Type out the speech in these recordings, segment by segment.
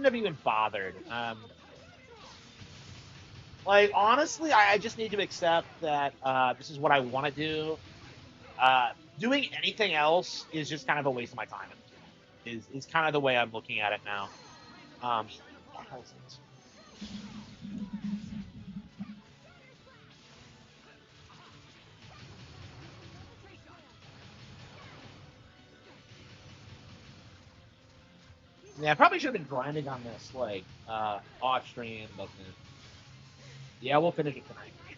shouldn't have even bothered. Like, honestly, I just need to accept that this is what I want to do. Doing anything else is just kind of a waste of my time. Is kind of the way I'm looking at it now. What the hell is this? Yeah, I probably should have been grinding on this, like, off stream, but yeah, we'll finish it tonight for sure.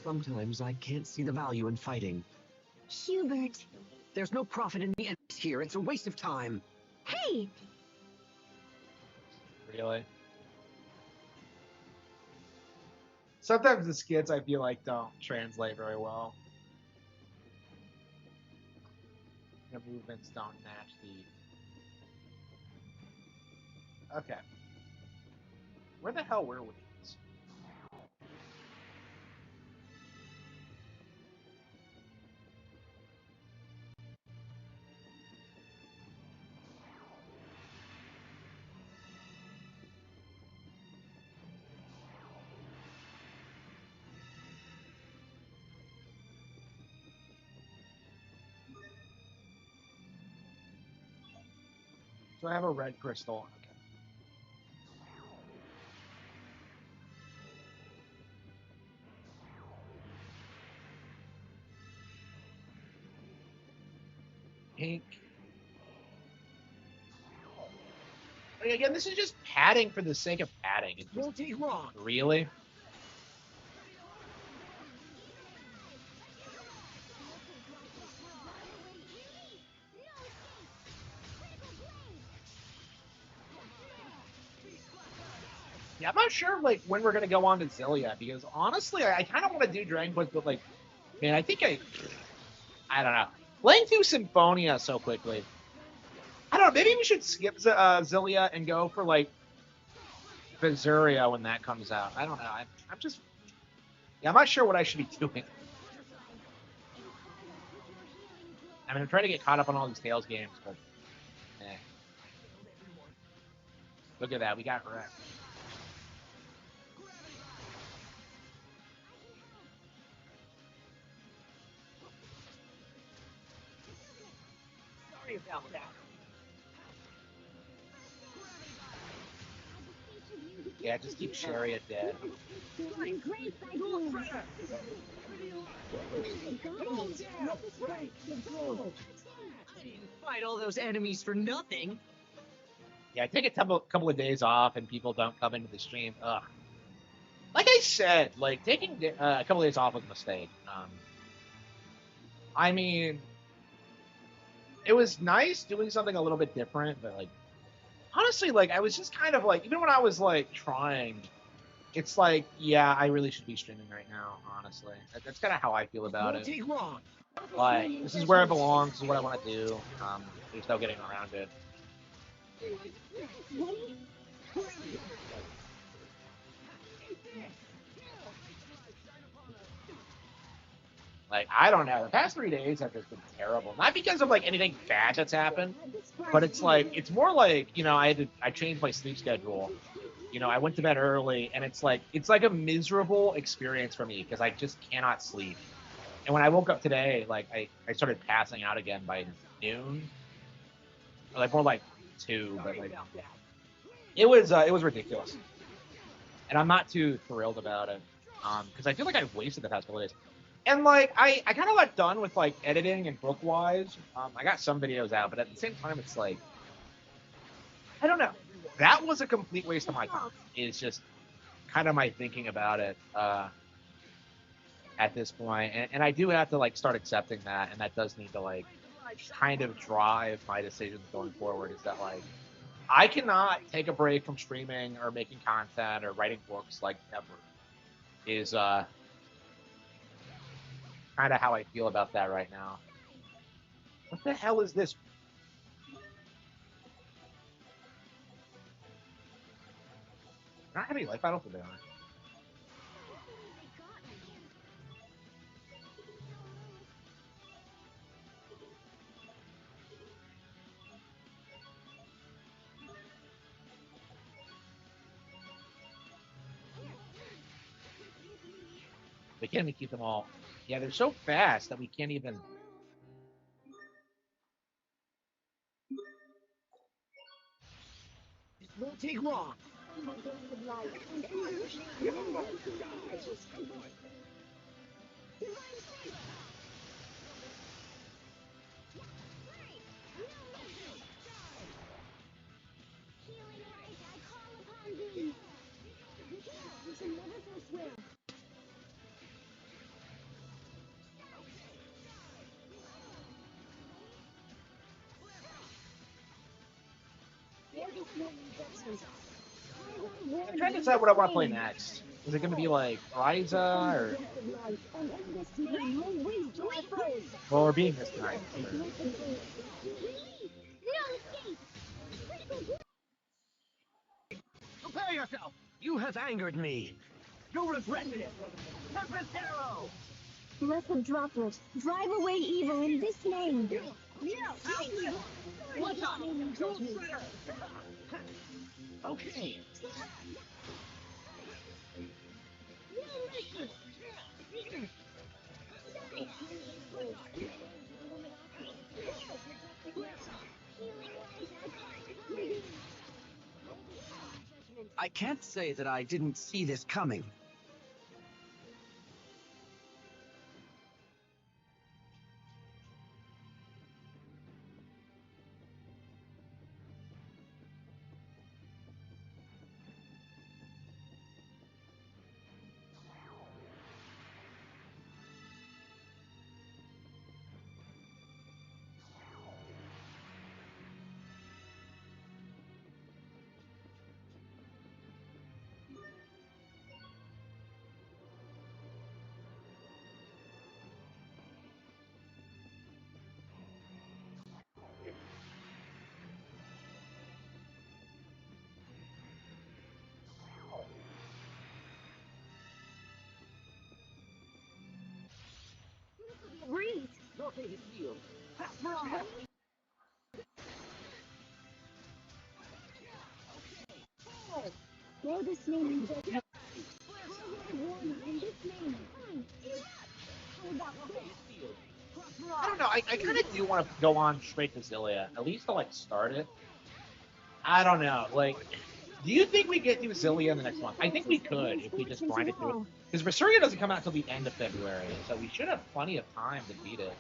Sometimes I can't see the value in fighting. Hubert. There's no profit in the end here. It's a waste of time. Hey! Really? Sometimes the skits I feel like don't translate very well. The movements don't match the. Okay. Where the hell were we? So I have a red crystal. Okay. Pink. Like, again, this is just padding for the sake of padding. It's just, Won't take long. really? Yeah, I'm not sure like when we're gonna go on to Zillia because honestly, I kind of want to do Dragon Quest, but like, man, I think I don't know. Playing through Symphonia so quickly. I don't know. Maybe we should skip Zillia and go for like Vizuria when that comes out. I don't know. I'm just, yeah, I'm not sure what I should be doing. I mean, I'm trying to get caught up on all these Tales games, but eh. Look at that. We got wrecked. Sorry about that. Yeah, just keep Chariot dead. I didn't fight all those enemies for nothing. Yeah, I take a couple of days off and people don't come into the stream. Ugh. Like I said, like taking a couple of days off was a mistake. I mean, it was nice doing something a little bit different, but like honestly, like I was just kind of like even when I was like trying, it's like yeah, I really should be streaming right now. Honestly, that's kind of how I feel about Won't it. take long. Like this is where I belong. This is what I want to do. There's no getting around it. Like I don't know. The past 3 days have just been terrible. Not because of like anything bad that's happened, but it's like it's more like I changed my sleep schedule. I went to bed early, and it's like a miserable experience for me because I just cannot sleep. And when I woke up today, like I started passing out again by noon, or like more like 2, but like it was ridiculous, and I'm not too thrilled about it because I feel like I've wasted the past couple of days. And like I kind of got done with like editing and book wise. I got some videos out, but at the same time, it's like I don't know. That was a complete waste of my time. It's just kind of my thinking about it at this point, and I do have to like start accepting that, and that does need to like kind of drive my decisions going forward. Is that like I cannot take a break from streaming or making content or writing books like ever. Is kind of how I feel about that right now. What the hell is this? Not having life. I don't think they are. We can't even keep them all. Yeah, they're so fast that we can't even. It won't take long. I'm trying to decide what I want to play next. Is it going to be like Ryza or? Well, we're being this tonight. Prepare yourself. You have angered me. You'll regret it. Tempest Arrow. Blessed droplet, drive away evil in this name. What's up? Okay. I can't say that I didn't see this coming. Breathe. Rotate field. Know this name. Warning in this name. I don't know. I kind of do want to go on straight to Zillia, at least to like start it. I don't know. Like, do you think we get through Zillia in the next month? I think we could if we just grind it through. Because Vesuria doesn't come out until the end of February, so we should have plenty of time to beat it.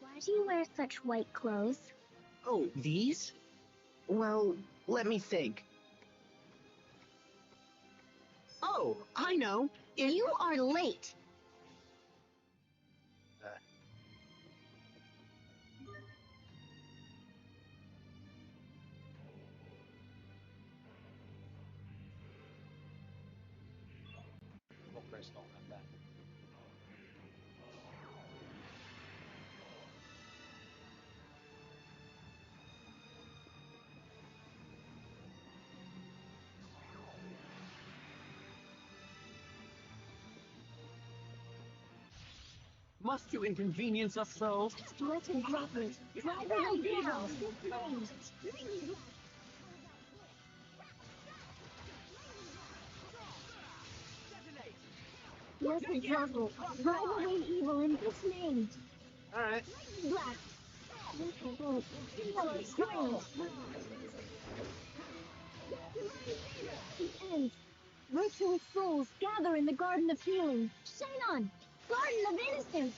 Why do you wear such white clothes? Oh, these? Well, let me think. Oh, I know. You are late. Crystal, and that. Must you inconvenience us so? Blessed droplet, drive away evil. Blessed droplet, drive away evil in this name. All right. Blast. Strange. virtuous souls gather in the Garden of Healing. Shine on! Garden of Innocence!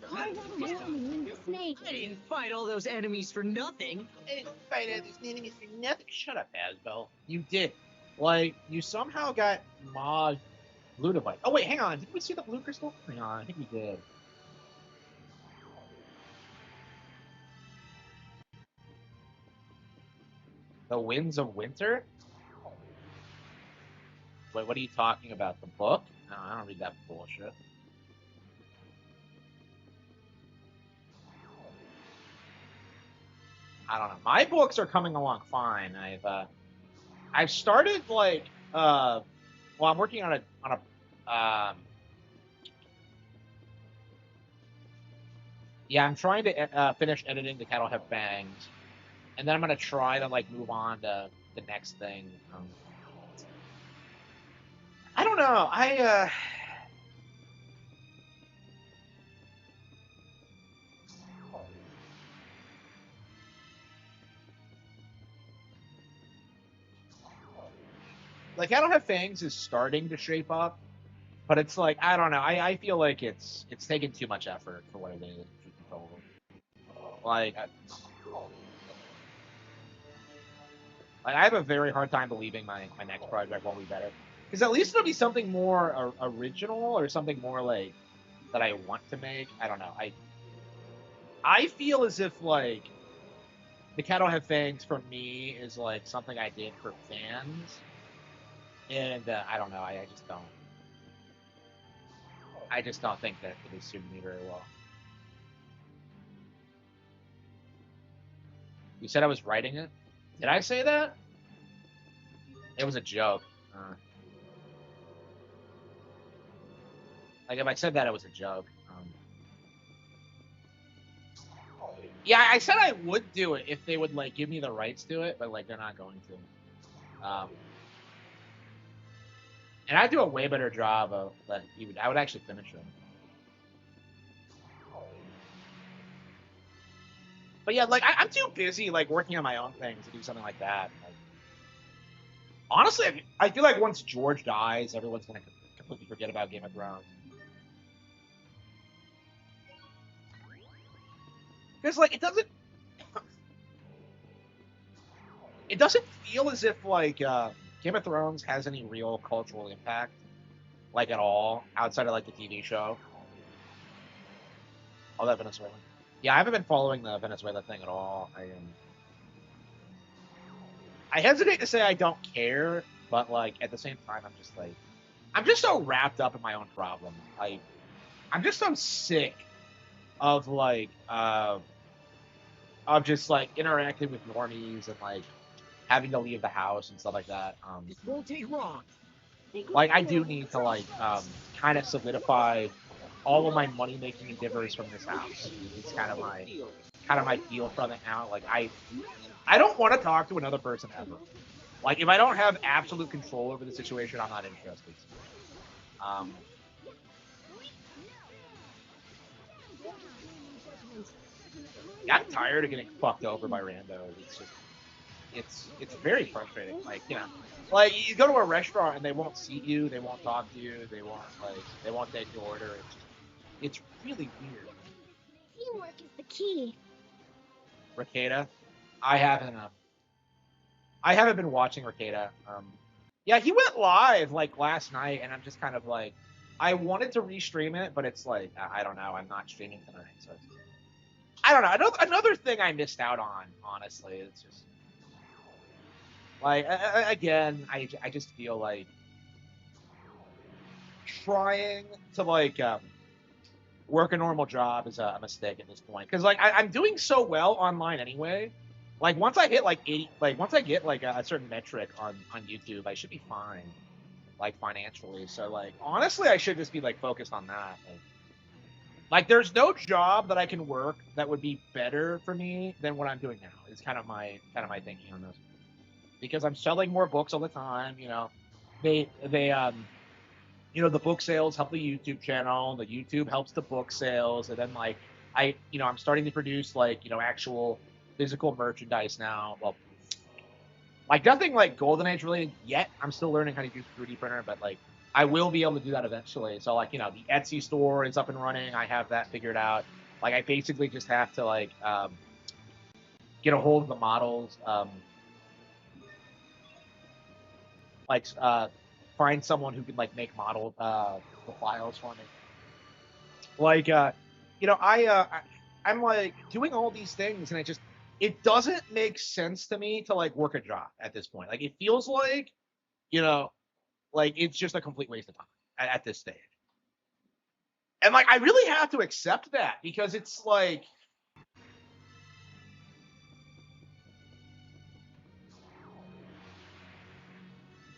Carve out a warning in the snake. I didn't fight all those enemies for nothing. I didn't fight all these enemies for nothing. Shut up, Asbel. You did. Like, you somehow got Mod Blue Device. Oh, wait, hang on. Did we see the blue crystal? Hang on, I think we did. The Winds of Winter? Wait, what are you talking about? The book? No, I don't read that bullshit. I don't know. My books are coming along fine. I've started like well, I'm working on a yeah, I'm trying to finish editing The Cattle Have Bangs, and then I'm gonna try to like move on to the next thing. I don't know. Like I don't have fangs is starting to shape up, but it's like I don't know. I feel like it's taking too much effort for what it is. Like I have a very hard time believing my next project won't be better. Because at least it'll be something more original or something more like that I want to make. I don't know. I feel as if like The Cattle Have Fangs for me is like something I did for fans, and I don't know. I just don't. I just don't think that it is suited me very well. You said I was writing it. Did I say that? It was a joke. Like if I said that, it was a joke. Yeah, I said I would do it if they would like give me the rights to it, but like they're not going to. And I'd do a way better job of that. I would actually finish them. But yeah, like I'm too busy like working on my own things to do something like that. Like, honestly, I feel like once George dies, everyone's gonna completely forget about Game of Thrones. Because like it doesn't feel as if like Game of Thrones has any real cultural impact, like at all, outside of like the TV show. Oh, that Venezuela. Yeah, I haven't been following the Venezuela thing at all. I hesitate to say I don't care, but like at the same time, I'm just so wrapped up in my own problems. I'm just so sick of like of just like interacting with normies and like having to leave the house and stuff like that. This won't take long. Like I do need to like kind of solidify all of my money making endeavors from this house. It's kind of my feel from it now. Like I don't want to talk to another person ever. Like if I don't have absolute control over the situation, I'm not interested. I'm tired of getting fucked over by randos. It's just it's very frustrating. Like like you go to a restaurant and they won't seat you, they won't talk to you, they won't take your order. It's really weird. Teamwork is the key. Ricada, I haven't I haven't been watching Ricada. Yeah, he went live like last night, and I'm just kind of like, I wanted to restream it, but it's like I don't know. I'm not streaming tonight, so I don't know. Another thing I missed out on, honestly. It's just like again, I just feel like trying to like work a normal job is a mistake at this point because like I'm doing so well online anyway. Like once I hit like 80, like once I get like a certain metric on YouTube, I should be fine, like financially. So like honestly, I should just be like focused on that. Like there's no job that I can work that would be better for me than what I'm doing now. It's kind of my thinking on this because I'm selling more books all the time. They the book sales help the YouTube channel. The YouTube helps the book sales, and then like I'm starting to produce like actual physical merchandise now. Well, Like nothing like Golden Age related yet. I'm still learning how to use 3D printer, but like I will be able to do that eventually. So like the Etsy store is up and running. I have that figured out. Like I basically just have to like get a hold of the models, like find someone who can like make model the files for me. Like I'm like doing all these things, and it doesn't make sense to me to like work a job at this point. Like it feels like you know like it's just a complete waste of time at this stage. And like I really have to accept that because it's like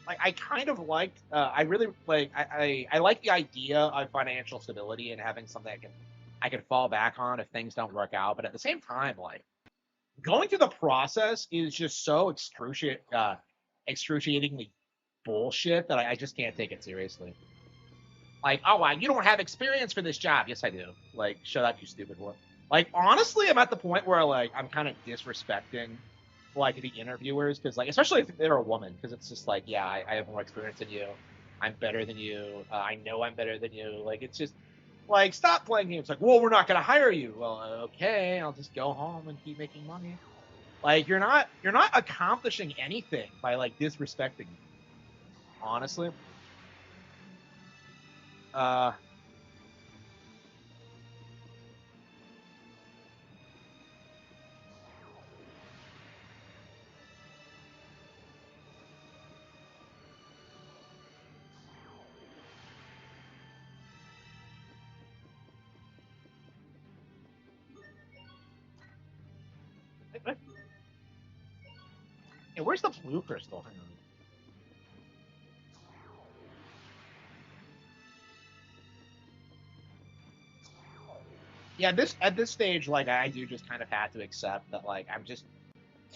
I kind of liked I really like I like the idea of financial stability and having something I can fall back on if things don't work out. But at the same time, like going through the process is just so excruciatingly bullshit that I just can't take it seriously. Like, oh, wow, you don't have experience for this job. Yes, I do. Like, shut up, you stupid one. Like, honestly, I'm at the point where like I'm kind of disrespecting like the interviewers because like especially if they're a woman because it's just like yeah I have more experience than you, I'm better than you, I know I'm better than you. Like it's just like stop playing games. Like well we're not gonna hire you. Well okay I'll just go home and keep making money. Like you're not accomplishing anything by like disrespecting me. Honestly, uh, hey, where's the blue crystal? Hang on. Yeah, this at this stage, like I do just kind of have to accept that like I'm just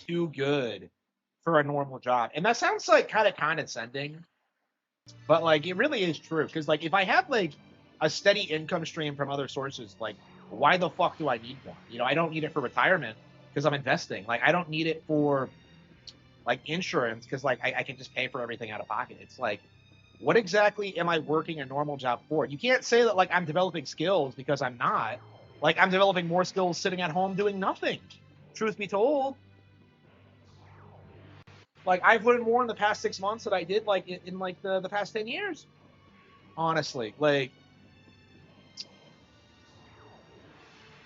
too good for a normal job. And that sounds like kind of condescending, but like it really is true. Because like if I have like a steady income stream from other sources, like why the fuck do I need one? I don't need it for retirement because I'm investing. Like I don't need it for like insurance because like I can just pay for everything out of pocket. It's like what exactly am I working a normal job for? You can't say that like I'm developing skills because I'm not. Like I'm developing more skills sitting at home doing nothing. Truth be told, like I've learned more in the past 6 months than I did like in like the past 10 years. Honestly, like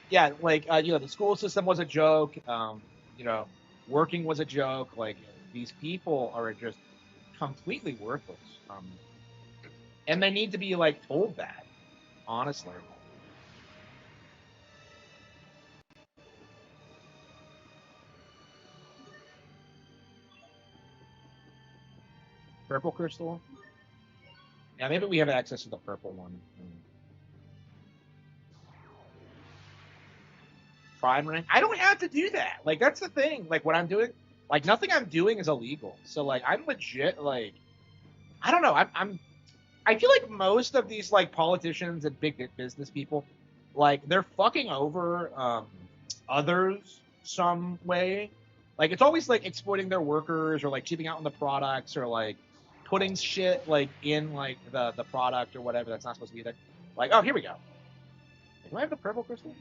yeah, like the school system was a joke. You know, working was a joke. Like these people are just completely worthless. And they need to be like told that. Honestly, purple crystal. Yeah, maybe we have access to the purple one. Prime rank. I don't have to do that. Like that's the thing. Like what I'm doing, like nothing I'm doing is illegal. So like I'm legit. Like I don't know. I feel like most of these like politicians and big business people, like they're fucking over others some way. Like it's always like exploiting their workers or like cheaping out on the products or like putting shit like in like the product or whatever that's not supposed to be there. Like oh here we go. Do I have the purple crystal?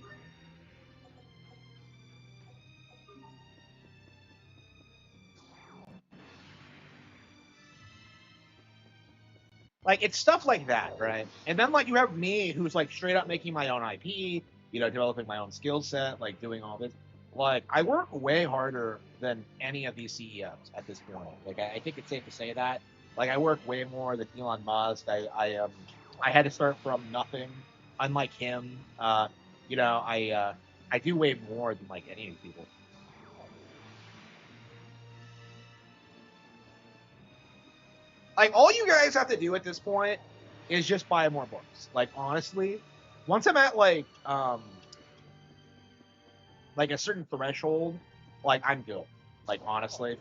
Like it's stuff like that, right? And then like you have me who's like straight up making my own IP, developing my own skill set, like doing all this. Like I work way harder than any of these CEOs at this point. Like I think it's safe to say that. Like I work way more than Elon Musk. I had to start from nothing. Unlike him, I do way more than like any of these people. Like all you guys have to do at this point is just buy more books. Like honestly, once I'm at like a certain threshold, like I'm good. Like honestly,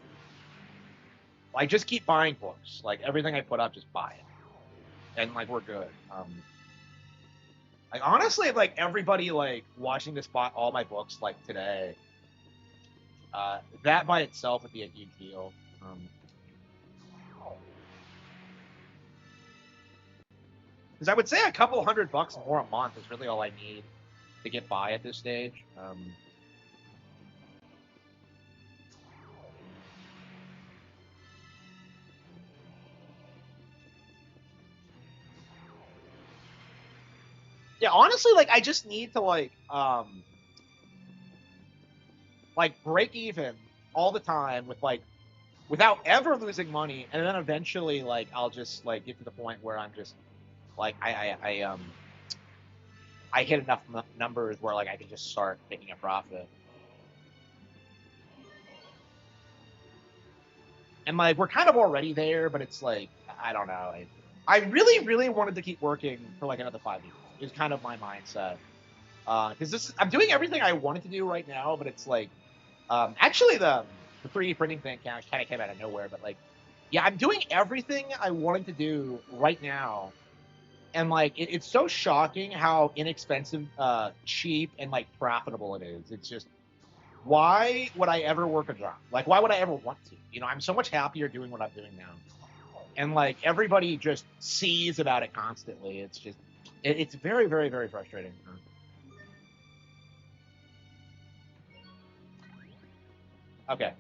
like just keep buying books. Like everything I put up, just buy it, and like we're good. Like honestly, like everybody like watching this bought all my books like today. That by itself would be a huge deal. Because I would say a couple $100 more a month is really all I need to get by at this stage. Yeah, honestly, like I just need to like break even all the time with like without ever losing money, and then eventually like I'll just like get to the point where I'm just like I hit enough numbers where like I can just start making a profit. And like we're kind of already there, but it's like I don't know. I really, really wanted to keep working for like another 5 years. Is kind of my mindset. Because I'm doing everything I wanted to do right now, but it's like actually the 3D printing thing kind of came out of nowhere. But like, yeah, I'm doing everything I wanted to do right now, and like it's so shocking how inexpensive, cheap, and like profitable it is. It's just why would I ever work a job? Like, why would I ever want to? You know, I'm so much happier doing what I'm doing now. And like everybody just sees about it constantly. It's just, it's very, very, very frustrating. Okay.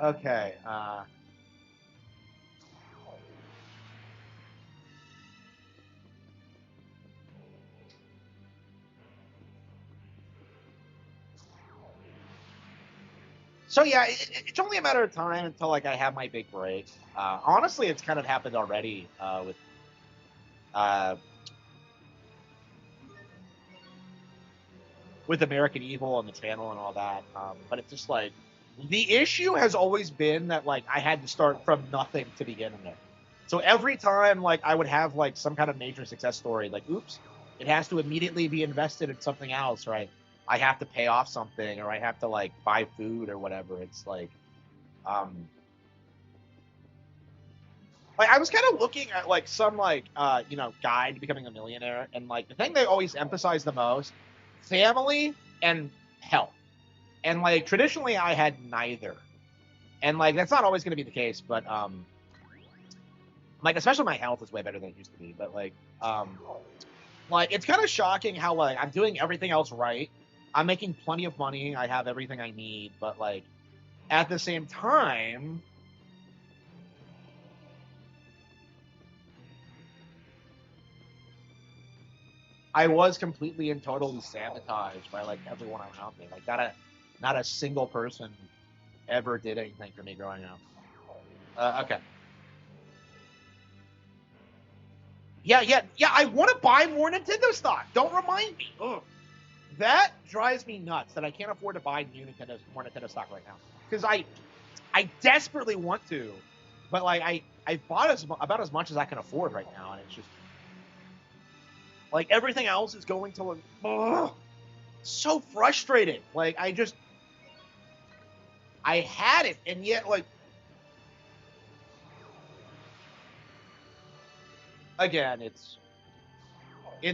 Okay. So yeah, it's only a matter of time until like I have my big break. Honestly, it's kind of happened already uh, with American Evil on the channel and all that. But it's just like the issue has always been that like I had to start from nothing to begin with. So every time like I would have like some kind of major success story, like oops, it has to immediately be invested in something else, right? I have to pay off something, or I have to like buy food or whatever. It's um, like I was kind of looking at like some like guide to becoming a millionaire, and like the thing they always emphasize the most, family and health. And like traditionally I had neither, and like that's not always going to be the case, but like especially my health is way better than it used to be, but like it's kind of shocking how like I'm doing everything else right, I'm making plenty of money, I have everything I need, but like at the same time I was completely and totally sabotaged by like everyone around me. Like not a single person ever did anything for me growing up. Okay. Yeah. I want to buy more Nintendo stock. Don't remind me. Ugh. That drives me nuts that I can't afford to buy more Nintendo stock right now. Because I desperately want to, but like I bought about as much as I can afford right now, and it's just like everything else is going to so frustrating. Like I had it, and yet like again, it's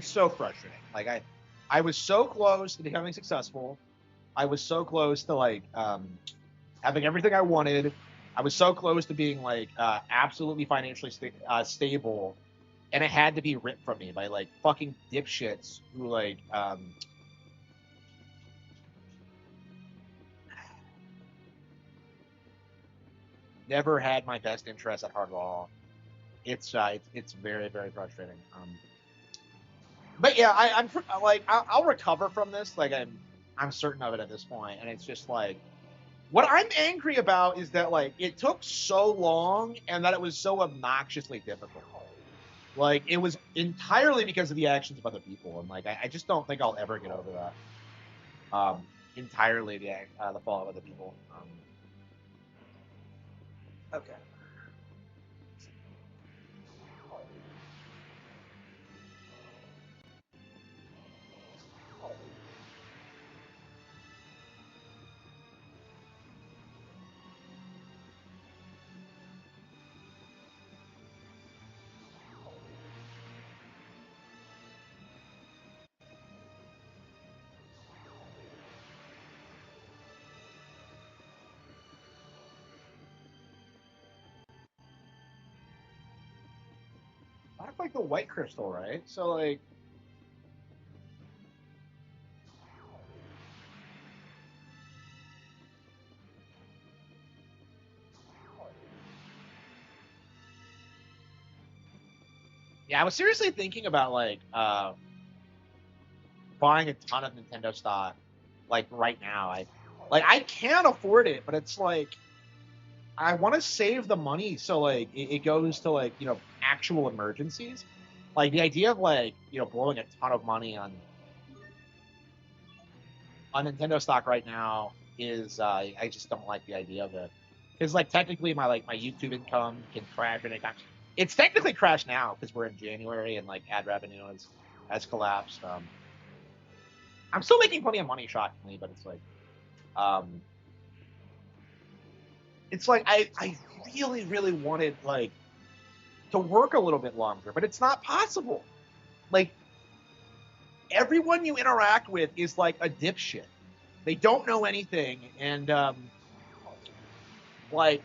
so frustrating. Like I was so close to becoming successful. I was so close to like having everything I wanted. I was so close to being like absolutely financially stable, and it had to be ripped from me by like fucking dipshits who like never had my best interest at heart at all. It's very, very frustrating. But yeah, I'm like I'll recover from this. Like I'm certain of it at this point, and it's just like what I'm angry about is that like it took so long and that it was so obnoxiously difficult. Like it was entirely because of the actions of other people, and like I just don't think I'll ever get over that. Entirely the fault of other people. Okay. That's like the white crystal, right? So like. Yeah, I was seriously thinking about like buying a ton of Nintendo stock, like right now. I can't afford it, but it's like I want to save the money so like it goes to like actual emergencies. Like the idea of like blowing a ton of money on Nintendo stock right now is I just don't like the idea of it because like technically my YouTube income can crash anytime. It's technically crashed now because we're in January and like ad revenue has collapsed. I'm still making plenty of money, shockingly, but um, it's like I really really wanted like to work a little bit longer, but it's not possible. Like everyone you interact with is like a dipshit. They don't know anything, and like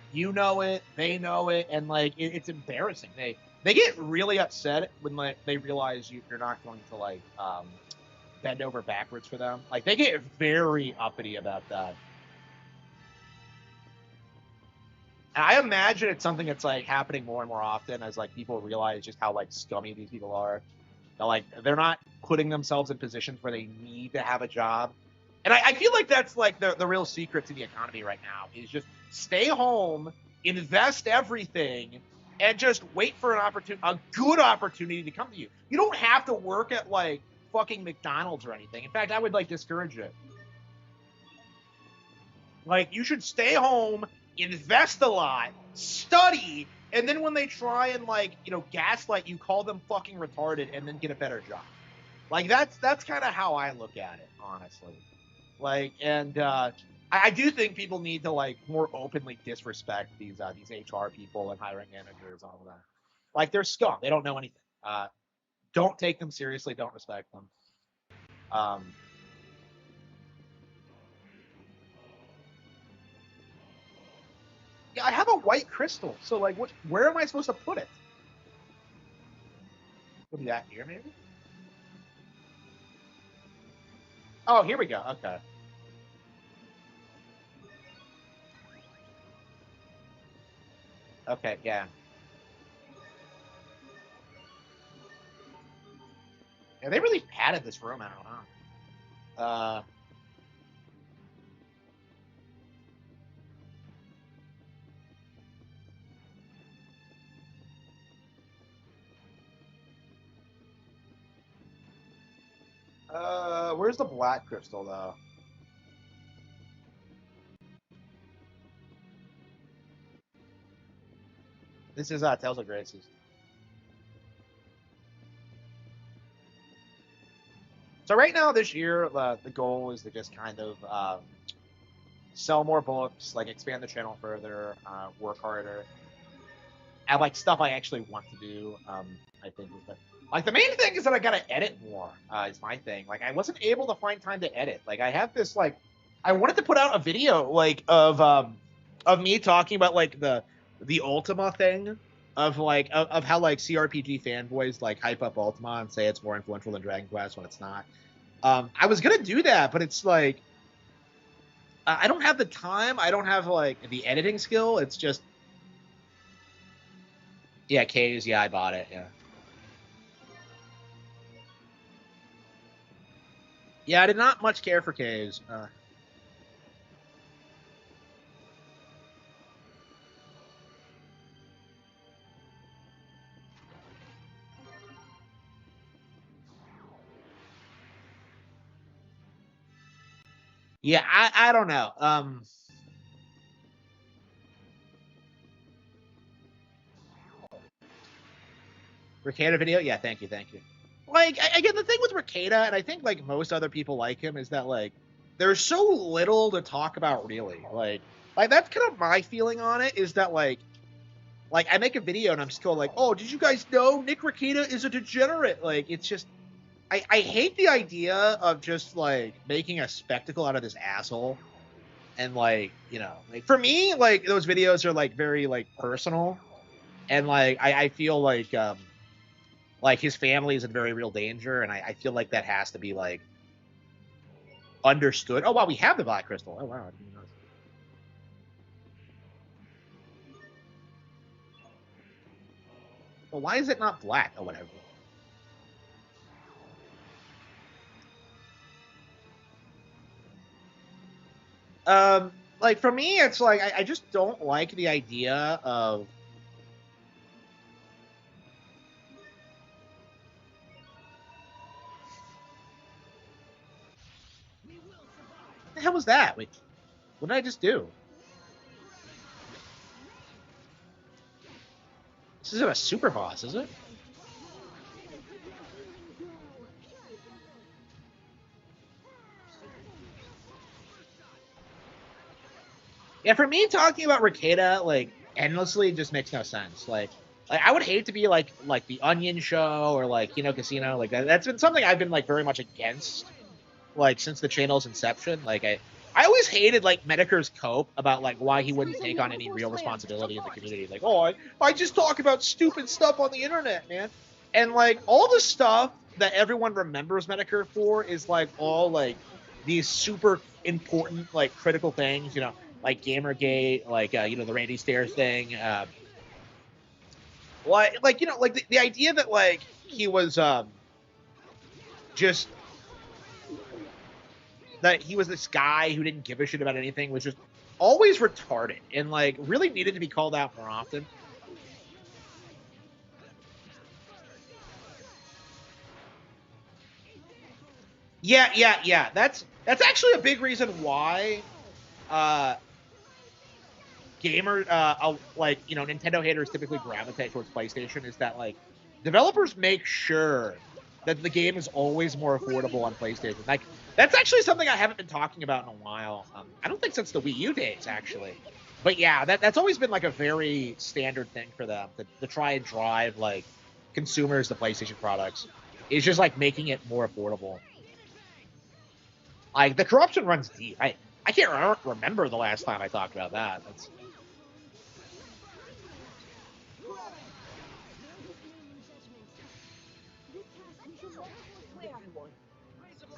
they know it, and like it's embarrassing. They get really upset when like they realize you're not going to like bend over backwards for them. Like they get very uppity about that. And I imagine it's something that's like happening more and more often as like people realize just how like scummy these people are. They're not putting themselves in positions where they need to have a job. And I feel like that's like the real secret to the economy right now is just stay home, invest everything, and just wait for a good opportunity to come to you. You don't have to work at like fucking McDonald's or anything. In fact, I would like discourage it. Like you should stay home, invest a lot, study, and then when they try and like gaslight you, call them fucking retarded, and then get a better job. Like that's kind of how I look at it, honestly. Like, and I do think people need to like more openly disrespect these HR people and hiring managers and all of that. Like they're scum. They don't know anything. Don't take them seriously. Don't respect them. Um, yeah, I have a white crystal. So like, where am I supposed to put it? Put it out here, maybe. Oh, here we go. Okay. Okay. Yeah. Yeah. They really padded this room out, huh? Where's the black crystal though? This is Tales of Graces. So right now this year, the goal is to just kind of sell more books, like expand the channel further, work harder, and like stuff I actually want to do. I think is that like the main thing is that I gotta edit more. Is my thing. Like I wasn't able to find time to edit. Like I have this like I wanted to put out a video like of me talking about like the Ultima thing of how like CRPG fanboys like hype up Ultima and say it's more influential than Dragon Quest when it's not. I was gonna do that, but it's like I don't have the time. I don't have like the editing skill. It's just yeah, K's. Yeah, I bought it. Yeah, yeah. I did not much care for K's. Yeah, I don't know. Ricada video. Yeah, thank you, thank you. Like again, the thing with Ricada, and I think like most other people like him, is that like there's so little to talk about really. Like that's kind of my feeling on it is that like I make a video and I'm still like, oh, did you guys know Nick Ricada is a degenerate? Like it's just I hate the idea of just like making a spectacle out of this asshole. And like, like for me, like those videos are like very like personal. And like I feel like like his family is in very real danger, and I feel like that has to be like understood. Oh wow, we have the Black Crystal. Oh wow. I didn't know. Well, why is it not black? Oh, whatever. Like for me, it's like I just don't like the idea of what the hell was that? Wait, what did I just do? This isn't a super boss, is it? Yeah, for me, talking about Ricada like endlessly just makes no sense. Like I would hate to be like the Onion Show or like Casino. Like that's been something I've been like very much against like since the channel's inception. Like I always hated like Medeker's cope about like why he wouldn't take on any real responsibility in the community. Like, oh, I just talk about stupid stuff on the internet, man. And like all the stuff that everyone remembers Medeker for is like all like these super important like critical things, like Gamergate, like the Randy Stairs thing. Like the idea that like he was just that he was this guy who didn't give a shit about anything was just always retarded and like really needed to be called out more often. Yeah. That's actually a big reason why Nintendo haters typically gravitate towards PlayStation is that like developers make sure that the game is always more affordable on PlayStation. Like that's actually something I haven't been talking about in a while. I don't think since the Wii U days actually. But yeah, that's always been like a very standard thing for them to try and drive like consumers to PlayStation products. Is just like making it more affordable. Like the corruption runs deep. I can't remember the last time I talked about that. That's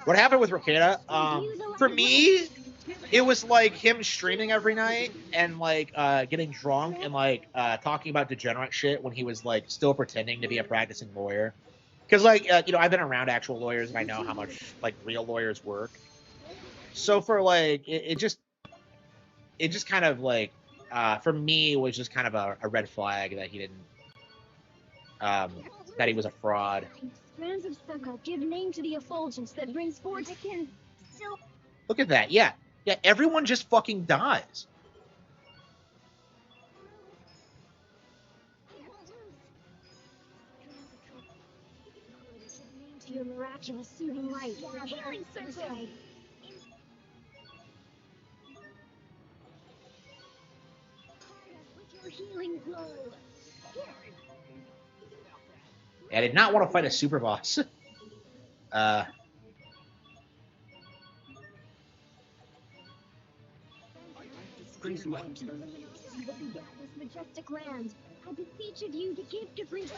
what happened with Ricada. For me, it was like him streaming every night and like getting drunk and like talking about degenerate shit when he was like still pretending to be a practicing lawyer. Because like I've been around actual lawyers and I know how much like real lawyers work. So for like it just kind of like for me was just kind of a red flag that he didn't that he was a fraud. Strands of sucker give name to the effulgence that brings forth still. Look at that. Yeah, everyone just fucking dies. To your miraculous soothing light, healing circle. With your healing glow. I did not want to fight a super boss. This majestic land. I beseech of you to give to bring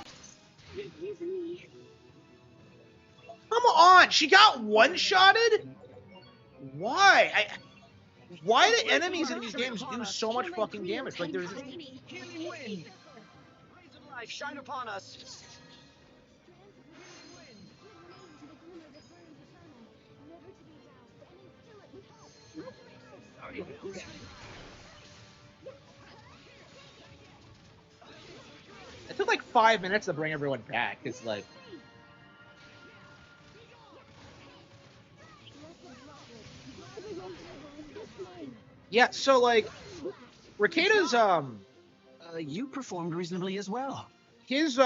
it me. Come on, she got one-shotted? Why? Why do enemies in these games do so much fucking damage? Like there's Healing wind. Rays of life shine upon us. It took like 5 minutes to bring everyone back. It's like yeah, so like Ricada's You performed reasonably as well. his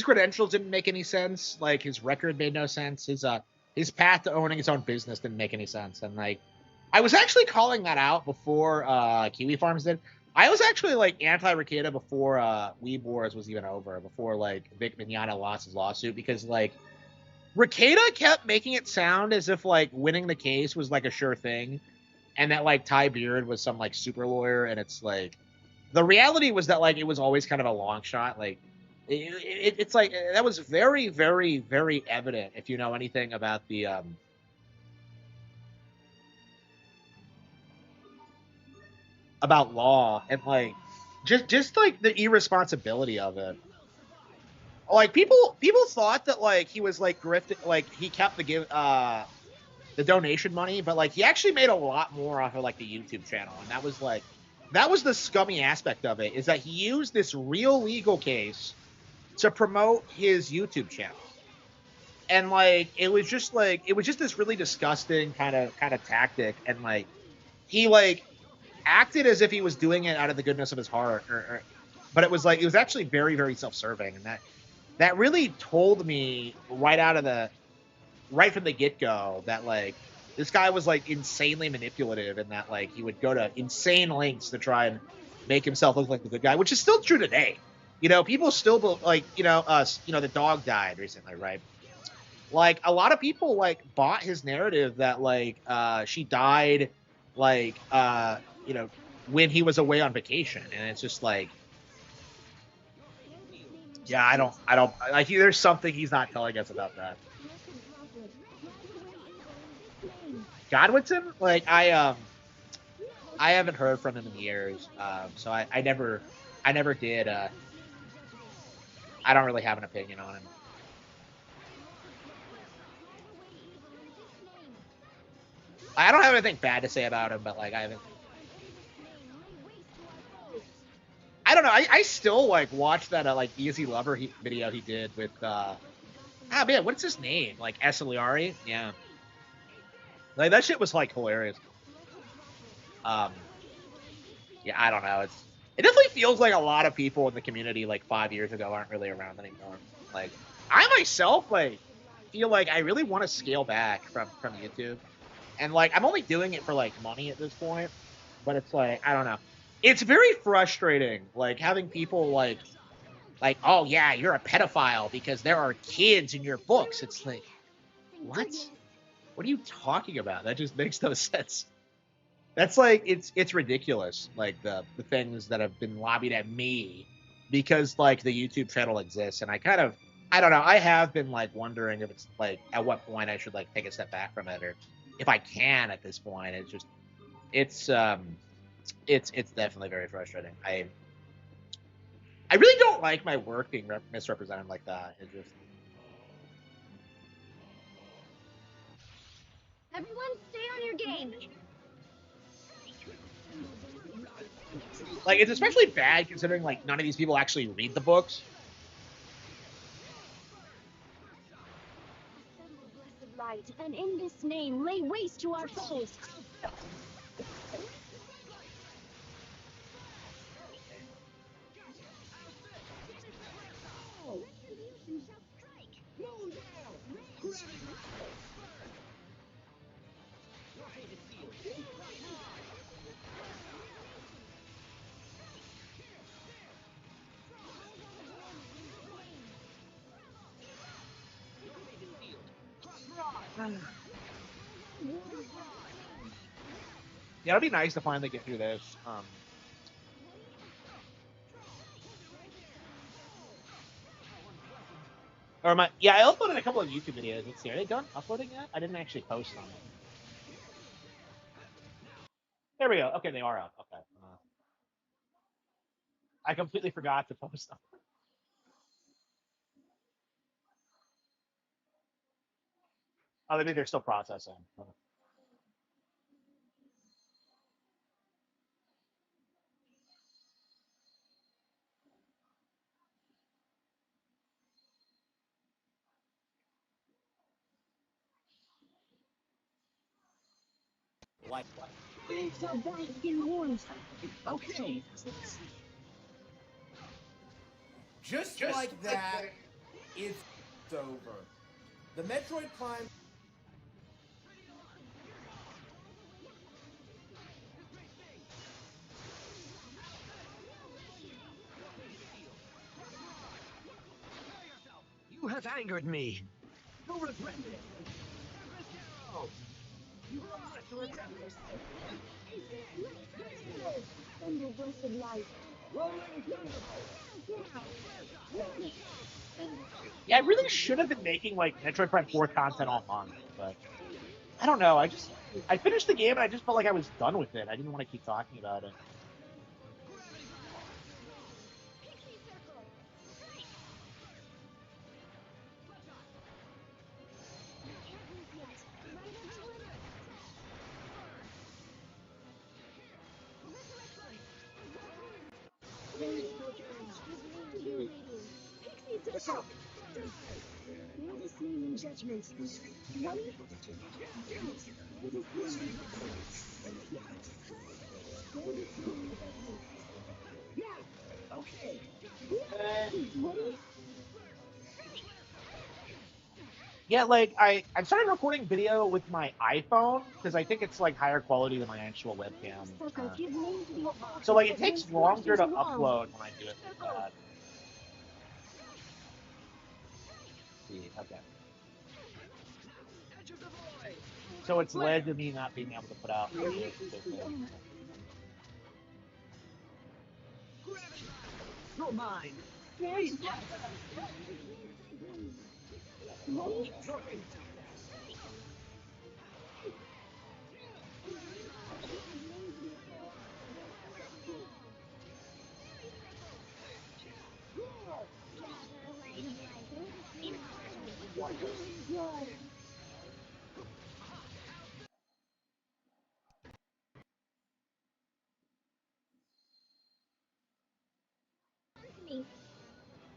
credentials didn't make any sense. Like his record made no sense. His path to owning his own business didn't make any sense. And like I was actually calling that out before Kiwi Farms did. I was actually like anti-Ricada before Weeb Wars was even over, before like Vic Mignogna lost his lawsuit, because like Ricada kept making it sound as if like winning the case was like a sure thing, and that like Ty Beard was some like super lawyer, and it's like the reality was that like it was always kind of a long shot. Like It's like that was very, very, very evident if you know anything about the about law and like just like the irresponsibility of it. Like people thought that like he was like grifting, like he kept the donation money, but like he actually made a lot more off of like the YouTube channel, and that was the scummy aspect of it, is that he used this real legal case to promote his YouTube channel. And like it was just this really disgusting kind of tactic, and like he like acted as if he was doing it out of the goodness of his heart, but it was like it was actually very, very self-serving, and that really told me right from the get-go that like this guy was like insanely manipulative, and that like he would go to insane lengths to try and make himself look like the good guy, which is still true today. You know, people still like, the dog died recently, right? Like a lot of people like bought his narrative that like she died like when he was away on vacation, and it's just like, yeah, I don't like, there's something he's not telling us about that. Godwinson, like I haven't heard from him in years, so I never did. I don't really have an opinion on him. I don't have anything bad to say about him, but like I don't know. I still like watch that like Easy Lover video he did with man, what's his name? Like Esiliari? Yeah. Like that shit was like hilarious. Um yeah, I don't know. It definitely feels like a lot of people in the community like 5 years ago aren't really around anymore. Like I myself like feel like I really want to scale back from YouTube. And like I'm only doing it for like money at this point, but it's like I don't know. It's very frustrating like having people like, oh yeah, you're a pedophile because there are kids in your books. It's like, what? What are you talking about? That just makes no sense. That's like it's ridiculous. Like the things that have been lobbied at me because like the YouTube channel exists, and I don't know. I have been like wondering if it's like at what point I should like take a step back from it, or if I can at this point. It's um it's definitely very frustrating. I really don't like my work being misrepresented like that. It just Everyone, stay on your game. like it's especially bad considering like none of these people actually read the books. Blessed light, and in this name lay waste to our foes. Retribution shall strike. Yeah, it'd be nice to finally get through this. Or my yeah, I uploaded a couple of YouTube videos. Let's see, are they done uploading yet? I didn't actually post them. There we go. Okay, they are up. Okay. I completely forgot to post them. Oh, maybe they're still processing. Like what? Things are back in warns. Okay. Just like that, it's over. The Metroid Prime. You have angered me. You regret it. You must regret this. Thunder blessed light, Yeah, I really should have been making like Metroid Prime 4 content all month, but I don't know. I finished the game and I just felt like I was done with it. I didn't want to keep talking about it. Judgment. What? Yeah, like I started recording video with my iPhone because I think it's like higher quality than my actual webcam. So like it takes longer to upload when I do it like that. See, okay. So it's led to me not being able to put out videos quickly. You're mine.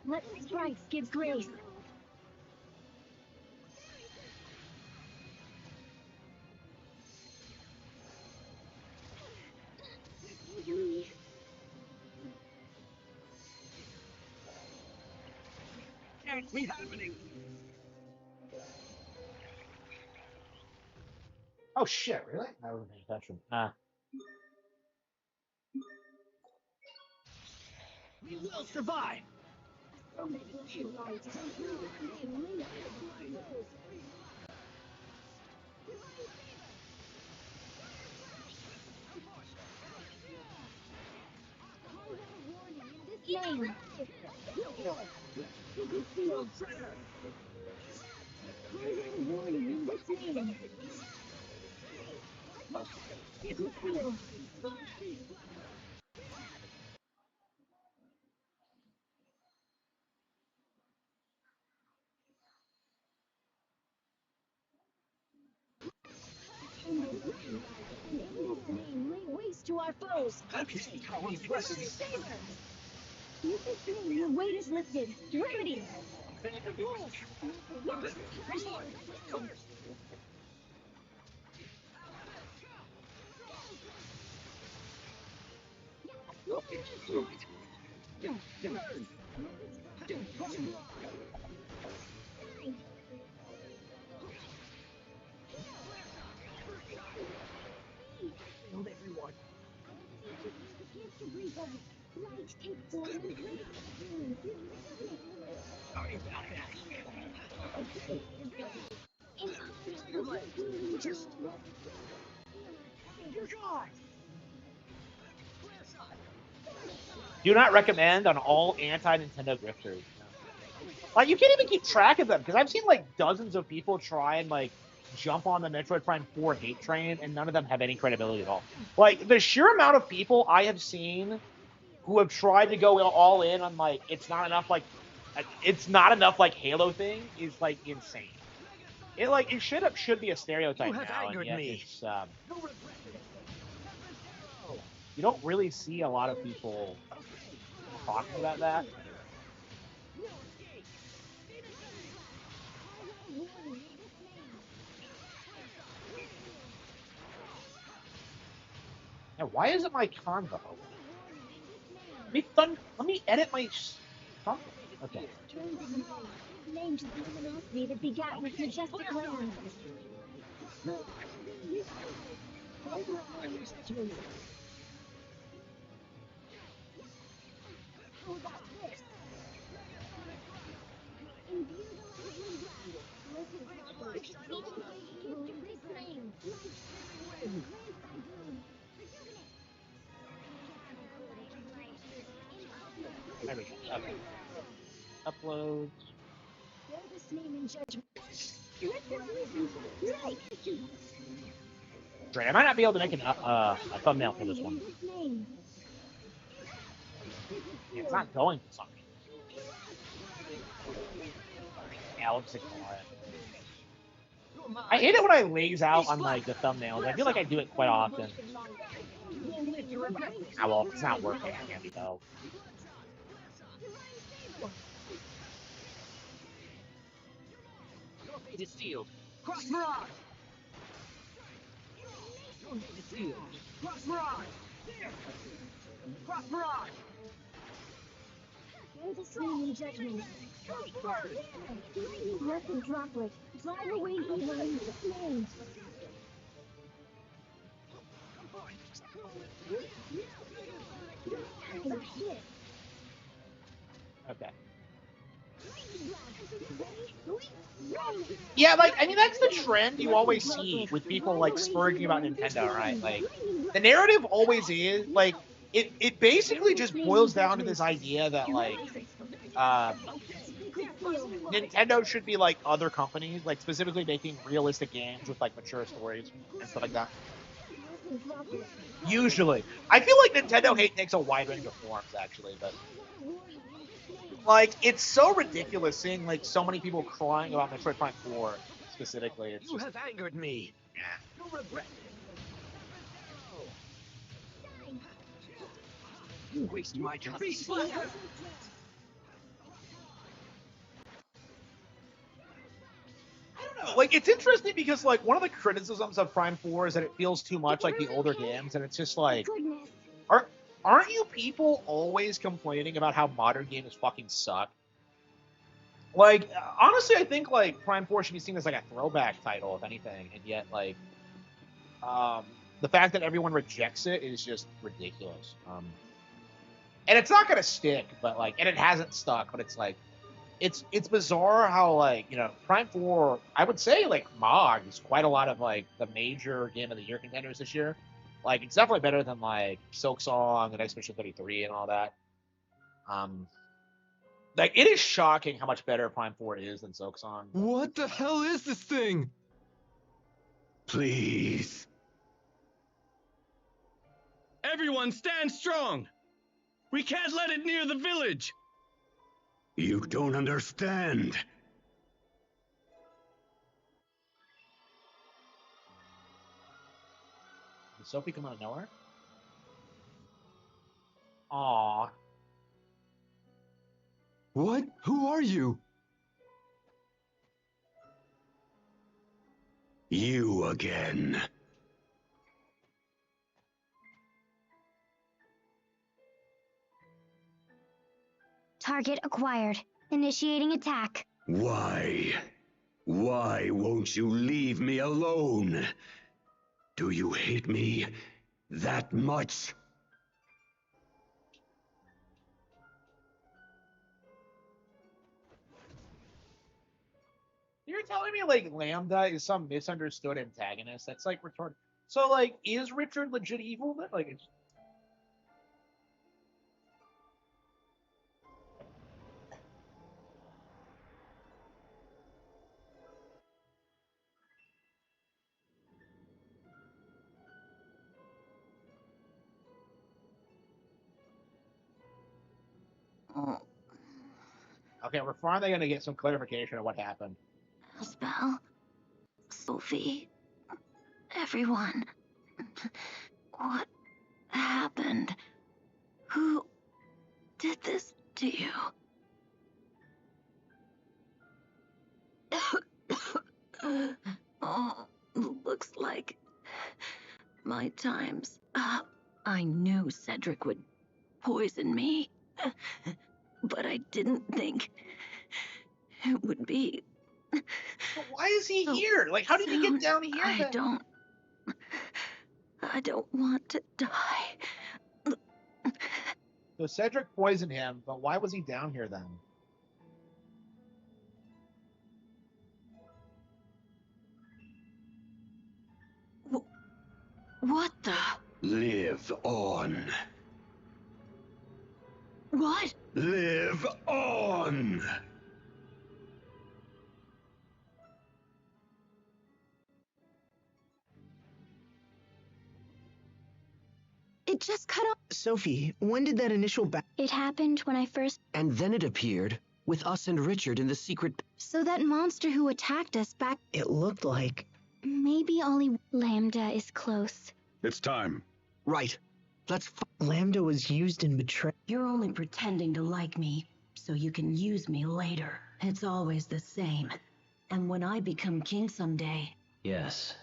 Let the strikes give grace. Can't be happening. Oh shit, really? I wasn't paying attention. We will survive. Name. Lay waste to our foes. Your weight is lifted. Remedy. Do not recommend on all anti-Nintendo grifters. Like you can't even keep track of them because I've seen like dozens of people try and like jump on the Metroid Prime 4 hate train, and none of them have any credibility at all. Like the sheer amount of people I have seen who have tried to go all in on like it's not enough like Halo thing is like insane. It should be a stereotype You have now, and angered yet me. it's you don't really see a lot of people talking about that. Yeah, why isn't my convo? Let me edit my something. Okay. Named the luminosity that begat this majestic land. How about this? Imbue the lively ground. Listen properly. This name. Grant thy boon. Rejuvenate. Okay. Uploads. Greatest name in judgment. Great. I might not be able to make a thumbnail for this one. It's not going for something. Yeah, I'll just ignore it. I hate it when I laze out on like the thumbnails. I feel like I do it quite often. Ah, well, if it's not working, I can't tell. Your fate is sealed. Cross Mirage! Your fate is sealed. Cross Mirage! Cross Mirage! Greatest name in judgment. Lightning droplet. Drive away evil in this name. Okay. Yeah, like, I mean, that's the trend you always see with people, like, spurging about Nintendo, right? Like, the narrative always is, like, it basically just boils down to this idea that, like, Nintendo should be like other companies, like, specifically making realistic games with, like, mature stories and stuff like that. Usually. I feel like Nintendo hate takes a wide range of forms, actually, but... Like, it's so ridiculous seeing, like, so many people crying about Metroid Prime 4, specifically. It's You just... have angered me. Yeah. You'll regret it. You waste my time. Like, it's interesting because, like, one of the criticisms of Prime 4 is that it feels too much like the older games, and it's just like... Aren't you people always complaining about how modern games fucking suck? Like, honestly, I think, like, Prime 4 should be seen as, like, a throwback title, if anything, and yet, like, the fact that everyone rejects it is just ridiculous. And it's not gonna stick, but, like, and it hasn't stuck, but it's, like, it's bizarre how, like, you know, Prime 4, I would say, like, MOG is quite a lot of, like, the major Game of the Year contenders this year. Like, it's definitely better than, like, Silksong and Expedition 33 and all that. Like, it is shocking how much better Prime 4 is than Silksong. What the hell is this thing? Please. Everyone stand strong! We can't let it near the village! You don't understand. Did Sophie come out of nowhere? Aww. What? Who are you? You again. Target acquired. Initiating attack. Why? Why won't you leave me alone? Do you hate me that much? You're telling me, like, Lambda is some misunderstood antagonist? That's, like, retarded. So, like, is Richard legit evil? Like, it's... Okay, we're finally gonna get some clarification of what happened. Spell. Sophie. Everyone. What happened? Who did this to you? Oh, looks like my time's up. I knew Cedric would poison me, but I didn't think it would be. But why is he here? Like, how did he get down here? I don't want to die. So Cedric poisoned him, but why was he down here then? What the? Live on. What? Live on! It just cut off. Sophie, when did that initial It happened when I first. And then it appeared, with us and Richard in the secret. So that monster who attacked us back. It looked like. Maybe Ollie. Lambda is close. It's time. Right. Let's. Lambda was used in betrayal. You're only pretending to like me, so you can use me later. It's always the same. And when I become king someday. Yes.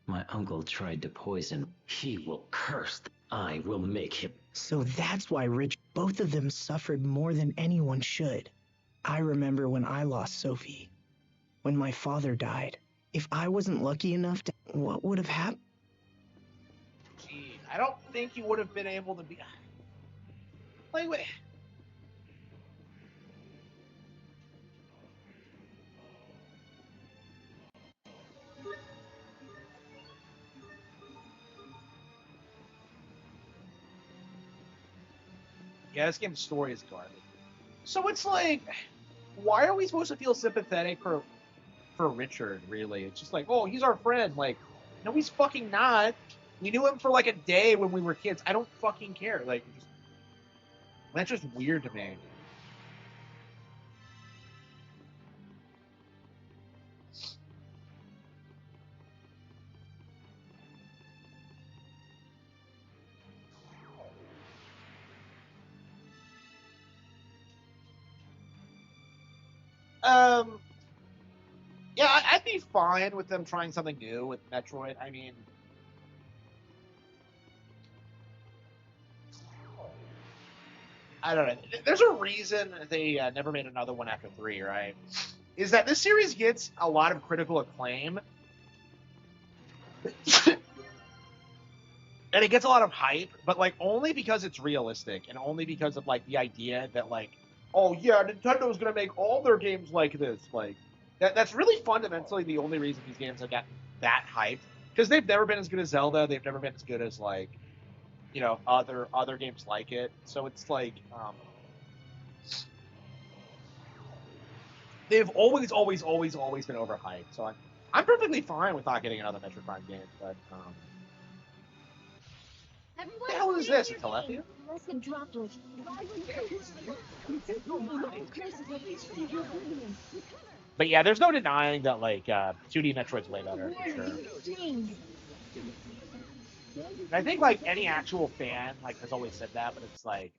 My uncle tried to poison. He will curse. I will make him. So that's why both of them suffered more than anyone should. I remember when I lost Sophie. When my father died. If I wasn't lucky enough to, what would have happened? Gee, I don't think you would have been able to be. Like, wait. Yeah, this game's story is garbage. So it's like, why are we supposed to feel sympathetic for Richard? Really, it's just like, oh, he's our friend. Like, no, he's fucking not. We knew him for like a day when we were kids. I don't fucking care. Like, that's just weird to me. Yeah, I'd be fine with them trying something new with Metroid. I mean, I don't know. There's a reason they never made another one after 3, right? Is that this series gets a lot of critical acclaim. And it gets a lot of hype, but like only because it's realistic and only because of like the idea that like, oh yeah, Nintendo's gonna make all their games like this. Like that's really fundamentally the only reason these games have gotten that hyped. Because they've never been as good as Zelda, they've never been as good as like, you know, other games like it. So it's like they've always been overhyped. So I'm perfectly fine with not getting another Metroid Prime game, but what the hell is this? A Telepia? But yeah, there's no denying that like 2D Metroid's way better for sure. And I think like any actual fan like has always said that, but it's like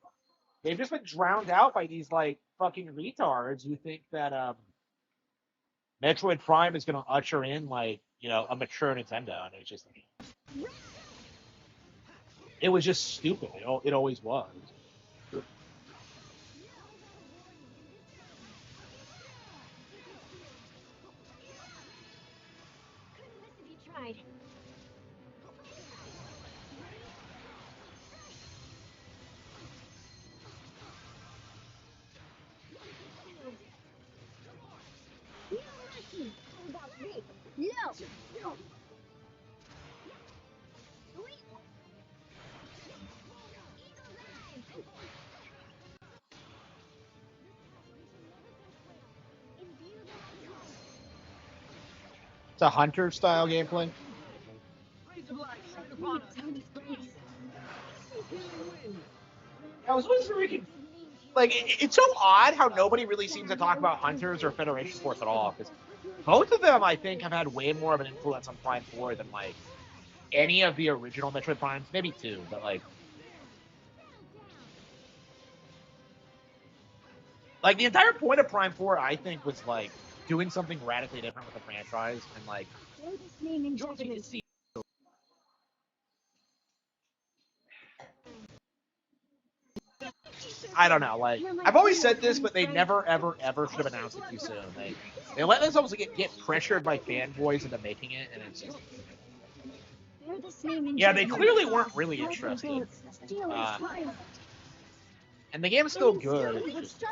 they've just been drowned out by these like fucking retards who think that Metroid Prime is gonna usher in like, you know, a mature Nintendo, and it's just it was just stupid. It always was. It's a hunter style gameplay. I was wondering, like, it's so odd how nobody really seems to talk about Hunters or Federation Force at all, because both of them, I think, have had way more of an influence on Prime 4 than, like, any of the original Metroid Primes. Maybe 2, but, like, the entire point of Prime 4, I think, was, like, doing something radically different with the franchise, and, like, I don't know. Like, I've always said this, but they never, ever, ever should have announced it too soon. They let themselves get pressured by fanboys into making it, and it's just. Yeah, they clearly weren't really interested. And the game's still good. It's just,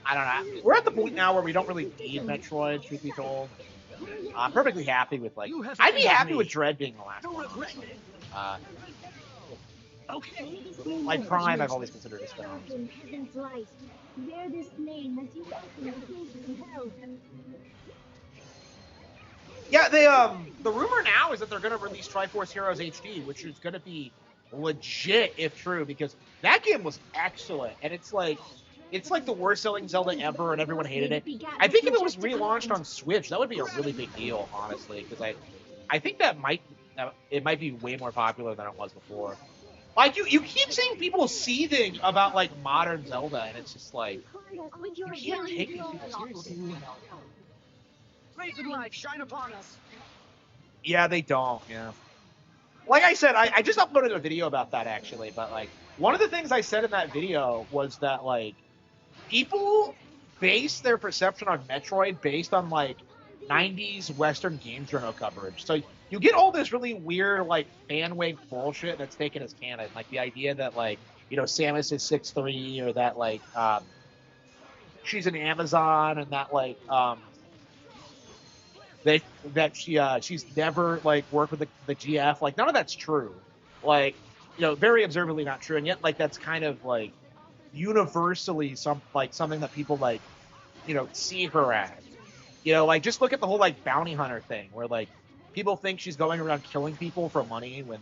I don't know. We're at the point now where we don't really need Metroid, truth be told. I'm perfectly happy with like. I'd be happy with Dread being the last one. Like Prime, I've always considered a spin-off. Yeah, the rumor now is that they're gonna release Triforce Heroes HD, which is gonna be legit if true, because that game was excellent, and it's like the worst selling Zelda ever, and everyone hated it. I think if it was relaunched on Switch, that would be a really big deal, honestly, because I think it might be way more popular than it was before. Like you keep seeing people seething about like modern Zelda, and it's just like you can't take these people seriously. Shine upon us. Yeah, they don't. Yeah. Like I said, I just uploaded a video about that actually, but like one of the things I said in that video was that like people base their perception on Metroid based on like 90s Western game journal coverage. So you get all this really weird like fan wave bullshit that's taken as canon, like the idea that like Samus is 6'3", or that like she's an Amazon, and that like that she's never like worked with the GF. Like none of that's true. Like very observably not true, and yet like that's kind of like universally something that people like see her as. Like just look at the whole like bounty hunter thing, where like people think she's going around killing people for money when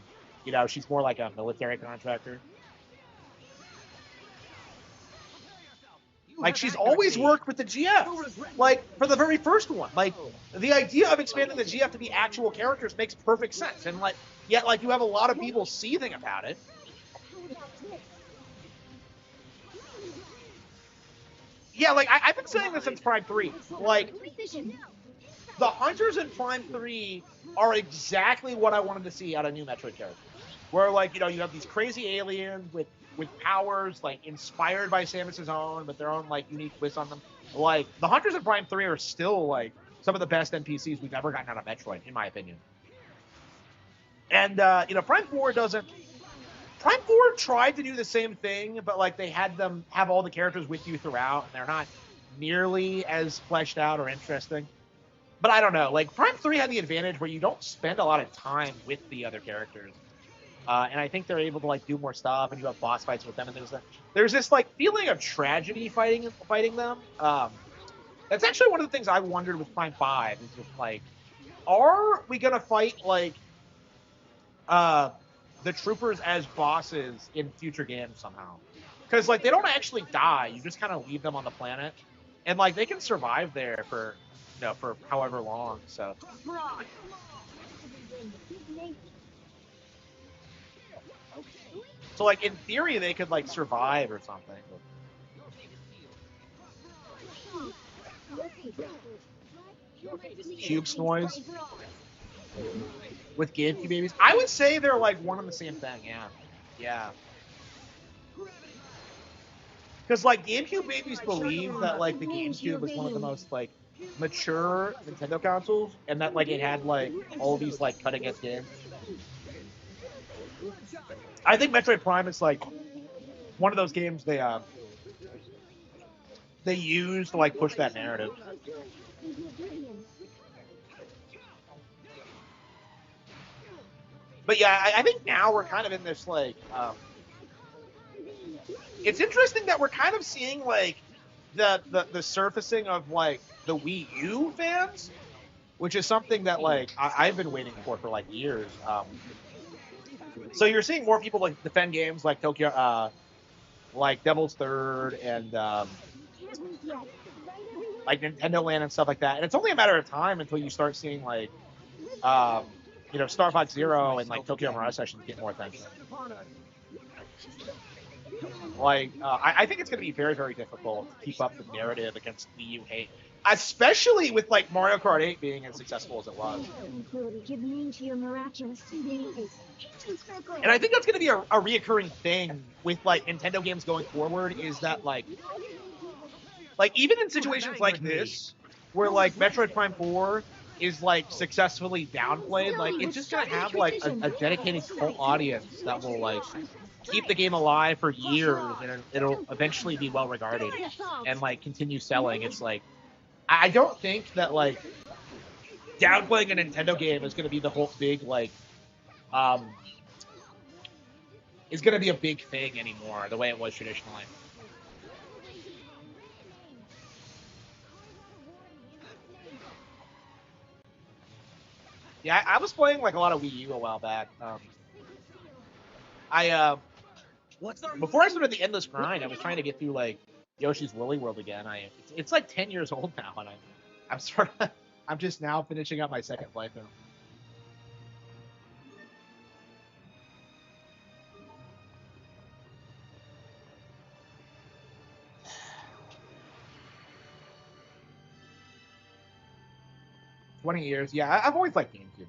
she's more like a military contractor. Like she's always worked with the GF, like for the very first one. Like the idea of expanding the GF to be actual characters makes perfect sense, and like yet like you have a lot of people seething about it. Yeah, like I've been saying this since Prime 3. Like the hunters in Prime 3 are exactly what I wanted to see out of new Metroid characters. Where like you have these crazy aliens with powers like inspired by Samus's own, but their own like unique twist on them. Like the hunters in Prime 3 are still like some of the best NPCs we've ever gotten out of Metroid, in my opinion. And Prime 4 doesn't. Prime 4 tried to do the same thing, but like they had them have all the characters with you throughout, and they're not nearly as fleshed out or interesting. But I don't know. Like Prime 3 had the advantage where you don't spend a lot of time with the other characters. And I think they're able to like do more stuff, and you have boss fights with them, and there's this like feeling of tragedy fighting them. That's actually one of the things I wondered with Prime 5 is just like, are we gonna fight like the troopers as bosses in future games somehow? Because like they don't actually die; you just kind of leave them on the planet, and like they can survive there for for however long. So. So, like, in theory, they could, like, survive or something. Cubes noise with GameCube babies. I would say they're, like, one and the same thing, yeah. Yeah. Because, like, GameCube babies believe that, like, the GameCube was one of the most, like, mature Nintendo consoles, and that, like, it had, like, all these, like, cutting-edge games. I think Metroid Prime is like one of those games they use to like push that narrative. But yeah, I think now we're kind of in this like it's interesting that we're kind of seeing like the surfacing of like the Wii U fans, which is something that like I've been waiting for like years. So you're seeing more people like defend games like Tokyo, like Devil's Third, and like Nintendo Land and stuff like that. And it's only a matter of time until you start seeing like, Star Fox Zero and like Tokyo Mirage Sessions get more attention. Like, I think it's going to be very, very difficult to keep up the narrative against Wii U hate, especially with like Mario Kart 8 being as successful as it was. And I think that's going to be a reoccurring thing with like Nintendo games going forward, is that like even in situations like this, where like Metroid Prime 4 is like successfully downplayed, like it's just going to have like a dedicated cult audience that will like keep the game alive for years, and it'll eventually be well regarded and like continue selling. It's like I don't think that like downplaying a Nintendo game is going to be the whole big like is going to be a big thing anymore the way it was traditionally. Yeah, I was playing like a lot of Wii U a while back. Before I started the endless grind, I was trying to get through like Yoshi's Woolly World again. It's like 10 years old now, and I'm just now finishing up my second playthrough. $20, yeah. I've always liked GameCube.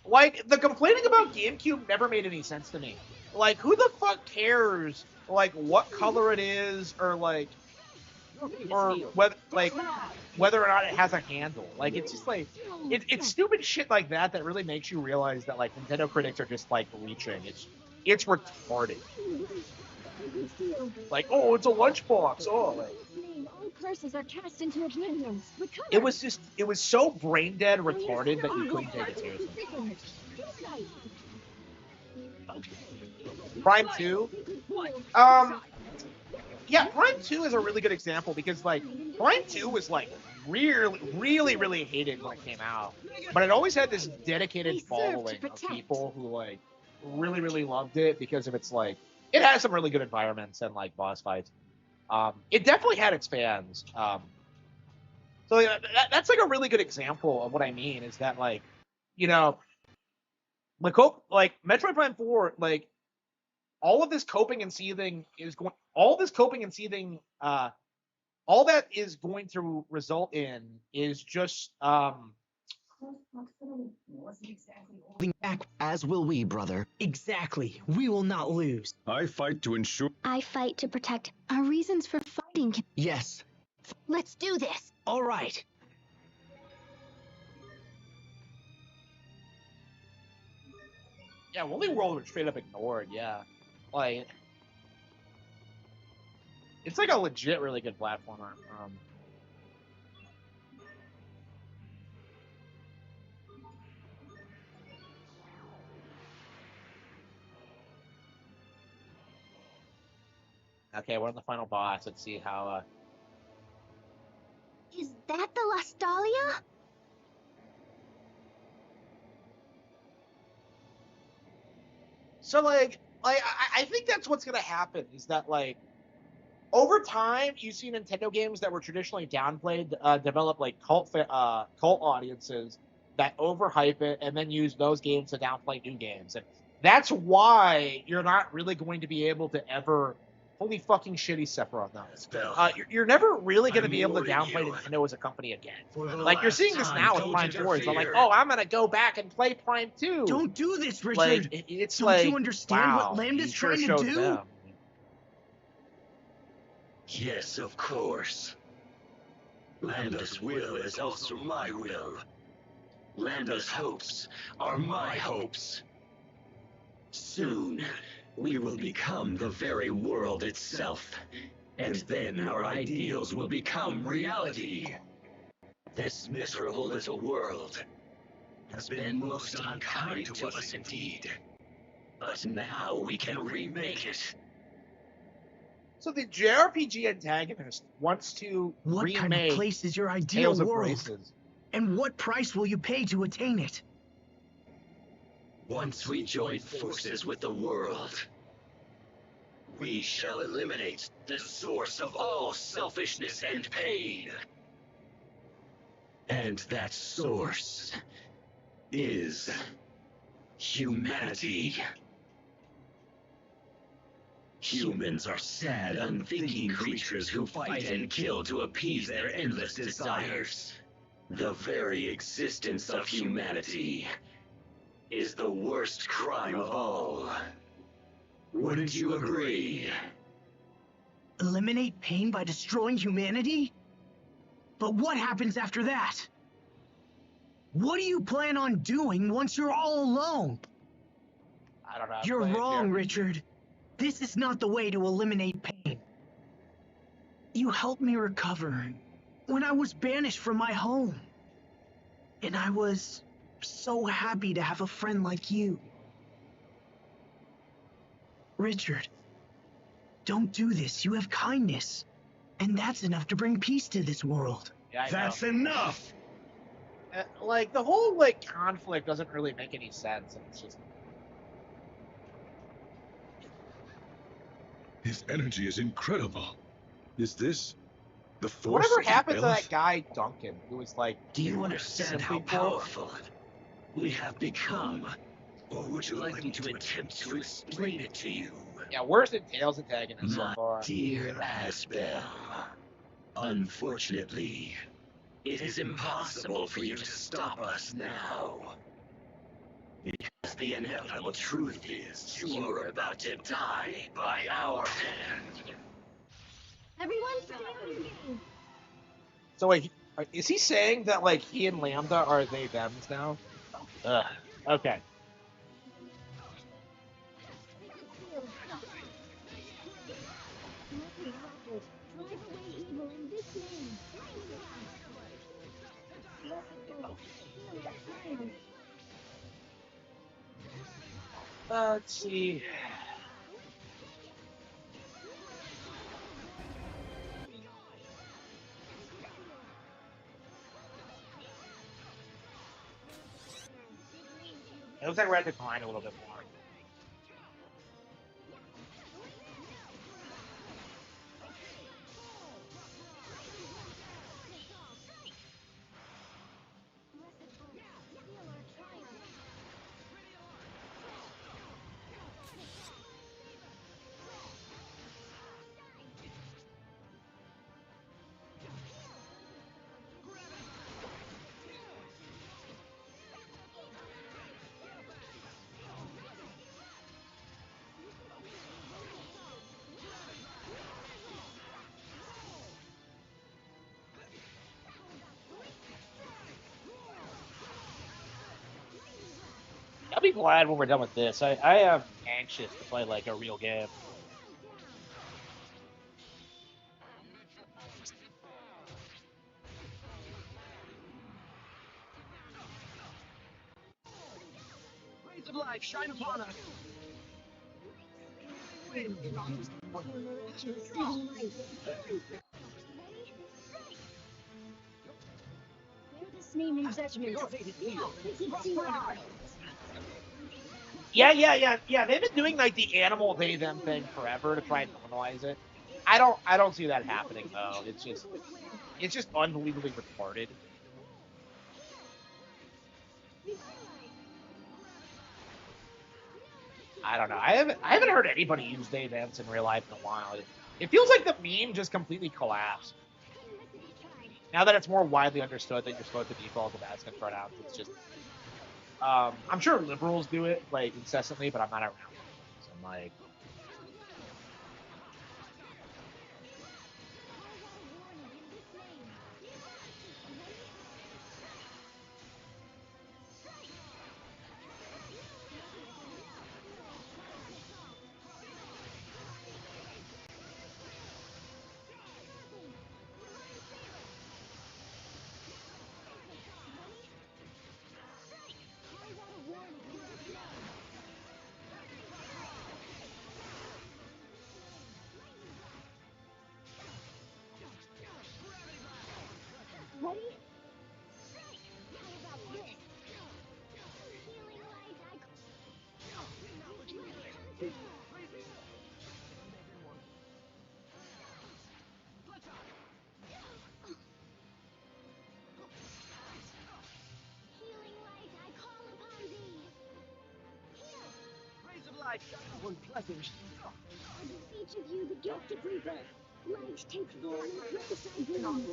Like, the complaining about GameCube never made any sense to me. Like, who the fuck cares, like, what color it is, or whether or not it has a handle. Like, it's just like, it's stupid shit like that that really makes you realize that, like, Nintendo critics are just, like, reaching. It's retarded. Like, oh, it's a lunchbox. Oh, like, curses are cast into oblivion. it was so brain dead retarded that you couldn't take it seriously. Prime 2? Yeah, Prime 2 is a really good example because, like, Prime 2 was, like, really hated when it came out. But it always had this dedicated following of people who, like, really loved it because of its, like, it has some really good environments and, like, boss fights. It definitely had its fans. So yeah, that's like a really good example of what I mean is that, like, you know, like Metroid Prime 4, like, all of this coping and seething is going, all that is going to result in is just, back, as will we, brother. Exactly. We will not lose. I fight to ensure. I fight to protect. Our reasons for fighting. Yes. Let's do this. All right. yeah, Woolly World was straight up ignored, yeah. Like, it's like a legit really good platformer. Okay, we're on the final boss. Let's see how, Is that the Lastalia? So, like I think that's what's gonna happen is that, like, over time you see Nintendo games that were traditionally downplayed develop like cult audiences that overhype it and then use those games to downplay new games, and that's why you're not really going to be able to ever. Holy fucking shitty Sephiroth now. You're never really going to be able to downplay Nintendo as a company again. Like, you're seeing this now with Prime 4. So I'm like, oh, I'm going to go back and play Prime 2. Don't do this, Richard. Like, it's Don't like, you understand wow, what Lambda's sure trying to do? them. Yes, of course. Lambda's will is also my will. Lambda's hopes are my hopes. Soon, we will become the very world itself, and then our ideals will become reality. This miserable little world has been most unkind to us indeed, but now we can remake it. So the JRPG antagonist wants to What remake kind of place is your ideal Tales of world? Graces. And what price will you pay to attain it? Once we join forces with the world, we shall eliminate the source of all selfishness and pain. And that source is humanity. Humans are sad, unthinking creatures who fight and kill to appease their endless desires. The very existence of humanity is the worst crime of all. Wouldn't you agree? Eliminate pain by destroying humanity? But what happens after that? What do you plan on doing once you're all alone? I don't know. You're wrong, Richard. This is not the way to eliminate pain. You helped me recover when I was banished from my home. And I was so happy to have a friend like you. Richard, don't do this. You have kindness. And that's enough to bring peace to this world. Yeah, I That's know. enough! Like, the whole, like, conflict doesn't really make any sense. And it's just... His energy is incredible. Is this the force Whatever of the happened to elf? that guy, Duncan, who was, like... Do you understand how simply poor? powerful we have become? Or would you like me to attempt to explain it to you? Yeah, worse than Tails' antagonist so My far. dear Asbel, unfortunately, it is impossible for you to stop us now. Because the inevitable truth is, you are about to die by our hand. Everyone stay on your game. So, like, is he saying that, like, he and Lambda are they thems now? Ugh. Okay. Nothing happens. Drive away evil in this name. Merciful, heal our child. Let's see. It looks like we're at the grind a little bit more. I'll be glad when we're done with this. I am anxious to play like a real game. Rays of light, shine upon us. Miraculous living light. Bear this name in judgment. Yeah. They've been doing like the animal they them thing forever to try and normalize it. I don't see that happening though. It's just unbelievably retarded. I don't know. I haven't heard anybody use they thems in real life in a while. It feels like the meme just completely collapsed. Now that it's more widely understood that you're supposed to default to masculine pronouns, it's just I'm sure liberals do it like incessantly, but I'm not around. So I'm like, Ready? Rays of light, shine upon blessings. I give each of you the gift of rebirth. Light takes form and prophesy gloom.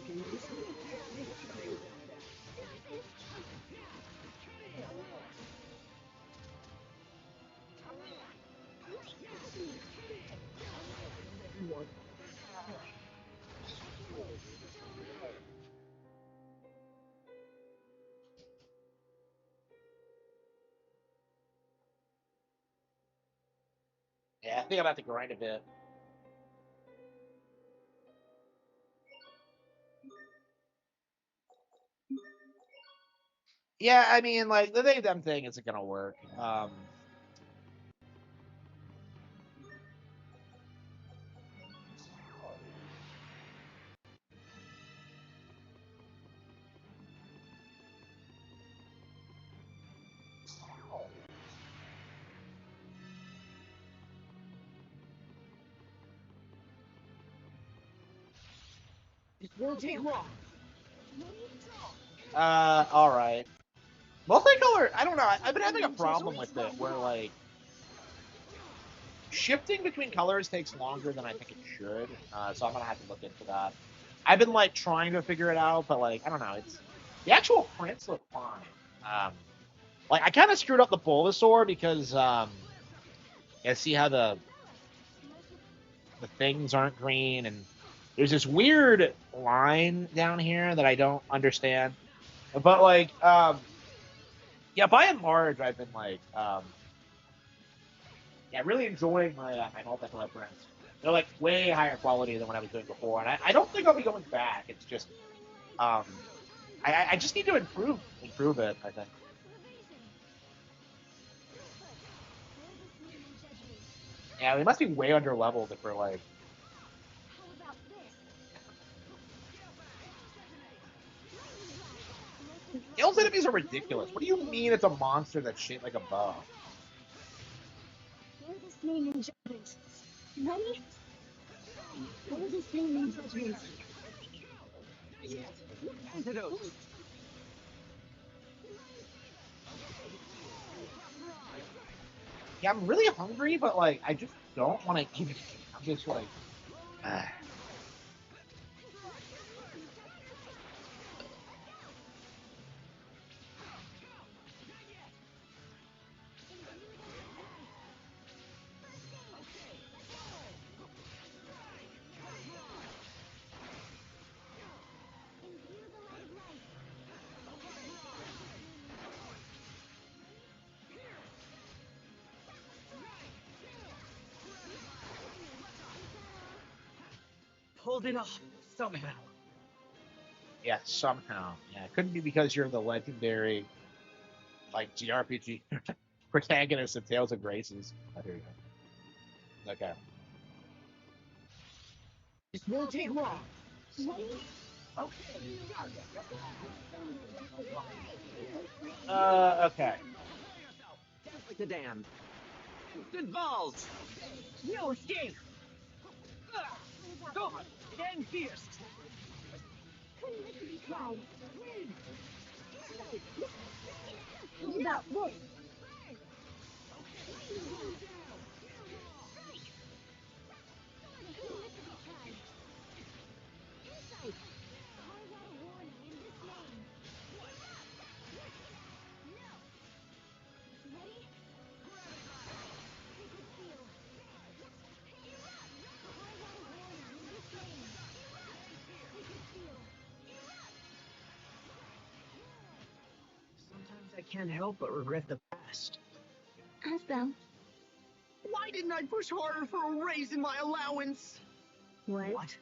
yeah, I think I'm about to grind a bit. Yeah, I mean, like the they them thing isn't gonna work. It won't take long. All right. Multicolor. I don't know. I've been having a problem with it where like shifting between colors takes longer than I think it should. So I'm gonna have to look into that. I've been like trying to figure it out, but like I don't know. It's the actual prints look fine. Like I kind of screwed up the Bulbasaur because yeah, see how the things aren't green and there's this weird line down here that I don't understand. But like yeah, by and large I've been like yeah, really enjoying my multicolor prints. They're like way higher quality than what I was doing before, and I don't think I'll be going back. It's just um, I just need to improve it. I think. Yeah, they must be way under leveled if we're like. Gale's enemies are ridiculous. What do you mean it's a monster that's shaped like a bow? Hear this name in judgment. Ready? Hear this name in judgment. Antidote. Yeah, I'm really hungry, but like I just don't want to eat it. I'm just like. Pulled it off somehow. Yeah, somehow. Yeah, it couldn't be because you're the legendary, like JRPG protagonist of Tales of Graces. Oh, here you go. Okay. It won't take long. Okay. Like the dam. Good balls. No escape. Gone. Again fierce. Cloud. What about this? Sometimes I can't help but regret the past. As them. Why didn't I push harder for a raise in my allowance? What?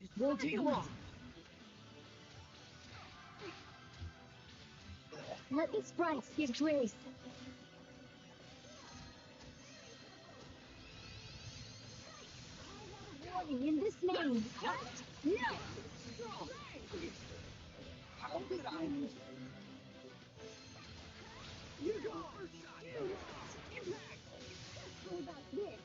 It won't take long. Let the sprites give grace. Warning in this name. No! How did I? You go! What about this?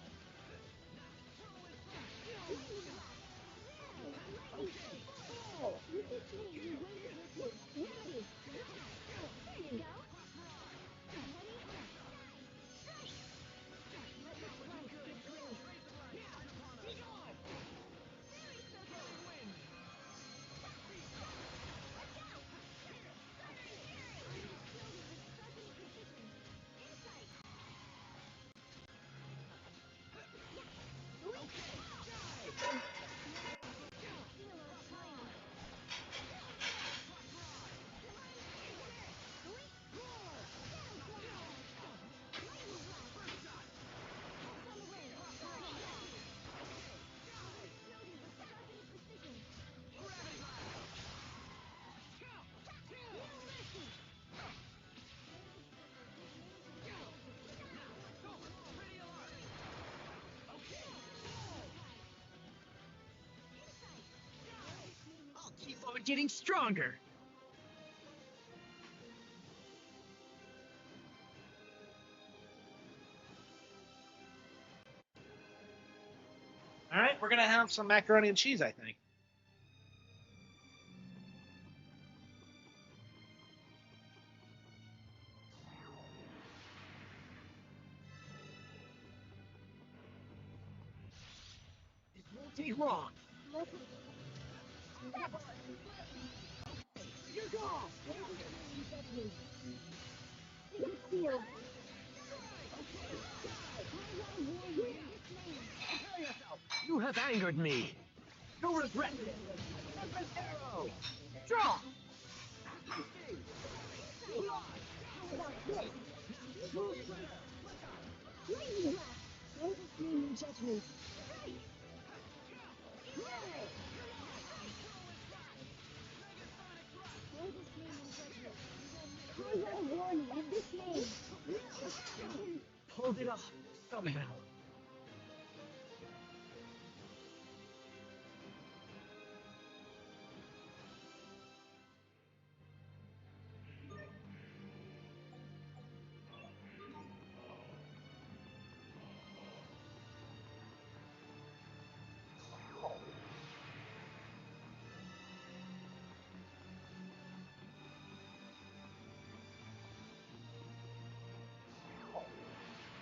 not getting stronger. All right, we're gonna have some macaroni and cheese, I think. It won't take long. You're gone. You have angered me. No regret. Serpent arrow. Draw. Lightning blast. Don't just name your judgment. Don't just name your judgment. Cause out a warning of this name. Pulled it off somehow.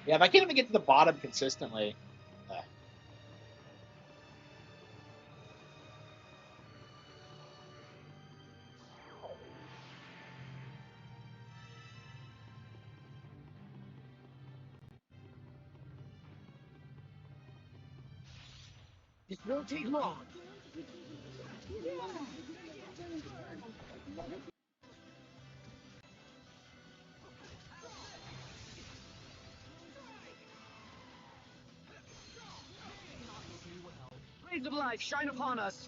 Yeah, if I can't even get to the bottom consistently. It won't take long. Rays of light shine upon us.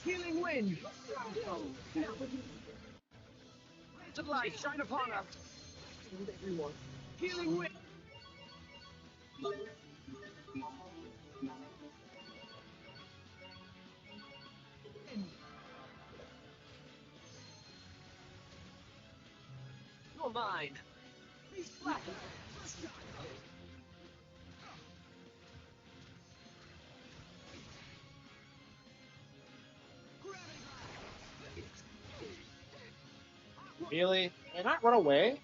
Healing wind. Rays of light shine upon us. Everyone. Healing wind. You're mine. Please flash. Really? Can I not run away?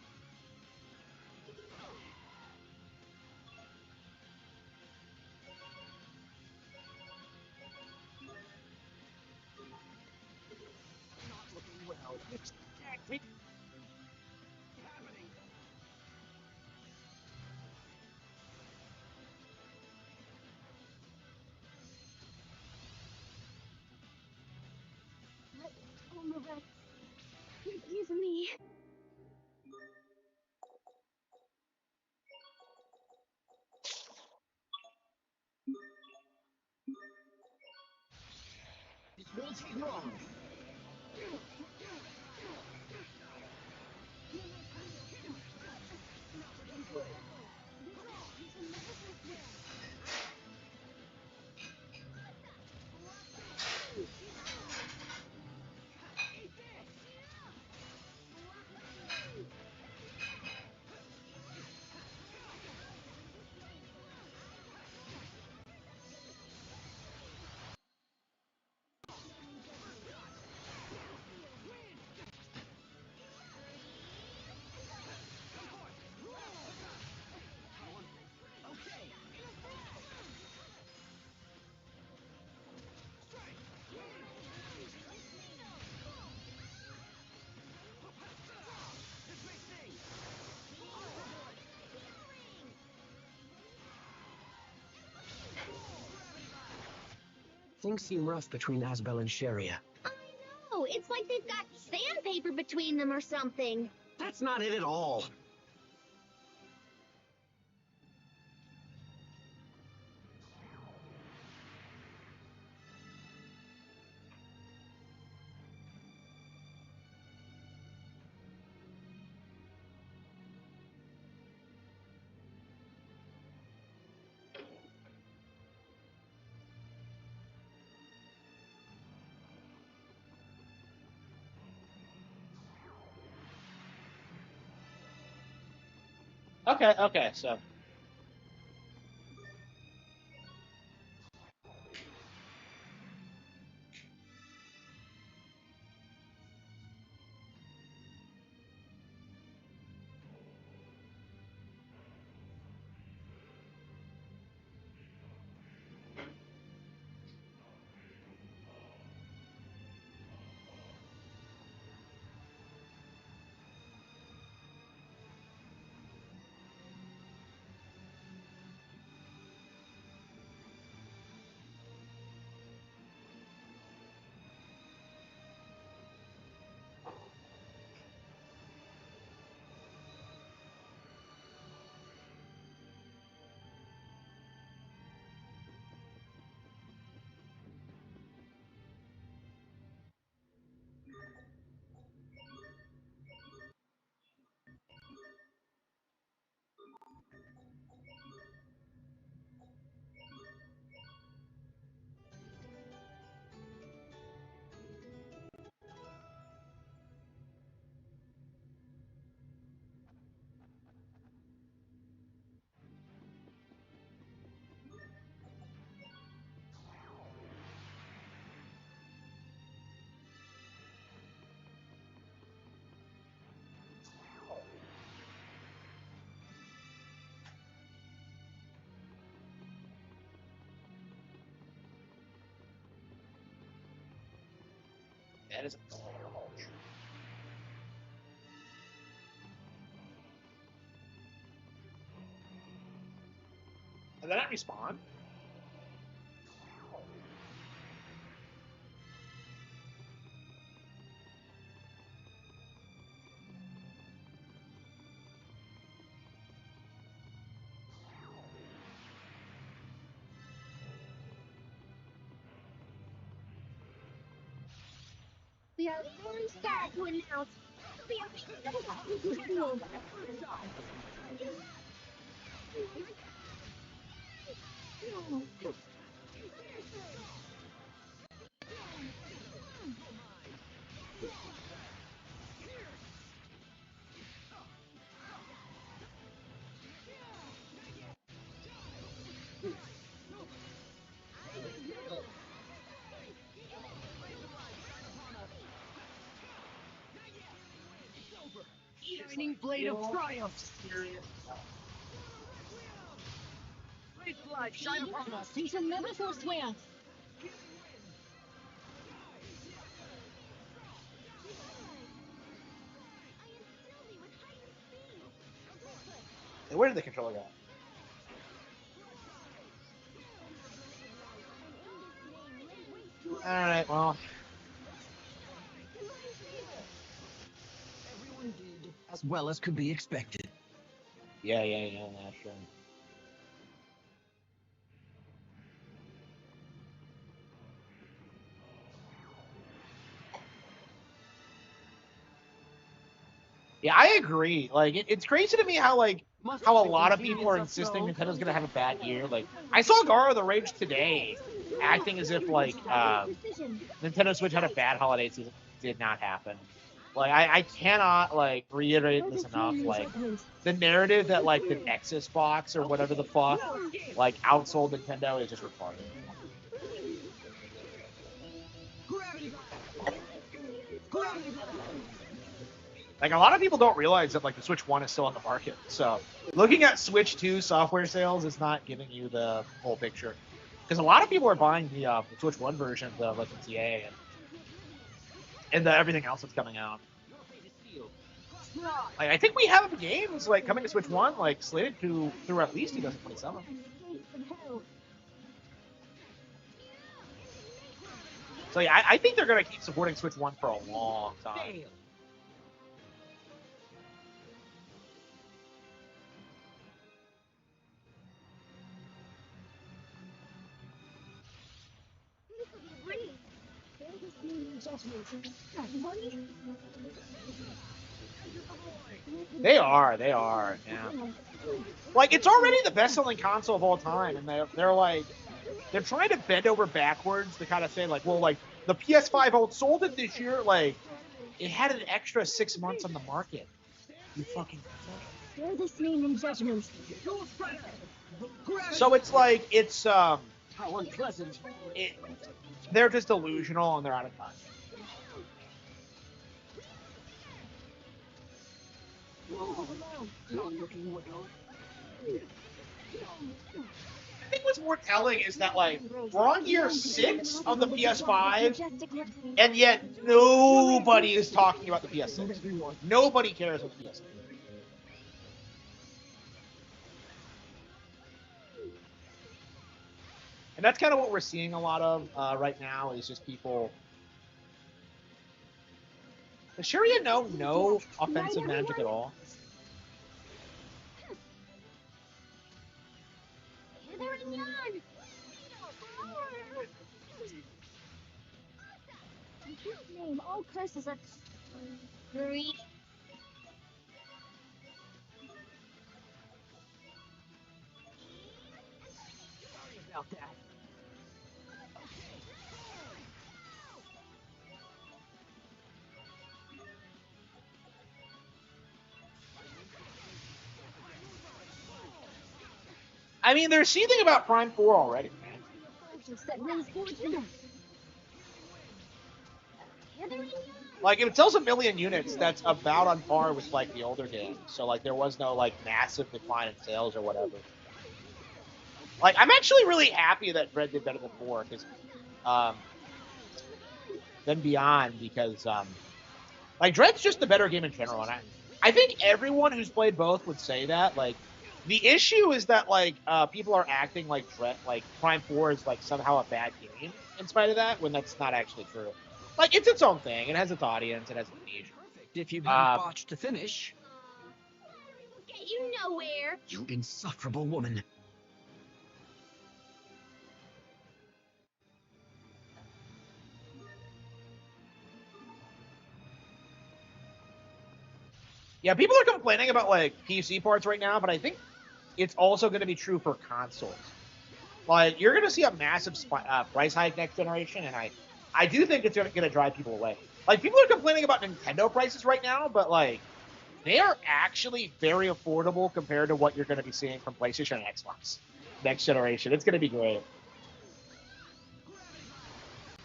Not looking well. It's can't take happening. Oh, Lorette. Forgive me. It won't take long. Things seem rough between Asbel and Sharia. I know. It's like they've got sandpaper between them or something. That's not it at all. Okay, so that is. Did that not respawn? We are very sad to announce Shining blade of triumph. Great light shine upon us. You shall never forswear. Hey, where did the controller go? Alright, well. Everyone did as well as could be expected. Yeah, sure. Yeah, I agree. Like, it's crazy to me how how a lot of people are insisting Nintendo's gonna have a bad year. Like, I saw Gara the Rage today acting as if Nintendo Switch had a bad holiday season. Did not happen. Like, I cannot reiterate this enough. Like, the narrative that the Nexus box or whatever the fuck outsold Nintendo is just retarded. Like, a lot of people don't realize that the Switch 1 is still on the market. So looking at Switch 2 software sales is not giving you the whole picture. Because a lot of people are buying the Switch 1 version of the TA and everything else that's coming out. I think we have games coming to Switch 1 slated through at least 2027. So yeah, I think they're gonna keep supporting Switch 1 for a long time. They are, yeah. It's already the best-selling console of all time, and they're trying to bend over backwards to kind of say the PS5 outsold it this year. It had an extra 6 months on the market. You fucking. Bear this name in judgment. So it's like How unpleasant. they're just delusional and they're out of touch. I think what's more telling is that like we're on year 6 of the PS5, and yet nobody is talking about the PS6. Nobody cares about the PS6. And that's kind of what we're seeing a lot of right now is just people. Does Sharia know no offensive magic at all? Hither and yon. In His name, all curses are free. Sorry about that. I mean, they're seething about Prime 4 already, man. That brings fortune. Hither and yon. Like, if it sells 1 million units, that's about on par with, like, the older games. So, like, there was no, like, massive decline in sales or whatever. Like, I'm actually really happy that Red did better than 4, because, than Beyond, because, like, Dread's just the better game in general, and I think everyone who's played both would say that. Like, the issue is that, like, people are acting like Dread, like, Prime 4 is, like, somehow a bad game, in spite of that, when that's not actually true. Like, it's its own thing. It has its audience. It has its niche. If you hadn't botched to finish. Get you nowhere. You insufferable woman. Yeah, people are complaining about, like, PC ports right now, but I think it's also going to be true for consoles. Like, you're going to see a massive price hike next generation, and I do think it's going to drive people away. Like, people are complaining about Nintendo prices right now, but, like, they are actually very affordable compared to what you're going to be seeing from PlayStation and Xbox next generation. It's going to be great.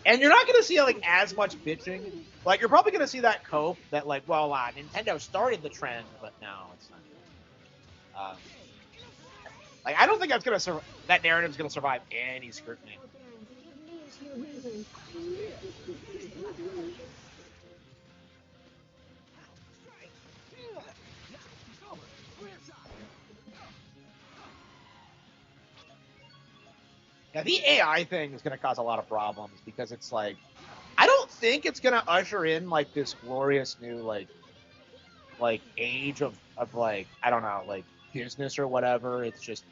And you're not going to see, like, as much bitching. Like, you're probably going to see that cope that, like, well, Nintendo started the trend, but no, it's not. Like, I don't think that's going to that narrative's going to survive any scrutiny. Yeah, the AI thing is going to cause a lot of problems because it's like, I don't think it's going to usher in like this glorious new like age of like, I don't know, like business or whatever. It's just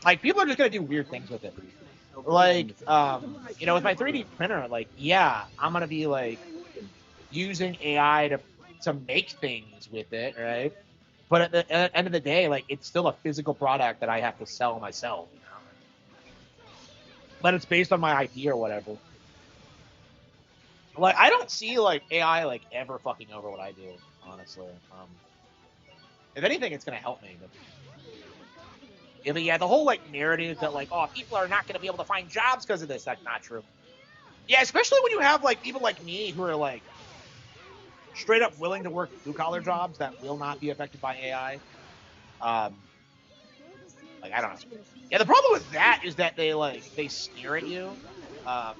like people are just going to do weird things with it. Like you know, with my 3D printer, like yeah, I'm going to be like using AI to make things with it, right? But at the end of the day, like it's still a physical product that I have to sell myself. You know? But it's based on my IP or whatever. Like I don't see like AI like ever fucking over what I do, honestly. If anything, it's gonna help me. But yeah, the whole like narrative that like, oh, people are not gonna be able to find jobs because of this. That's not true. Yeah, especially when you have like people like me who are like straight up willing to work blue collar jobs that will not be affected by AI. Like I don't know. Yeah, the problem with that is that they sneer at you. I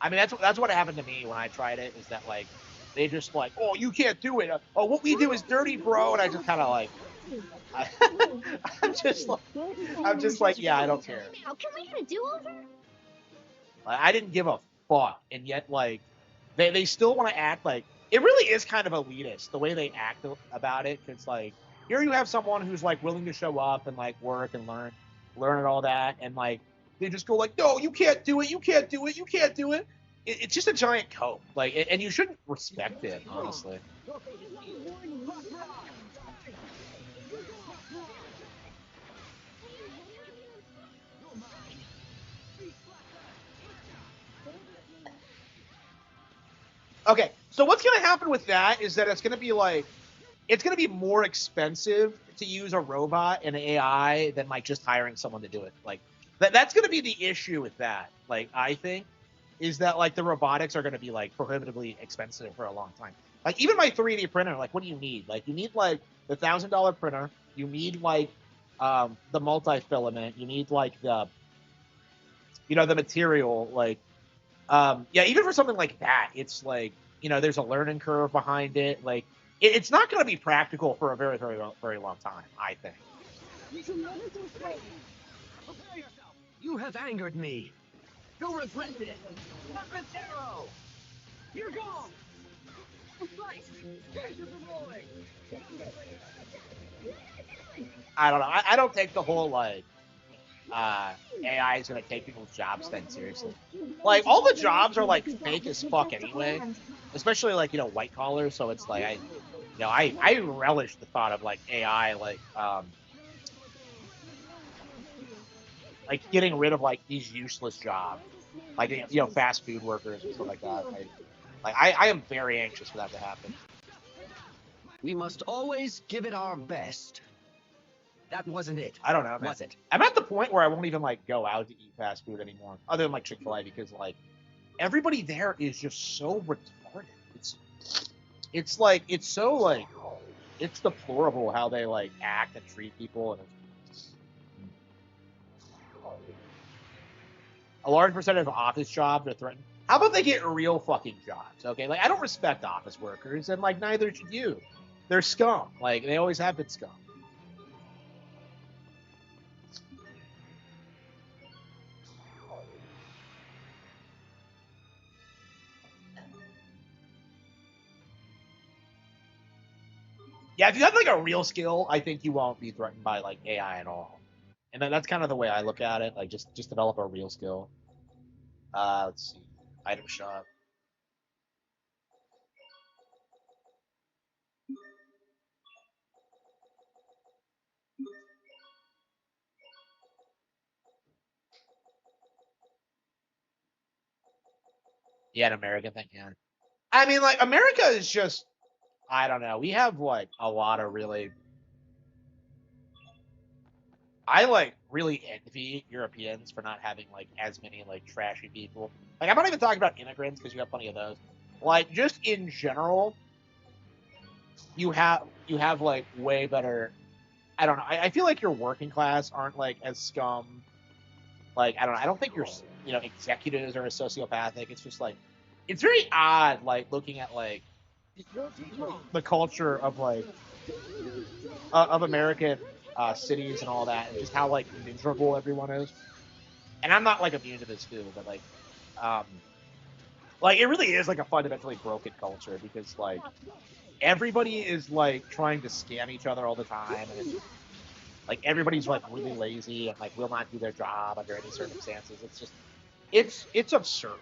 mean that's what happened to me when I tried it. Is that like they just like, oh, you can't do it. Oh, what we do is dirty, bro. And I just kind of like, I'm just like, yeah, I don't care. Now, can we get a do-over? Like, I didn't give a fuck, and yet like they still want to act like it really is kind of elitist the way they act about it. It's like here you have someone who's like willing to show up and like work and learn and all that, and like they just go like, no, you can't do it, you can't do it, you can't do it. It's just a giant cope, like, and you shouldn't respect it, honestly. Okay, So what's gonna happen with that is that it's gonna be like it's gonna be more expensive to use a robot and AI than like just hiring someone to do it. Like that's gonna be the issue with that. Like I think is that like the robotics are gonna be like prohibitively expensive for a long time. Like even my 3D printer, like what do you need? Like you need like the $1,000 printer. You need like the multi-filament. You need like the the material. Like yeah, even for something like that, it's like there's a learning curve behind it. Like it's not going to be practical for a very very long time, I think. Prepare yourself. You have angered me. You'll regret it. Arrow. You're gone. Right. Scared of the void. I don't know. I don't take the whole like AI is going to take people's jobs then seriously. Like all the jobs are like fake as fuck anyway, especially like white collar. So it's like I relish the thought of like AI like getting rid of like these useless jobs, like fast food workers and stuff like that. I am very anxious for that to happen. We must always give it our best. That wasn't it. I don't know, man. Was it? I'm at the point where I won't even like go out to eat fast food anymore, other than like Chick-fil-A, because like everybody there is just so retarded. It's like it's so like it's deplorable how they like act and treat people, and a large percentage of office jobs are threatened. How about they get real fucking jobs? Okay, like I don't respect office workers, and like neither should you. They're scum. Like they always have been scum. Yeah, if you have like a real skill, I think you won't be threatened by like AI at all. And then that's kind of the way I look at it. Like just develop a real skill. Let's see. Item shop. Yeah, an American thing, yeah. I mean, like America is just I don't know. We have like a lot of really I like really envy Europeans for not having like as many like trashy people. Like I'm not even talking about immigrants because you have plenty of those. Like just in general, you have like way better. I don't know. I feel like your working class aren't like as scum. Like I don't know. I don't think your executives are as sociopathic. It's just like it's very odd. Like looking at like the culture of like of American cities and all that, and just how like miserable everyone is. And I'm not like immune to this too, but um, like it really is like a fundamentally broken culture because like everybody is like trying to scam each other all the time, and like everybody's like really lazy and like will not do their job under any circumstances. It's just it's absurd.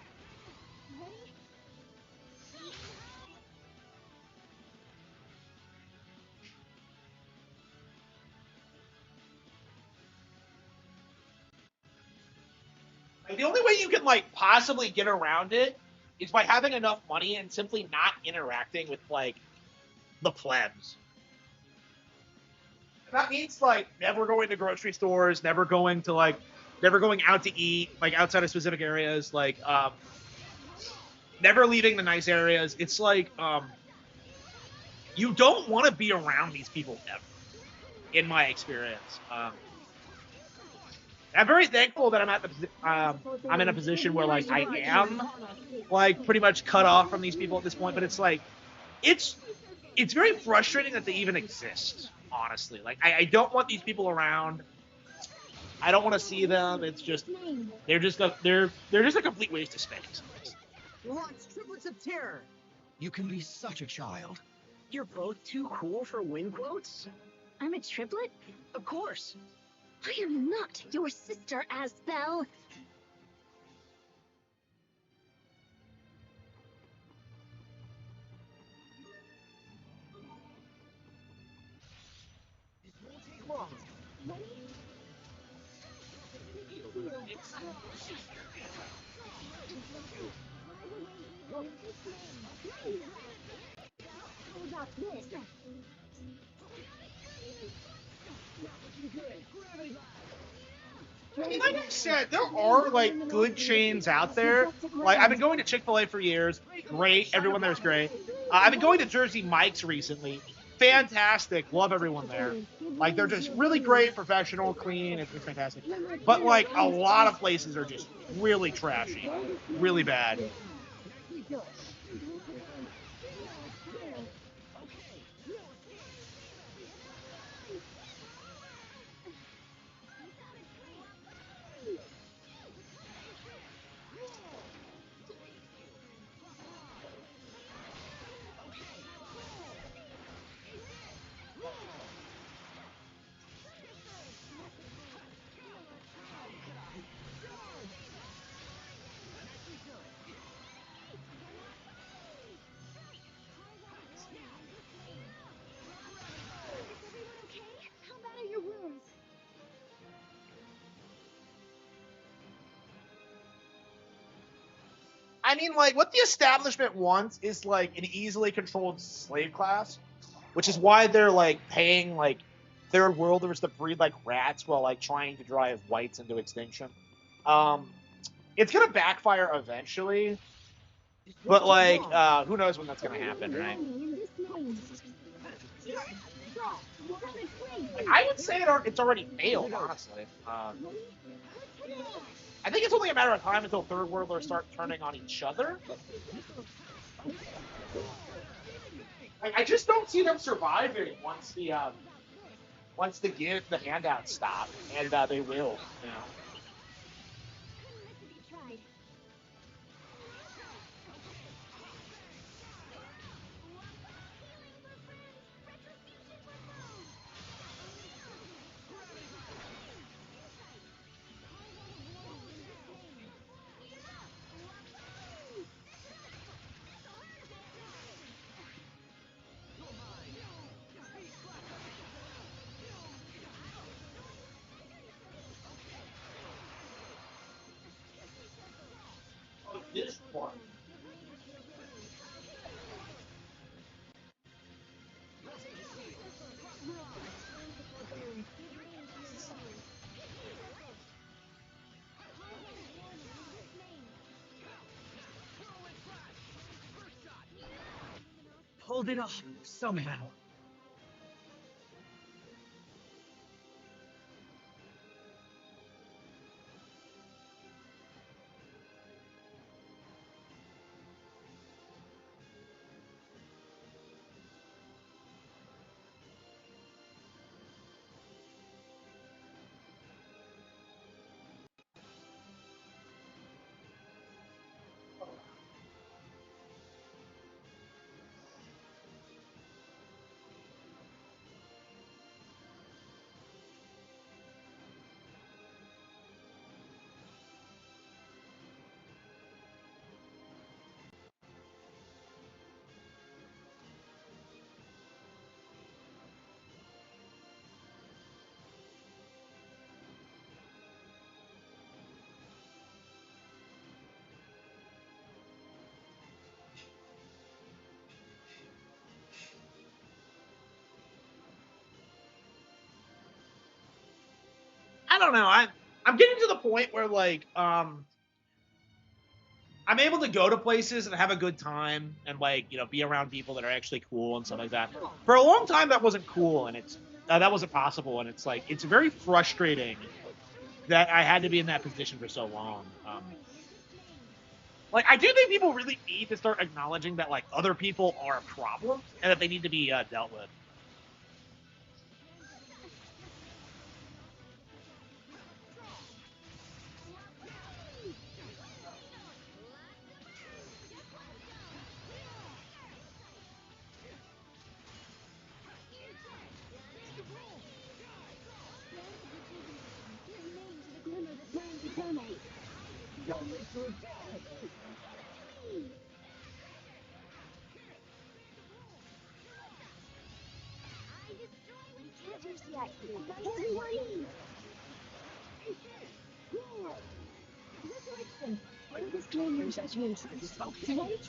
Like, the only way you can like possibly get around it is by having enough money and simply not interacting with like the plebs. That means like never going to grocery stores, never going out to eat like outside of specific areas, like never leaving the nice areas. It's like you don't want to be around these people ever, in my experience. I'm very thankful that I'm in a position where like I am like pretty much cut off from these people at this point. But it's like it's very frustrating that they even exist. Honestly, like I don't want these people around. I don't want to see them. It's just they're just a complete waste of space. Launch triplets of terror. You can be such a child. You're both too cool for win quotes? I'm a triplet? Of course. I am not your sister, Asbel. It won't take long. How about this? I mean, like I said, there are like good chains out there. Like I've been going to Chick-fil-A for years. Great, everyone there's great. I've been going to Jersey Mike's recently. Fantastic, love everyone there. Like they're just really great, professional, clean. It's fantastic. But like a lot of places are just really trashy, really bad. How bad are your wounds? I mean, like what the establishment wants is like an easily controlled slave class, which is why they're like paying like third worlders to breed like rats while like trying to drive whites into extinction. Um, it's gonna backfire eventually, but like who knows when that's gonna happen, right? Like, I would say it's already failed, honestly. I think it's only a matter of time until third worlders start turning on each other. Like, I just don't see them surviving once the handouts stop, and they will, you know. This one. Pulled it off somehow. I don't know. I'm getting to the point where like I'm able to go to places and have a good time and like be around people that are actually cool and stuff like that. For a long time, that wasn't cool and it's that wasn't possible, and it's like it's very frustrating that I had to be in that position for so long. Like I do think people really need to start acknowledging that like other people are problems and that they need to be dealt with. Disclaim your judgment. Ready?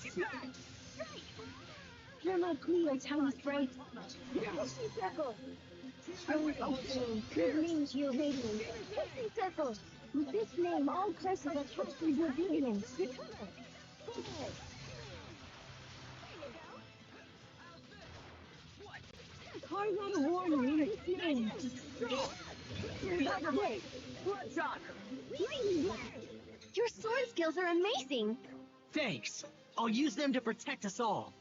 You're my Cleo, tiny sprite. Pixie circle. Good name to your radiance. Pixie circle. With this name, all curses are cast into oblivion. Harman warning in this name. Wait, bloodshot. Lightning blast. Your sword skills are amazing. Thanks. I'll use them to protect us all.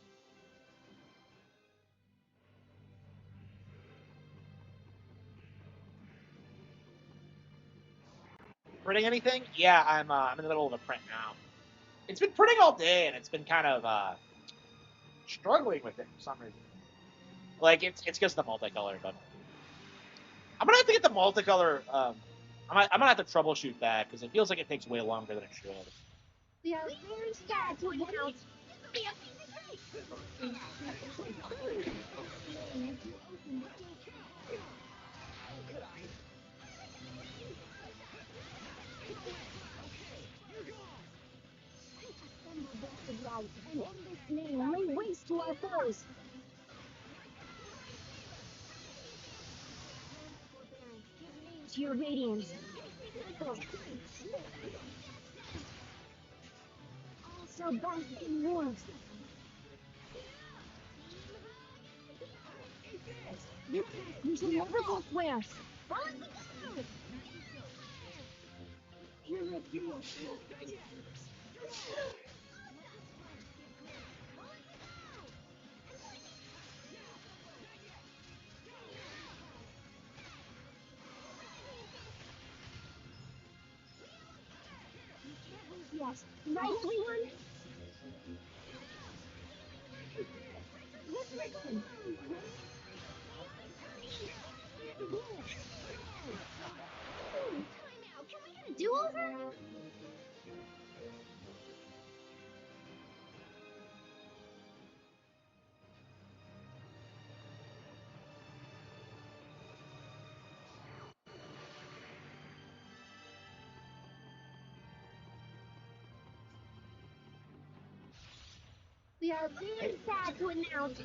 Printing anything? Yeah, I'm in the middle of a print now. It's been printing all day, and it's been kind of struggling with it for some reason. Like it's just the multicolor, but I'm gonna have to get the multicolor. I'm gonna have to troubleshoot that because it feels like it takes way longer than it should. We are very sad to announce. And in this name, lay waste to our foes. To your radiance. Also bask in warmth. We shall never go swear. Yes, right, everyone? Let's listen. Time out. Can we get a do-over? We are very sad to announce.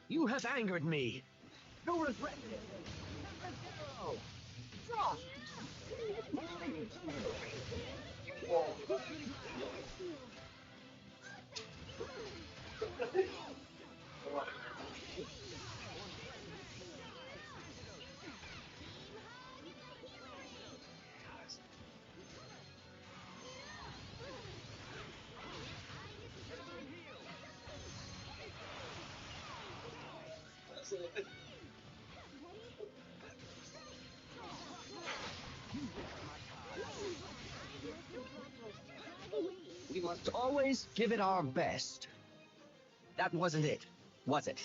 You have angered me. No regret. Draw. We must always give it our best. That wasn't it, was it?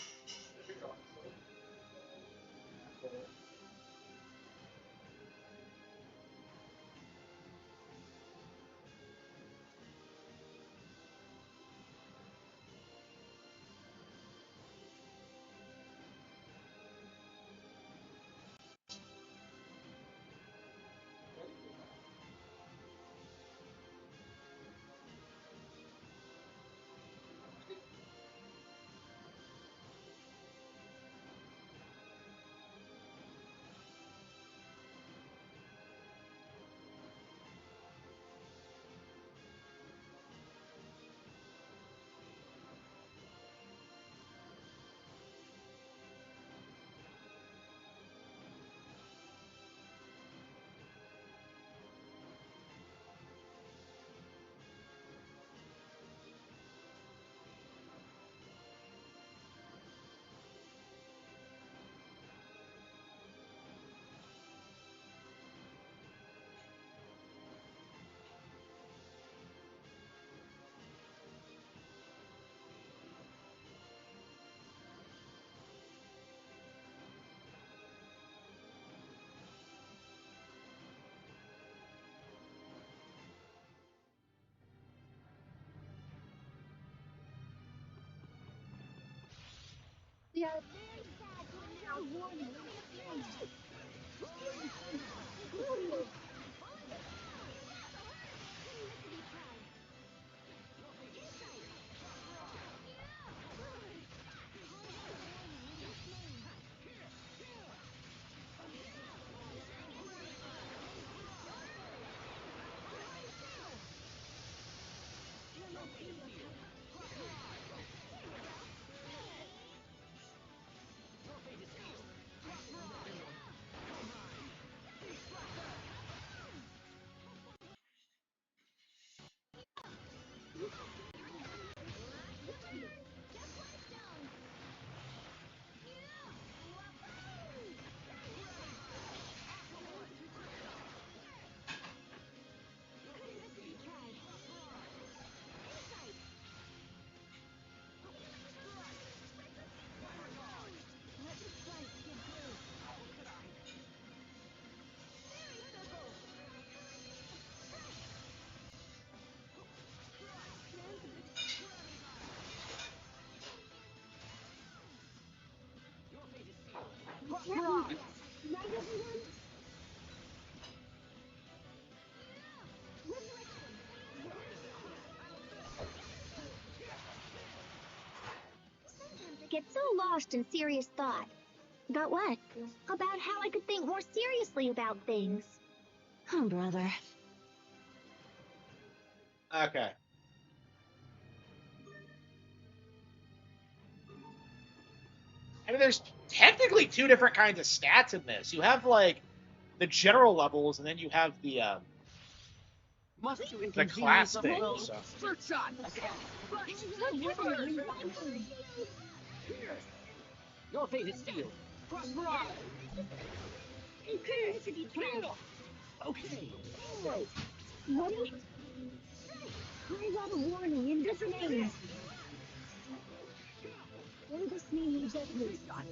We are very sad to announce. Right, everyone? Sometimes I get so lost in serious thought. About what? About how I could think more seriously about things. Oh, brother. Okay. I mean, there's technically two different kinds of stats in this. You have like the general levels, and then you have the class thing. So. First shot. Your fate is sealed. Cross barrage. Okay. Right. Ready? I got a warning in different aims. Will this mean you get me? I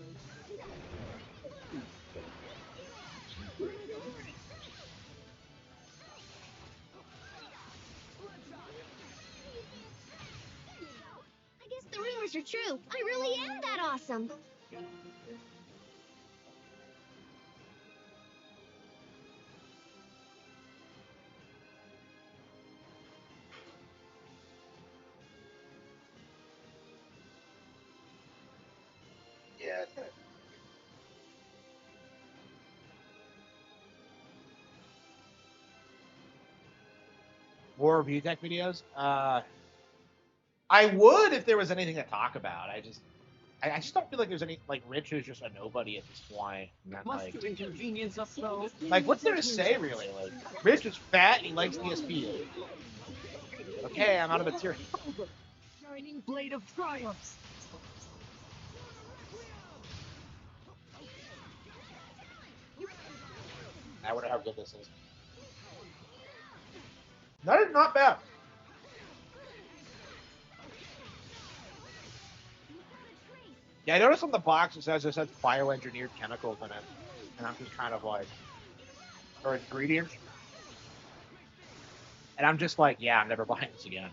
guess the rumors are true. I really am that awesome. Yeah. More review tech videos. I would if there was anything to talk about. I just don't feel like there's any like Rich is just a nobody at this point. Must you inconvenience us though? Like what's there to say really? Like Rich is fat and he likes DSP. Okay, I'm out of material. Shining blade of triumphs. I wonder how good this is. That is not bad. Yeah, I noticed on the box it says bioengineered chemicals in it, and I'm just kind of like, or ingredients, and I'm just like, yeah, I'm never buying this again.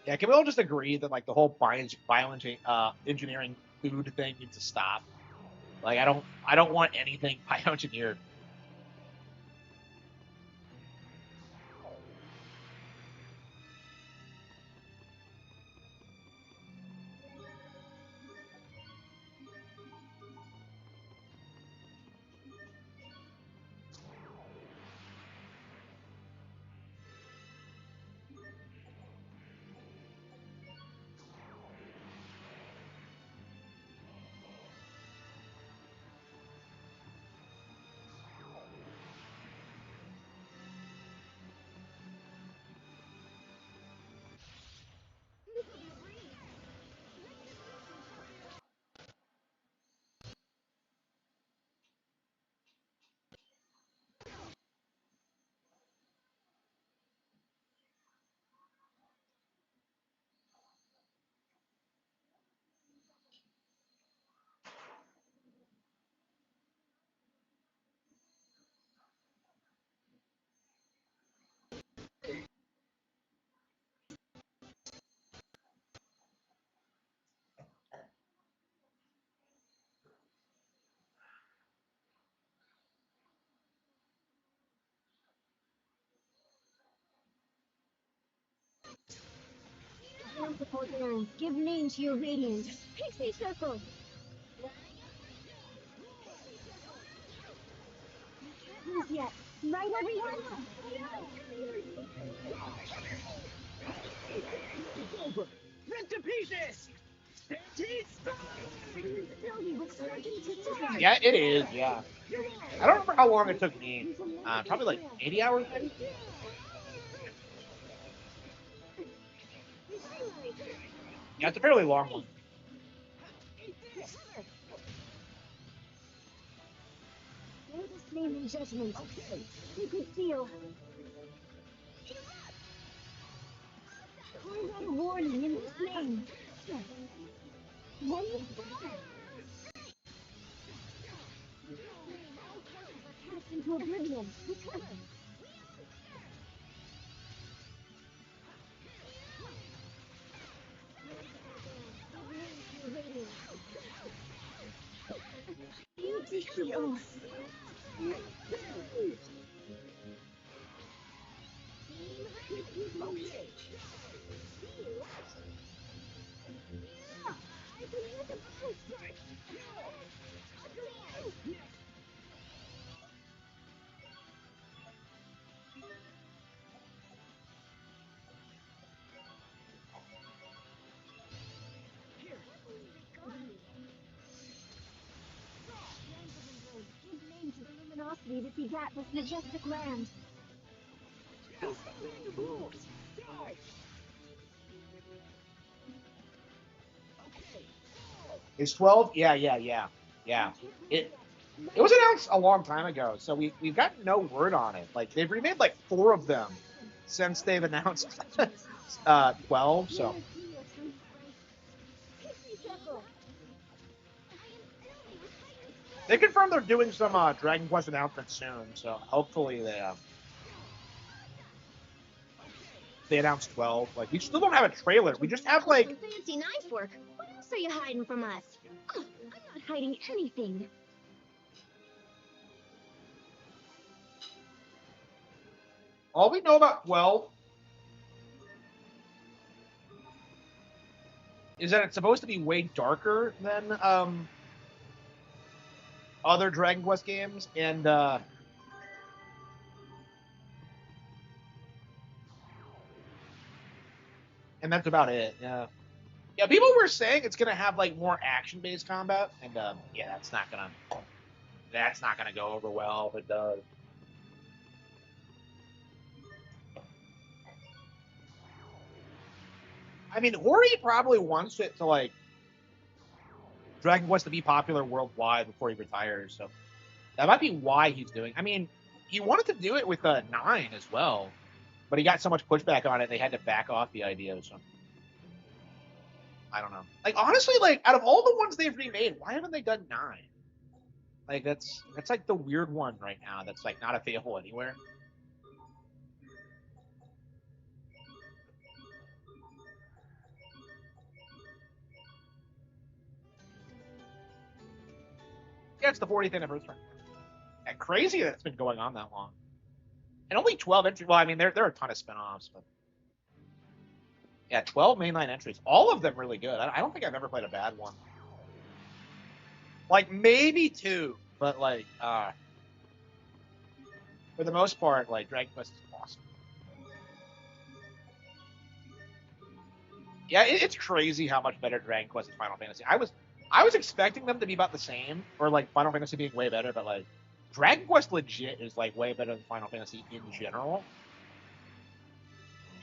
Yeah, can we all just agree that like the whole bioengineering food thing needs to stop? Like, I don't want anything bioengineered. ground support bearings. Give name to your radiant. Pixie circle. Can't lose yet. Right, everyone? It's over. Rent to pieces. Yeah, it is. Yeah. I don't remember how long it took me. Probably like 80 hours, maybe. Yeah, it's a fairly long one. Notice name and judgment. Secret seal. Carve out a warning in his name. What is that? Cast into oblivion. Recover. Seal. Give name to the luminosity that begat this majestic land. It's 12? Yeah. It was announced a long time ago, so we've got no word on it. Like they've remade like 4 of them since they've announced 12. So they confirmed they're doing some Dragon Quest announcements soon. So hopefully they announced 12. Like we still don't have a trailer. We just have like Fancy knife work. What else are you hiding from us? Oh, I'm not hiding anything. all we know about 12 is that it's supposed to be way darker than other Dragon Quest games, and that's about it. Yeah. Yeah, people were saying it's gonna have like more action-based combat, and yeah, that's not gonna go over well if it does. I mean, Hori probably wants it to like Dragon Quest to be popular worldwide before he retires, so that might be why he's doing. I mean, he wanted to do it with 9 as well, but he got so much pushback on it they had to back off the idea. So I don't know. Like honestly, like out of all the ones they've remade, why haven't they done 9? Like that's like the weird one right now. That's like not available anywhere. Yeah, it's the 40th anniversary. Yeah, crazy that it's been going on that long. And only 12 entries. Well, I mean, there are a ton of spin-offs, but yeah, 12 mainline entries. All of them really good. I don't think I've ever played a bad one. Like maybe 2, but like for the most part, like Dragon Quest is awesome. Yeah, it's crazy how much better Dragon Quest is Final Fantasy. I was expecting them to be about the same, or like Final Fantasy being way better, but like Dragon Quest legit is like way better than Final Fantasy in general.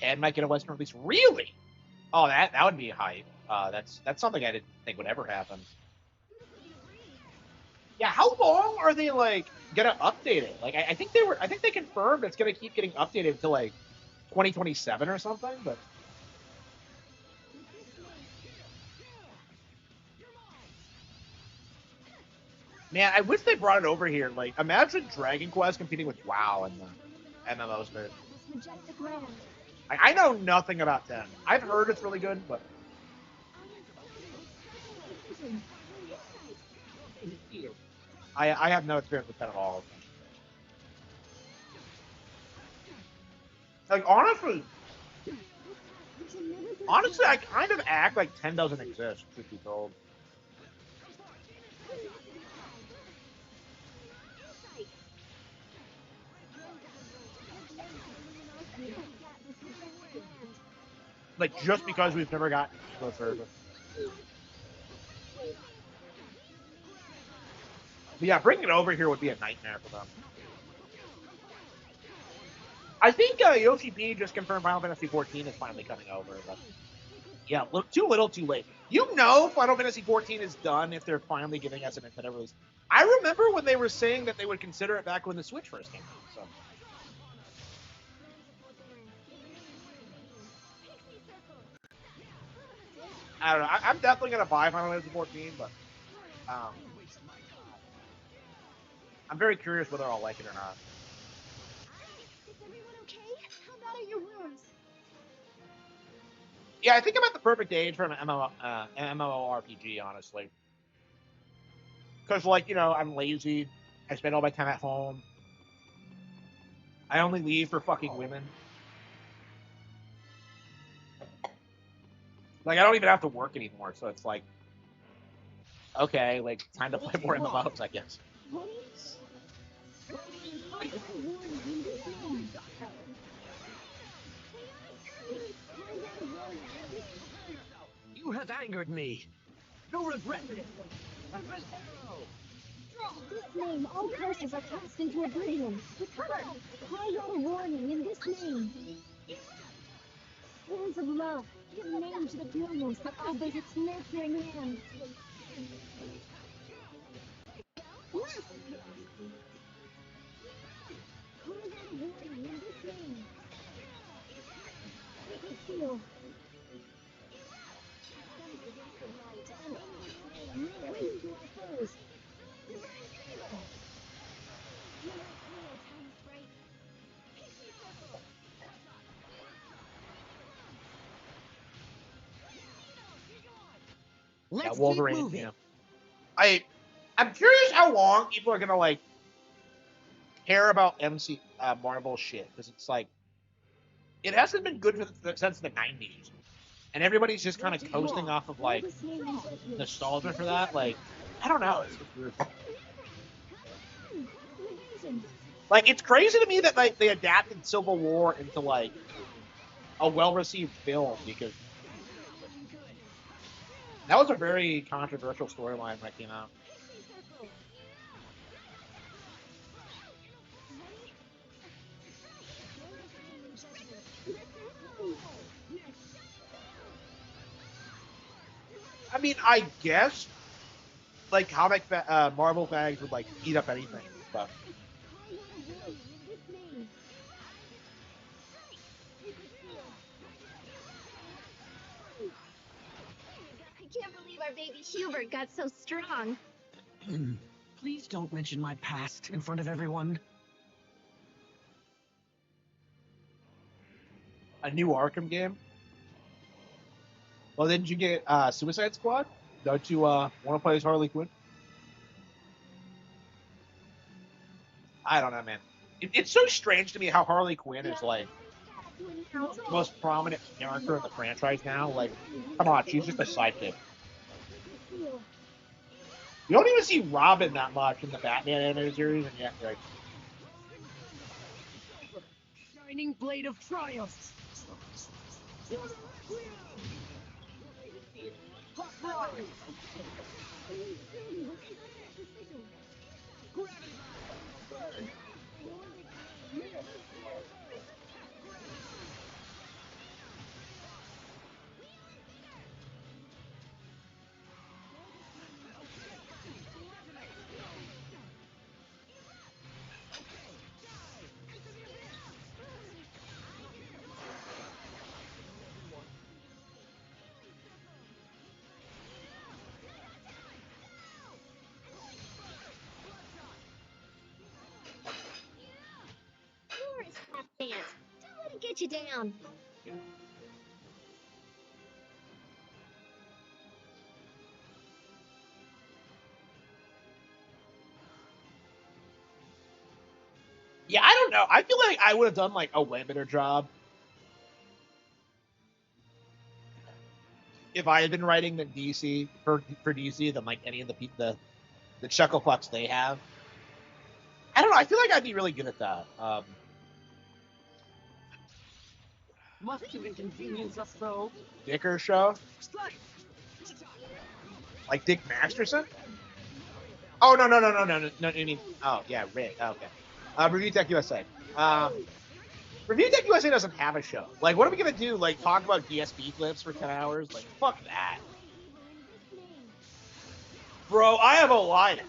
And might get a Western release. Really? Oh, that would be hype. That's something I didn't think would ever happen. Yeah, how long are they like gonna update it? Like I think they confirmed it's gonna keep getting updated to like 2027 or something, but man, I wish they brought it over here. Like, imagine Dragon Quest competing with WoW in the MMO space. I know nothing about 10. I've heard it's really good, but I have no experience with 10 at all. Like, honestly, Honestly, I kind of act like 10 doesn't exist, truth be told. Like, just because we've never gotten Evo service. But yeah, bringing it over here would be a nightmare for them. I think Yoshi P just confirmed Final Fantasy 14 is finally coming over, but yeah, too little, too late. You know, Final Fantasy 14 is done if they're finally giving us a Nintendo release. I remember when they were saying that they would consider it back when the Switch first came out. So I don't know. I'm definitely gonna buy Final Fantasy 14, but I'm very curious whether I'll like it or not. Is everyone okay? How bad are your wounds? Yeah, I think I'm at the perfect age for an MMORPG, honestly. Because, like, you know, I'm lazy. I spend all my time at home. I only leave for fucking women. Like, I don't even have to work anymore, so it's like, okay, like, time to play more MMOs, I guess. You have angered me. No regret. This name, all curses are cast into oblivion. Recover! Cry out a warning in this name. Hands of love, give name to the brilliance that obeys its nurturing hand. Cry out a warning in this name. Sacred seal. Release to our foes. Let's Wolverine, keep moving. Yeah. I'm curious how long people are gonna like care about MC Marvel shit, because it's like it hasn't been good since the '90s, and everybody's just kind of coasting off of like nostalgia for that. Like, I don't know. It's weird. Like, it's crazy to me that like they adapted Civil War into like a well-received film, because that was a very controversial storyline when it came out. I mean, I guess like Marvel fags would like eat up anything, but I can't believe our baby Hubert got so strong. Please don't mention my past in front of everyone. a new Arkham game. Well, didn't you get Suicide Squad? Don't you want to play as Harley Quinn? I don't know, man. It's so strange to me how Harley Quinn is like the most prominent character in the franchise now. Like, come on, she's just a sidekick. You don't even see Robin that much in the Batman animated series, and yet, like, Shining blade of triumph. You're a slap dance. Don't let it get you down. yeah, I don't know. I feel like I would have done like a way better job if I had been writing the DC for DC than like any of the chuckle fucks they have. I don't know. I feel like I'd be really good at that. Must you inconvenience us so? Dicker show, like Dick Masterson. Oh no. I mean, oh yeah, Rick. Oh, okay. Review Tech USA. Review Tech USA doesn't have a show. Like, what are we gonna do? Like, talk about DSP clips for 10 hours? Like, fuck that. Bro, I have a life.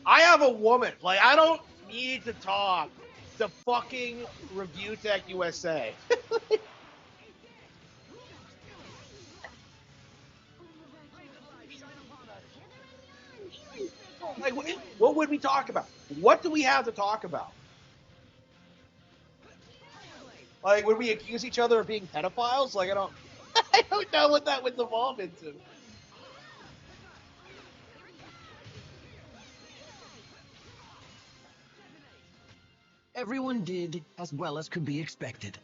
I have a woman. Like, I don't need to talk to fucking Review Tech USA. Like, what would we talk about? What do we have to talk about? Like, would we accuse each other of being pedophiles? Like, I don't know what that would evolve into. Everyone did as well as could be expected.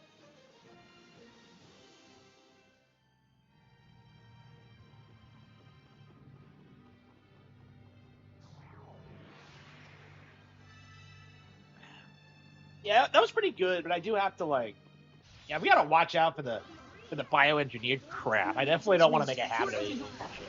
Yeah, that was pretty good, but I do have to yeah, we gotta watch out for the bioengineered crap. I definitely don't want to make a habit of eating that shit.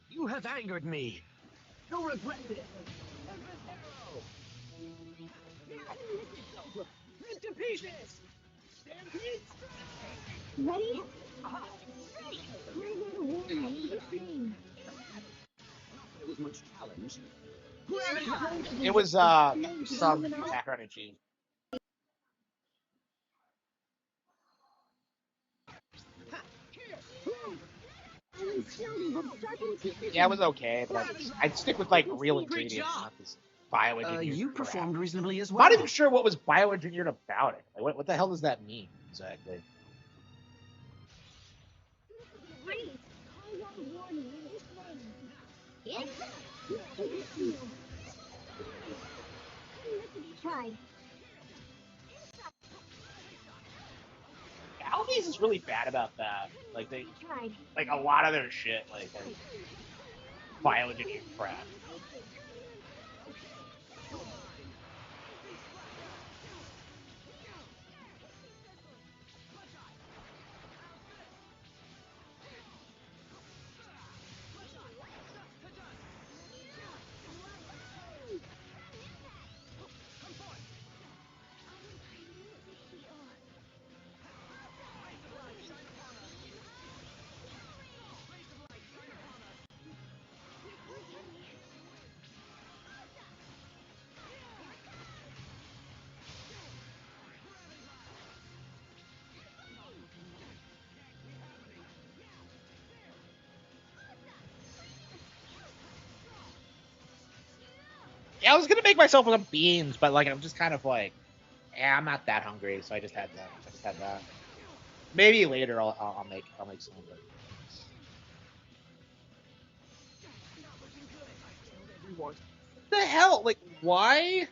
You have angered me. You'll regret it. Rip to pieces. Stampede strike. Ready? Ready. It was much challenge. It was some macaroni and cheese. Yeah, it was okay, but I'd stick with like real ingredients, not this bioengineered. You performed reasonably as I'm well. not even sure what was bioengineered about it. Like, what the hell does that mean exactly? Great. I got a warning in this lane. Yes. Tried. Aldi's is really bad about that. Like like a lot of their shit, like bioengineered crap. Yeah, I was gonna make myself some beans, but like I'm just kind of like, yeah, I'm not that hungry, so I just had that. Maybe later I'll make some of it. What the hell? Like, why?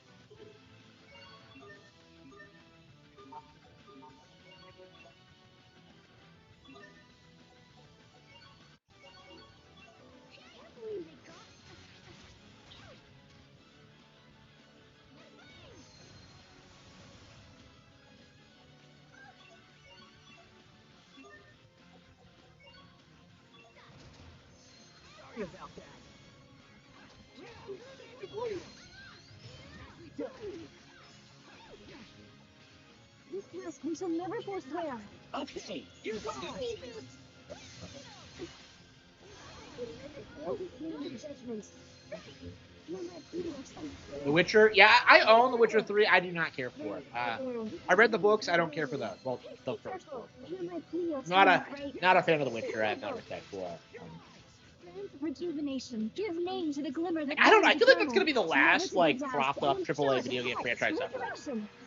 Sorry about that. This task we shall never forswear. Okay, you're gone. The Witcher? Yeah, I own The Witcher 3. I do not care for it. I read the books. I don't care for the first book. Not a fan of The Witcher. I have no respect for it. Rejuvenation. Give name to the glimmer that I don't know. I feel like that's gonna be the last propped up AAA video game franchise ever.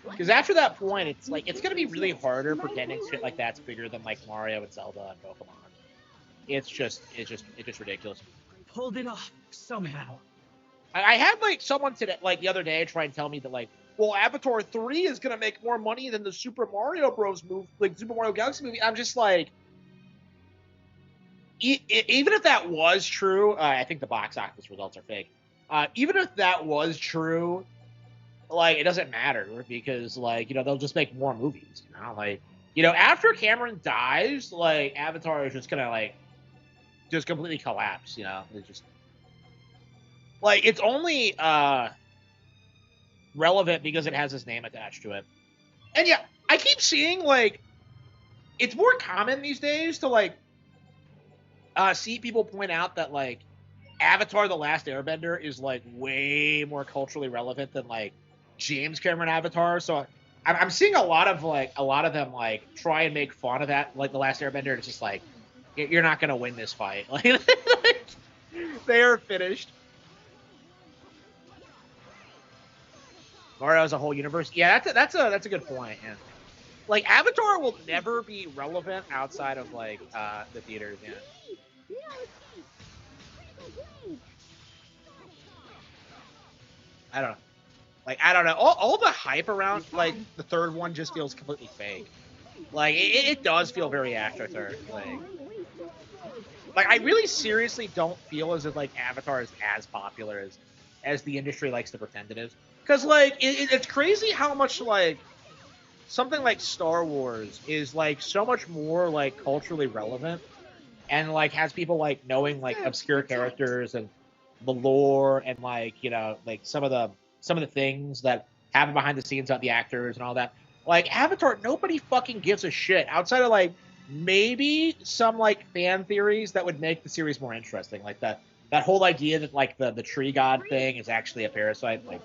Because after that point, it's like it's gonna be really harder for getting shit like that's bigger than like Mario and Zelda and Pokemon. It's just ridiculous. pulled it off somehow. I had like someone today, like the other day, try and tell me that like, well, Avatar 3 is gonna make more money than the Super Mario Bros. Movie, like Super Mario Galaxy movie. I'm just like, even if that was true, I think the box office results are fake. Even if that was true, like it doesn't matter because like they'll just make more movies. Like after Cameron dies, like Avatar is just gonna like just completely collapse. It's just like it's only relevant because it has his name attached to it. And yeah, I keep seeing like it's more common these days to like see people point out that like Avatar: The Last Airbender is like way more culturally relevant than like James Cameron Avatar. So I'm seeing a lot of them like try and make fun of that, like The Last Airbender. It's just like you're not gonna win this fight. Like they are finished. Mario has a whole universe. Yeah, that's a good point. And like Avatar will never be relevant outside of like the theaters. Yeah. I don't know. Like I don't know. All the hype around like the third one just feels completely fake. Like it does feel very AstroTurf. Like I really seriously don't feel as if like Avatar is as popular as the industry likes to pretend it is. Because like it's crazy how much like something like Star Wars is like so much more like culturally relevant and like has people like knowing like obscure characters and the lore and like like some of the things that happen behind the scenes about the actors and all that. Like Avatar, nobody fucking gives a shit outside of like maybe some like fan theories that would make the series more interesting, like that whole idea that like the tree god thing is actually a parasite. Like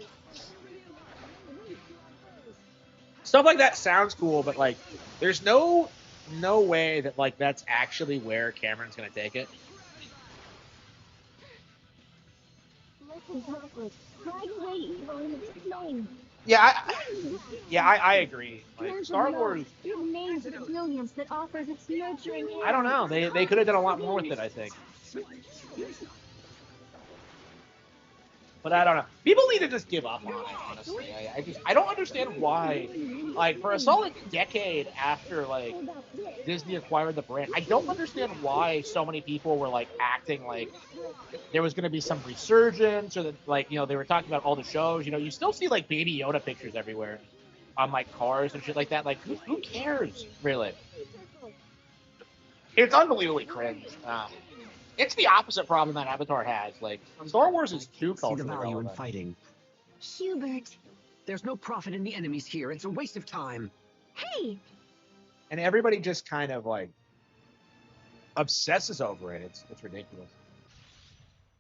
stuff like that sounds cool, but like there's no way that like that's actually where Cameron's gonna take it. Yeah, I agree. Like Star Wars, I don't know. They could have done a lot more with it, I think. But I don't know. People need to just give up on it, honestly. I don't understand why. Like for a solid decade after like Disney acquired the brand, I don't understand why so many people were like acting like there was going to be some resurgence, or that like they were talking about all the shows. You still see like Baby Yoda pictures everywhere on like cars and shit like that. Like who cares really? It's unbelievably cringe. It's the opposite problem that Avatar has. Like Star Wars is too culturally See the value relevant. in fighting. Hubert. There's no profit in the enemies here. It's a waste of time. Hey. And everybody just kind of like obsesses over it. It's ridiculous.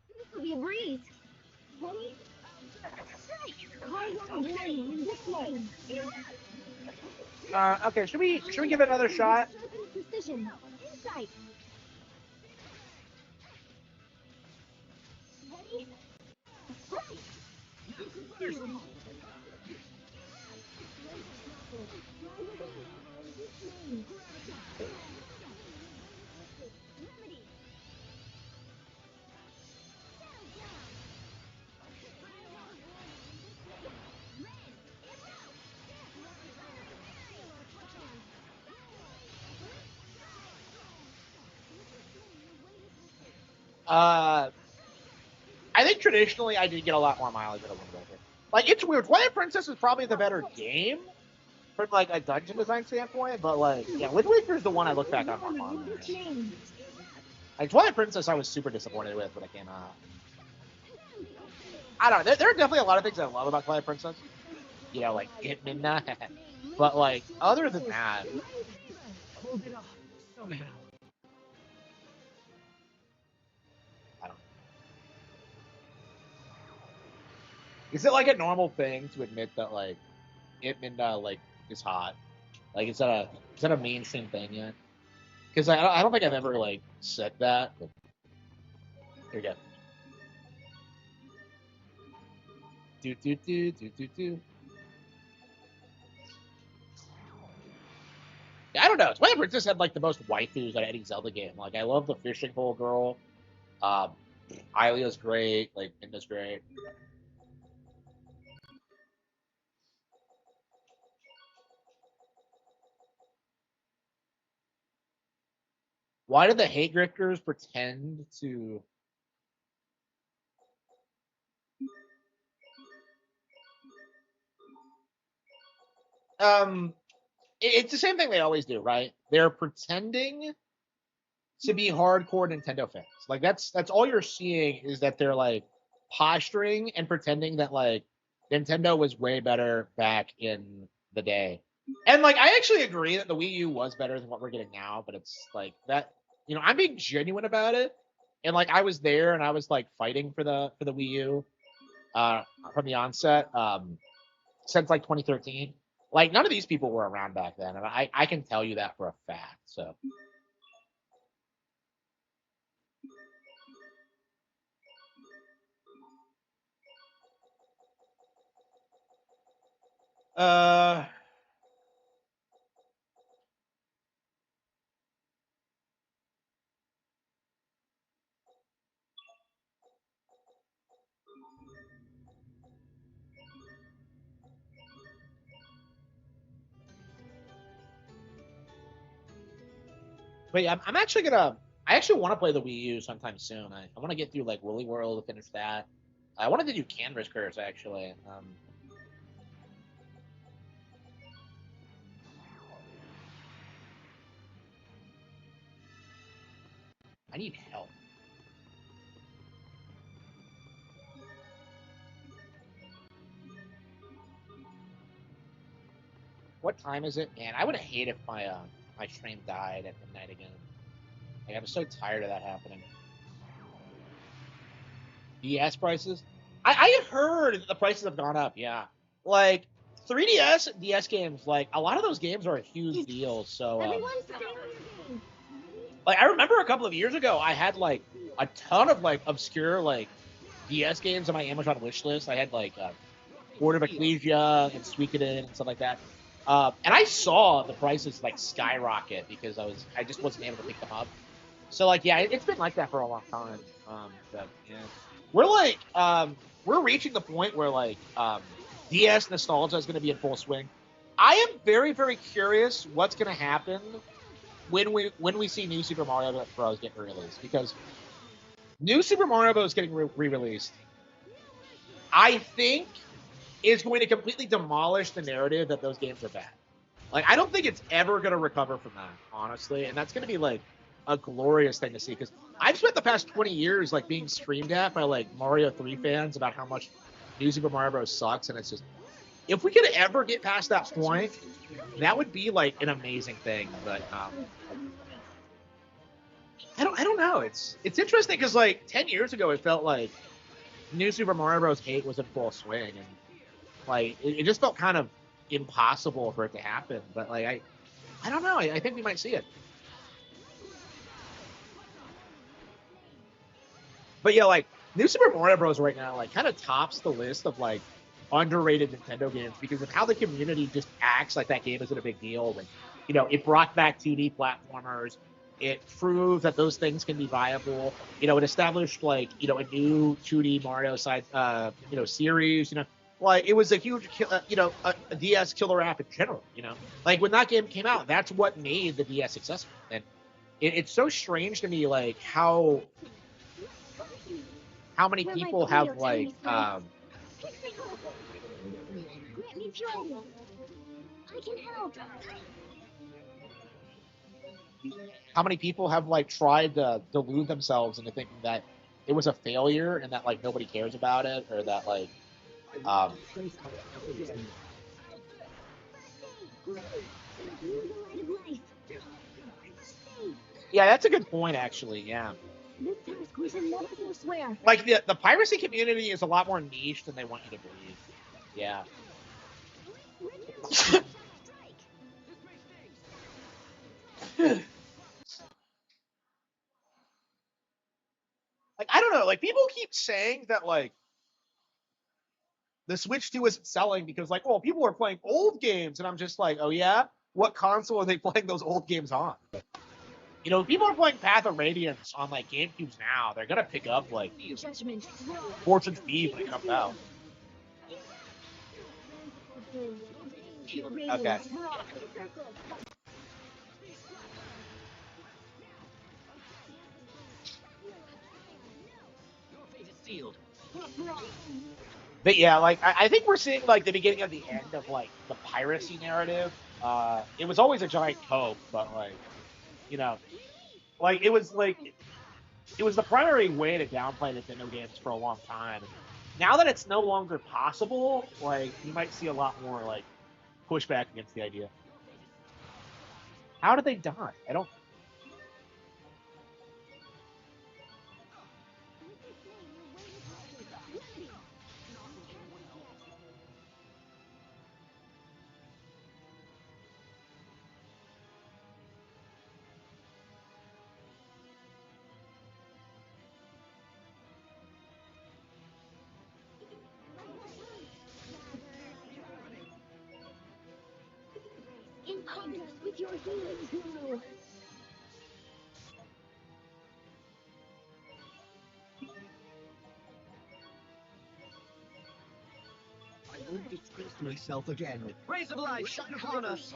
This will be a breeze. Ready? Okay, should we give it another shot? Precision. Insight. Ready? I think traditionally I did get a lot more mileage out of Wind Waker. Like it's weird. Twilight Princess is probably the better game from like a dungeon design standpoint, but like yeah, Wind Waker is the one I look back on more fondly. Like Twilight Princess, I was super disappointed with when it came out. I don't know. There are definitely a lot of things I love about Twilight Princess. Like Hitman, but like other than that, Hold it off somehow. I don't know. Is it like a normal thing to admit that like Hitman like is hot? Like is that a mainstream thing yet? Because I don't think I've ever like said that. But here you go. Do. I don't know. Twilight Princess had like the most waifus out of any Zelda game. Like I love the fishing hole girl. Hylia's great. Like Minda's great. Why did the hate grifters pretend to? It's the same thing they always do, right? They're pretending to be hardcore Nintendo fans. Like that's all you're seeing is that they're like posturing and pretending that like Nintendo was way better back in the day. And like I actually agree that the Wii U was better than what we're getting now, but it's like that I'm being genuine about it. And like I was there and I was like fighting for the Wii U from the onset since like 2013. Like none of these people were around back then, and I can tell you that for a fact. So uh but yeah, I'm actually gonna. I actually want to play the Wii U sometime soon. I want to get through like Woolly World to finish that. I wanted to do Canvas Curse actually. I need help. What time is it? Man, I would hate if my stream died at midnight again. Like I'm so tired of that happening. DS prices? I heard that the prices have gone up. Yeah, like 3DS DS games, like a lot of those games are a huge deal. So, like I remember a couple of years ago, I had like a ton of like obscure like DS games on my Amazon wish list. I had like Board of Ecclesia and Suikoden and stuff like that. And I saw the prices like skyrocket because I just wasn't able to pick them up. So like yeah, it's been like that for a long time. But yeah, we're like we're reaching the point where like DS nostalgia is going to be in full swing. I am very very curious what's going to happen when we see New Super Mario Bros. Get released because New Super Mario Bros. Getting re-released. I think is going to completely demolish the narrative that those games are bad. Like, I don't think it's ever going to recover from that, honestly. And that's going to be, like, a glorious thing to see. Because I've spent the past 20 years, like, being screamed at by, like, Mario 3 fans about how much New Super Mario Bros. Sucks. And it's just, if we could ever get past that point, that would be, like, an amazing thing. But, I don't know. It's interesting because, like, 10 years ago, it felt like New Super Mario Bros. 8 was in full swing. And, like, it just felt kind of impossible for it to happen. But, like, I don't know. I think we might see it. But yeah, like New Super Mario Bros. Right now, like kind of tops the list of like underrated Nintendo games because of how the community just acts like that game isn't a big deal. And it brought back 2D platformers. It proved that those things can be viable. It established like a new 2D Mario side series. Like it was a huge a DS killer app in general. Like when that game came out, that's what made the DS successful. And it's so strange to me like how many people have like I can help. how many people have like tried to delude themselves into thinking that it was a failure and that like nobody cares about it or that like um yeah, that's a good point actually. Yeah, like the piracy community is a lot more niche than they want you to believe. Yeah. Like I don't know, like people keep saying that like the Switch 2 isn't selling because like, oh, people are playing old games, and I'm just like, oh yeah, what console are they playing those old games on? You know, people are playing Path of Radiance on like GameCubes now. They're gonna pick up like Fortune's Thief when it comes out. Okay. But yeah, like I think we're seeing like the beginning of the end of like the piracy narrative. It was always a giant cope, but like, you know, like it was the primary way to downplay Nintendo games for a long time. Now that it's no longer possible, like you might see a lot more like pushback against the idea. How did they die? I don't. Impact us with your healing blow. I won't disgrace myself again. Rays of light, shine upon us!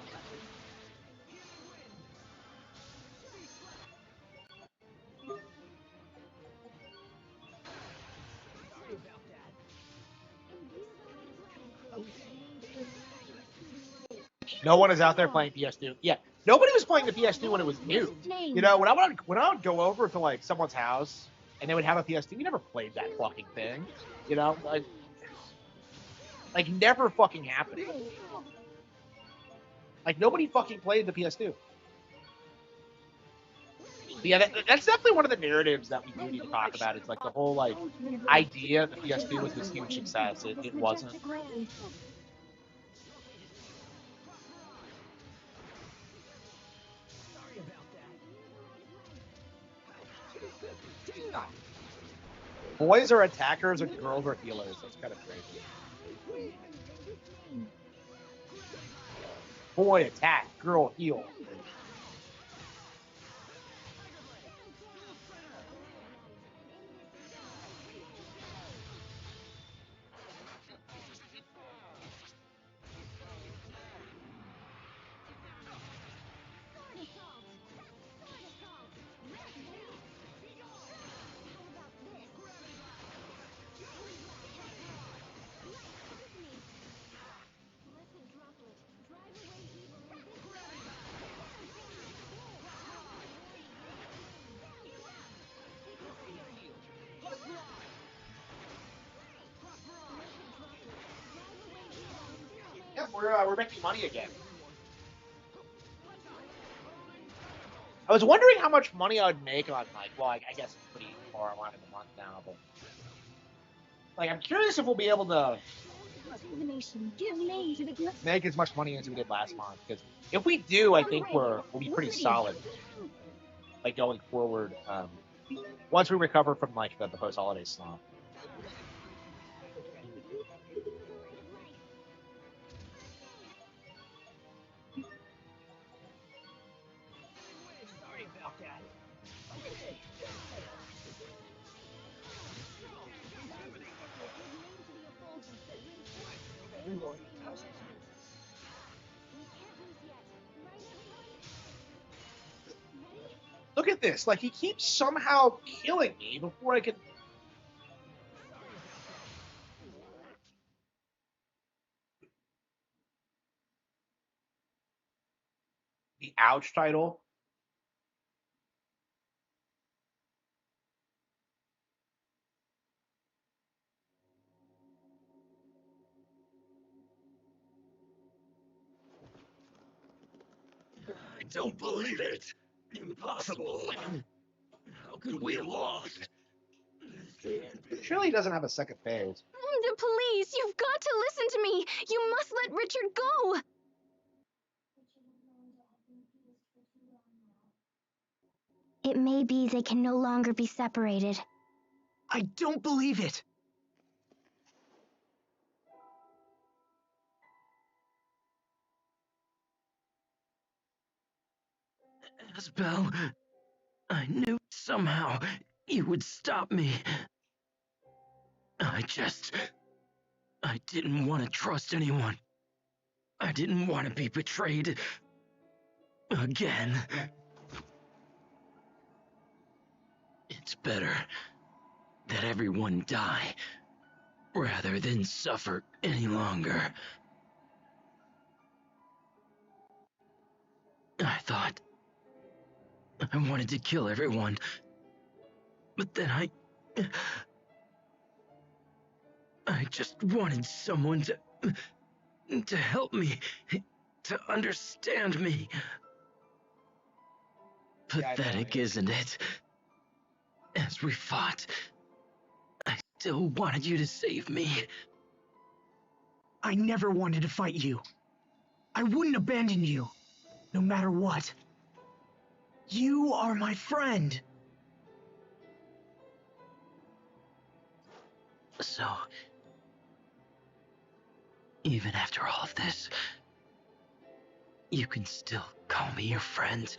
No one is out there playing PS2. Yeah, nobody was playing the PS2 when it was new. You know, when I would go over to like someone's house and they would have a PS2, we never played that fucking thing. You know, like never fucking happened. Like nobody fucking played the PS2. But yeah, that's definitely one of the narratives that we do need to talk about. It's like the whole like idea the PS2 was this huge success. It wasn't. Boys are attackers and girls are healers. That's kind of crazy. Boy attack, girl heal. Yep, we're making money again. I was wondering how much money I would make on like, well, I guess it's pretty far along in the month now, but like I'm curious if we'll be able to make as much money as we did last month. Because if we do, I think we'll be pretty solid, like going forward. Once we recover from like the post holiday slump. Look at this. Like, he keeps somehow killing me before I can... The ouch title. I don't believe it. Impossible. How could we have lost? Surely he doesn't have a second phase. Please, you've got to listen to me. You must let Richard go. It may be they can no longer be separated. I don't believe it! Asbel... I knew somehow you would stop me. I didn't want to trust anyone. I didn't want to be betrayed again. It's better that everyone die rather than suffer any longer. I thought I wanted to kill everyone, but then I just wanted someone to help me, to understand me. Pathetic, isn't it? As we fought, I still wanted you to save me. I never wanted to fight you. I wouldn't abandon you, no matter what. You are my friend. So, even after all of this, you can still call me your friend.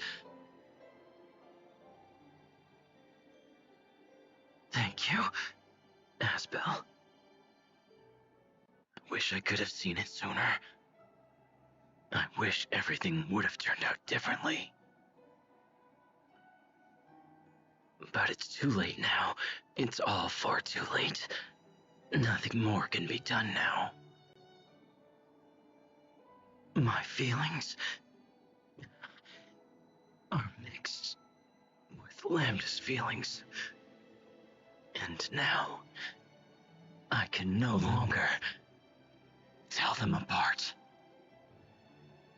Thank you, Asbel. I wish I could have seen it sooner. I wish everything would have turned out differently. But it's too late now. It's all far too late. Nothing more can be done now. My feelings are mixed with Lambda's feelings. And now, I can no longer tell them apart.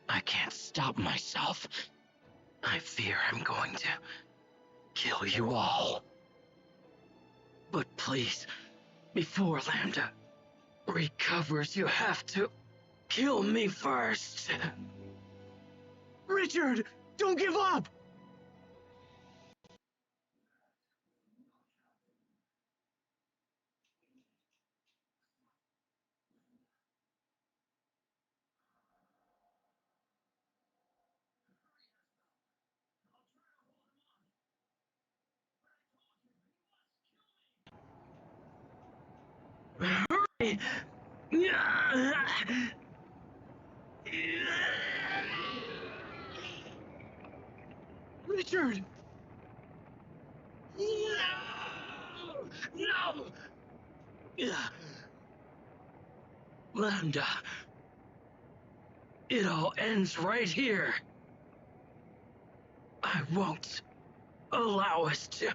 I can't stop myself. I fear I'm going to kill you all. But please, before Lambda recovers, you have to kill me first. Richard, don't give up! Hurry! Richard! No! Lambda. It all ends right here. I won't allow us to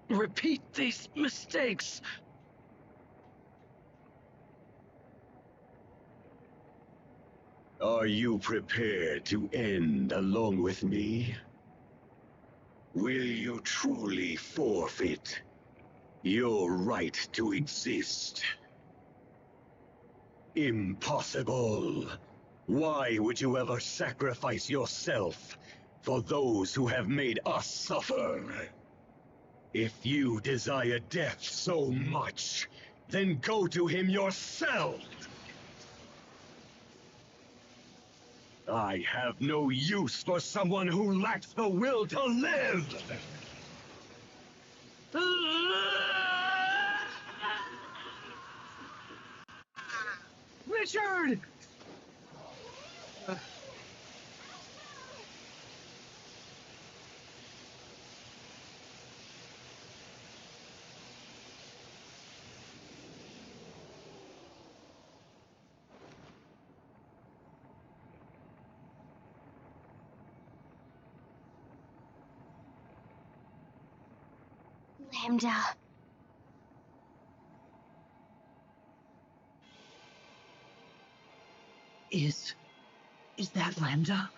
repeat these mistakes. Are you prepared to end along with me? Will you truly forfeit your right to exist? Impossible! Why would you ever sacrifice yourself for those who have made us suffer? If you desire death so much, then go to him yourself! I have no use for someone who lacks the will to live! Richard! Lambda. Is that Lambda?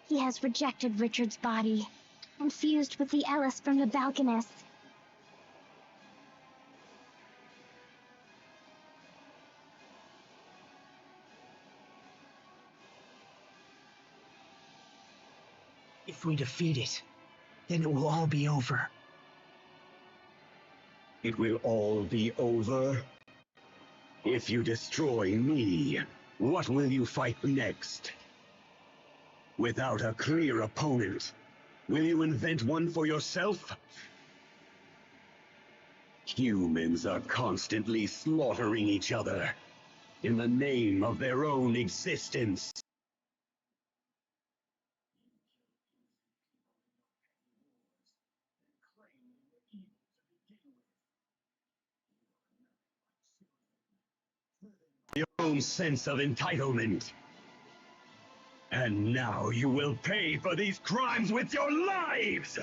He has rejected Richard's body and fused with the Ellis from the Balconist. If we defeat it, then it will all be over. It will all be over? If you destroy me, what will you fight next? Without a clear opponent, will you invent one for yourself? Humans are constantly slaughtering each other in the name of their own existence. Your own sense of entitlement. And now you will pay for these crimes with your lives!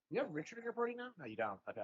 You have Richard in your party now? No, you don't. Okay.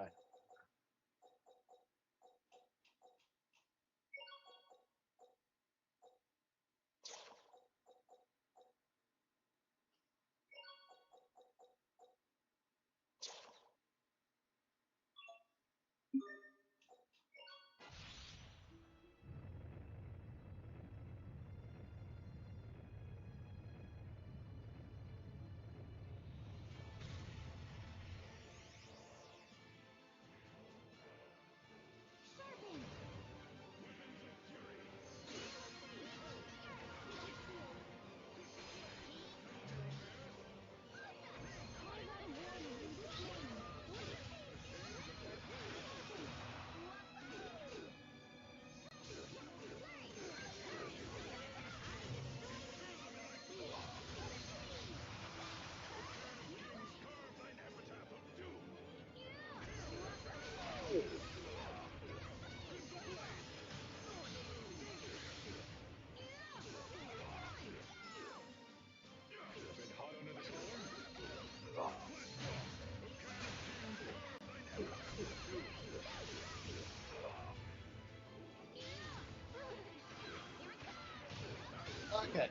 Okay.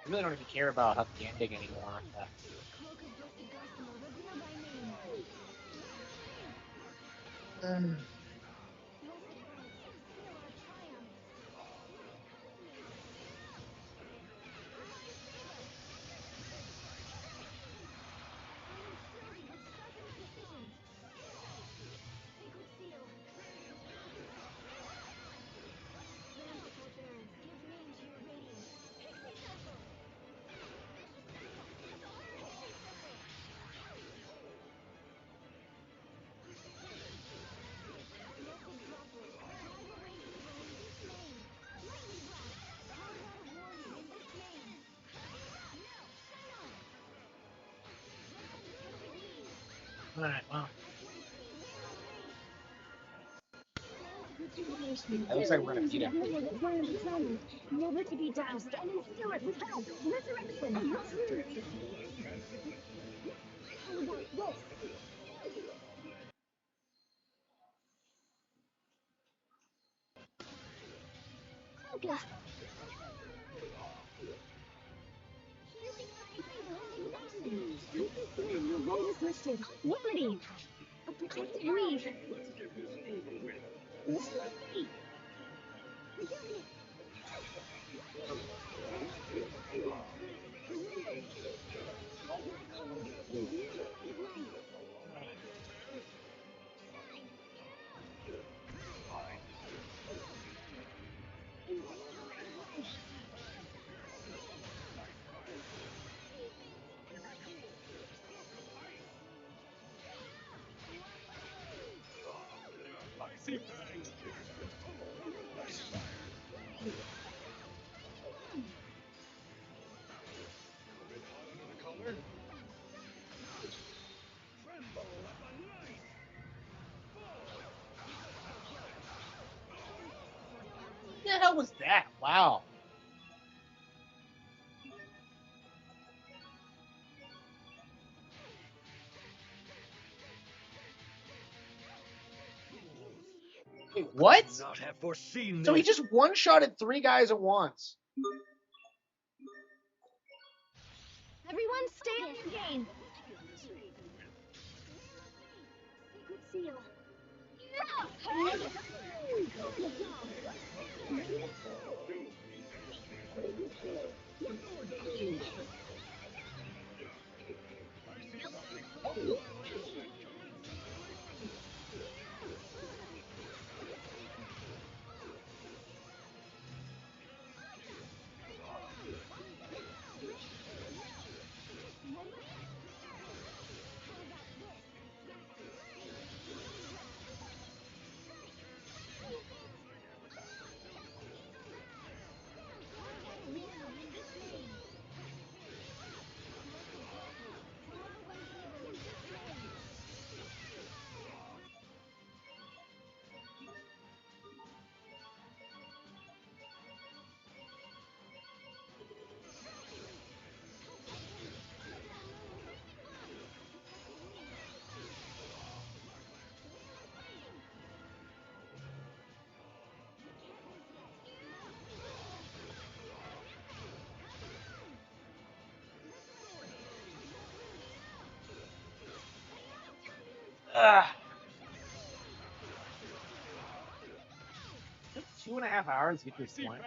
I really don't even care about the ending anymore. Alright, well. That looks like we're gonna beat him. Never to be doused and instill it with help. Resurrection. How about this? Focus. Your vote is listed. Liberty. A protected reef. What the hell was that? Wow. Wait, what? Not have foreseen So he this. just one-shotted 3 guys at once. Everyone stay on your game. Secret seal. Ugh. It took 2.5 hours to get to this point.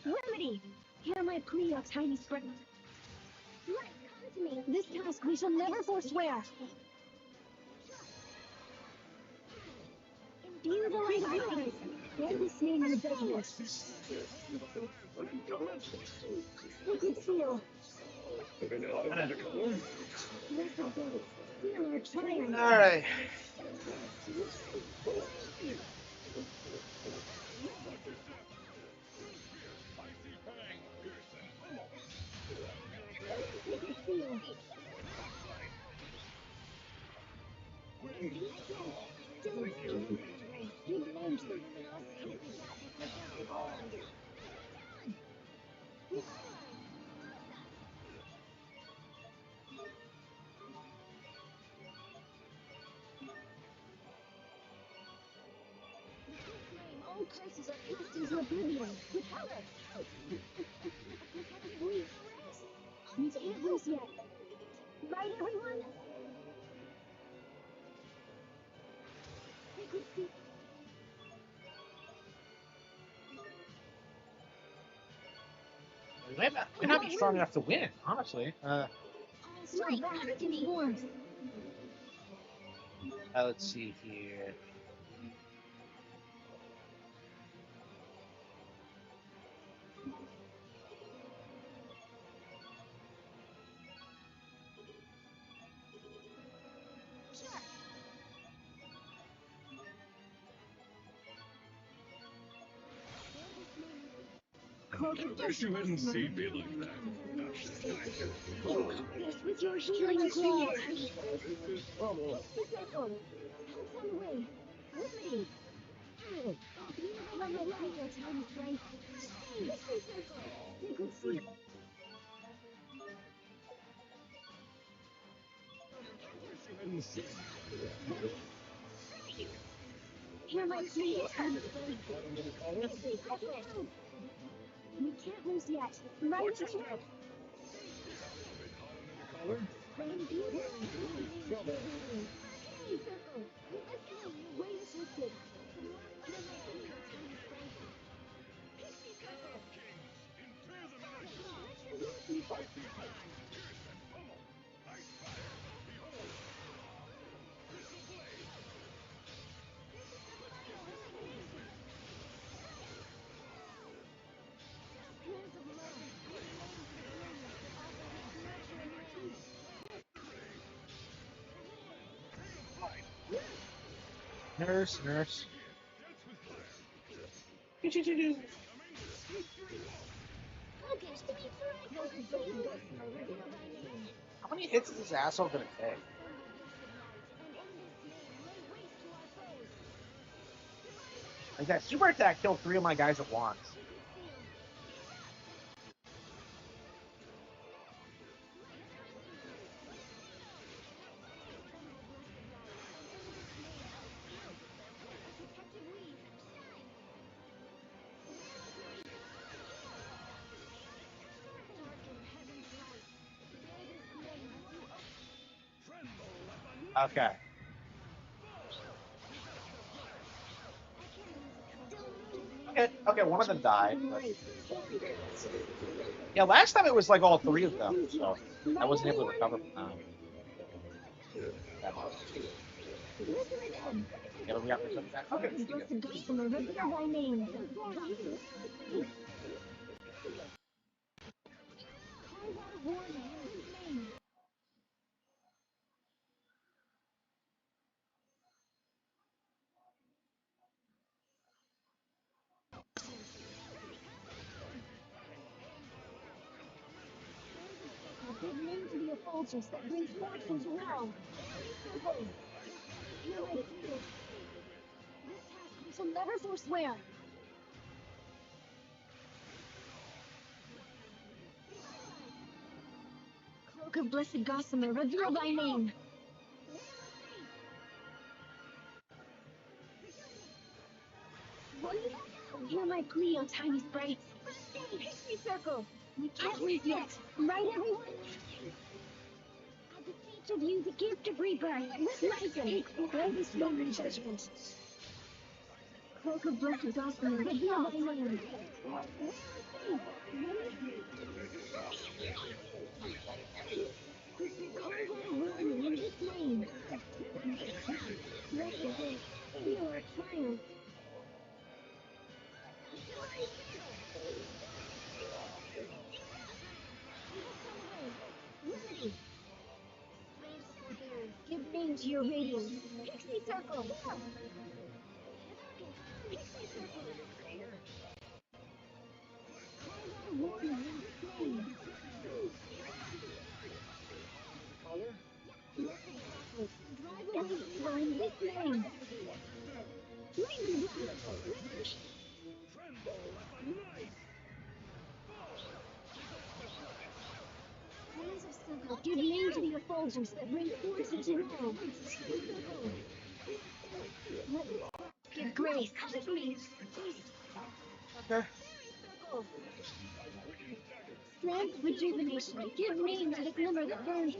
Remedy! Hear my plea, O tiny spring. Let come to me. This task we shall never forswear. Imbue the light of yours. Bear this name in judgment. Sacred seal. Blessed gates. Seal our triumph. Alright. Sacred seal. Still breathing. Give names to luminous. All curses are cast into oblivion. Recover! We can't lose yet. Right, everyone? Sacred seal. We might not be strong enough to win, honestly. Strike back to the warmth. Let's see here. Wish you hadn't seen me like that. Yes, with your healing claws. Circle. Help's on the way. Remedy. You never let me play your tiny strength. Sacred seal. Hear my plea. We can't lose yet. Right here. Way is lifted. Nurse, nurse. How many hits is this asshole gonna take? Like that super attack killed 3 of my guys at once. Okay. Okay, one of them died. But... Yeah, last time it was like all 3 of them, so I wasn't able to recover from that. Yeah, but we got this attack. Okay, pretty good. Give name to the effulgence that brings fortunes around. Here I feel. This task we shall never forswear. Cloak of blessed gossamer, reveal thy name. Hear my plea, O tiny sprites. Pixie circle. We can't lose yet. Right, everyone? I beseech of you the gift of rebirth. Listen. Greatest moment judgment. Cloak of blessed gossamer, reveal thy name. Carve out a warning in his name. Let the hope feel our triumph. Remedy. Give name to your radiance. Pixie circle. Pixie circle. Carve out a warning in his name. Drive away evil in his name. Lightning blast. Hands of circle, give name to the effulgence that brings fortune to know. Give grace. With me. Okay. Strength, rejuvenation. Give name to the glimmer that burns.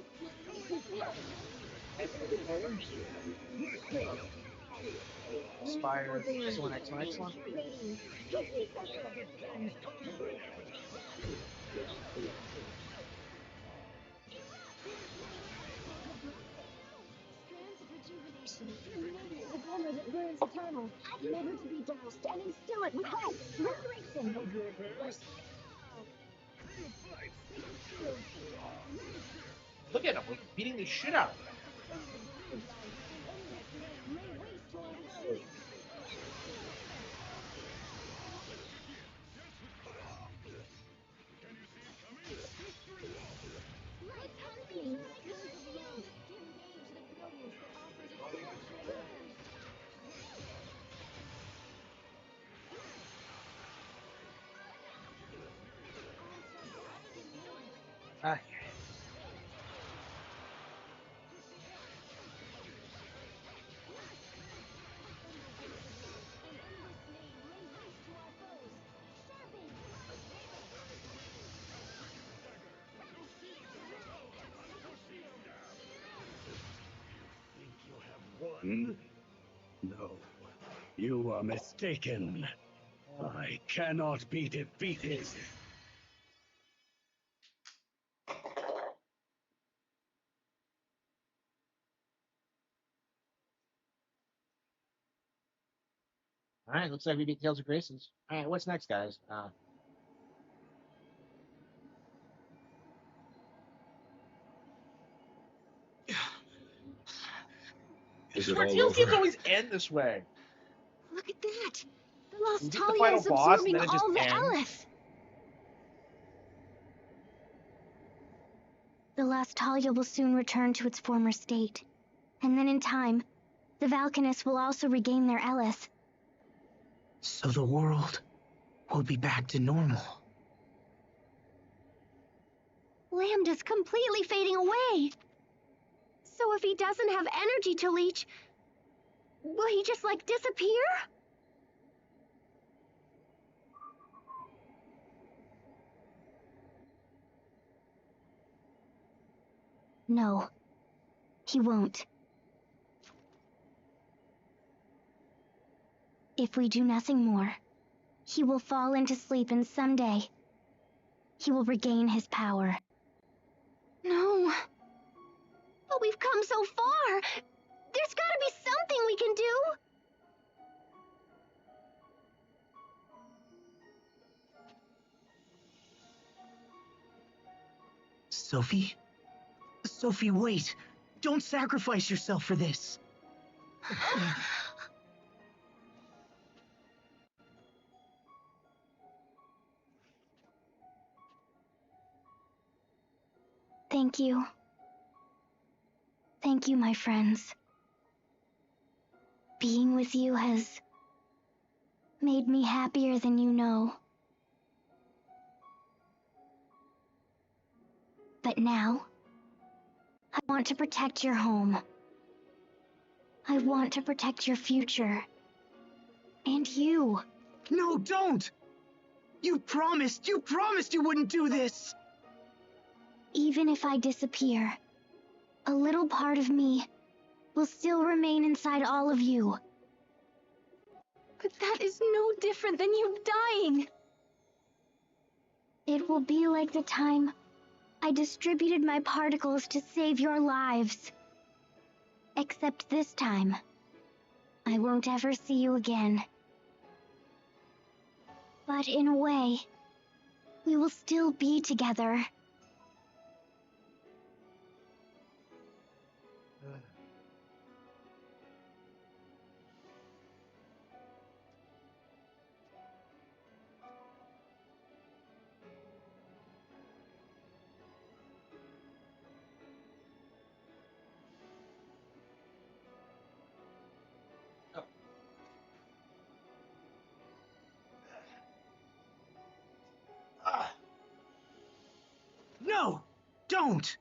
Spire. Excellent, excellent, excellent. The glimmer that burns eternal, never to be doused, and instill it with hope. Resurrection. Look at him. We're beating the shit out of him. Okay. Think you have won? No, you are mistaken. I cannot be defeated. All right, looks like we beat Tales of Graces. All right, what's next, guys? Is it Swear, all Tales games over? always end this way. Look at that! The Lost We beat the Talia final is boss, and absorbing then it just all the ends. Ellis. The Lost Talia will soon return to its former state. And then in time, the Valkanists will also regain their Ellis. So the world will be back to normal. Lambda's completely fading away. So if he doesn't have energy to leech, will he just, like, disappear? No, he won't. If we do nothing more, he will fall into sleep and someday, he will regain his power. No. But we've come so far. There's gotta be something we can do. Sophie? Sophie, wait! Don't sacrifice yourself for this! Thank you. Thank you, my friends. Being with you has made me happier than you know. But now, I want to protect your home. I want to protect your future. And you. No, don't! You promised you wouldn't do this! Even if I disappear, a little part of me will still remain inside all of you. But that is no different than you dying. It will be like the time I distributed my particles to save your lives. Except this time, I won't ever see you again. But in a way, we will still be together. No! Don't!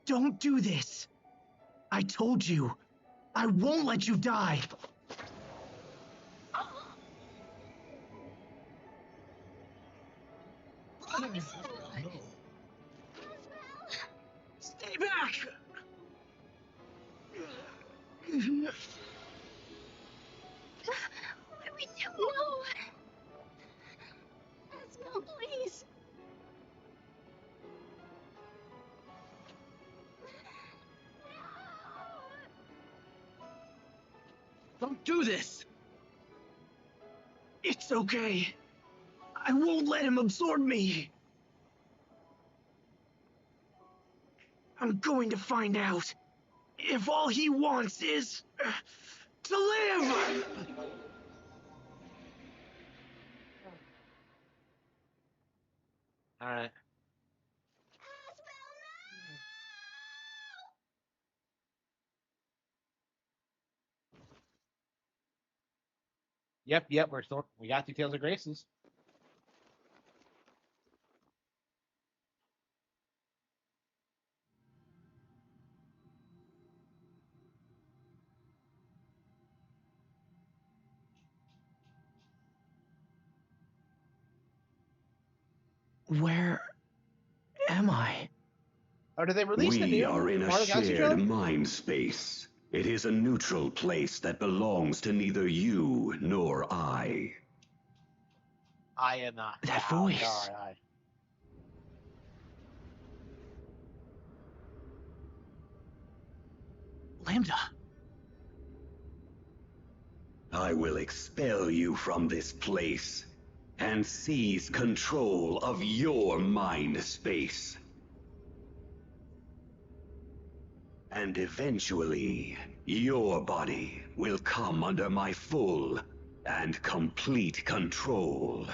Don't do this! I told you, I won't let you die! Stay back! What do we do? No! Asbel, please! Don't do this! It's okay. I won't let him absorb me. I'm going to find out if all he wants is to live. All right. Yep, we got through Tales of Graces. Where am I? Oh, did they release the We new are in a Mario Galaxy shared trailer? mind space. It is a neutral place that belongs to neither you nor I. I am not. That Wow, voice. alright. Lambda. I will expel you from this place and seize control of your mind space. And eventually, your body will come under my full and complete control.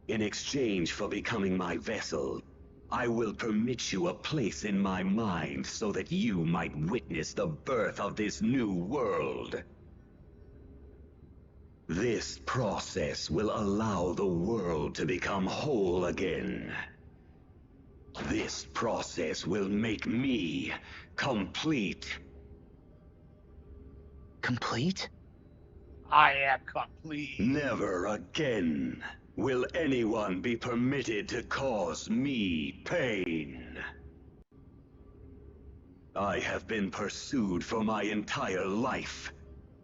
In exchange for becoming my vessel, I will permit you a place in my mind so that you might witness the birth of this new world. This process will allow the world to become whole again. This process will make me complete. Complete? I am complete. Never again will anyone be permitted to cause me pain. I have been pursued for my entire life,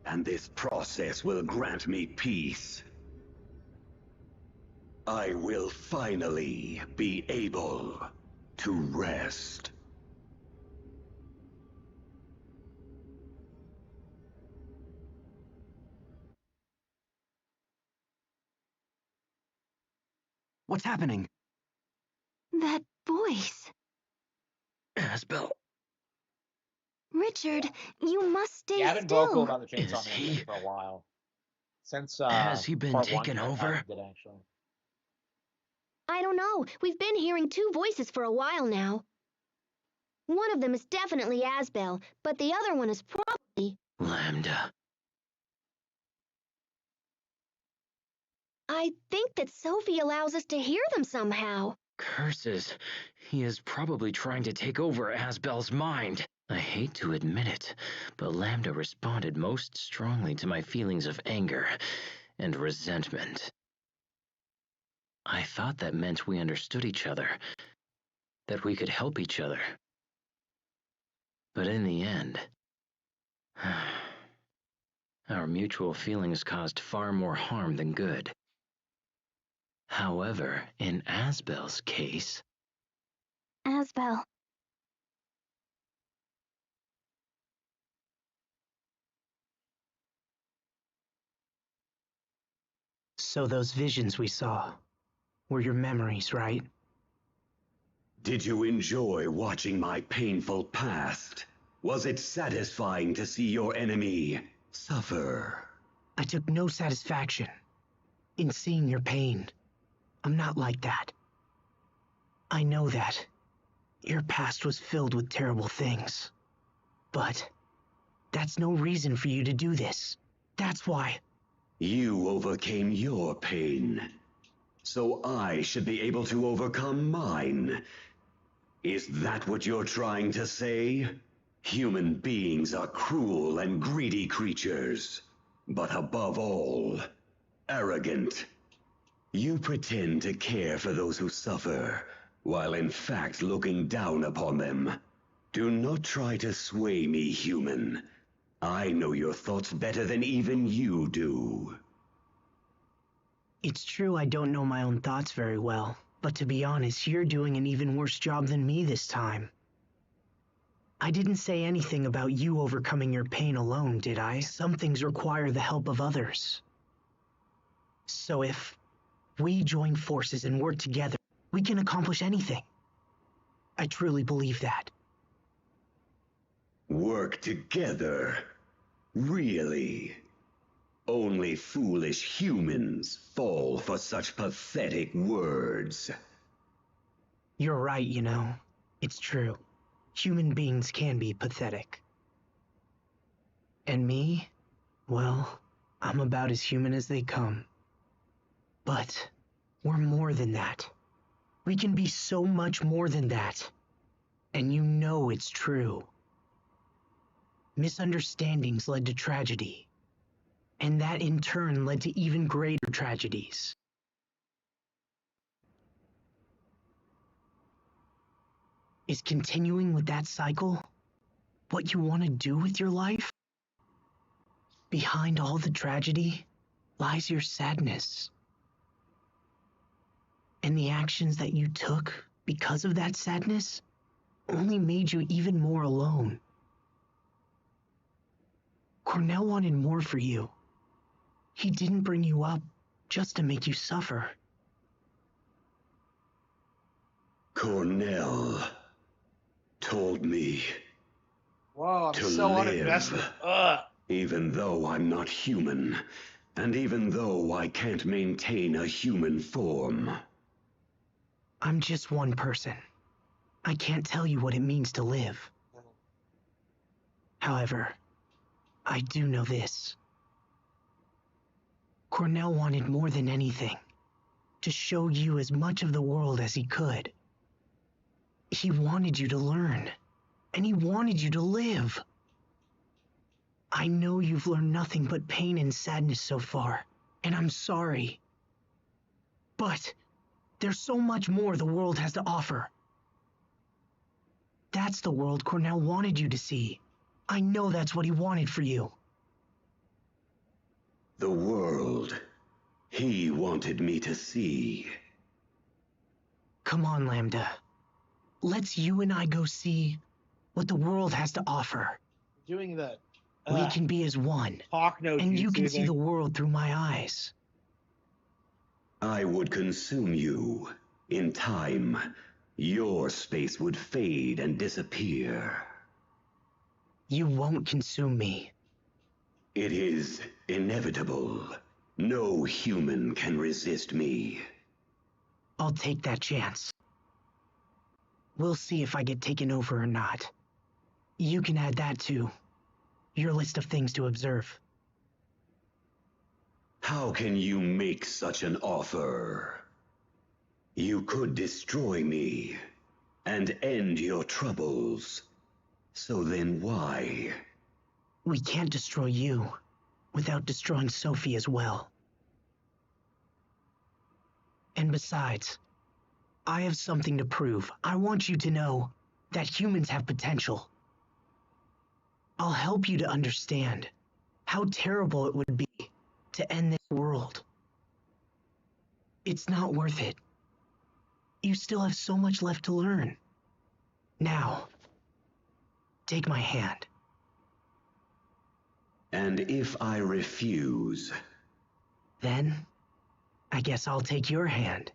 and this process will grant me peace. I will finally be able to rest. What's happening? That voice. Asbel. Richard, you must stay Yeah, I've been still. vocal about the Is Chainsaw Man he- thing for a while. Since Has he been part taken one, over? I did actually. I don't know. We've been hearing two voices for a while now. One of them is definitely Asbel, but the other one is probably... Lambda. I think that Sophie allows us to hear them somehow. Curses. He is probably trying to take over Asbel's mind. I hate to admit it, but Lambda responded most strongly to my feelings of anger and resentment. I thought that meant we understood each other, that we could help each other. But in the end, our mutual feelings caused far more harm than good. However, in Asbel's case... Asbel. So those visions we saw were your memories, right? Did you enjoy watching my painful past? Was it satisfying to see your enemy suffer? I took no satisfaction in seeing your pain. I'm not like that. I know that your past was filled with terrible things. But that's no reason for you to do this. That's why. You overcame your pain, so I should be able to overcome mine. Is that what you're trying to say? Human beings are cruel and greedy creatures, but above all, arrogant. You pretend to care for those who suffer, while in fact looking down upon them. Do not try to sway me, human. I know your thoughts better than even you do. It's true I don't know my own thoughts very well, but to be honest, you're doing an even worse job than me this time. I didn't say anything about you overcoming your pain alone, did I? Some things require the help of others. So if we join forces and work together, we can accomplish anything. I truly believe that. Work together? Really? Only foolish humans fall for such pathetic words. You're right, you know. It's true. Human beings can be pathetic. And me? Well, I'm about as human as they come. But we're more than that. We can be so much more than that. And you know it's true. Misunderstandings led to tragedy. And that in turn led to even greater tragedies. Is continuing with that cycle what you want to do with your life? Behind all the tragedy lies your sadness. And the actions that you took because of that sadness only made you even more alone. Cornell wanted more for you. He didn't bring you up just to make you suffer. Cornell told me Whoa, I'm to so live, uninvested. Ugh. even though I'm not human, and even though I can't maintain a human form. I'm just one person. I can't tell you what it means to live. However, I do know this. Cornell wanted more than anything to show you as much of the world as he could. He wanted you to learn, and he wanted you to live. I know you've learned nothing but pain and sadness so far, and I'm sorry. But there's so much more the world has to offer. That's the world Cornell wanted you to see. I know that's what he wanted for you. The world he wanted me to see. Come on, Lambda. Let's you and I go see what the world has to offer. Doing the We can be as one, talk no and you jutsu can see thing. the world through my eyes. I would consume you. In time, your space would fade and disappear. You won't consume me. It is inevitable. No human can resist me. I'll take that chance. We'll see if I get taken over or not. You can add that to your list of things to observe. How can you make such an offer? You could destroy me and end your troubles. So then why? We can't destroy you without destroying Sophie as well. And besides, I have something to prove. I want you to know that humans have potential. I'll help you to understand how terrible it would be to end this world. It's not worth it. You still have so much left to learn. Now, take my hand. And if I refuse? Then, I guess I'll take your hand.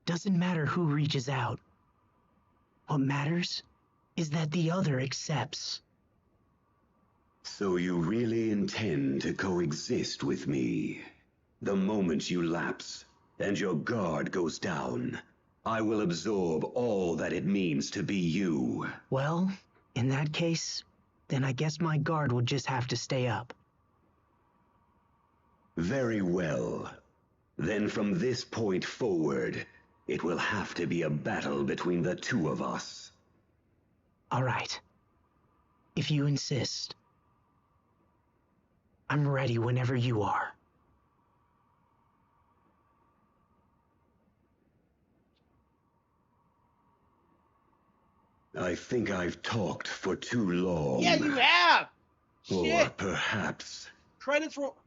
Doesn't matter who reaches out. What matters is that the other accepts. So you really intend to coexist with me? The moment you lapse, and your guard goes down, I will absorb all that it means to be you. Well, in that case, then I guess my guard would just have to stay up. Very well. Then from this point forward, it will have to be a battle between the two of us. All right. If you insist. I'm ready whenever you are. I think I've talked for too long. Yeah, you have. Or Shit. perhaps Credits roll.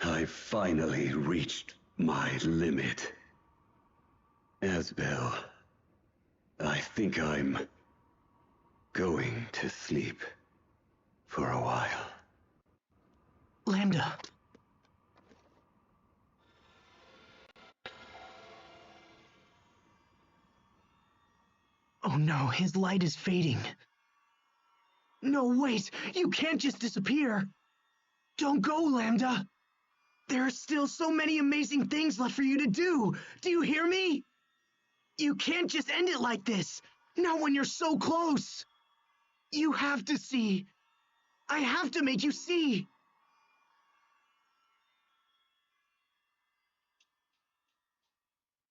I've finally reached my limit. Asbel, I think I'm going to sleep for a while. Lambda. Oh no, his light is fading. No, wait! You can't just disappear! Don't go, Lambda! There are still so many amazing things left for you to do! Do you hear me? You can't just end it like this! Not when you're so close! You have to see! I have to make you see!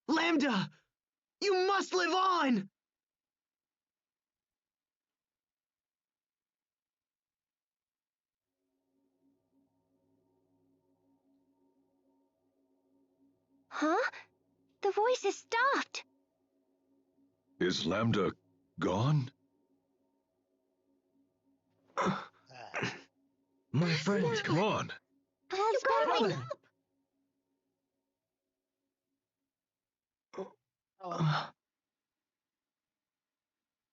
Lambda! You must live on! Huh? The voice has stopped. Is Lambda Gone? My friend. Come on. You gotta wake up!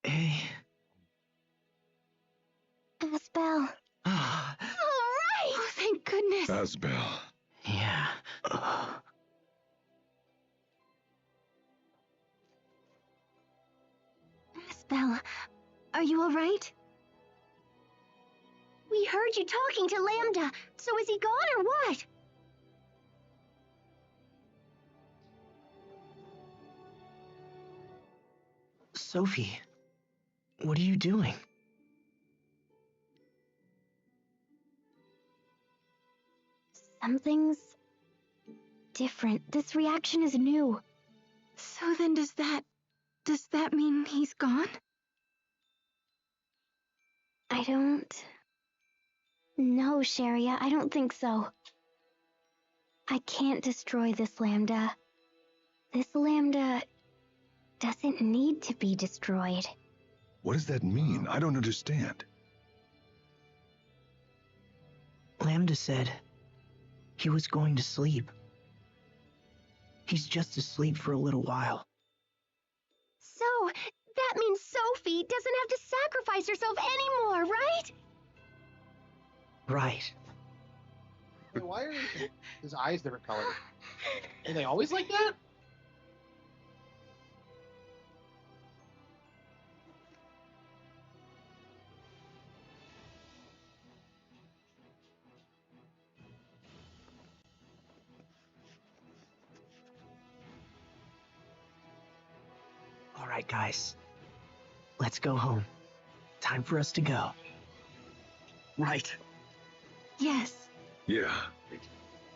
Hey. Asbel. All right! Oh, thank goodness. Asbel. Yeah. Asbel, are you all right? We heard you talking to Lambda. So is he gone or what? Sophie, what are you doing? Something's different. This reaction is new. So then does that mean he's gone? I don't... No, Sharia, I don't think so. I can't destroy this Lambda. This Lambda doesn't need to be destroyed. What does that mean? I don't understand. Lambda said he was going to sleep. He's just asleep for a little while. So, that means Sophie doesn't have to sacrifice herself anymore, right? Right. Wait, why are his eyes different colors? Are they always like that? All right, guys. Let's go home. Time for us to go. Right. Yes. Yeah.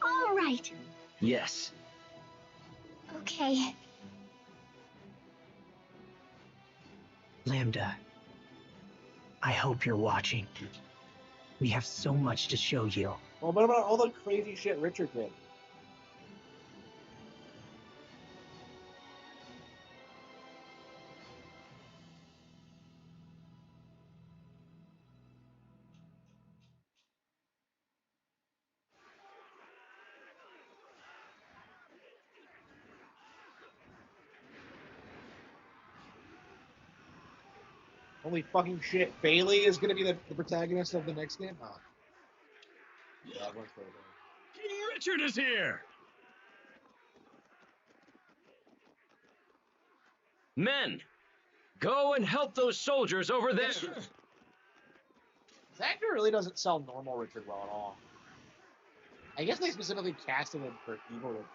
All right. Yes. Okay. Lambda, I hope you're watching. We have so much to show you. Well, what about all the crazy shit Richard did? Holy fucking shit. Bailey is going to be the protagonist of the next game? Oh. Yeah, that worked very well. King Richard is here! Men, go and help those soldiers over there. This actor really doesn't sell normal Richard well at all. I guess they specifically casted him for evil Richard.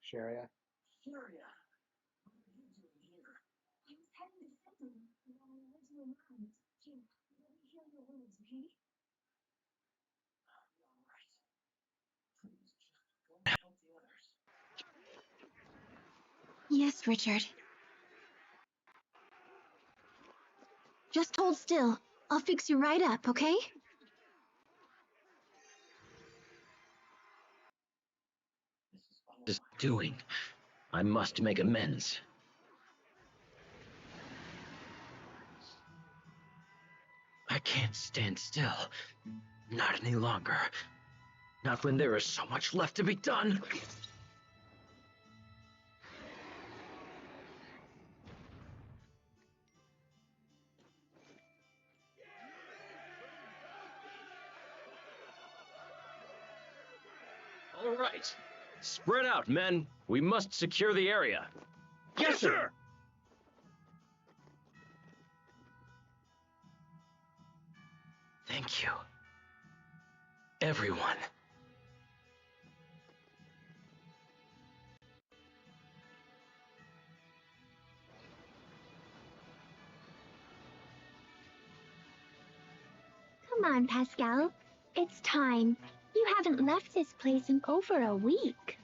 Sharia. Yes, Richard. Just hold still. I'll fix you right up, okay? Is doing. I must make amends. I can't stand still. Not any longer. Not when there is so much left to be done. All right. Spread out, men. We must secure the area. Yes, sir! Thank you. Everyone. Come on, Pascal. It's time. You haven't left this place in over a week.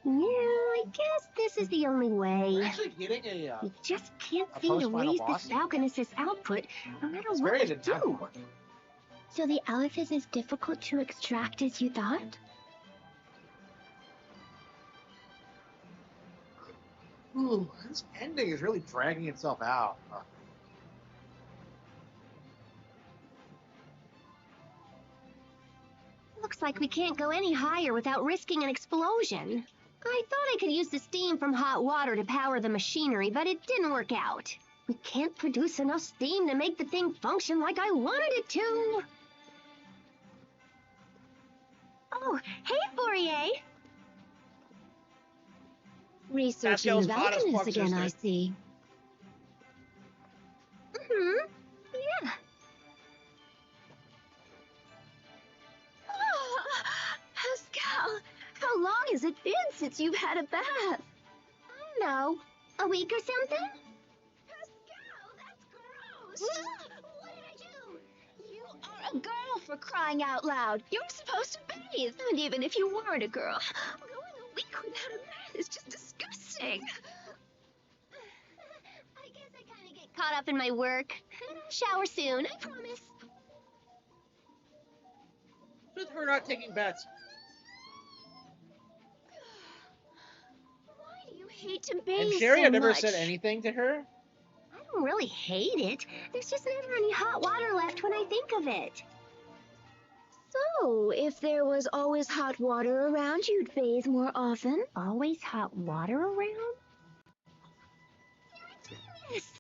Yeah, I guess this is the only way. We're actually getting a We just can't a seem to post-final raise boss. this Falconess's output no matter what Vesperia we didn't have do. one. So the elephant is as difficult to extract as you thought? Ooh, this ending is really dragging itself out. Looks like we can't go any higher without risking an explosion. I thought I could use the steam from hot water to power the machinery, but it didn't work out. We can't produce enough steam to make the thing function like I wanted it to. Oh, hey, Fourier. Researching Pascal's hot as Valkanus fuck, again, sister. I see. Yeah. Oh, Pascal, how long has it been since you've had a bath? I don't know. A week or something? Pascal, that's gross. What did I do? You are a girl, for crying out loud. You're supposed to bathe. And even if you weren't a girl, going a week without a bath is just disgusting. I guess I kind of get caught up in my work. But I'll shower soon, I promise. With her not taking bets. Why do you hate to bathe And Sherry so had never much? said anything to her. I don't really hate it. There's just never any hot water left when I think of it. So, if there was always hot water around, you'd bathe more often? Always hot water around? Yes!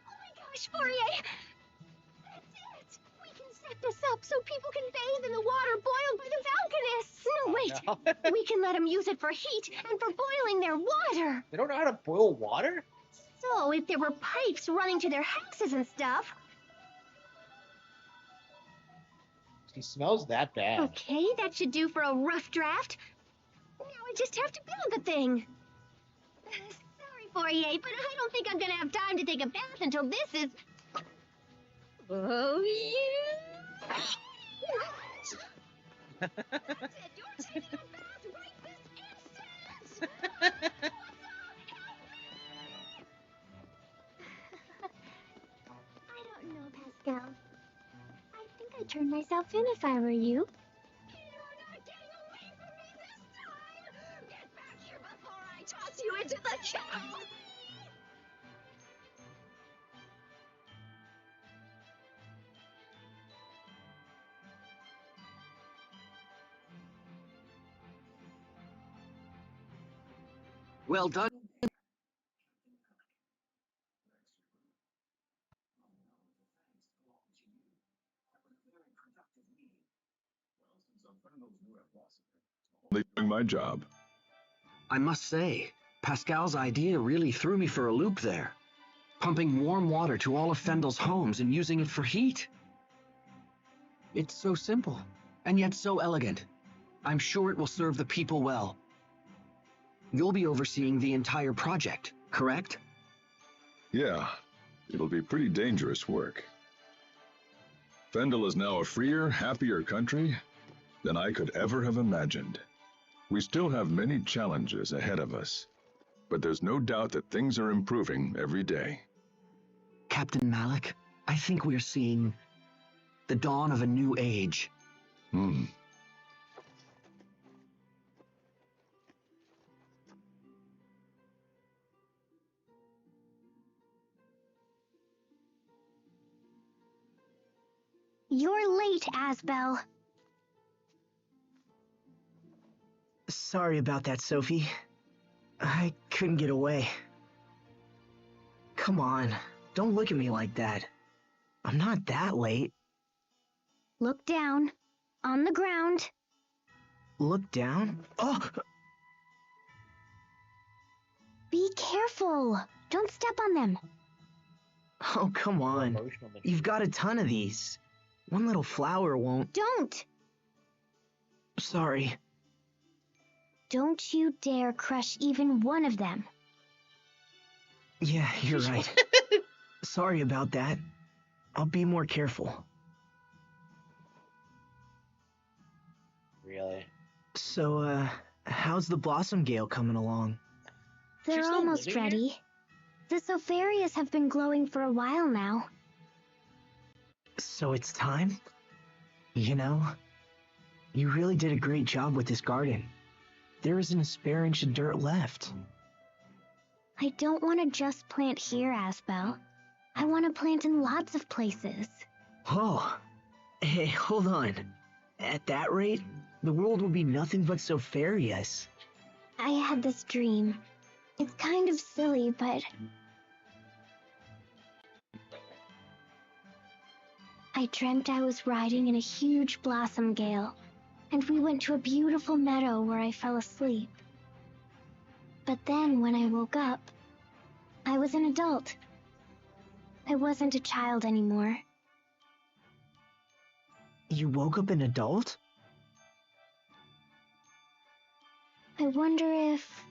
Oh my gosh, Fourier! That's it! We can set this up so people can bathe in the water boiled by the Valkanus! No, wait! No. We can let them use it for heat and for boiling their water! They don't know how to boil water? So, if there were pipes running to their houses and stuff... She smells that bad. Okay, that should do for a rough draft. Now I just have to build the thing. Sorry, Fourier, but I don't think I'm gonna have time to take a bath until this is... Oh, yeah! That's it! You're taking a bath right this instant! I don't know, Pascal. I think I'd turn myself in if I were you. You're not getting away from me this time! Get back here before I toss you into the channel! Well done. Only doing my job. I must say, Pascal's idea really threw me for a loop there. Pumping warm water to all of Fendel's homes and using it for heat. It's so simple, and yet so elegant. I'm sure it will serve the people well. You'll be overseeing the entire project, correct? Yeah, it'll be pretty dangerous work. Fendel is now a freer, happier country than I could ever have imagined. We still have many challenges ahead of us, but there's no doubt that things are improving every day. Captain Malik, I think we're seeing the dawn of a new age. You're late, Asbel. Sorry about that, Sophie. I couldn't get away. Come on, don't look at me like that. I'm not that late. Look down. On the ground. Look down? Oh! Be careful. Don't step on them. Oh, come on. Emotional material. You've got a ton of these. One little flower won't... Don't. Sorry. Don't you dare crush even one of them. Yeah, you're right. Sorry about that. I'll be more careful. Really? So, How's the Blossom Gale coming along? They're still almost living here? ready. The Sopharias have been glowing for a while now. So it's time? You know, you really did a great job with this garden. There isn't a spare inch of dirt left. I don't want to just plant here, Asbel. I want to plant in lots of places. Oh, hey, hold on. At that rate, the world will be nothing but Sopharias. I had this dream. It's kind of silly, but I dreamt I was riding in a huge blossom gale, and we went to a beautiful meadow where I fell asleep. But then, when I woke up, I was an adult. I wasn't a child anymore. You woke up an adult? I wonder if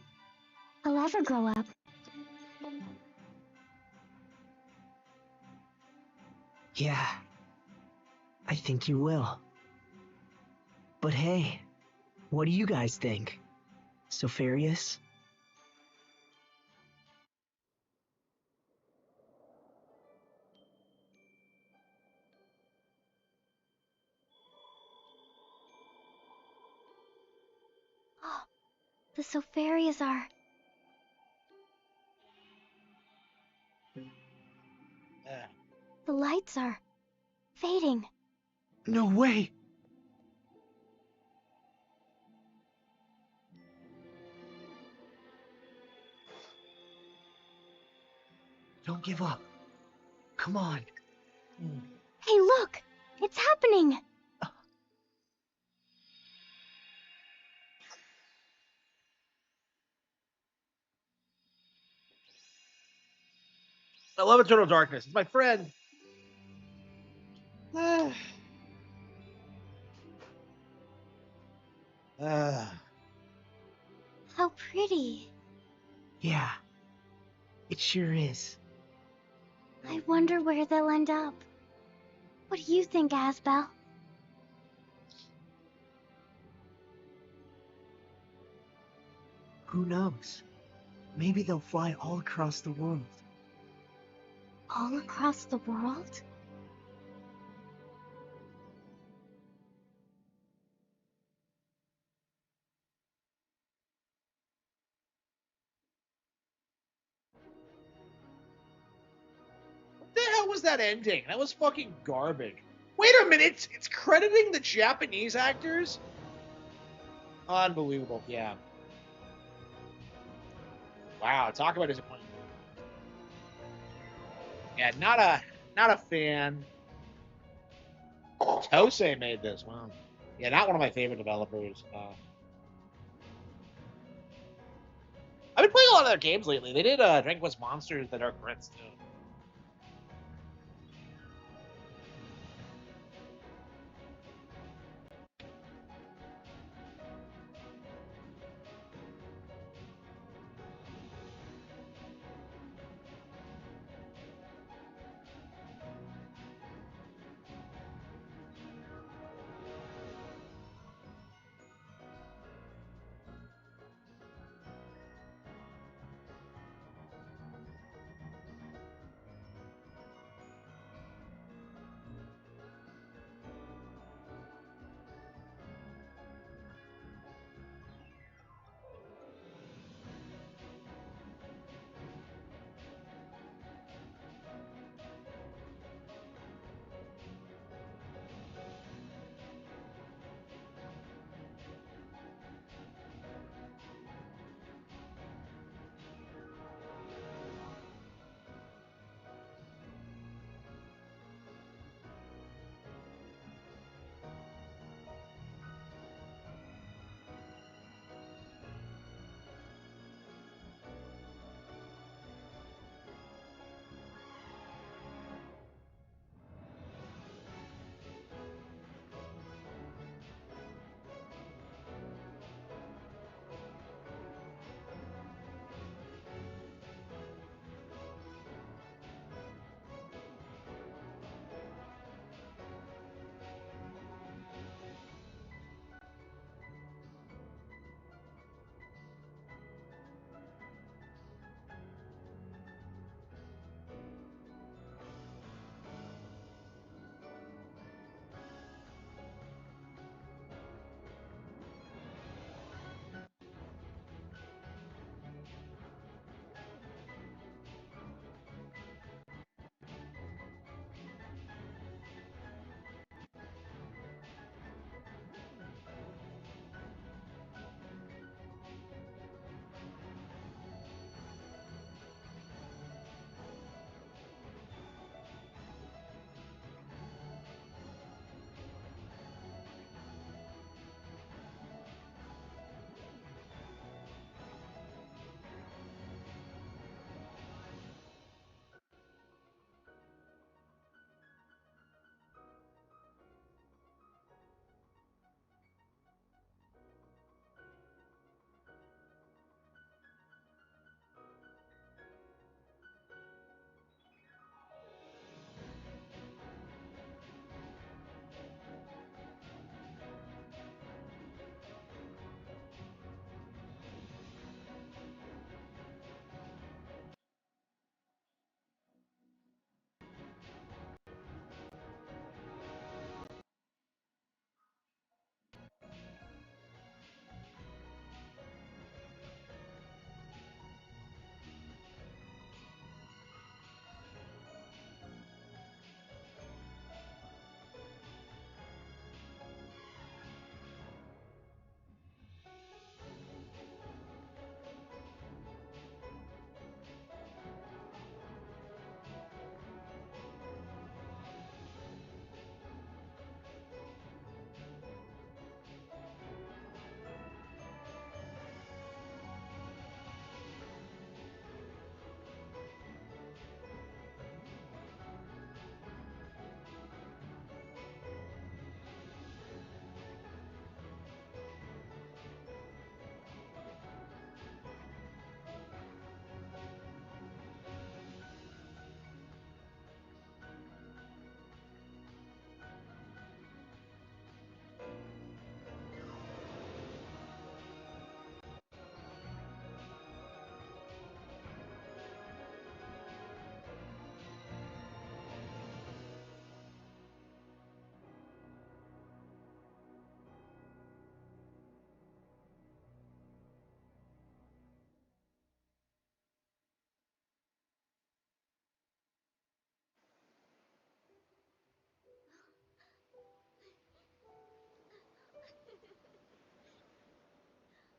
I'll ever grow up. Yeah, I think you will. But hey, what do you guys think? Sopharias? Oh, the Sopharias are... The lights are fading. No way! Don't give up. Come on. Hey, look! It's happening! I love Eternal Darkness. It's my friend. How pretty. Yeah, it sure is. I wonder where they'll end up. What do you think, Asbel? Who knows? Maybe they'll fly all across the world. All across the world? What the hell was that ending? That was fucking garbage. Wait a minute, it's crediting the Japanese actors? Unbelievable, yeah. Wow, talk about disappointment. Yeah, not a fan. Tosei made this. Wow. Yeah, not one of my favorite developers. I've been playing a lot of their games lately. They did Dragon Quest Monsters that are Grits too.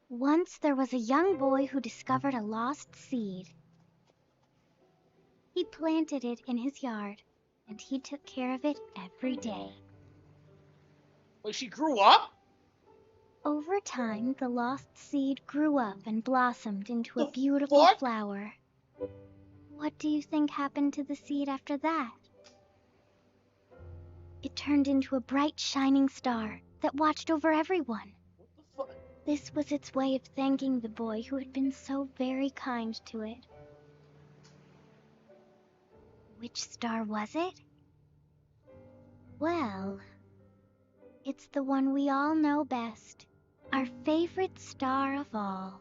Once there was a young boy who discovered a lost seed. He planted it in his yard, and he took care of it every day. Wait, she grew up? Over time, the lost seed grew up and blossomed into a beautiful fuck? flower. What do you think happened to the seed after that? It turned into a bright, shining star that watched over everyone. What the fuck? This was its way of thanking the boy who had been so very kind to it. Which star was it? Well, it's the one we all know best. Our favorite star of all.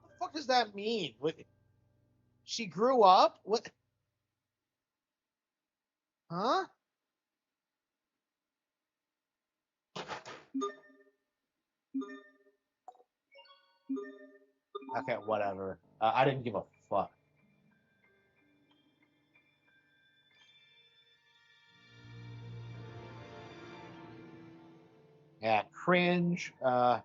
What the fuck does that mean? What? She grew up? What? Huh? Okay, whatever. I didn't give a fuck. Yeah, cringe. Yeah,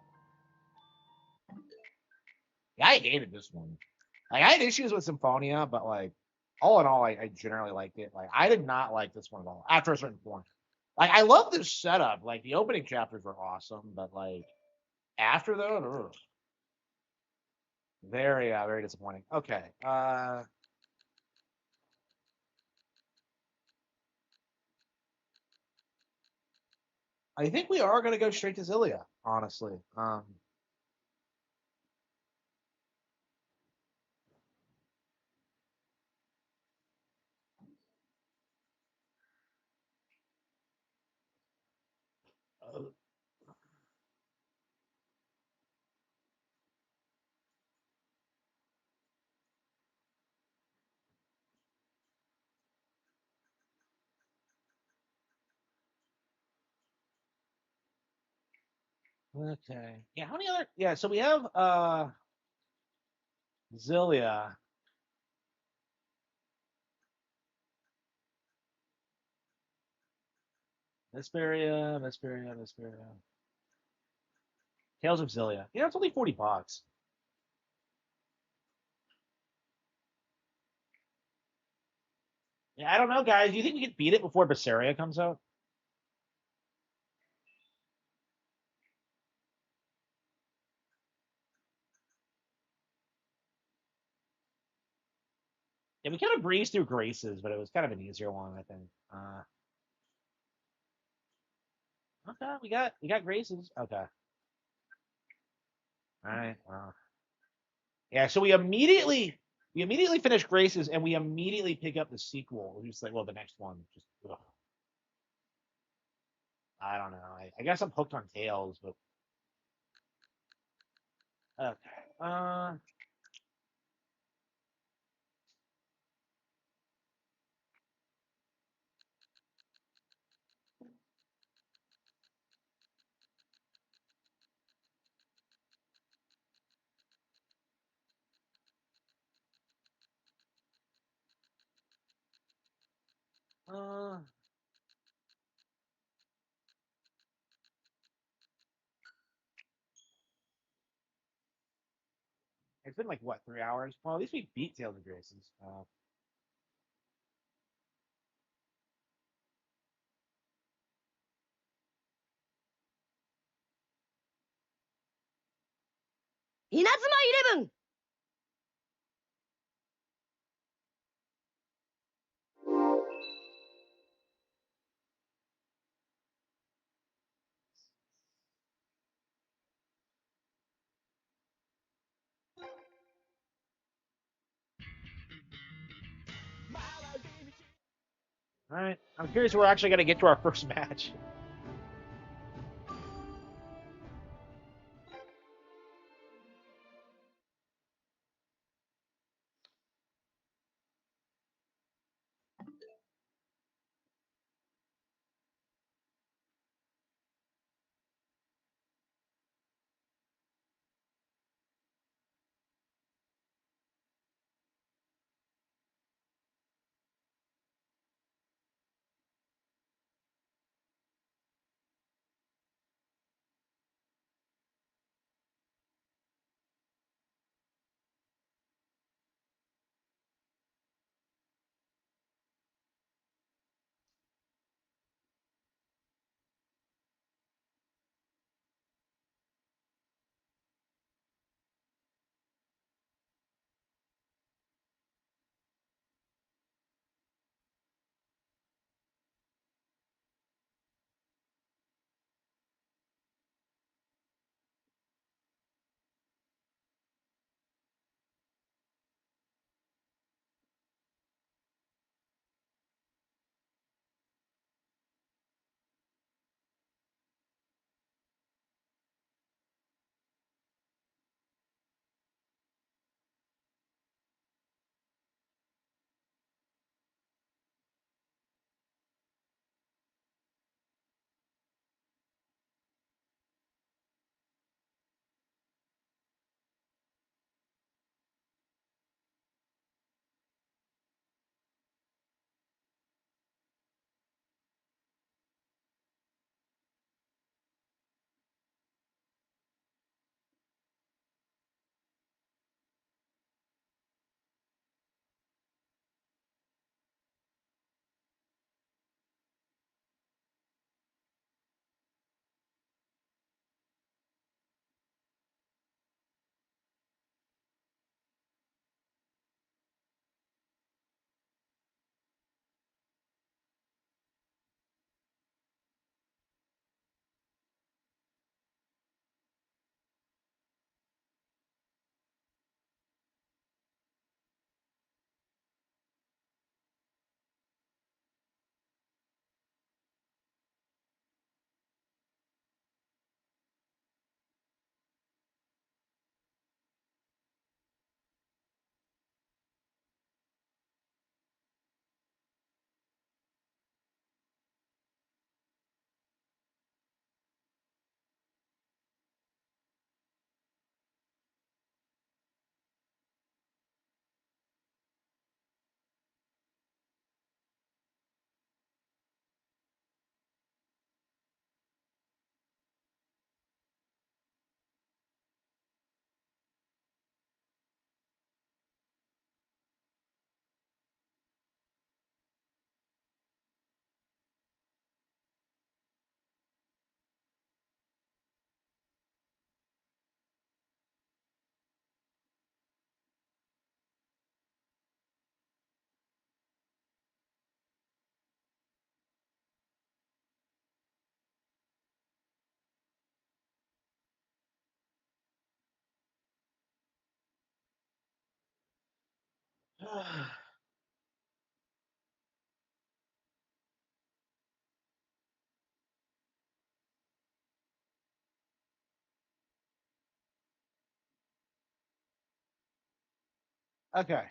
I hated this one. Like, I had issues with Symphonia, but like, all in all, I generally liked it. Like, I did not like this one at all after a certain point. Like, I love this setup. Like, the opening chapters were awesome, but like, after that, ugh. Very disappointing. Okay. I think we are gonna go straight to Zilia, honestly. Okay. Yeah, how many other yeah, so we have Zilia. Vesperia. Tales of Zilia. Yeah, it's only $40. Yeah, I don't know, guys. Do you think we could beat it before Berseria comes out? Yeah, we kind of breezed through Graces, but it was kind of an easier one, I think. Okay, we got Graces. Okay. All right. Yeah, so we immediately finish Graces and we immediately pick up the sequel. We're just like, well, the next one. Just ugh. I don't know. I guess I'm hooked on Tales, but okay. Uh, it's been like what, 3 hours? Well, at least we beat Tales of Graces. All right. I'm curious if we're actually gonna get to our first match. Okay.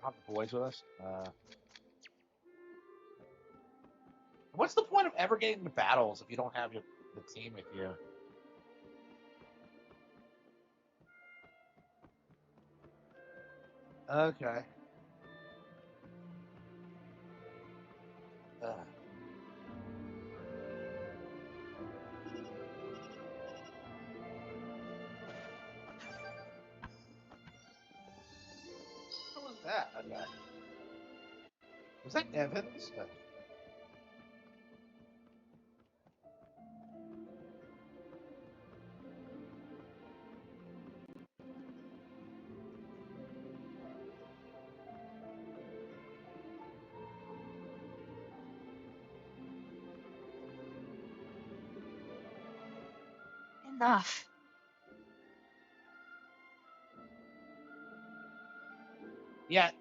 Have the boys with us. What's the point of ever getting into battles if you don't have the team with you? Okay. What was that? Okay. Was that Evans? Enough. Yeah.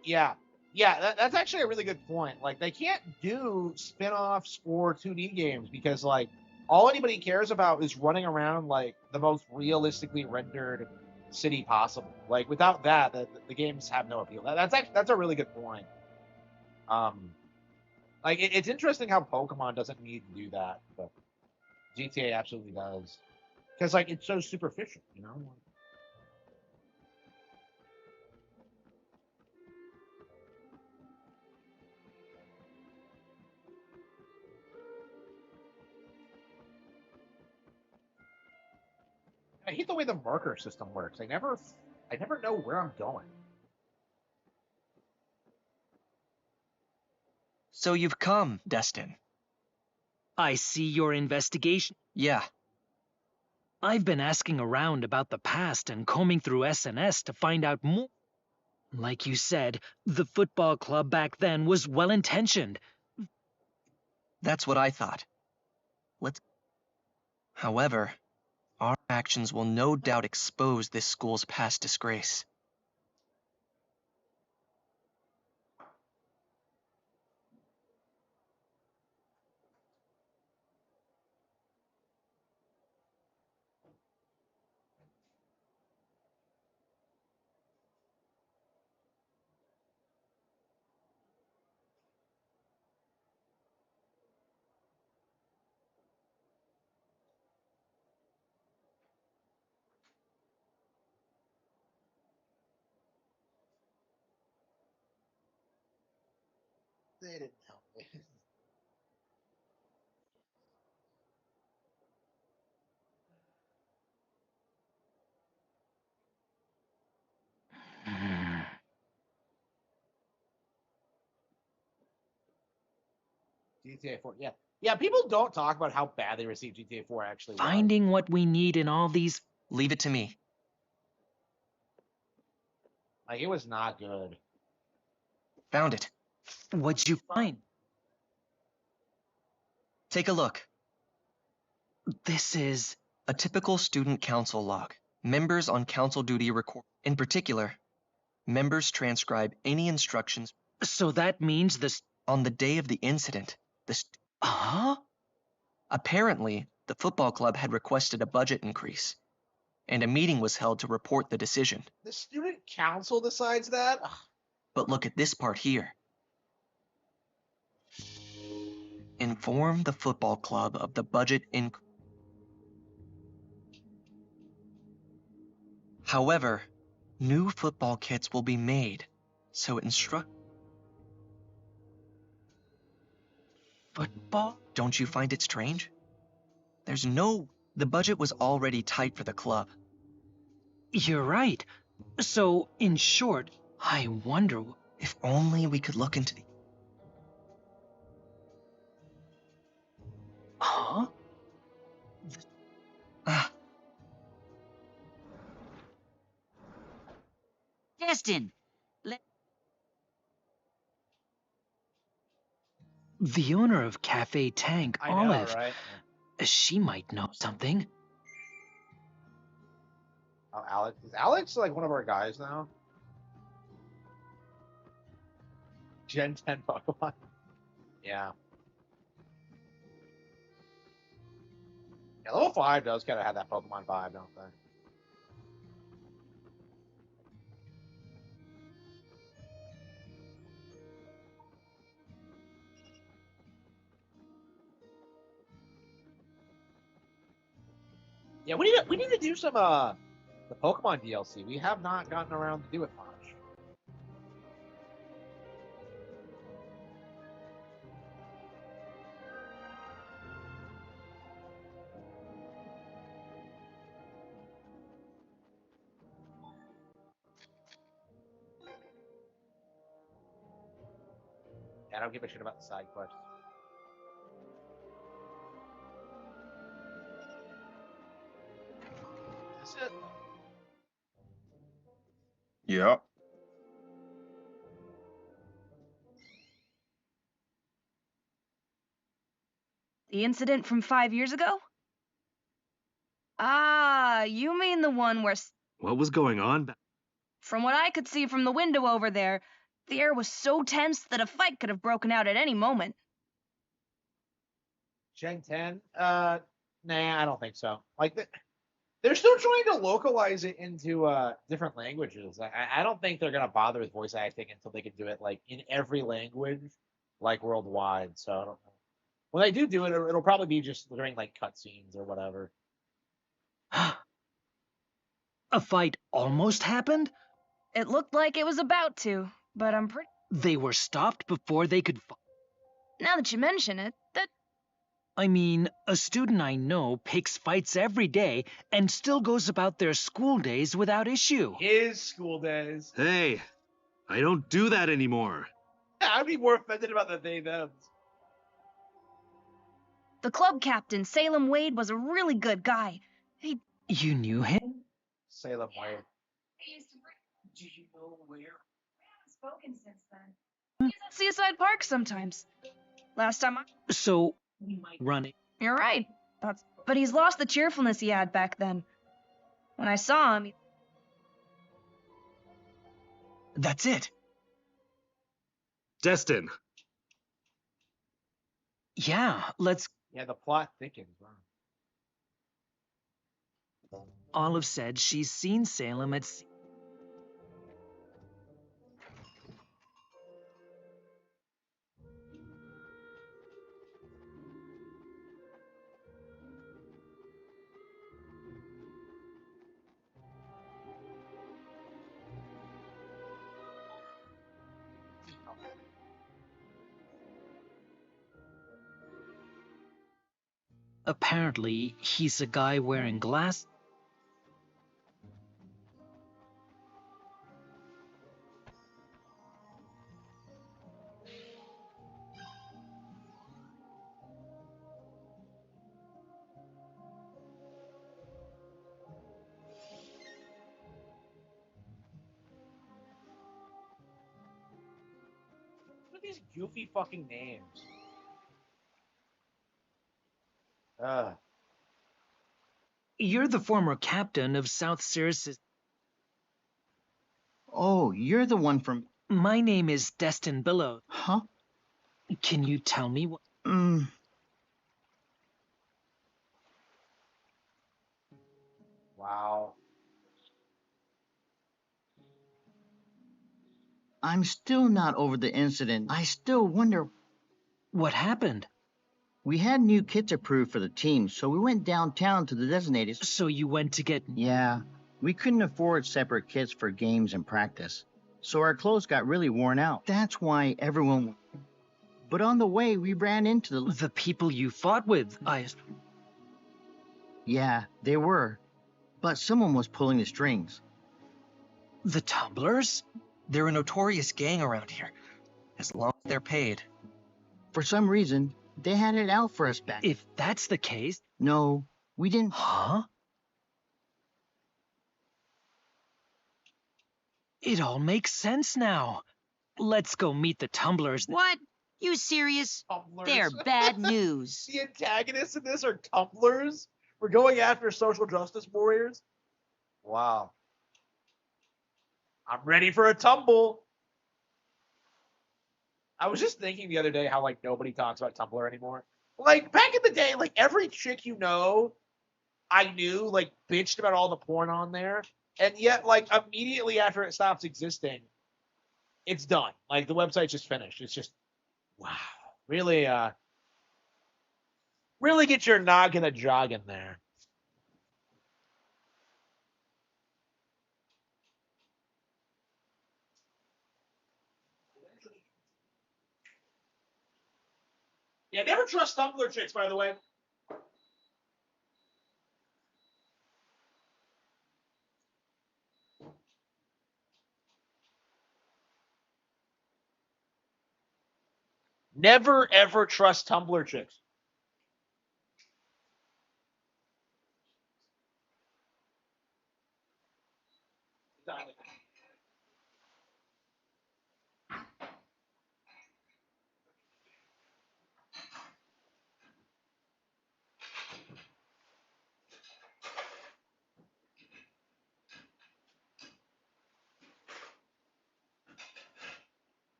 That's actually a really good point. Like, they can't do spin-offs or 2D games because, like, all anybody cares about is running around like the most realistically rendered city possible. Like, without that, the games have no appeal. That's a really good point. Like, it's interesting how Pokemon doesn't need to do that, but GTA absolutely does. Because, like, it's so superficial, you know? I hate the way the marker system works. I never know where I'm going. So you've come, Destin. I see your investigation. Yeah. I've been asking around about the past and combing through SNS to find out more. Like you said, the football club back then was well-intentioned. That's what I thought. However, our actions will no doubt expose this school's past disgrace. They didn't help me. GTA 4, yeah. Yeah, people don't talk about how bad they received GTA 4 actually was. Finding what we need in all these... Leave it to me. Like, it was not good. Found it. What'd you find? Take a look. This is... a typical student council log. Members on council duty record. In particular, members transcribe any instructions. So that means this... On the day of the incident, Huh? Apparently, the football club had requested a budget increase, and a meeting was held to report the decision. The student council decides that? Ugh. But look at this part here. Inform the football club of the budget increase. However, new football kits will be made, so instruct... Football? Don't you find it strange? There's no... The budget was already tight for the club. You're right. So, in short, I wonder... If only we could look into the... Huh? Destin! The owner of Cafe Tank, I know, Olive. right? She might know something. Oh, Alex. Is Alex like one of our guys now? Gen 10 Pokemon. Yeah. Yeah, level 5 does kind of have that Pokemon vibe, don't they? Yeah, we need to do some the Pokemon DLC. We have not gotten around to do it much. I don't give a shit about the side quests. That's it. Yep. The incident from 5 years ago? Ah, you mean the one where, What was going on? from what I could see from the window over there, the air was so tense that a fight could have broken out at any moment. Gen 10? Nah, I don't think so. Like, they're still trying to localize it into different languages. I don't think they're gonna bother with voice acting until they can do it like in every language, like worldwide. So I don't know. When they do it, it'll probably be just during like cutscenes or whatever. A fight almost happened? It looked like it was about to, but I'm pretty. They were stopped before they could. Now that you mention it, that. I mean, a student I know picks fights every day and still goes about their school days without issue. His school days. Hey, I don't do that anymore. I'd be more offended about the they thems. The club captain, Salem Wade, was a really good guy. He. You knew him? Salem Wade. Do you know where? We haven't spoken since then. He's at Seaside Park sometimes. Last time I. So, running. You're right. But he's lost the cheerfulness he had back then. When I saw him. That's it. Destin. Yeah, let's. Yeah, the plot thickens. Wow. Olive said she's seen Salem at. Apparently, he's a guy wearing glass. What are these goofy fucking names? You're the former captain of South Sirius. Oh, you're the one from. My name is Destin Billow. Huh? Can you tell me what? Wow. I'm still not over the incident. I still wonder. What happened? We had new kits approved for the team, so we went downtown to the designated. So you went to get. Yeah. We couldn't afford separate kits for games and practice, so our clothes got really worn out. That's why everyone. But on the way, we ran into the people you fought with. Yeah, they were. But someone was pulling the strings. The Tumblers? They're a notorious gang around here, as long as they're paid. For some reason, they had it out for us back. If that's the case... No, we didn't... Huh? It all makes sense now. Let's go meet the Tumblers. What? You serious? Tumblers. They're bad news. The antagonists in this are Tumblers? We're going after social justice warriors? Wow. I'm ready for a tumble. I was just thinking the other day how like nobody talks about Tumblr anymore. Like back in the day, like every chick you know, I knew like bitched about all the porn on there, and yet like immediately after it stops existing, it's done. Like the website's just finished. It's just wow. Really really get your noggin a jogging there. Yeah, never trust Tumblr chicks, by the way. Never ever trust Tumblr chicks.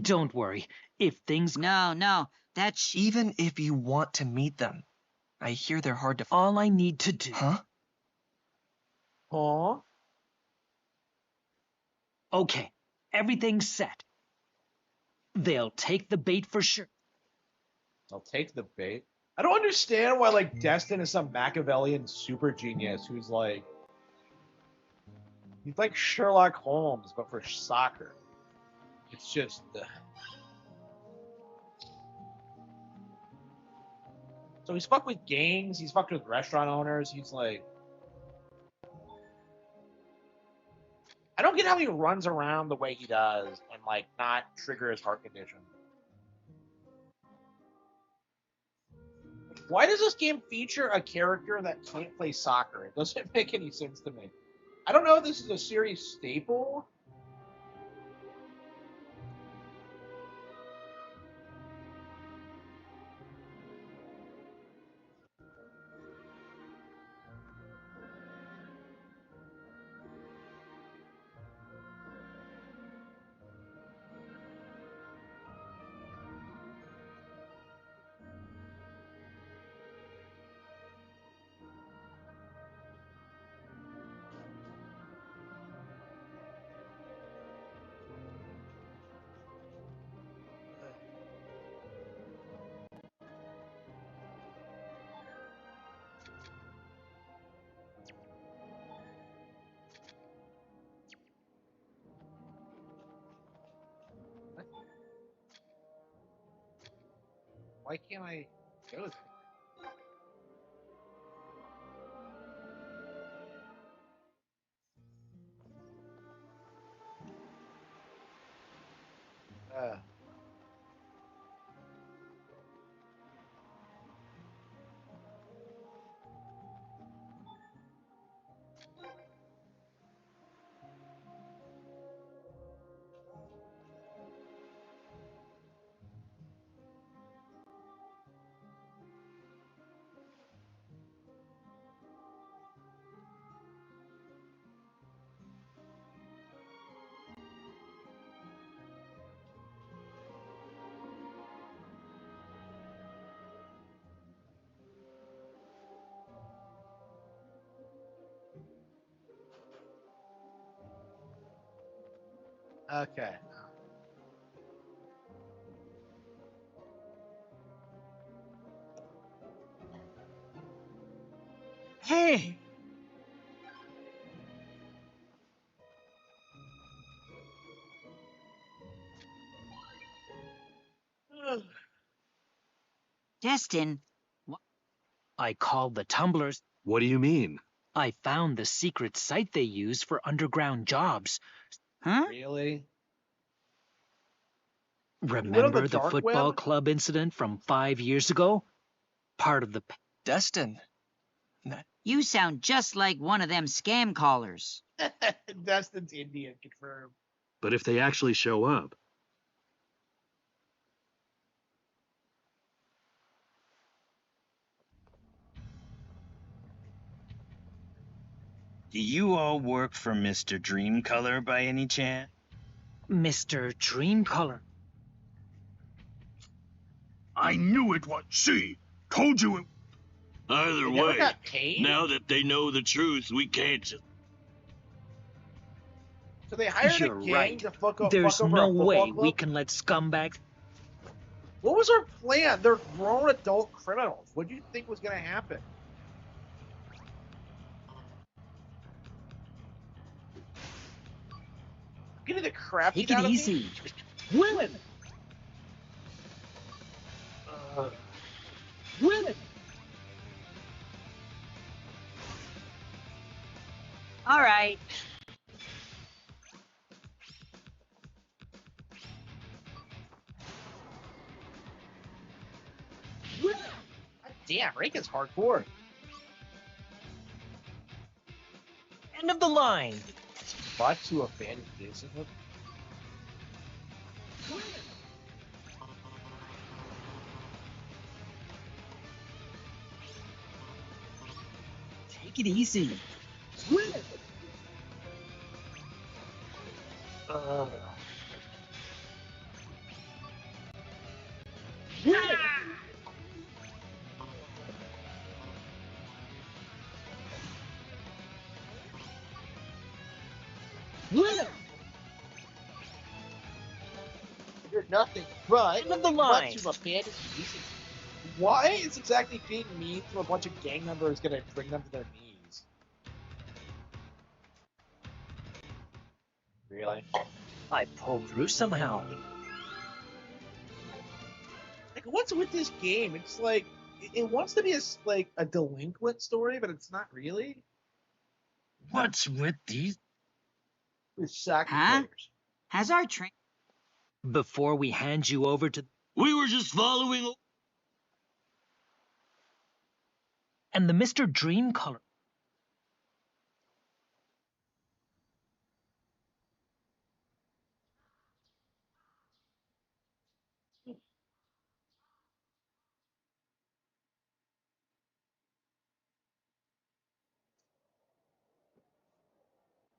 Don't worry. If things... No, that's... Even if you want to meet them, I hear they're hard to... All I need to do... Huh? Huh? Okay, everything's set. They'll take the bait for sure. I'll take the bait. I don't understand why like Destin is some Machiavellian super genius who's like he's like Sherlock Holmes but for soccer. It's just so he's fucked with gangs, he's fucked with restaurant owners, he's like I don't get how he runs around the way he does and like not trigger his heart condition. Why does this game feature a character that can't play soccer? It doesn't make any sense to me. I don't know if this is a series staple. Why can't I go there? Okay. Hey! Destin, I called the tumblers. What do you mean? I found the secret site they use for underground jobs. Huh? Really? Remember the dark football web? club incident from 5 years ago? Part of the... Destin. You sound just like one of them scam callers. Destin's Indian, confirmed. But if they actually show up, Do you all work for Mr. Dreamcolor by any chance? Mr. Dreamcolor. I knew it was. See, told you it. Either They never way, got paid? now that they know the truth, we can't just. So they hired You're a gang right. to fuck over There's a no football way club? we can let scumbags... What was our plan? They're grown adult criminals. What do you think was going to happen? Getting the crap Take beat it out of easy. me? Women! Women! All right. Damn, Reika's hardcore. End of the line. Bought to a fan Jason. Take it easy. Women! Women! You're nothing but End of the line. to a fan Jason. Why is exactly being mean to a bunch of gang members going to bring them to their knees? Really? I pulled through somehow. Like, what's with this game? It's like it wants to be a delinquent story, but it's not really. What's with these? It's soccer Huh? players. Has our train... Before we hand you over to... We were just following. And the Mr. Dreamcolor.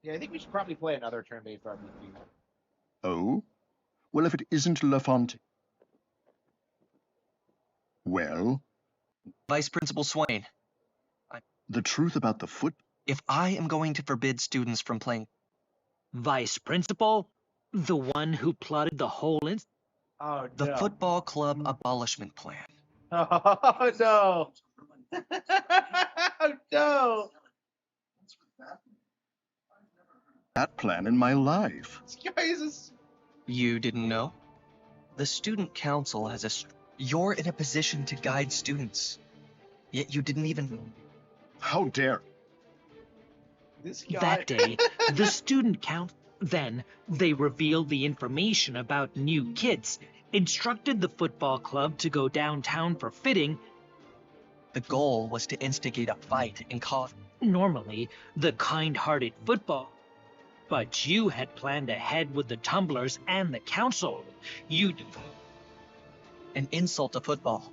Yeah, I think we should probably play another turn-based RPG. Oh? Well, if it isn't LaFontaine. Well? Vice Principal Swain. The truth about the foot? If I am going to forbid students from playing... Vice Principal? The one who plotted the whole incident? Oh, The football club abolishment plan. Oh, no. Oh, no. That plan in my life. This guy is You didn't know? The student council has a... You're in a position to guide students. Yet you didn't even... How dare... This guy... That day, the student council... Then, they revealed the information about new kids, instructed the football club to go downtown for fitting. The goal was to instigate a fight and cause... Normally, the kind-hearted football. But you had planned ahead with the tumblers and the council. You... An insult to football.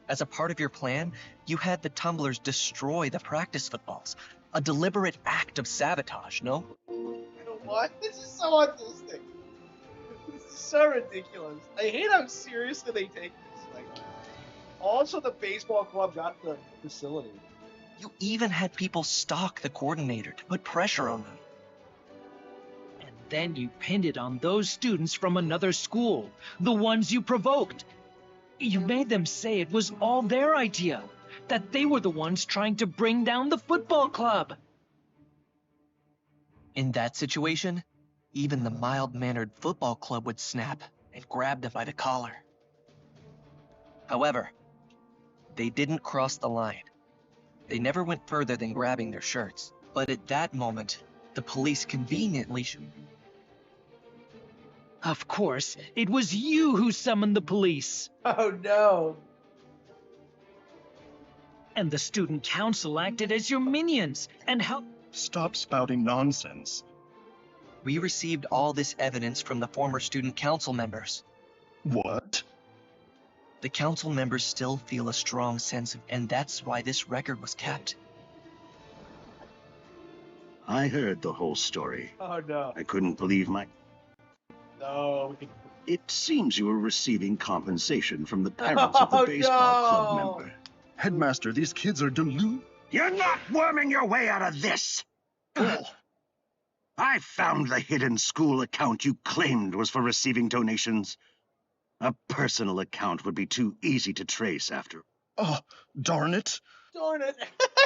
As a part of your plan, you had the tumblers destroy the practice footballs. A deliberate act of sabotage, no? What? This is so autistic. This is so ridiculous. I hate how seriously they take this. Like, also, the baseball club got the facility. You even had people stalk the coordinator to put pressure on them. And then you pinned it on those students from another school, the ones you provoked. You made them say it was all their idea, that they were the ones trying to bring down the football club. In that situation, even the mild-mannered football club would snap and grab them by the collar. However, they didn't cross the line. They never went further than grabbing their shirts. But at that moment, the police conveniently... Of course, it was you who summoned the police. Oh, no. And the student council acted as your minions and helped... Stop spouting nonsense. We received all this evidence from the former student council members. What? The council members still feel a strong sense of... And that's why this record was kept. I heard the whole story. Oh, no. I couldn't believe my... No. It seems you were receiving compensation from the parents of the baseball club member. Headmaster, these kids are deluded. You're not worming your way out of this! I found the hidden school account you claimed was for receiving donations. A personal account would be too easy to trace after. Oh, darn it. Darn it.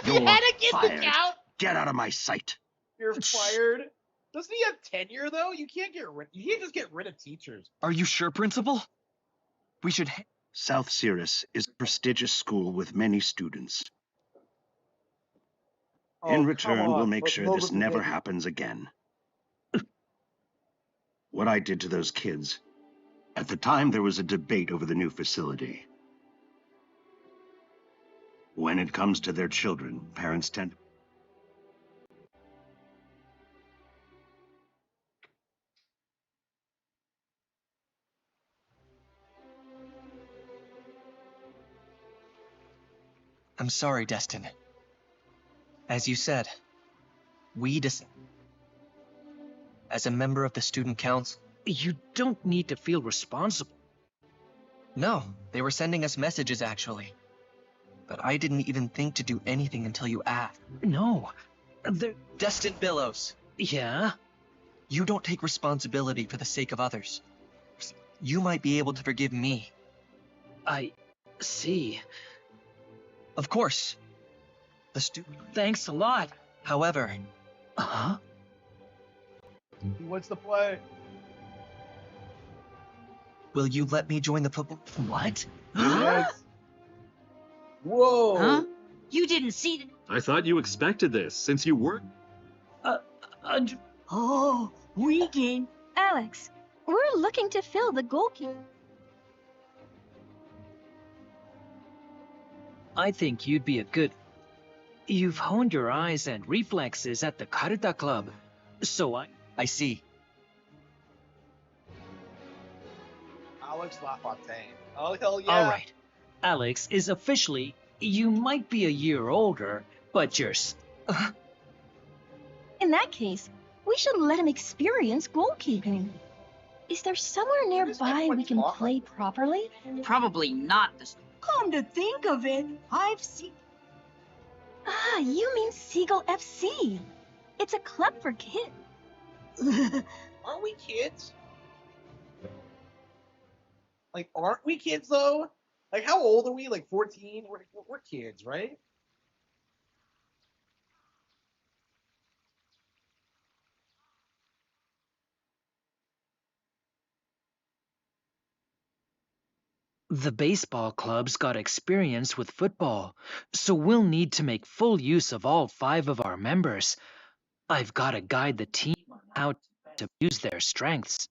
You're You had to get fired. the count. Get out of my sight. You're fired. Doesn't he have tenure, though? You can't just get rid of teachers. Are you sure, Principal? We should... South Cirrus is a prestigious school with many students. In return, we'll make sure this never happens again. What I did to those kids. At the time, there was a debate over the new facility. When it comes to their children, parents tend... I'm sorry, Destin. As you said, we as a member of the student council... You don't need to feel responsible. No, they were sending us messages, actually. But I didn't even think to do anything until you asked. No, Destin Billows. Yeah? You don't take responsibility for the sake of others. You might be able to forgive me. I see. Of course. Thanks a lot. However... Huh? What's the play? Will you let me join the football? What? Yes. Whoa. Huh? You didn't see the... I thought you expected this, since you were... Oh, we did. Alex, we're looking to fill the goalkeeper. I think you'd be a good... You've honed your eyes and reflexes at the Karata Club, so I see. Alex LaFontaine. Oh, hell yeah. All right. Alex is officially... You might be a year older, but you're... In that case, we should let him experience goalkeeping. Is there somewhere nearby we can play properly? Probably not this. Come to think of it, I've seen... Ah, you mean Seagull FC. It's a club for kids. Aren't we kids? Like, aren't we kids, though? Like, how old are we? Like, 14? We're kids, right? The baseball club's got experience with football, so we'll need to make full use of all 5 of our members. I've got to guide the team on how to use their strengths.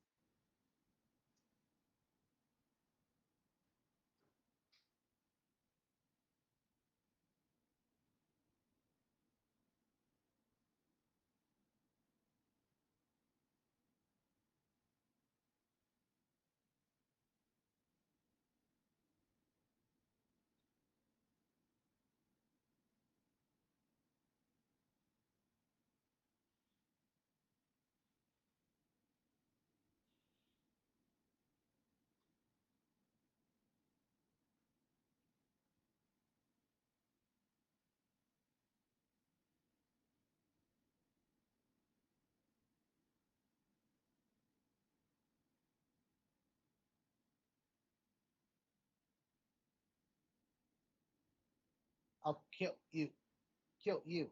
I'll kill you. Kill you.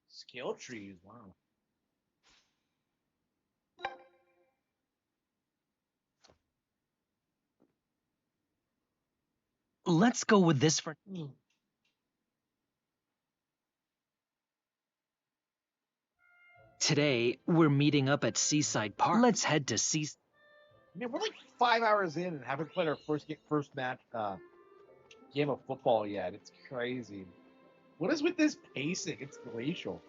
Skill trees, wow. Let's go with this for... Today, we're meeting up at Seaside Park. Let's head to Seaside. I mean, we're like 5 hours in and haven't played our first match game of football yet. It's crazy. What is with this pacing? It's glacial.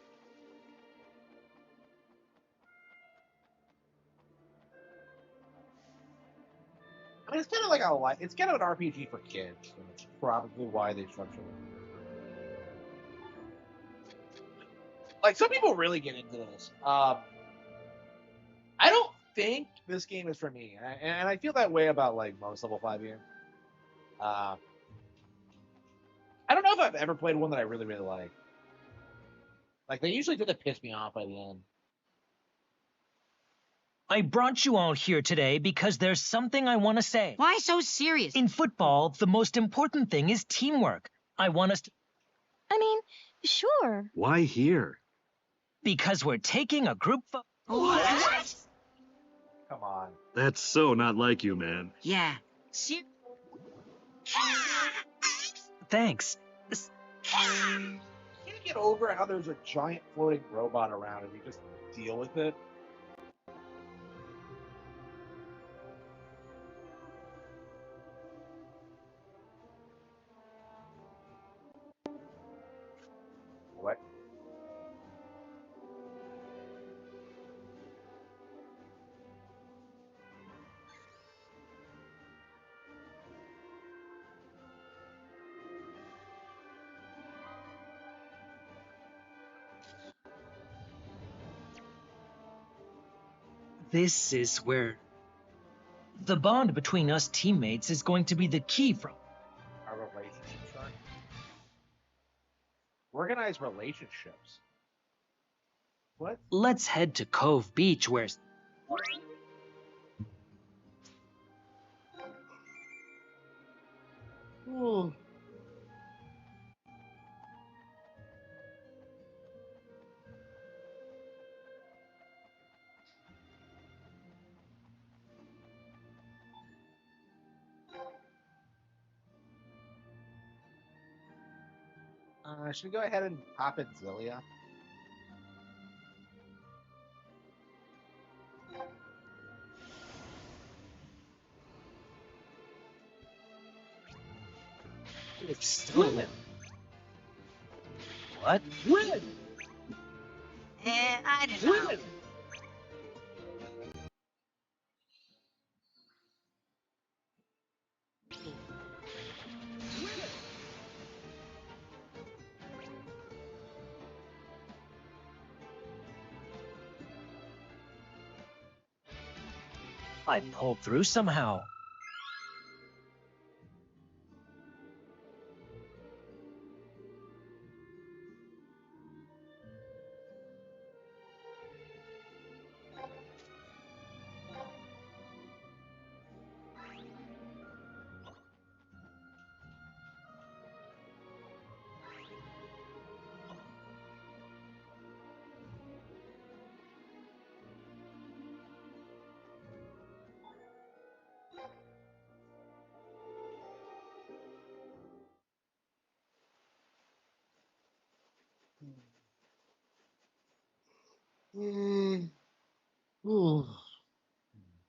I mean, it's kind of like it's kind of an RPG for kids. And it's probably why they structure it. Like, some people really get into this. I don't think this game is for me, and I feel that way about like most level 5 games. I don't know if I've ever played one that I really, really like. Like, they usually tend to piss me off by the end. I brought you all here today because there's something I want to say. Why so serious? In football, the most important thing is teamwork. I want us to... I mean, sure. Why here? Because we're taking a group photo. What? Come on. That's so not like you, man. Yeah. Thanks. Can't get over how there's a giant floating robot around and you just deal with it. What? This is where... The bond between us teammates is going to be the key from... Our relationship start? Organized relationships. What? Let's head to Cove Beach where... Ooh. Should we go ahead and pop in Zilia? Stolen. What? Win! I don't know. Win! I pulled through somehow.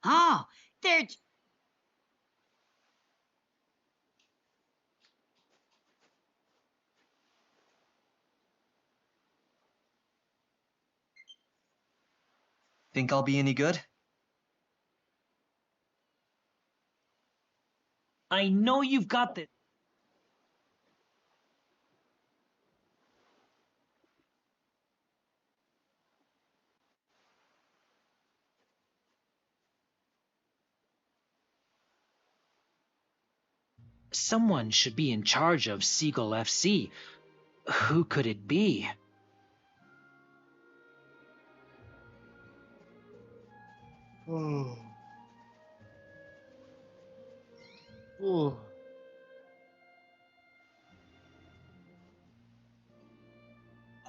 Oh, they're... Think I'll be any good? I know you've got this. Someone should be in charge of Seagull FC. Who could it be? Oh. Oh.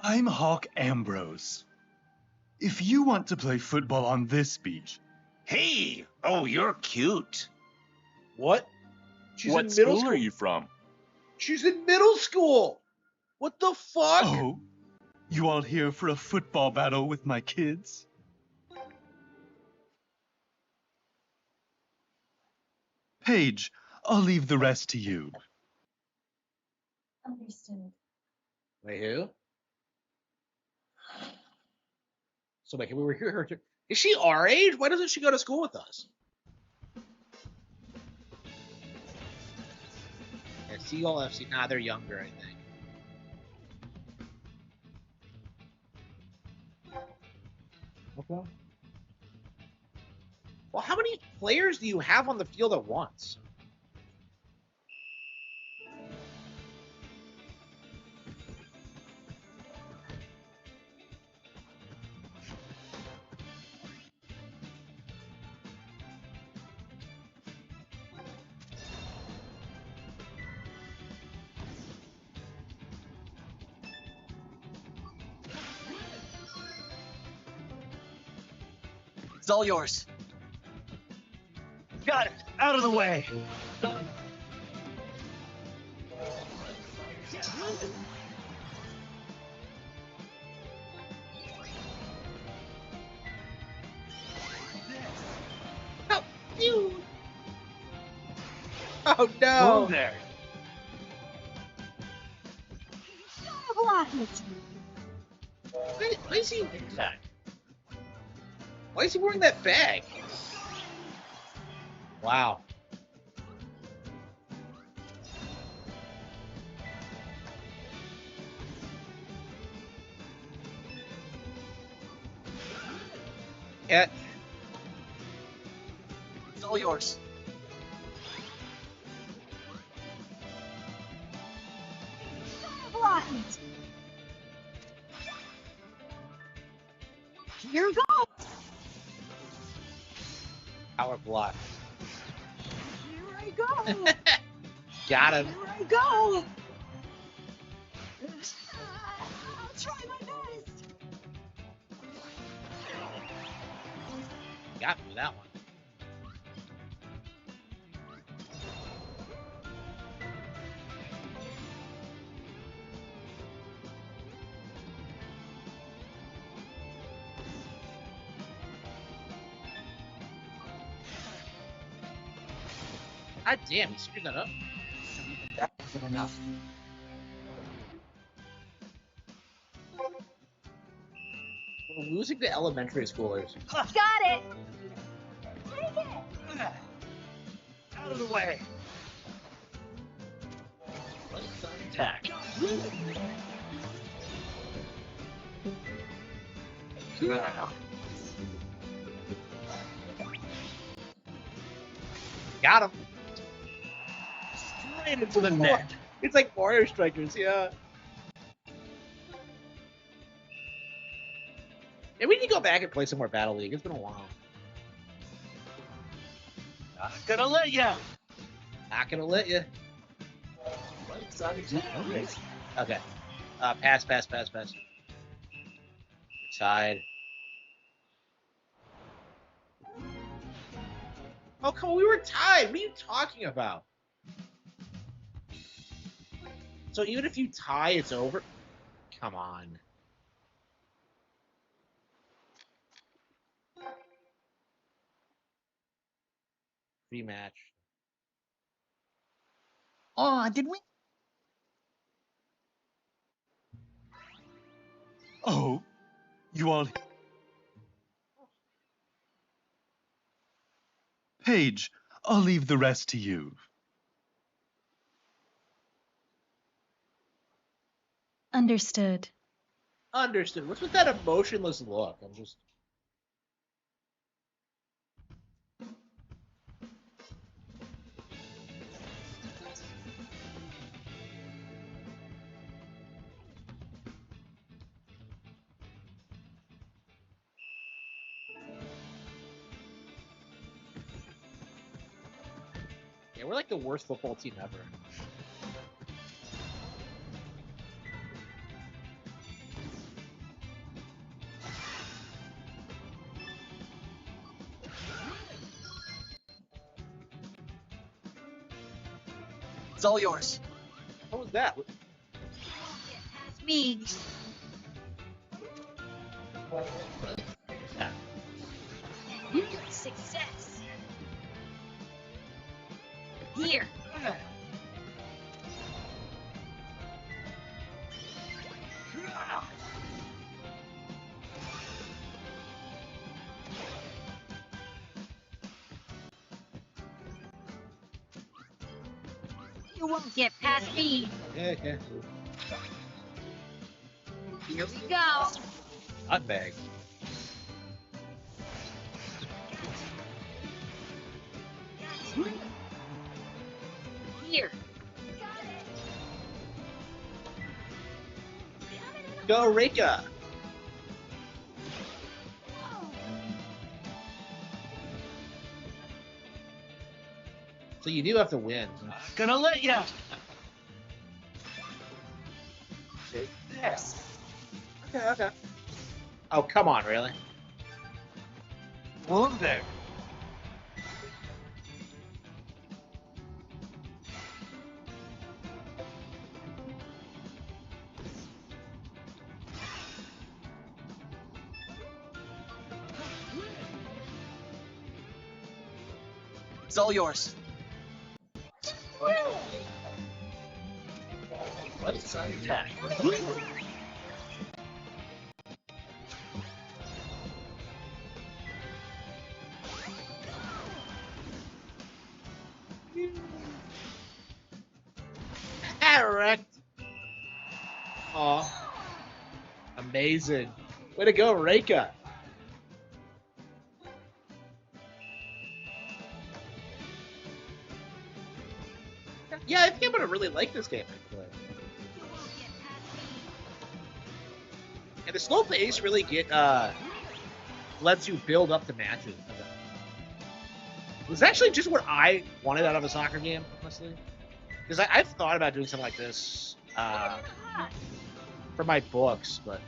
I'm Hawk Ambrose. If you want to play football on this beach... Hey! Oh, you're cute. What? She's what in middle school school. are you from? She's in middle school. What the fuck? Oh, you all here for a football battle with my kids? Paige, I'll leave the rest to you. Understood. Wait, who? So wait, we were here. Is she our age? Why doesn't she go to school with us? Yeah, Seagull FC. Nah, they're younger, I think. Okay. Well, how many players do you have on the field at once? It's all yours. Got it. Out of the way. Oh, you. Oh no. Whoa there. Block it. Why is he wearing that? Why is he wearing that bag? Wow. Yeah. It's all yours. Block it. Here goes. Power block. Here I go. Got him. Here I go. I'll try my best. Got me with that one. God damn, he screwed that up. wasn't enough. We're losing to elementary schoolers. Got it! Take it! Out of the way. Attack. Got him. Straight into the net. It's like Warrior Strikers, yeah. Yeah, we need to go back and play some more Battle League. It's been a while. Not gonna let ya. Not gonna let you. Okay. Okay. Pass. We're tied. Oh, come on. We were tied. What are you talking about? So even if you tie, it's over? Come on. Rematch. Oh, did we? Oh, you all. Paige, I'll leave the rest to you. Understood. Understood. What's with that emotionless look? I'm just. Yeah, we're like the worst football team ever. It's all yours. What was that? It's me. Success. Here. You won't get past me. Okay. Here we go. Hot bag. Here. Go, Rika. So you do have to win. Gonna let ya. Yes. Okay. Oh, come on, really? Whoa there. It's all yours. Let's attack. Correct. Aw. Amazing. Way to go, Reika. Yeah, I think I'm gonna really like this game, actually. And the slow pace really lets you build up the matches. It was actually just what I wanted out of a soccer game, honestly. Because I've thought about doing something like this for my books, but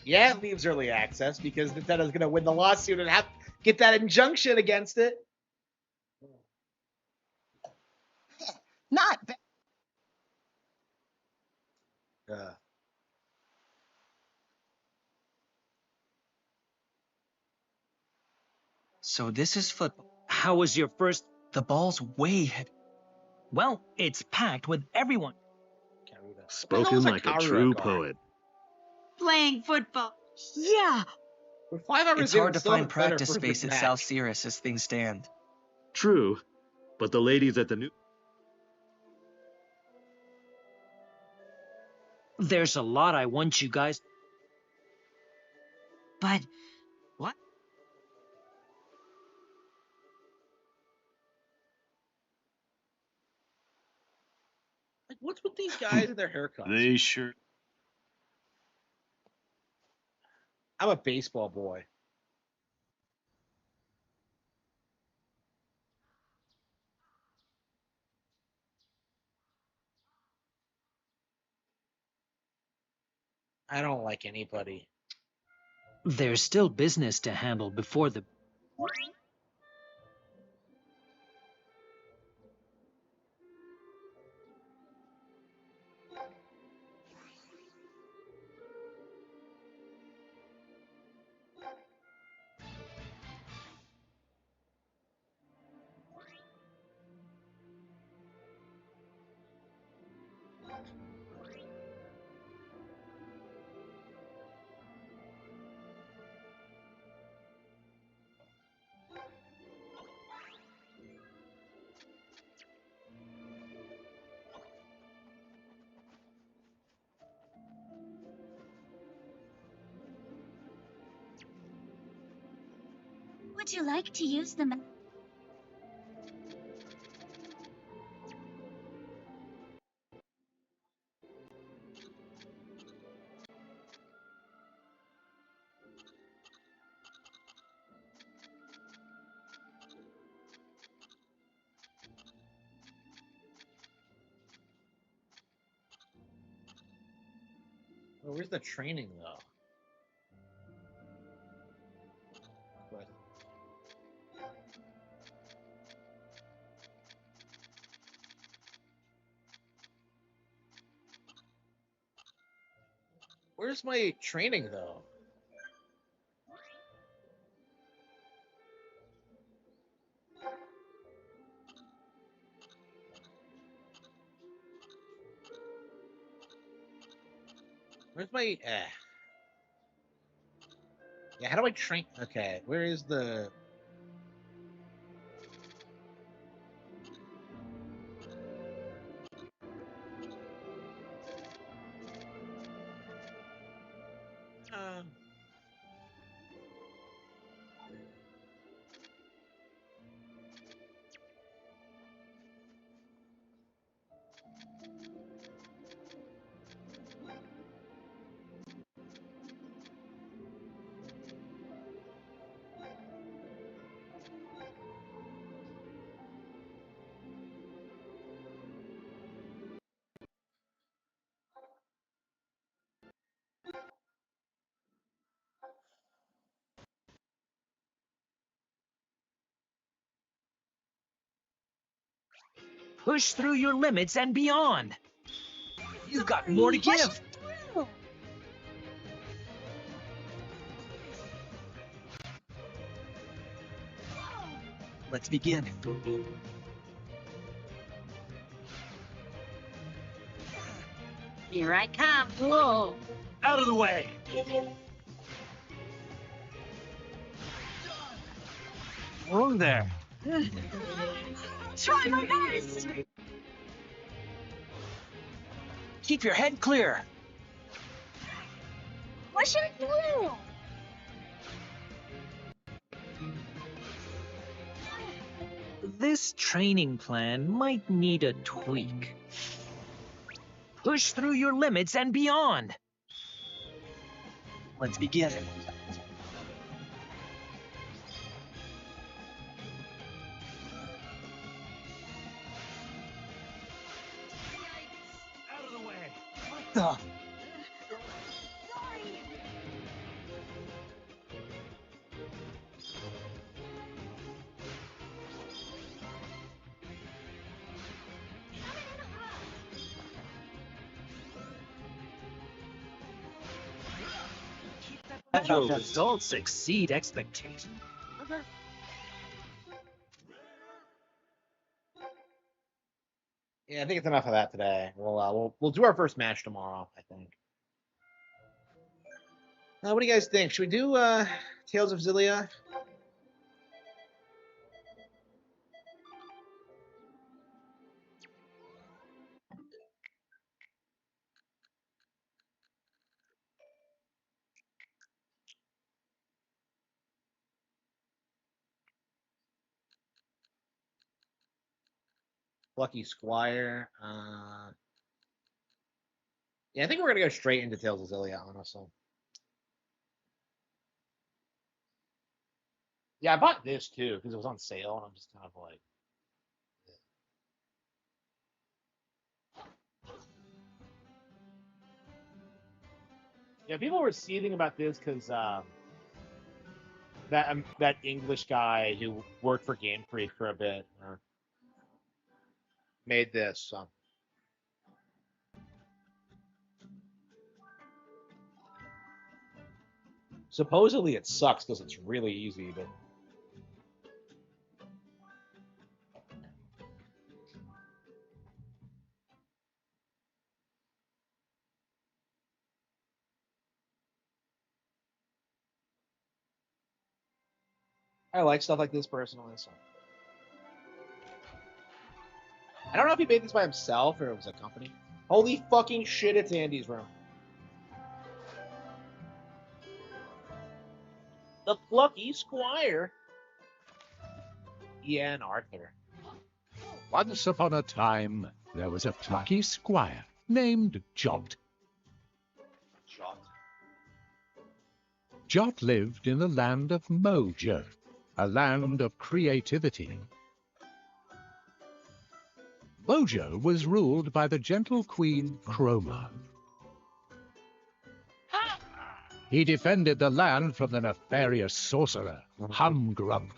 Yeah, it leaves early access because Nintendo's going to win the lawsuit and have get that injunction against it. Not bad. So this is football. How was your first? The ball's way heavy. Well, it's packed with everyone. Spoken like a true poet. Playing football. Yeah. With 5 hours It's in, hard to still find haven't played our practice first space at match. South Cirrus as things stand. True, but the ladies at the new... There's a lot I want you guys. But what? Like, what's with these guys and their haircuts? They sure... I'm a baseball boy. I don't like anybody. There's still business to handle before the. Would you like to use the map? Well, where's the training, though? But where's my training, though? Where's my... Yeah, how do I train? Okay, where is the... Push through your limits and beyond. You've got more to give. Let's begin. Here I come. Whoa. Out of the way. Wrong there. Try my best! Keep your head clear. Push it through! This training plan might need a tweak. Push through your limits and beyond. Let's begin. Out of the way. What the? Your results exceed expectations. Okay. Yeah, I think it's enough of that today. We'll do our first match tomorrow, I think. What do you guys think? Should we do Tales of Xillia? Lucky Squire. Yeah, I think we're gonna go straight into Tales of Xillia, honestly. Yeah, I bought this too because it was on sale, and I'm just kind of like, yeah. People were seething about this because that English guy who worked for Game Freak for a bit made this. So. Supposedly it sucks because it's really easy, but I like stuff like this personally. So. I don't know if he made this by himself or it was a company. Holy fucking shit, it's Andy's room. The Plucky Squire. Yeah, and Arthur. Once upon a time, there was a plucky squire named Jot. Jot lived in the land of Mojo, a land of creativity. Mojo was ruled by the gentle queen Chroma. He defended the land from the nefarious sorcerer, Humgrump,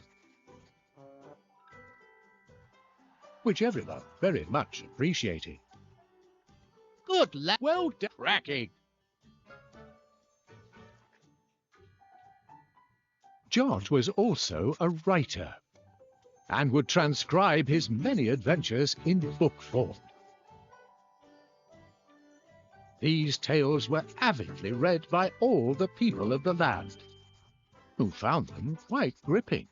which everyone very much appreciated. Good lad, well done, cracking. Jot was also a writer, and would transcribe his many adventures in book form. These tales were avidly read by all the people of the land, who found them quite gripping.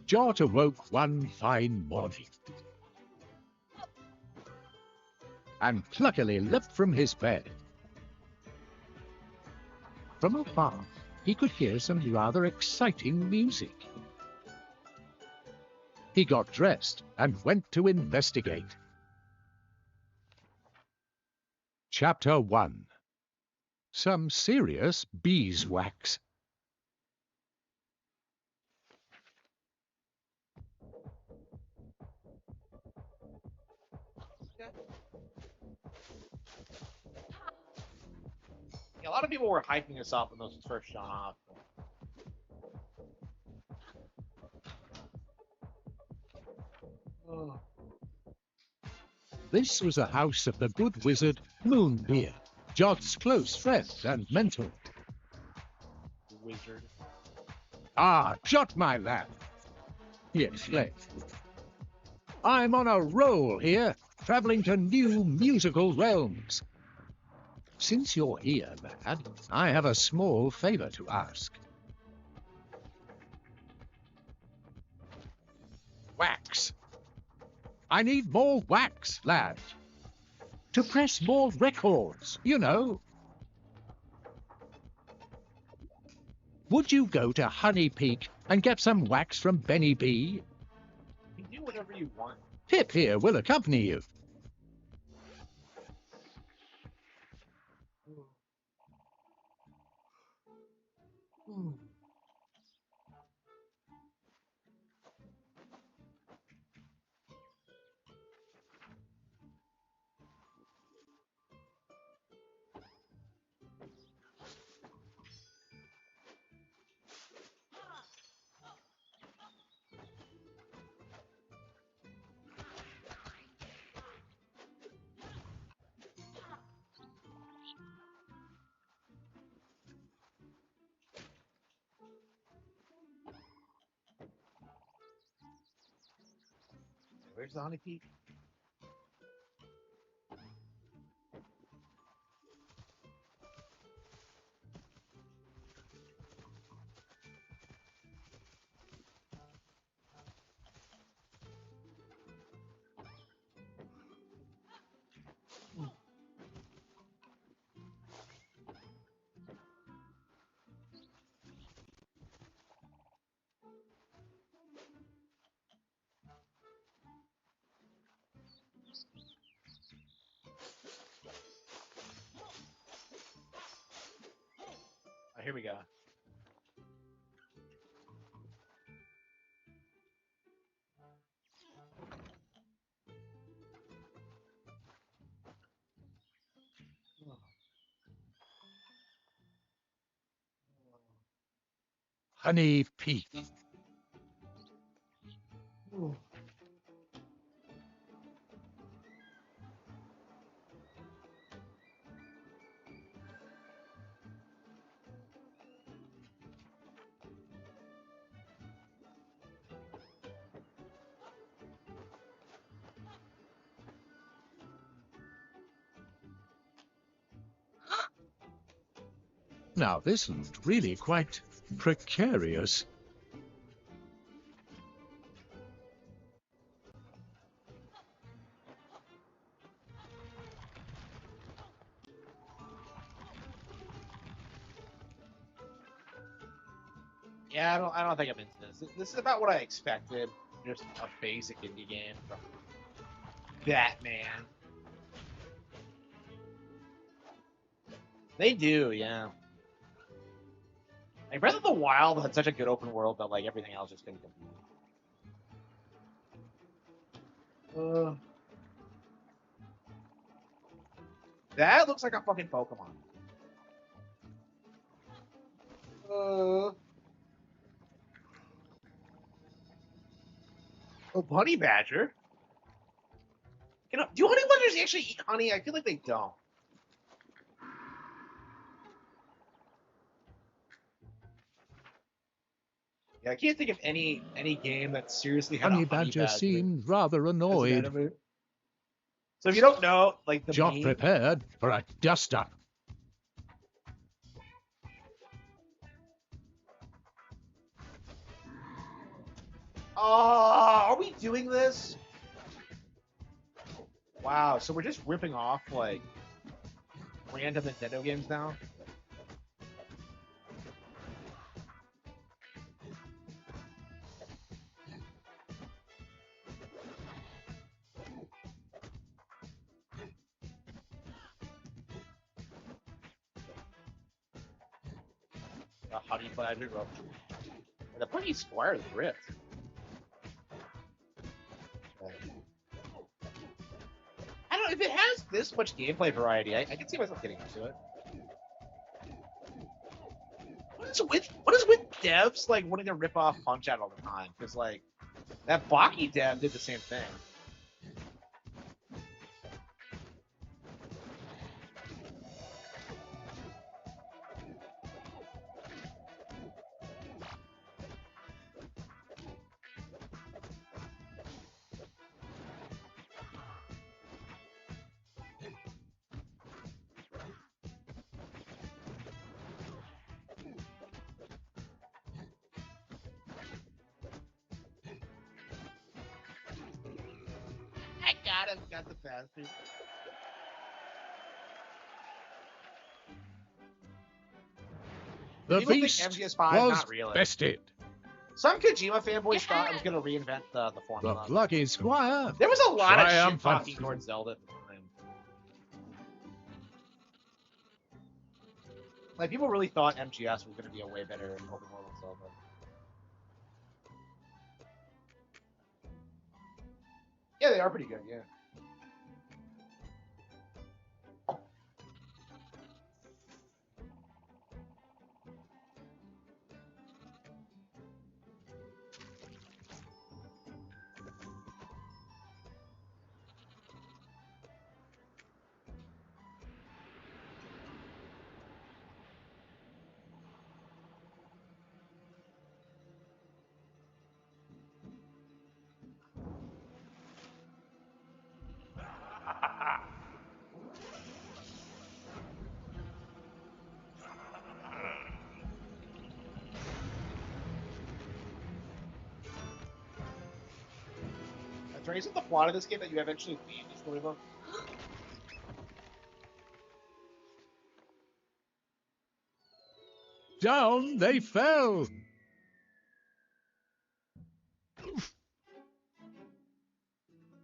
Jot awoke one fine morning, and pluckily leapt from his bed. From afar, he could hear some rather exciting music. He got dressed and went to investigate. Chapter 1. Some serious beeswax. Yeah, a lot of people were hyping this up when those first shot off. Oh. This was the house of the good wizard Moonbeard, Jot's close friend and mentor. Wizard. Ah, Jot, my lad. He exclaimed. I'm on a roll here, traveling to new musical realms. Since you're here, lad, I have a small favor to ask. Wax. I need more wax, lad. To press more records, you know. Would you go to Honey Peak and get some wax from Benny B? You can do whatever you want. Pip here will accompany you. Where's the honey peak? Oh, here we go. Honey Peak. Now, this looked really quite precarious. Yeah, I don't think I'm into this. This is about what I expected. Just a basic indie game from Batman. They do, yeah. Like Breath of the Wild had such a good open world that like everything else just couldn't compete. That looks like a fucking Pokemon. Oh, honey badger. You know, do honey badgers actually eat honey? I feel like they don't. Yeah, I can't think of any game that seriously had Honey a honey Badger badger seemed rather as an annoyed. enemy. So if you don't know, like the Jock meme, prepared for a duster. are we doing this? Wow, so we're just ripping off like random Nintendo games now? The honey badger. The Puggy Squire is ripped. I don't know if it has this much gameplay variety. I can see myself getting into it. What is with devs like wanting to rip off Punch Out all the time? Because like that Baki dev did the same thing. I got the bastard. The People think beast MGS5 was not real. bested. Some Kojima fanboys thought I was going to reinvent the The formula. plucky squire There was a lot of shit triumphant. talking towards Zelda at the time. Like people really thought MGS was going to be a way better open world than Zelda. Yeah, they are pretty good. Yeah. Sorry, isn't the plot of this game that you eventually leave the storybook? Down they fell.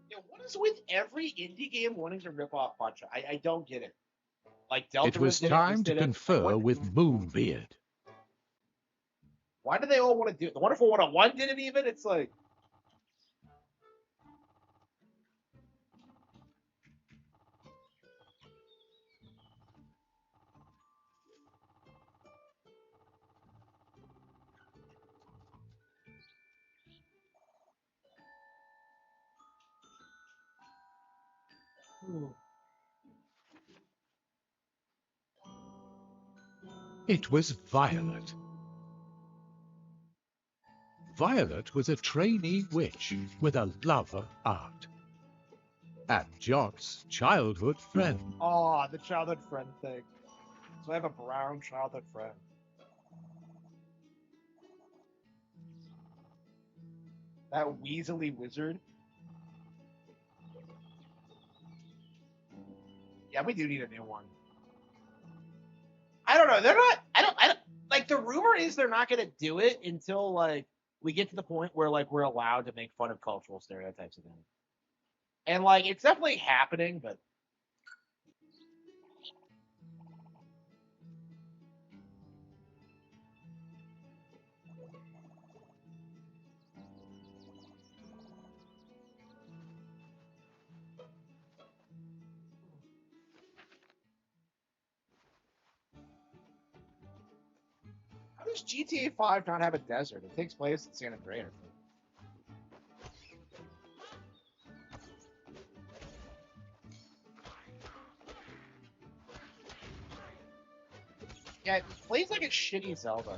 Yeah, what is with every indie game wanting to rip off Punch? I don't get it. Like Delta It was did time it, to did it. confer Like, with Moonbeard. why do they all want to do it? The Wonderful 101 did it even? It's like... It was Violet. Violet was a trainee witch with a love of art. And Jock's childhood friend. Oh, the childhood friend thing. So I have a brown childhood friend. That Weasley wizard. Yeah, we do need a new one. I don't know. They're not. I don't. Like the rumor is they're not going to do it until like we get to the point where like we're allowed to make fun of cultural stereotypes again. And like it's definitely happening, but how does GTA 5 not have a desert? It takes place in San Andreas. Yeah, it plays like a shitty Zelda.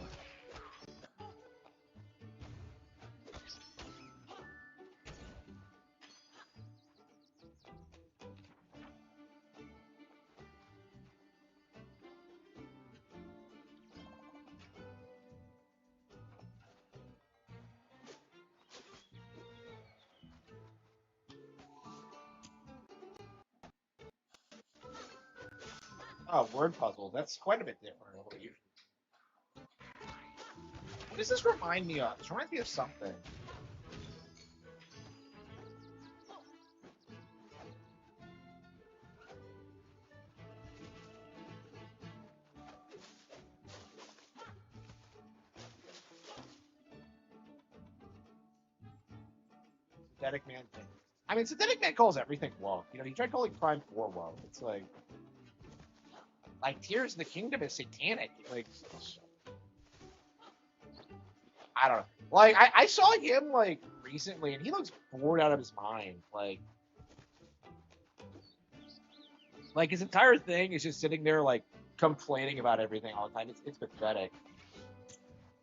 Oh, word puzzle. That's quite a bit different than what we usually. What does this remind me of? This reminds me of something. Synthetic Man thing. I mean, Synthetic Man calls everything woke. You know, he tried calling Prime 4 woke. It's like Tears in the Kingdom is satanic. Like, I don't know. Like, I saw him, like, recently, and he looks bored out of his mind. Like his entire thing is just sitting there, like, complaining about everything all the time. It's pathetic.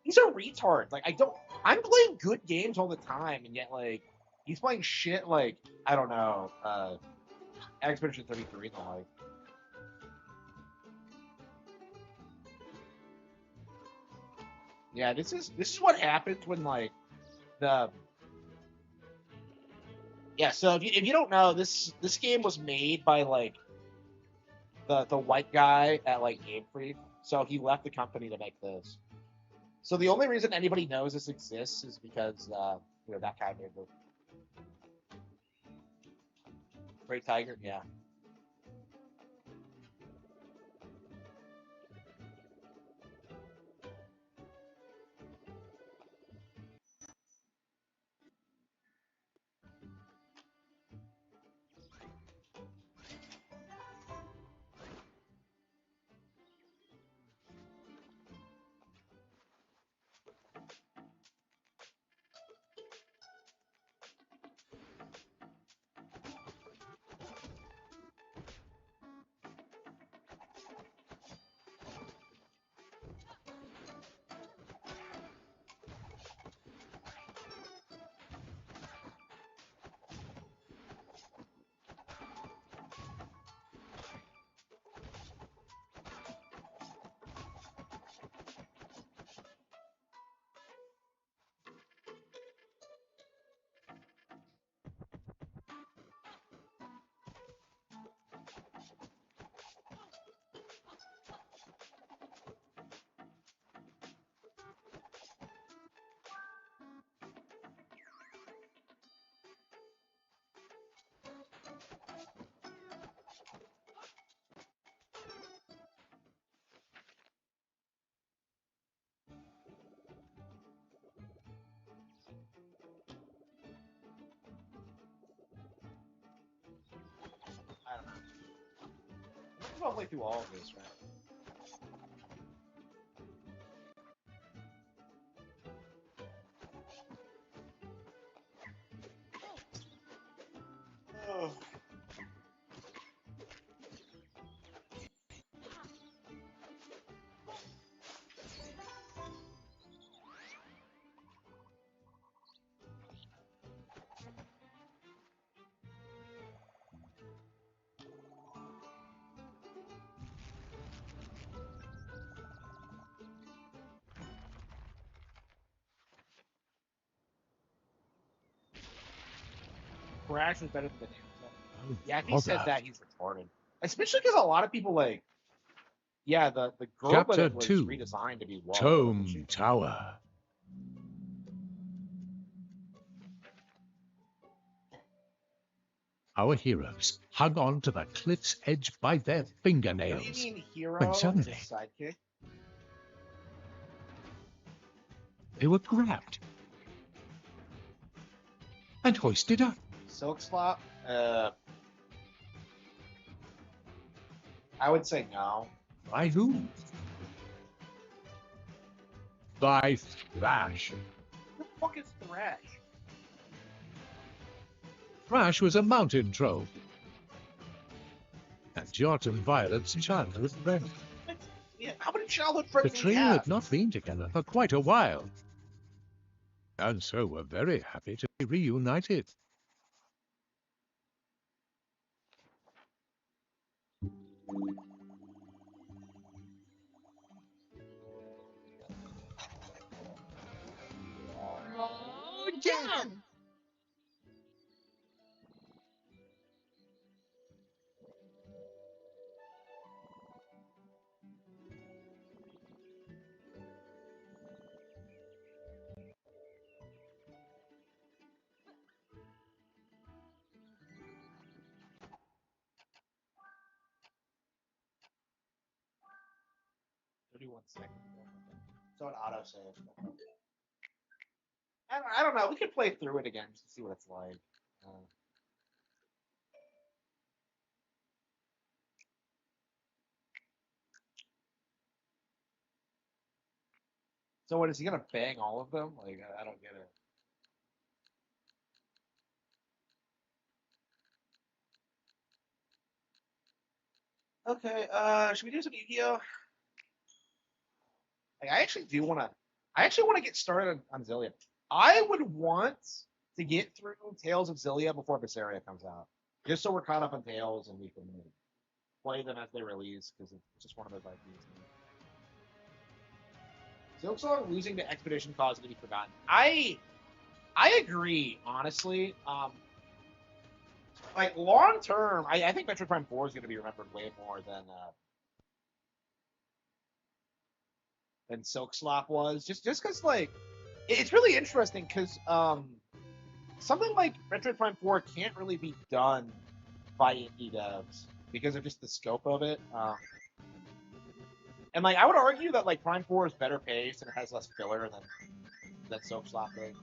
He's a retard. Like, I'm playing good games all the time, and yet, like, he's playing shit like, I don't know, Expedition 33 and the like. Yeah, this is what happens when like so if you don't know, this game was made by like the white guy at like Game Freak, so he left the company to make this. So the only reason anybody knows this exists is because that guy made the Great Tiger, yeah. I'll play through all of this, right? Oh. Crash is better than the Dancer. Yeah, if he said that, he's retarded. Especially because a lot of people like, yeah, the girl Chapter that was 2, redesigned to be low. Tome Tower. Our heroes hung on to the cliff's edge by their What do you fingernails, mean hero when and suddenly his sidekick? they were grabbed and hoisted up. Silk Slop? I would say no. By whom? By Thrash. Who the fuck is Thrash? Thrash was a mountain troll, and Jot and Violet's childhood friend. Yeah, how many childhood friends The do we trio have? had not been together for quite a while, and so were very happy to be reunited. Oh, down! So it auto saves. I don't know. We could play through it again just to see what it's like. So what is he gonna bang all of them? Like I don't get it. Okay, should we do some Yu-Gi-Oh? Like, I actually want to get started on Zillia. I would want to get through Tales of Zillia before Visceria comes out, just so we're caught up on Tales and we can play them as they release because it's just one of those IPs. Silksong losing to Expedition caused to be forgotten. I agree, honestly. Like long term, I think Metroid Prime 4 is going to be remembered way more than Silk Slop was. Just because like it's really interesting because something like Metroid Prime 4 can't really be done by indie devs because of just the scope of it. And like I would argue that like Prime 4 is better paced and it has less filler than Silk Slop did.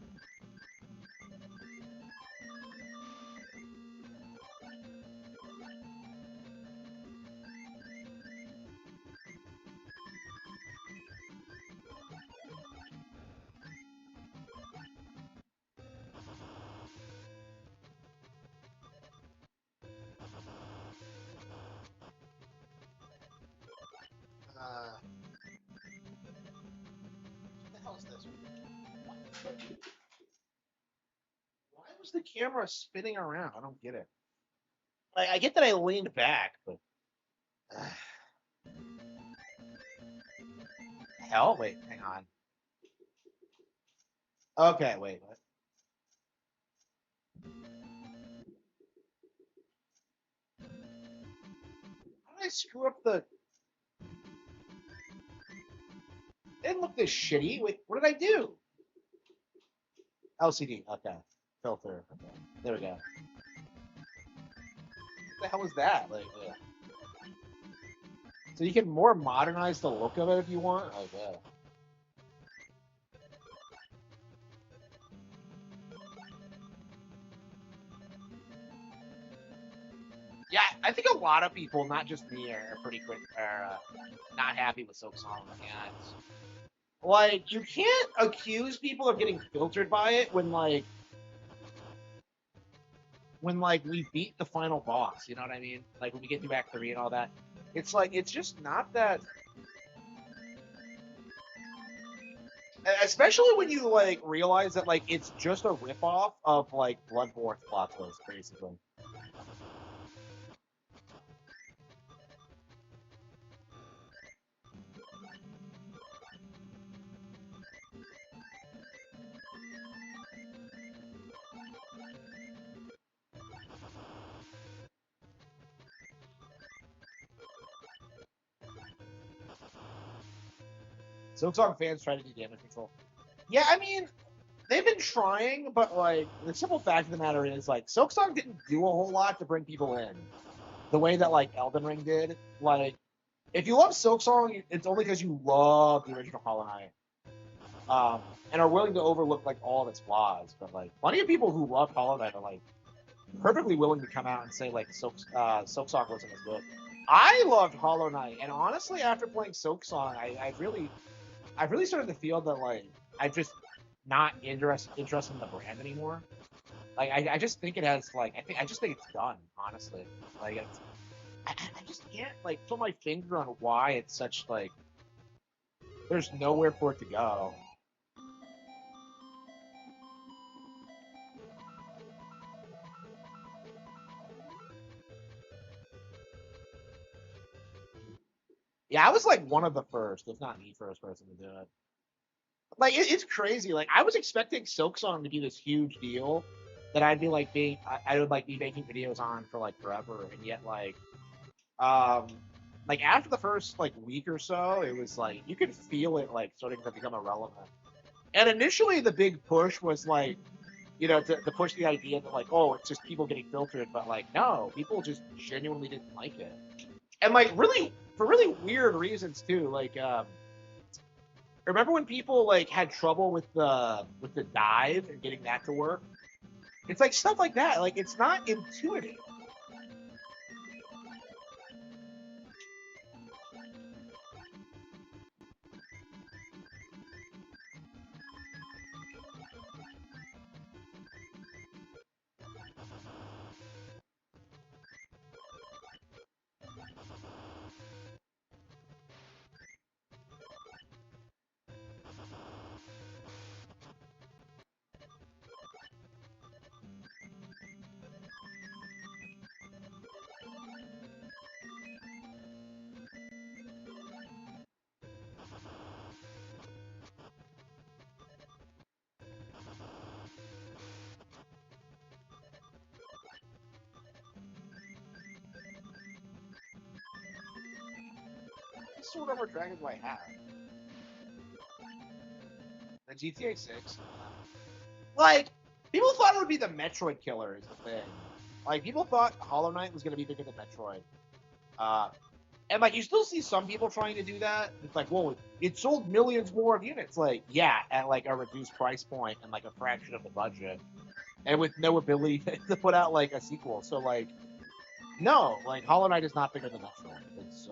What the hell is this? Why was the camera spinning around? I don't get it. I get that I leaned back, but hell, wait, hang on. Okay, wait. What? How did I screw up the? It didn't look this shitty. Wait, what did I do? LCD. Okay. Filter. Okay. There we go. What the hell was that? Like, yeah. So you can more modernize the look of it if you want. Like, yeah. Yeah, I think a lot of people, not just me, are not happy with Silk Song. And like, you can't accuse people of getting filtered by it when we beat the final boss. You know what I mean? Like when we get through Act 3 and all that. It's like it's just not that. Especially when you like realize that like it's just a ripoff of like Bloodborne's plot twist, basically. Silksong fans try to do damage control. Yeah, I mean, they've been trying, but like the simple fact of the matter is, like Silksong didn't do a whole lot to bring people in, the way that like Elden Ring did. Like, if you love Silksong, it's only because you love the original Hollow Knight, and are willing to overlook like all of its flaws. But like, plenty of people who love Hollow Knight are like perfectly willing to come out and say like Silksong wasn't as good. I loved Hollow Knight, and honestly, after playing Silksong, I've really started to feel that like I'm just not interested in the brand anymore. Like I just think it has like I just think it's done, honestly. Like I just can't like put my finger on why it's such like there's nowhere for it to go. Yeah, I was like one of the first, if not the first person to do it. Like it's crazy. Like I was expecting Silksong to be this huge deal that I'd be like I would like be making videos on for like forever, and yet um after the first like week or so, it was like you could feel it like starting to become irrelevant. And initially, the big push was like, to push the idea that like, oh, it's just people getting filtered, but like, no, people just genuinely didn't like it, and like really for really weird reasons too. Like, remember when people like had trouble with the dive and getting that to work? It's like stuff like that. Like, it's not intuitive. What other Dragon do I have? The GTA 6. Like, people thought it would be the Metroid killer is the thing. Like, people thought Hollow Knight was going to be bigger than Metroid. And, like, you still see some people trying to do that. It's like, whoa, it sold millions more of units. Like, yeah, at, like, a reduced price point and, like, a fraction of the budget. And with no ability to put out, like, a sequel. So, like, no, like, Hollow Knight is not bigger than Metroid. It's,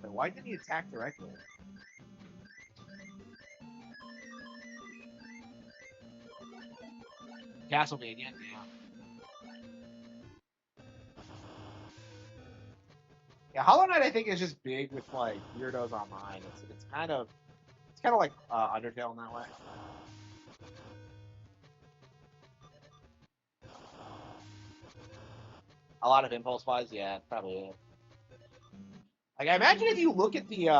why didn't he attack directly? Castlevania, yeah. Yeah, Hollow Knight I think is just big with like weirdos online. It's kind of like Undertale in that way. A lot of impulse buys, yeah, probably is. Like, I imagine if you look at the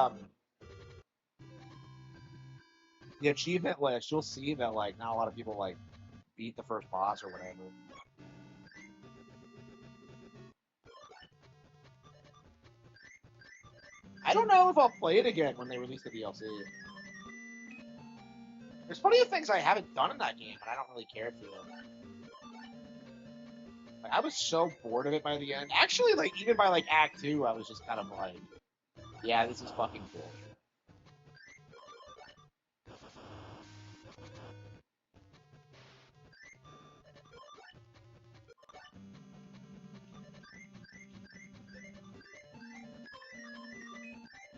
achievement list, you'll see that like not a lot of people like beat the first boss or whatever. I don't know if I'll play it again when they release the DLC. There's plenty of things I haven't done in that game, and I don't really care to. Like, I was so bored of it by the end. Actually, like even by like Act 2, I was just kind of like, yeah, this is fucking bullshit.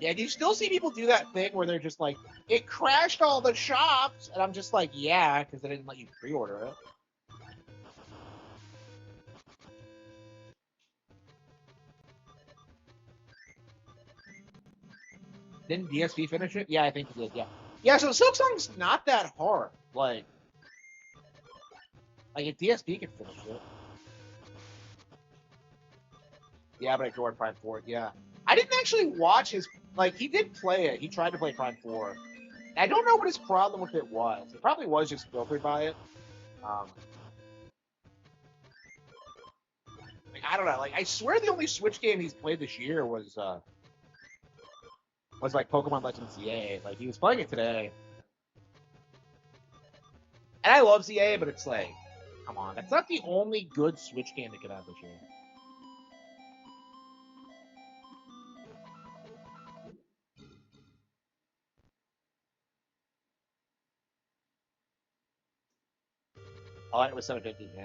Yeah, you still see people do that thing where they're just like, it crashed all the shops, and I'm just like, yeah, because they didn't let you pre-order it. Didn't DSP finish it? Yeah, I think he did. Yeah, yeah. So Silksong's not that hard. Like a DSP can finish it. Yeah, but I ignored Prime 4. Yeah, I didn't actually watch his. Like, he did play it. He tried to play Prime 4. I don't know what his problem with it was. It probably was just filtered by it. Like, I don't know. Like, I swear the only Switch game he's played this year was like Pokemon Legends ZA. Like, he was playing it today. And I love ZA, but it's like, come on. That's not the only good Switch game that could have this year. Oh, it was 750, yeah.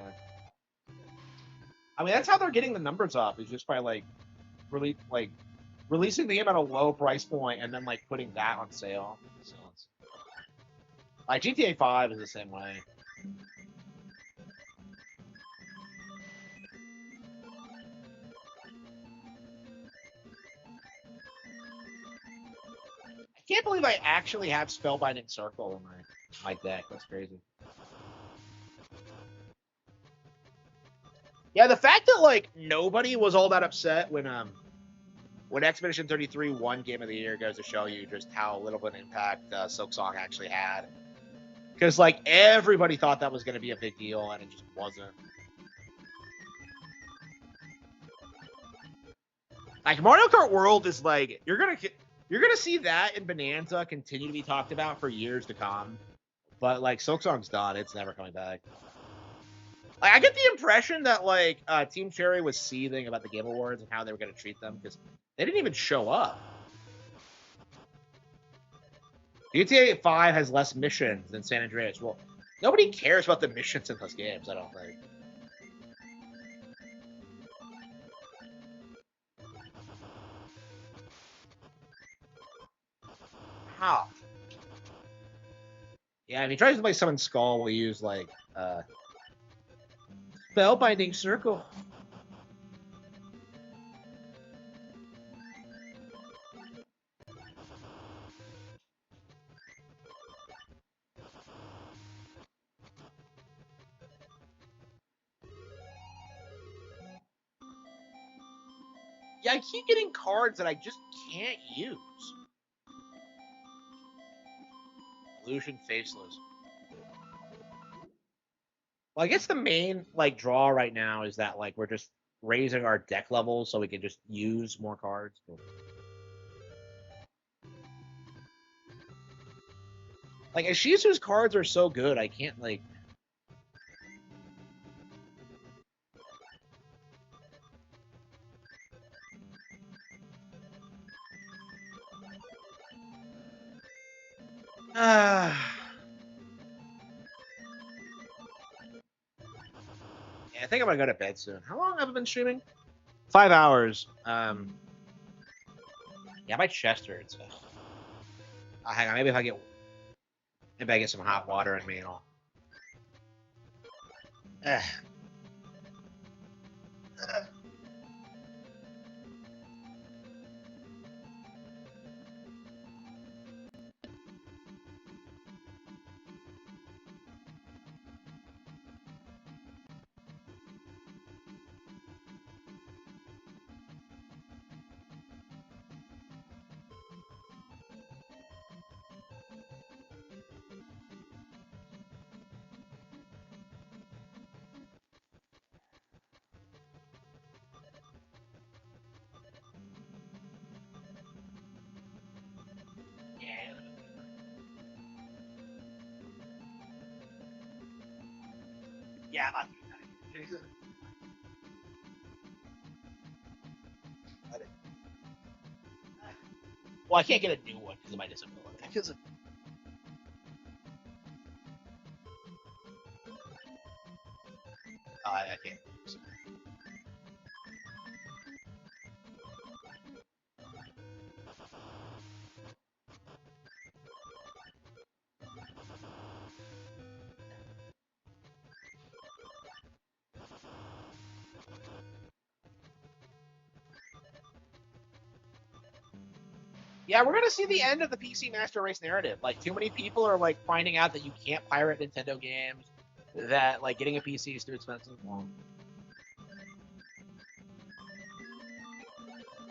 I mean, that's how they're getting the numbers up, is just by, like, releasing the game at a low price point and then, like, putting that on sale. So it's... Like, GTA 5 is the same way. I can't believe I actually have Spellbinding Circle in my deck. That's crazy. Yeah, the fact that, like, nobody was all that upset when Expedition 33 won Game of the Year goes to show you just how little of an impact Silksong actually had. Because, like, everybody thought that was going to be a big deal, and it just wasn't. Like, Mario Kart World is, like, you're gonna see that in Bonanza continue to be talked about for years to come. But, like, Silksong's done. It's never coming back. Like, I get the impression that, like, Team Cherry was seething about the Game Awards and how they were going to treat them, because they didn't even show up. GTA 5 has less missions than San Andreas. Well, nobody cares about the missions in those games, I don't think. How? Yeah, if he tries to play Summon Skull, we'll use, like, Spellbinding Circle. Yeah, I keep getting cards that I just can't use. Illusion Faceless. Well, I guess the main, like, draw right now is that, like, we're just raising our deck levels so we can just use more cards. Like, Ishizu's cards are so good, I can't, like... Yeah, I think I'm gonna go to bed soon. How long have I been streaming? 5 hours. Yeah, my chest hurts. Hang on, maybe I get some hot water in me and all. Yeah, I'm not doing that. Well, I can't get a new one because of my disability. I can't. Yeah, we're gonna see the end of the PC Master Race narrative. Like, too many people are like finding out that you can't pirate Nintendo games, that like getting a PC is too expensive.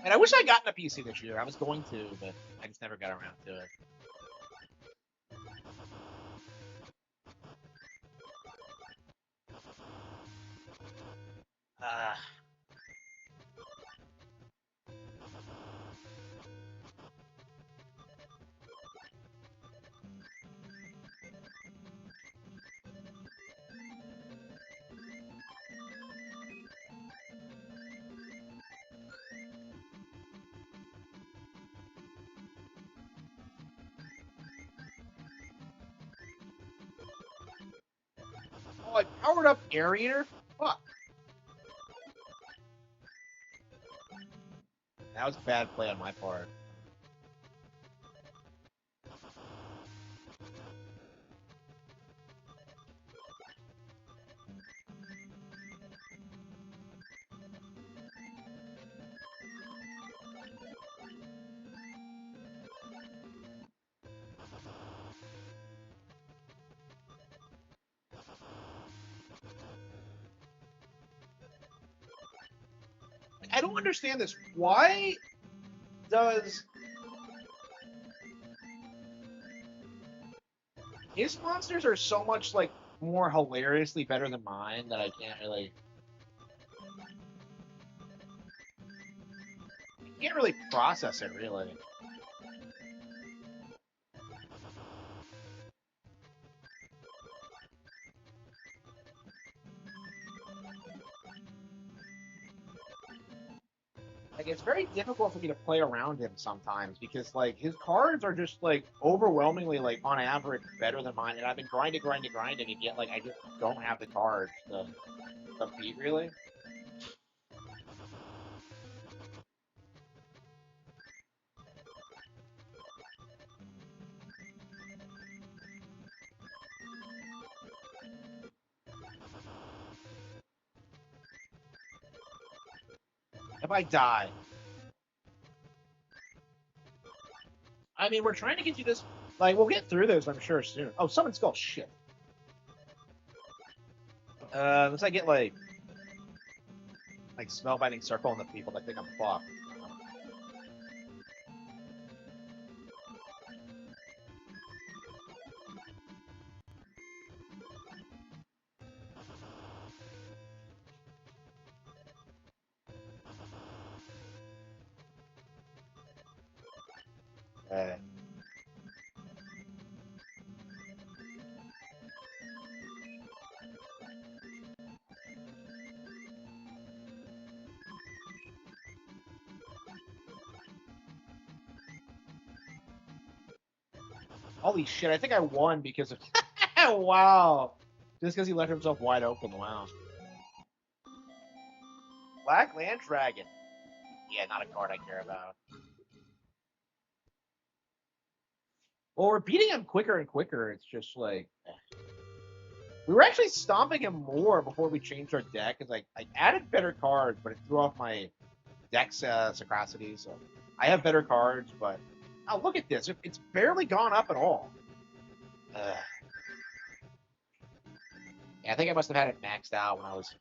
And I wish I gotten a PC this year. I was going to, but I just never got around to it. Uh, oh, I powered up Air Eater? Fuck. That was a bad play on my part. I don't understand this. Why does his monsters are so much like more hilariously better than mine that I can't really process it really. Like, it's very difficult for me to play around him sometimes because like his cards are just like overwhelmingly like on average better than mine, and I've been grinding, and yet like I just don't have the cards to compete really. If I die, I mean, we're trying to get you this. Like, we'll get through those, I'm sure, soon. Oh, summon skull, shit. Unless I get like spellbinding circle on the people that think I'm fucked. Holy shit! I think I won because of. Wow. Just because he left himself wide open. Wow. Black Land Dragon. Yeah, not a card I care about. Well, we're beating him quicker and quicker. It's just like we were actually stomping him more before we changed our deck. Cause I added better cards, but it threw off my deck's Sacrosity. So I have better cards, but oh, look at this! It's barely gone up at all. Yeah, I think I must have had it maxed out when I was.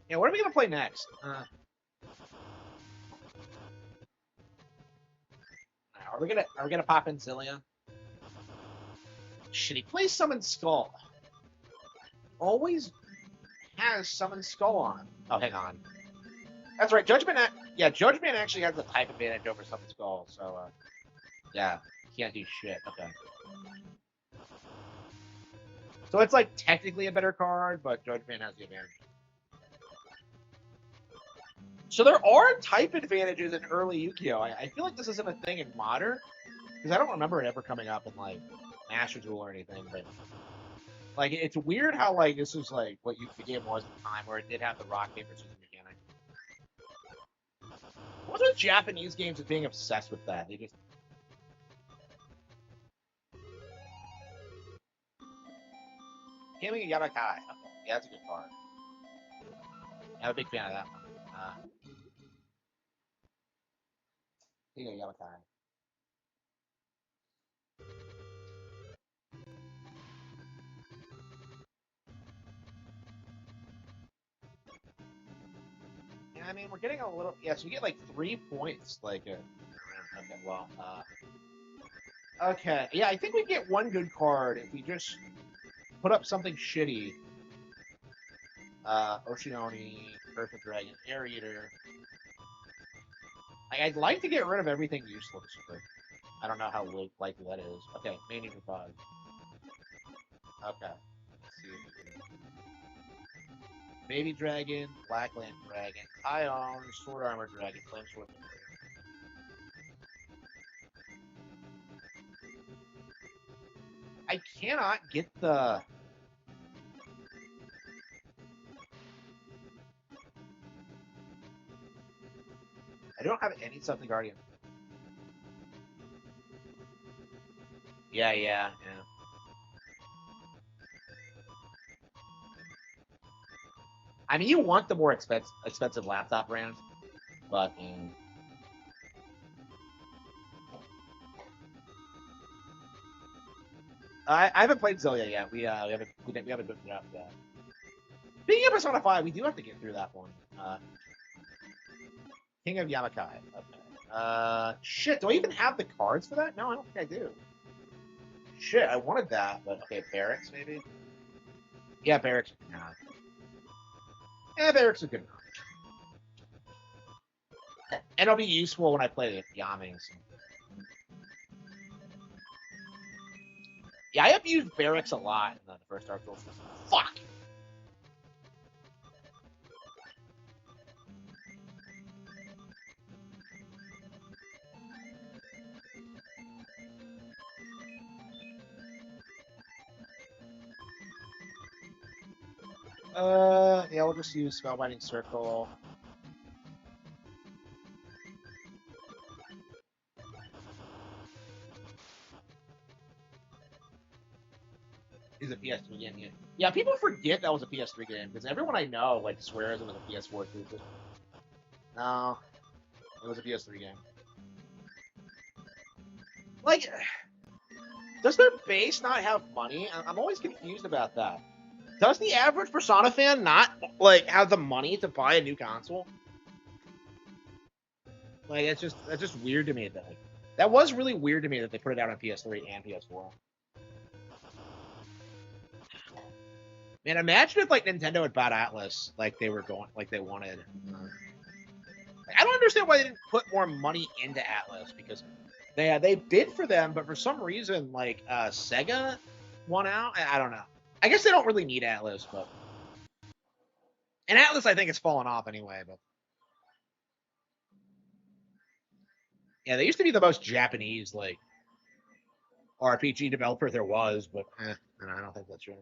Yeah, what are we gonna play next? Are we gonna pop in Zillia? Should he play Summon Skull? Always has Summon Skull on. Oh, hang on. That's right. Judgment actually has the type advantage over Summon Skull. So, yeah, can't do shit. Okay. So it's like technically a better card, but Judgment has the advantage. So there are type advantages in early Yu-Gi-Oh! I feel like this isn't a thing in Modern, because I don't remember it ever coming up in like Master Duel or anything. But like, it's weird how like this is like what the game was at the time, where it did have the rock paper scissors mechanic. What's with Japanese games of being obsessed with that? They just Gaming Yamakai. Okay. Yeah, that's a good card. I'm a big fan of that one. Gaming Yamakai. Yeah, I mean, we're getting a little. Yeah, so we get like 3 points. Like, okay, well, okay. Yeah, I think we get one good card if we just put up something shitty. Oceanoni, Perfect Dragon, Air Eater. I'd like to get rid of everything useless, but I don't know how likely that is. Okay, main Eater Bug. Okay. Let's see if we can. Baby Dragon, Blackland Dragon, Ion, Sword Armor Dragon, Flame Sword. I cannot get the. I don't have any something Guardian. Yeah. I mean, you want the more expensive laptop brand, but I haven't played Zillia yet. We haven't been it up yet. Speaking of Persona 5, we do have to get through that one. King of Yamakai. Okay. Shit, do I even have the cards for that? No, I don't think I do. Shit, I wanted that, but okay, Barracks maybe? Yeah, Barracks. Nah. Yeah, Barracks are good enough. And it'll be useful when I play Yaming. So. Yeah, I have used Barracks a lot in the first Dark Souls. Fuck! Yeah, we'll just use Spellbinding Circle. Is a PS3 game yet? Yeah, people forget that was a PS3 game because everyone I know like swears it was a PS4 exclusive. No, it was a PS3 game. Like, does their base not have money? I'm always confused about that. Does the average Persona fan not like have the money to buy a new console? Like, that's just weird to me. That was really weird to me that they put it out on PS3 and PS4. Man, imagine if like Nintendo had bought Atlas like they were going like they wanted. I don't understand why they didn't put more money into Atlas because they bid for them, but for some reason like Sega won out. I don't know. I guess they don't really need Atlas, but and Atlas I think it's fallen off anyway. But yeah, they used to be the most Japanese like RPG developer there was, but I don't think that's true.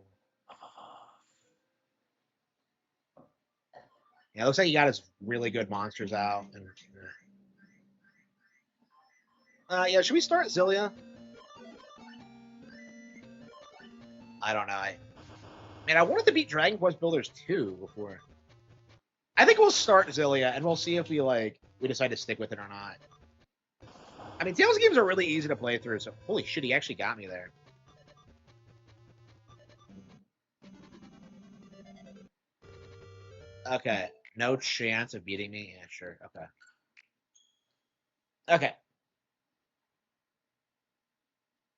Yeah, it looks like he got his really good monsters out. And, yeah, should we start Zillia? I don't know. I wanted to beat Dragon Quest Builders 2 before. I think we'll start Zillia and we'll see if we decide to stick with it or not. I mean, Tales games are really easy to play through, so holy shit, he actually got me there. Okay, no chance of beating me? Yeah, sure, okay. Okay.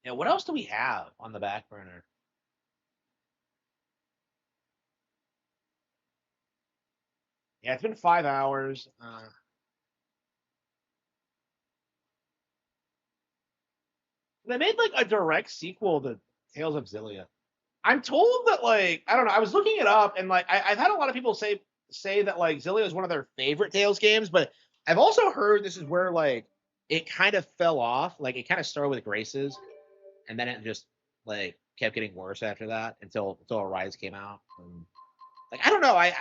Yeah, what else do we have on the back burner? Yeah, it's been 5 hours. They made like a direct sequel to Tales of Zillia. I'm told that like I don't know. I was looking it up and like I've had a lot of people say that like Zillia is one of their favorite Tales games, but I've also heard this is where like it kind of fell off. Like it kind of started with Graces, and then it just like kept getting worse after that until Arise came out. And, like I don't know. I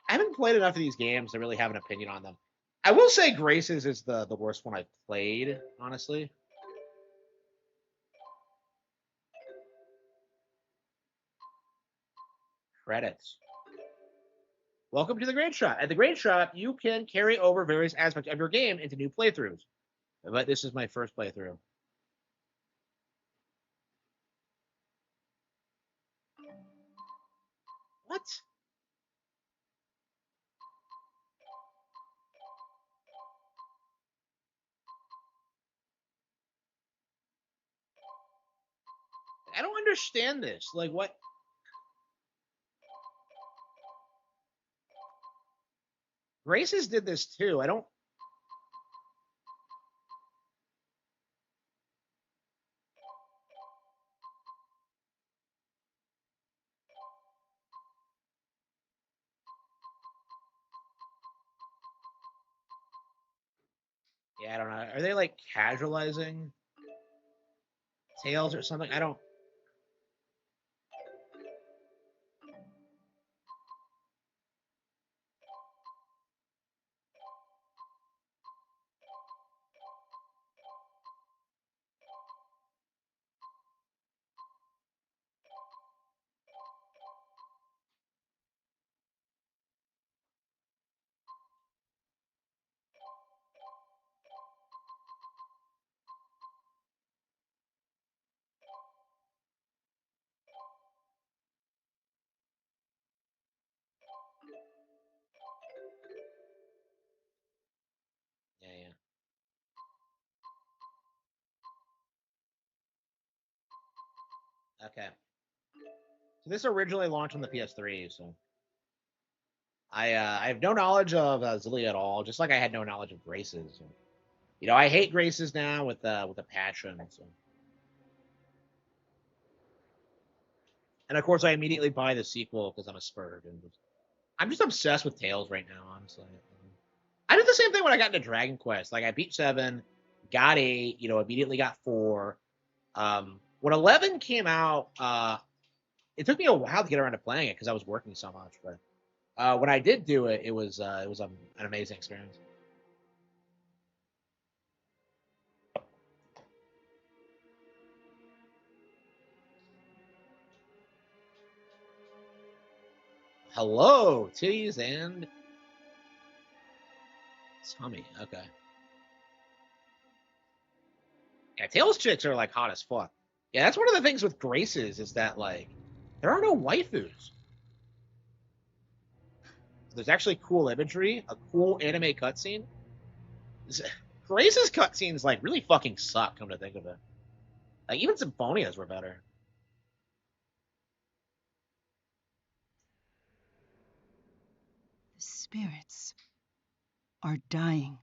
haven't played enough of these games to really have an opinion on them. I will say Graces is the worst one I've played, honestly. Credits. Welcome to the Great Shop. At the Great Shop, you can carry over various aspects of your game into new playthroughs. But this is my first playthrough. What? I don't understand this. Like, what? Graces did this too. I don't. Yeah, I don't know. Are they like casualizing Tails or something? I don't. Yeah, yeah. Okay. So this originally launched on the PS3, so I have no knowledge of Zillia at all, just like I had no knowledge of Graces. So, you know, I hate Graces now with a passion. So. And of course, I immediately buy the sequel because I'm a spurg, and I'm just obsessed with Tails right now. Honestly, I did the same thing when I got into Dragon Quest. Like I beat 7, got 8, you know, immediately got 4. When 11 came out, it took me a while to get around to playing it because I was working so much. But when I did do it, it was an amazing experience. Hello, titties and tummy. Okay. Yeah, Tails chicks are like hot as fuck. Yeah, that's one of the things with Graces is that like there are no waifus. There's actually cool imagery, a cool anime cutscene. Grace's cutscenes like really fucking suck. Come to think of it, like even Symphonia's were better. The spirits are dying.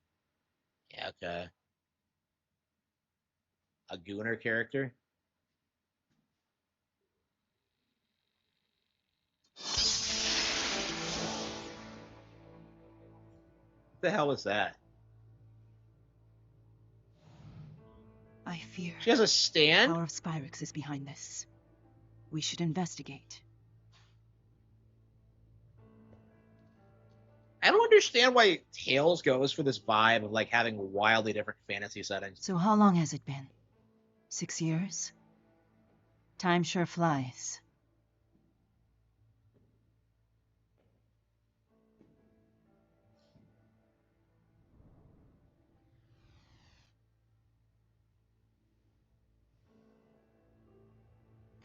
Yeah, okay. A Gooner character. What the hell was that? I fear she has a stand. The power of Spyrix is behind this. We should investigate. I don't understand why Tails goes for this vibe of like having wildly different fantasy settings. So how long has it been? 6 years? Time sure flies.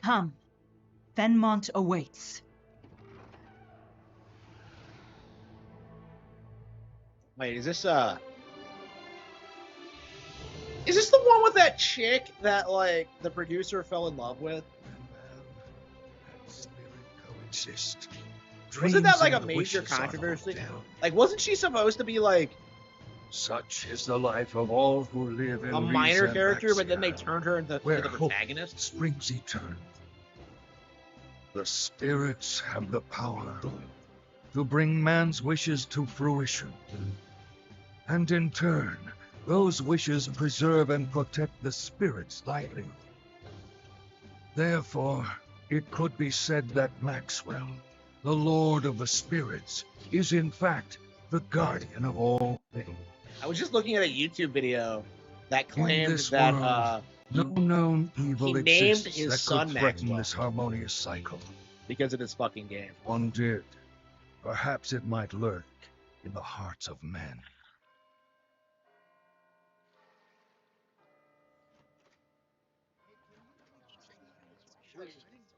Come. Fenmont awaits. Wait, is this the one with that chick that like the producer fell in love with? Coexist. Wasn't that like a major controversy? Like, wasn't she supposed to be like such is the life of all who live in a minor Rize character, but then they Amaxia, turned her into where the hope protagonist? springs eternal. The spirits have the power to bring man's wishes to fruition. And in turn, those wishes preserve and protect the spirit's livelihood. Therefore, it could be said that Maxwell, the Lord of the Spirits, is in fact the guardian of all things. I was just looking at a YouTube video that claimed this that world, no known evil he named exists his that son could threaten Maxwell. this harmonious cycle. because of this fucking game. One did. Perhaps it might lurk in the hearts of men.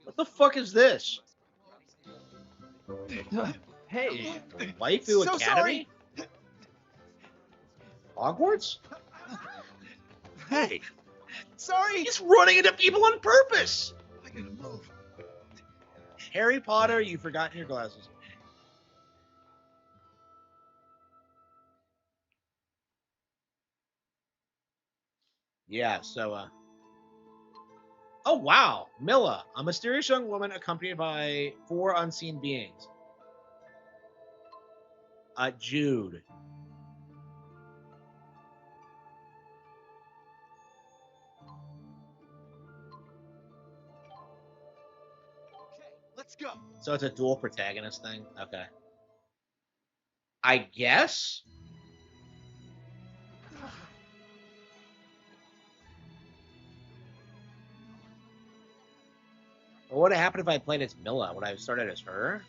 What the fuck is this? Hey. Waifu So Academy? sorry. Hogwarts? Hey. Sorry. He's running into people on purpose. Harry Potter, you've forgotten your glasses. Yeah, so, oh, wow. Milla, a mysterious young woman accompanied by 4 unseen beings. Jude. Let's go. So it's a dual protagonist thing? Okay. I guess? What would have happened if I played as Milla? Would I have started as her?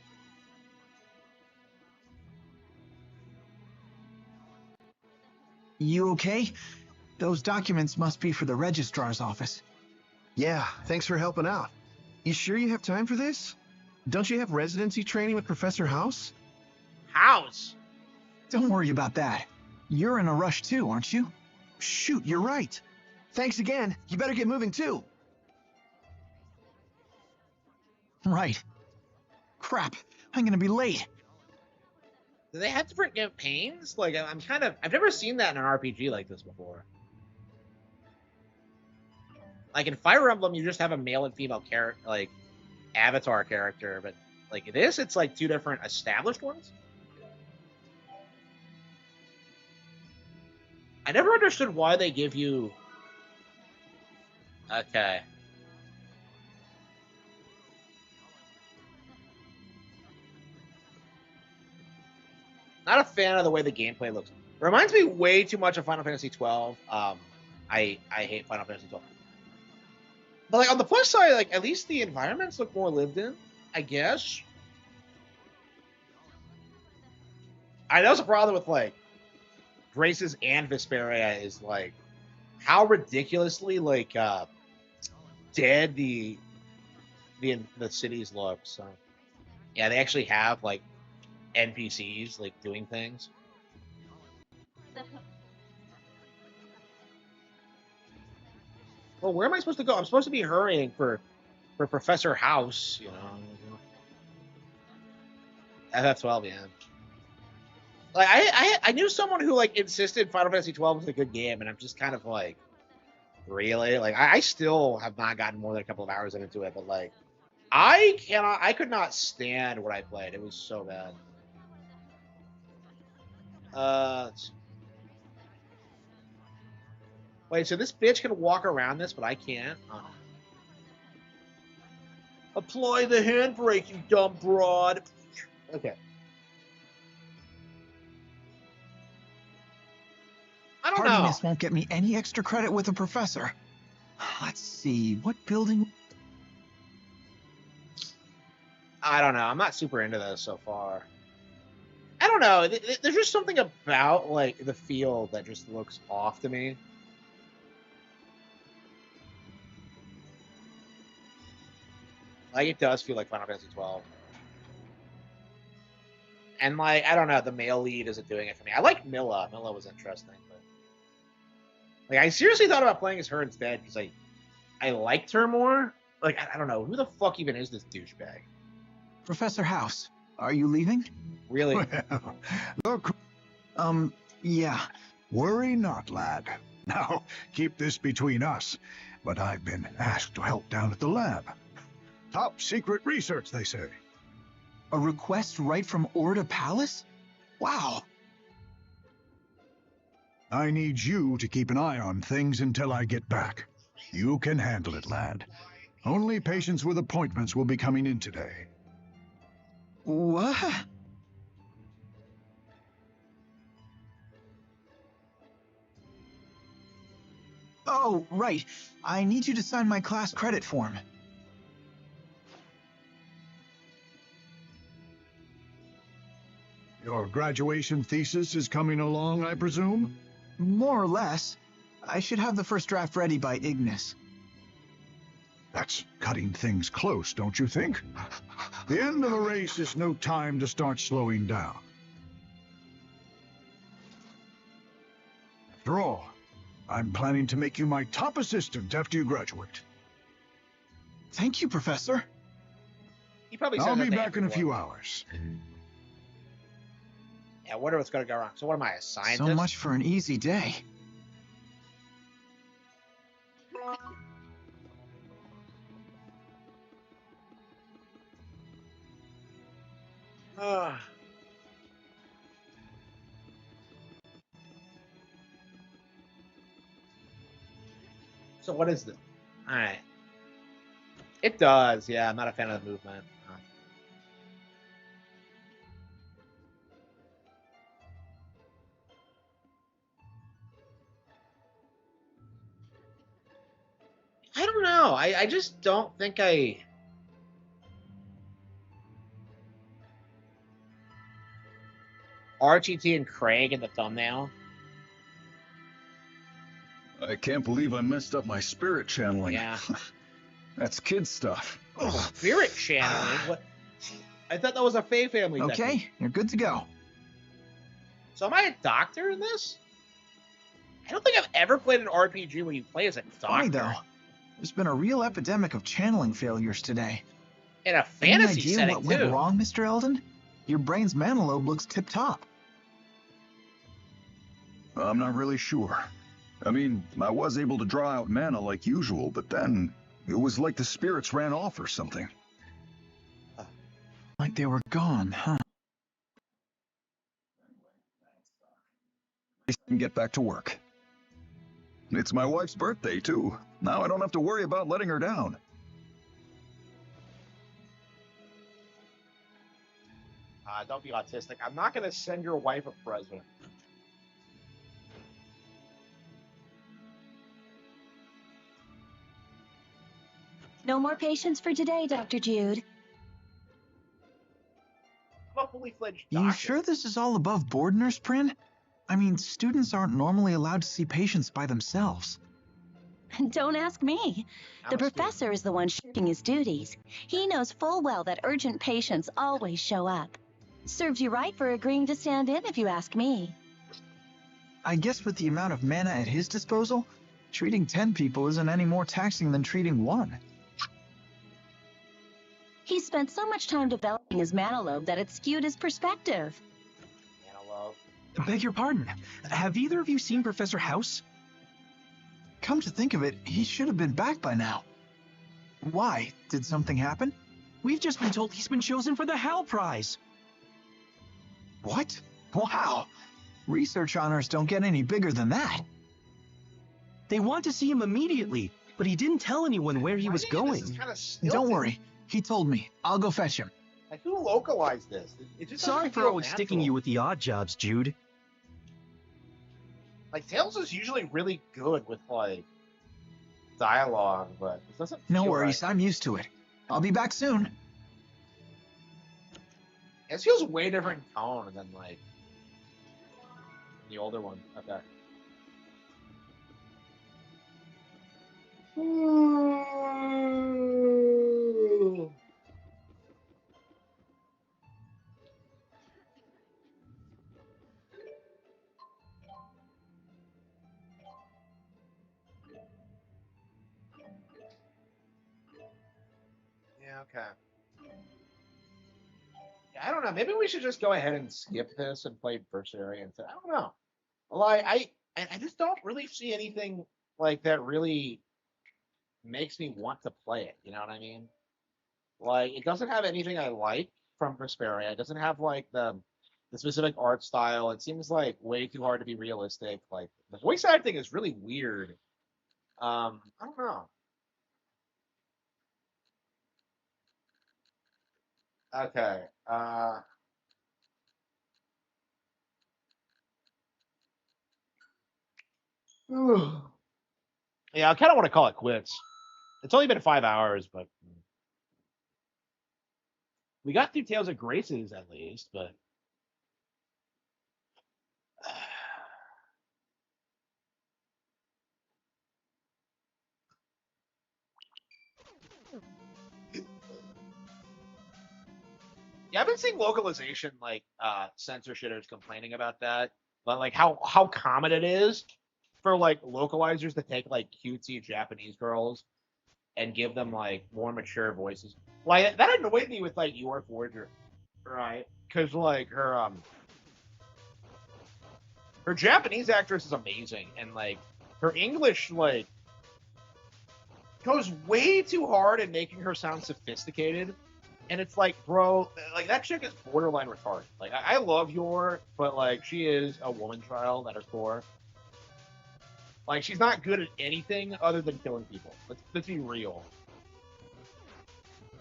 You okay? Those documents must be for the registrar's office. Yeah, thanks for helping out. You sure you have time for this? Don't you have residency training with Professor House? House? Don't worry about that. You're in a rush too, aren't you? Shoot, you're right. Thanks again. You better get moving too. Right. Crap, I'm gonna be late. Do they have different campaigns? Like, I've never seen that in an RPG like this before. Like, in Fire Emblem, you just have a male and female character, like, avatar character, but, like, this, it's, like, 2 different established ones? I never understood why they give you... Okay. Not a fan of the way the gameplay looks. It reminds me way too much of Final Fantasy 12. I hate Final Fantasy 12. But like on the plus side, like at least the environments look more lived in, I guess. I know the problem with like Graces and Vesperia is like how ridiculously like dead the cities look. So yeah, they actually have like NPCs like doing things. Well, where am I supposed to go? I'm supposed to be hurrying for Professor House, you know. FF12, yeah. Like I knew someone who like insisted Final Fantasy 12 was a good game, and I'm just kind of like, really? Like I still have not gotten more than a couple of hours into it, but like I could not stand what I played. It was so bad. Wait, so this bitch can walk around this, but I can't? Oh. Apply the handbrake, you dumb broad. Okay. I don't know. Hardiness won't get me any extra credit with a professor. Let's see, what building? I don't know. I'm not super into this so far. I don't know. There's just something about like the feel that just looks off to me. Like it does feel like Final Fantasy 12. And like I don't know, the male lead isn't doing it for me. I like Milla. Milla was interesting, but like I seriously thought about playing as her instead because I liked her more. Like I don't know, who the fuck even is this douchebag? Professor House, are you leaving? Really? Well, look. Yeah. Worry not, lad. Now, keep this between us, but I've been asked to help down at the lab. Top secret research, they say. A request right from Orda Palace? Wow. I need you to keep an eye on things until I get back. You can handle it, lad. Only patients with appointments will be coming in today. What? Oh, right. I need you to sign my class credit form. Your graduation thesis is coming along, I presume? More or less. I should have the first draft ready by Ignis. That's cutting things close, don't you think? The end of the race is no time to start slowing down. After all, I'm planning to make you my top assistant after you graduate. Thank you, Professor. He probably says I'll that be to back in a everyone. few hours. Yeah, I wonder what's going to go wrong. So what am I, a scientist? So much for an easy day. So what is this? All right. It does. Yeah, I'm not a fan of the movement. I don't know. I just don't think I... RGT and Craig in the thumbnail. I can't believe I messed up my spirit channeling. Yeah. That's kid stuff. Spirit channeling? What? I thought that was a Fae family Okay, technique. you're good to go. So am I a doctor in this? I don't think I've ever played an RPG where you play as a doctor. Funny though, there's been a real epidemic of channeling failures today. In a Any fantasy idea setting, what went too. wrong, Mr. Eldon? Your brain's mana lobe looks tip-top. I'm not really sure. I mean, I was able to draw out mana like usual, but then it was like the spirits ran off or something. Like they were gone, huh? I can get back to work. It's my wife's birthday, too. Now I don't have to worry about letting her down. Don't be autistic. I'm not going to send your wife a present. No more patients for today, Dr. Jude. I'm a fully fledged You doctor. sure this is all above board, Nurse Prin? I mean, students aren't normally allowed to see patients by themselves. Don't ask me. The professor is the one shirking his duties. He knows full well that urgent patients always show up. Serves you right for agreeing to stand in, if you ask me. I guess with the amount of mana at his disposal, treating 10 people isn't any more taxing than treating one. He spent so much time developing his mana lobe that it skewed his perspective. Beg your pardon. Have either of you seen Professor House? Come to think of it, he should have been back by now. Why? Did something happen? We've just been told he's been chosen for the Hal Prize. What? Wow. Research honors don't get any bigger than that. They want to see him immediately, but he didn't tell anyone where he was going. Don't worry. He told me. I'll go fetch him. Like, who localized this? It just Sorry doesn't for feel always natural. sticking you with the odd jobs, Jude. Like, Tails is usually really good with, like, dialogue, but it doesn't No feel worries. Right. I'm used to it. I'll be back soon. It feels way different tone than, like, the older one. Okay. Yeah, okay. Yeah, I don't know. Maybe we should just go ahead and skip this and play Adversary instead. I don't know. Well, I just don't really see anything like that really makes me want to play it. You know what I mean? Like, it doesn't have anything I like from Vesperia. It doesn't have like the specific art style. It seems like way too hard to be realistic. Like, the voice acting is really weird. I don't know. Okay. Yeah, I kind of want to call it quits. It's only been 5 hours, but we got through Tales of Graces at least. But Yeah, I've been seeing localization like censor shitters complaining about that, but like how common it is for like localizers to take like cutesy Japanese girls and give them like more mature voices. Like that annoyed me with like Your Forger, right? Because like her Japanese actress is amazing, and like her English like goes way too hard in making her sound sophisticated. And it's like, bro, like that chick is borderline retarded. Like I love Yor, but like she is a woman child at her core. Like she's not good at anything other than killing people. Let's be real.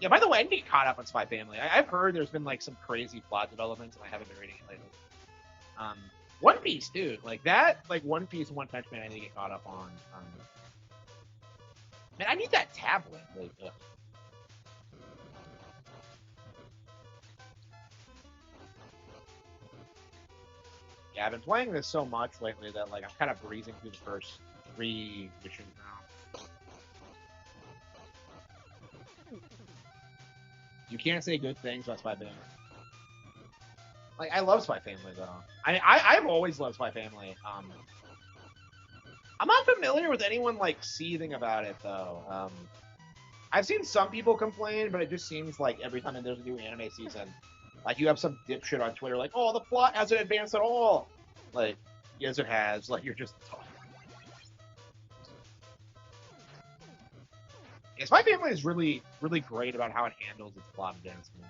Yeah, by the way, I need to get caught up on Spy Family. I've heard there's been like some crazy plot developments, and I haven't been reading it lately. One Piece, dude, like that, like One Piece and One Punch Man, I need to get caught up on. Man, I need that tablet. Like, yeah, I've been playing this so much lately that like I'm kind of breezing through the first 3 missions now. You can't say good things about Spy Family. Like I love Spy Family though. I've always loved Spy Family. I'm not familiar with anyone like seething about it though. I've seen some people complain, but it just seems like every time there's a new anime season, like you have some dipshit on Twitter like, "Oh, the plot hasn't advanced at all." Like, yes, it has. Like you're just talking. Yeah, Spy Family is really, really great about how it handles its plot advancement.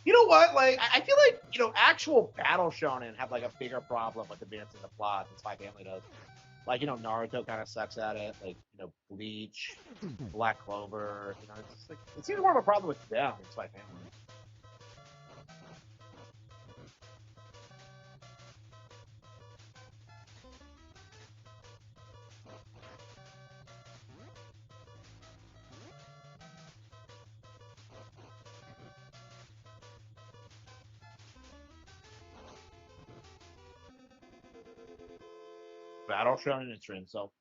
You know what? Like, I feel like, actual battle shonen have like a bigger problem with advancing the plot than Spy Family does. Like, Naruto kind of sucks at it. Like, Bleach, Black Clover. It's just like it seems more of a problem with them than Spy Family. Battle shonen and stream, so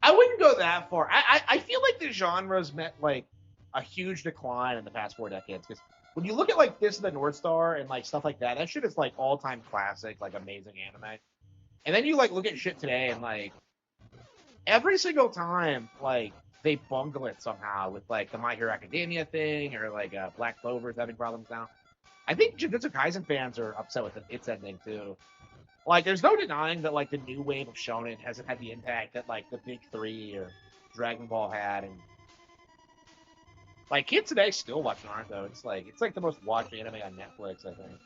I wouldn't go that far. I feel like the genre's met like a huge decline in the past 4 decades because when you look at like this, the North Star, and like stuff like that, that shit is like all time classic, like amazing anime. And then you like look at shit today and like every single time like they bungle it somehow with like the My Hero Academia thing or like Black Clover's having problems now. I think Jujutsu Kaisen fans are upset with its ending too. Like, there's no denying that like the new wave of shonen hasn't had the impact that like the big 3 or Dragon Ball had, and like kids today still watch Naruto. It's like the most watched anime on Netflix, I think.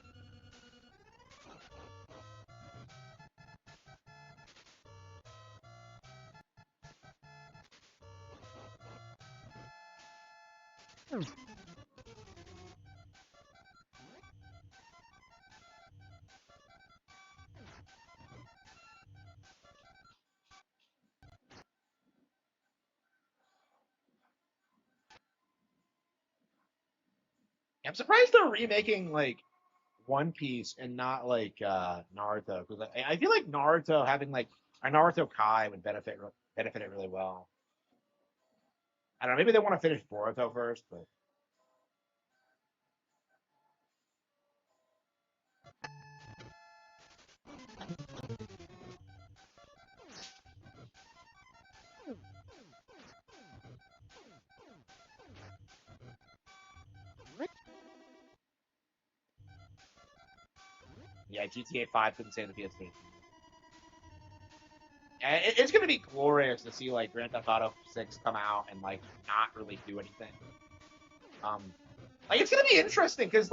I'm surprised they're remaking like One Piece and not like Naruto, because I feel like Naruto having like a Naruto Kai would benefit it really well. I don't know. Maybe they want to finish Boruto first, but yeah, GTA 5 couldn't say the PS3. It's gonna be glorious to see like Grand Theft Auto 6 come out and like not really do anything. Like it's gonna be interesting because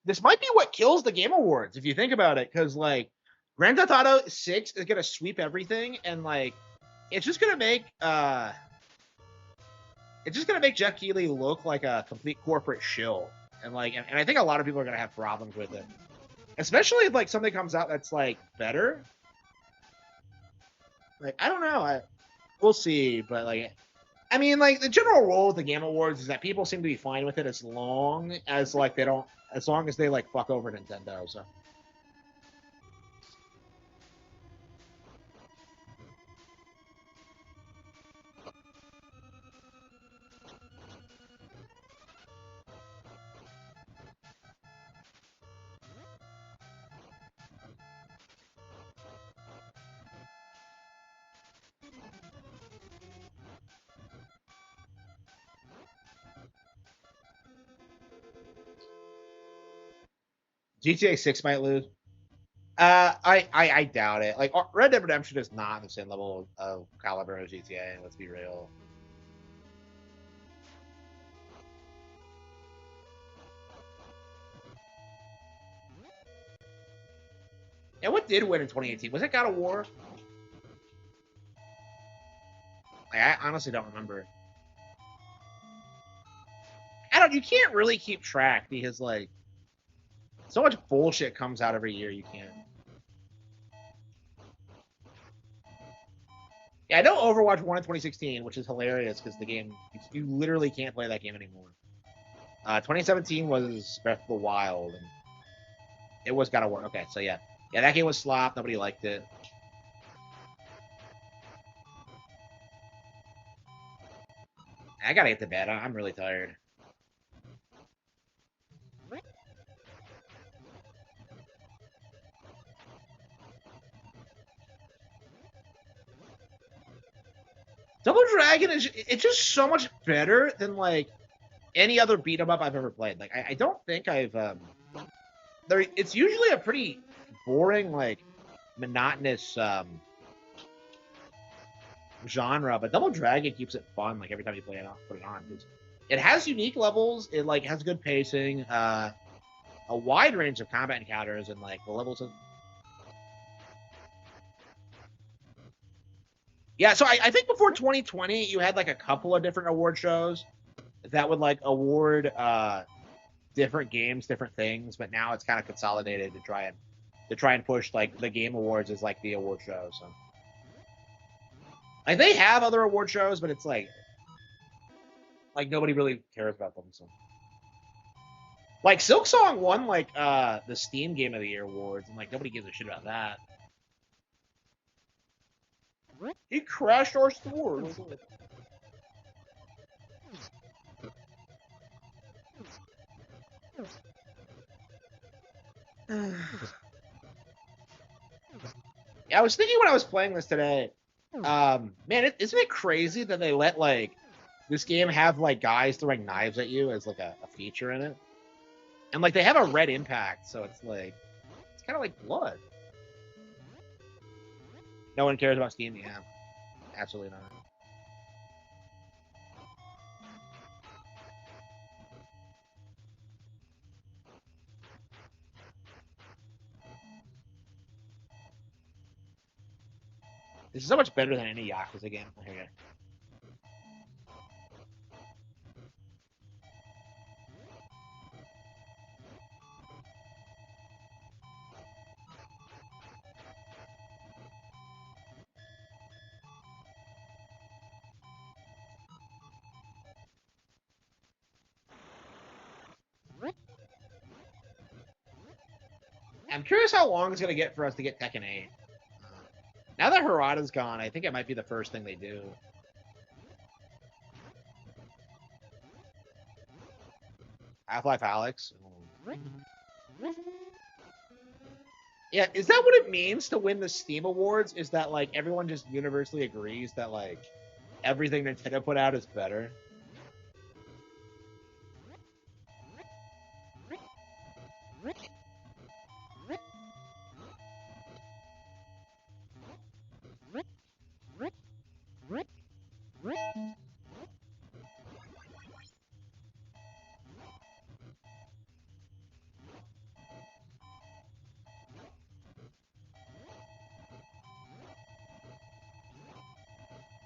this might be what kills the Game Awards if you think about it, because like Grand Theft Auto 6 is gonna sweep everything, and like it's just gonna make Jeff Keighley look like a complete corporate shill, and I think a lot of people are gonna have problems with it, especially if like something comes out that's like better. Like I don't know, we'll see, but like I mean, like the general rule with the Game Awards is that people seem to be fine with it as long as like as long as they like fuck over Nintendo. So GTA 6 might lose. I doubt it. Like Red Dead Redemption is not the same level of caliber as GTA. Let's be real. And what did win in 2018? Was it God of War? Like, I honestly don't remember. I don't. You can't really keep track because like so much bullshit comes out every year. You can't. Yeah, I know Overwatch won in 2016, which is hilarious because the game you literally can't play that game anymore. 2017 was Breath of the Wild, and it was God of War. Okay, so yeah, that game was slop. Nobody liked it. I gotta get to bed. I'm really tired. Double Dragon it's just so much better than like any other beat 'em up I've ever played. Like I don't think I've it's usually a pretty boring, like monotonous genre, but Double Dragon keeps it fun like every time you put it on. It has unique levels, it like has good pacing, a wide range of combat encounters, and like the levels of yeah, so I think before 2020, you had like a couple of different award shows that would like award different games, different things, but now it's kind of consolidated to try and push like the game awards as like the award show. So like they have other award shows, but it's like nobody really cares about them. So like Silksong won like the Steam Game of the Year awards, and like nobody gives a shit about that. He crashed our store. Yeah, I was thinking when I was playing this today, man, isn't it crazy that they let like this game have like guys throwing knives at you as like a feature in it, and like they have a red impact, so it's like it's kind of like blood. No one cares about Steam, yeah, absolutely not. This is so much better than any Yakuza game. Here. I'm curious how long it's gonna get for us to get Tekken 8. Now that Harada's gone, I think it might be the first thing they do. Half-Life Alyx. Yeah, is that what it means to win the Steam Awards? Is that like everyone just universally agrees that like everything Nintendo put out is better?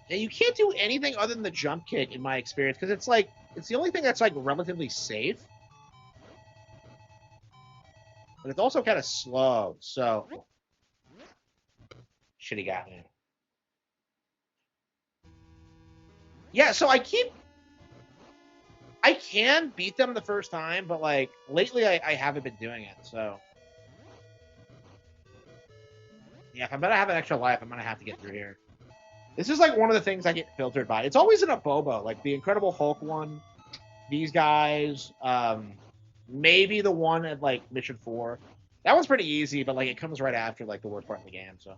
Yeah, you can't do anything other than the jump kick in my experience, because it's like it's the only thing that's like relatively safe. But it's also kind of slow, so shitty got me. Yeah, so I can beat them the first time, but like lately I haven't been doing it, so yeah, if I'm gonna have an extra life, I'm gonna have to get through here. This is like one of the things I get filtered by. It's always in a Bobo, like the Incredible Hulk one, these guys, maybe the one at like Mission 4. That one's pretty easy, but like it comes right after like the worst part of the game, so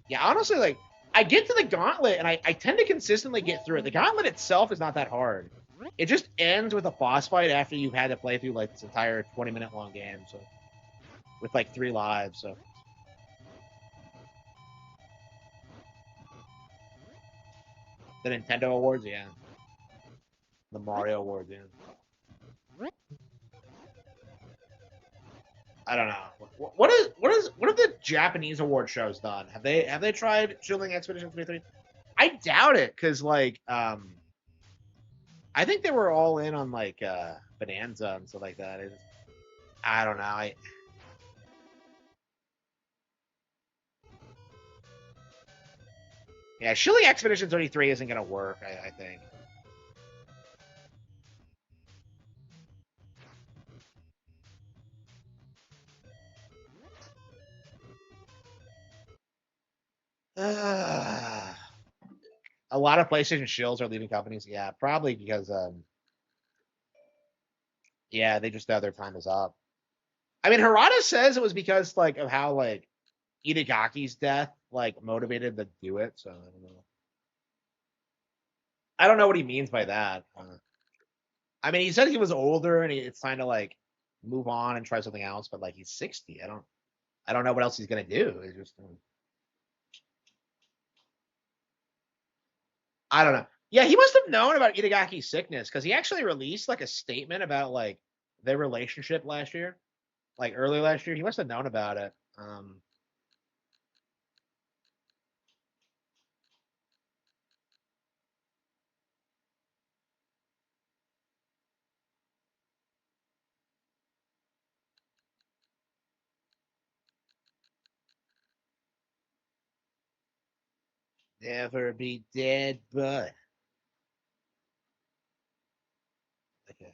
yeah, honestly, like I get to the gauntlet, and I tend to consistently get through it. The gauntlet itself is not that hard. It just ends with a boss fight after you've had to play through like this entire 20-minute long game, so with like 3 lives. So the Nintendo Awards, yeah. The Mario Awards, yeah. I don't know. What have the Japanese award shows done? Have they tried Shielding Expedition 23? I doubt it, because like I think they were all in on like Bonanza and stuff like that. I don't know. Yeah, Shielding Expedition 33 isn't gonna work, I think. A lot of PlayStation shills are leaving companies. Yeah, probably because yeah, they just know their time is up. I mean, Harada says it was because like of how like Itagaki's death like motivated them to do it. So I don't know. I don't know what he means by that. I mean, he said he was older and it's time to like move on and try something else. But like he's 60. I don't know what else he's gonna do. It's just I don't know. Yeah, he must have known about Itagaki's sickness because he actually released like a statement about like their relationship last year, like early last year. He must have known about it. Never be dead, but okay.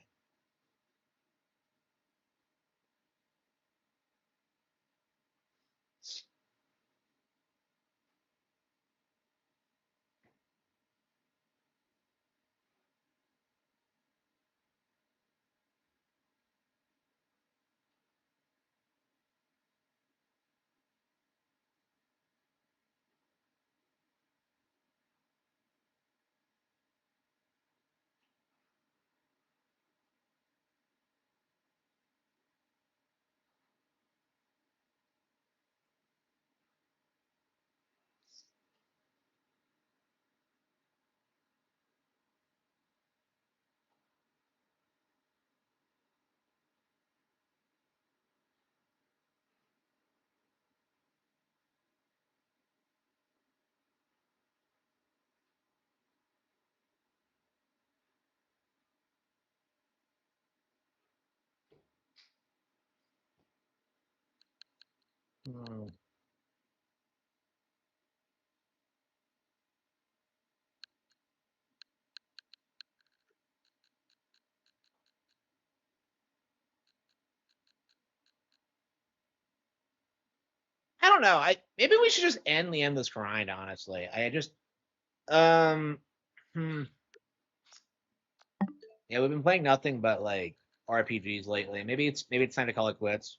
I don't know. I maybe we should just end the endless grind. Honestly, I just um, hmm. Yeah, we've been playing nothing but like RPGs lately. Maybe it's time to call it quits.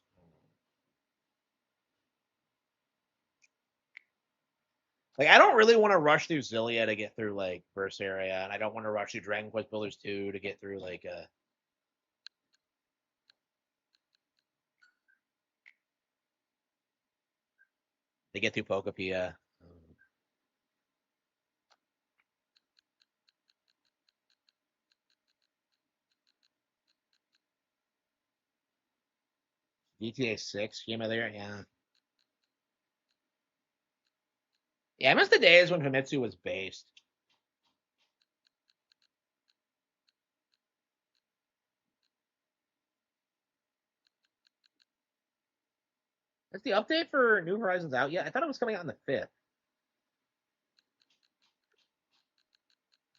Like I don't really want to rush through Zillia to get through like first area, and I don't want to rush through Dragon Quest Builders 2 to get through like to get through Pokopia. GTA 6 game of the year, yeah. Yeah, I miss the days when Famitsu was based. Is the update for New Horizons out yet? I thought it was coming out on the 5th.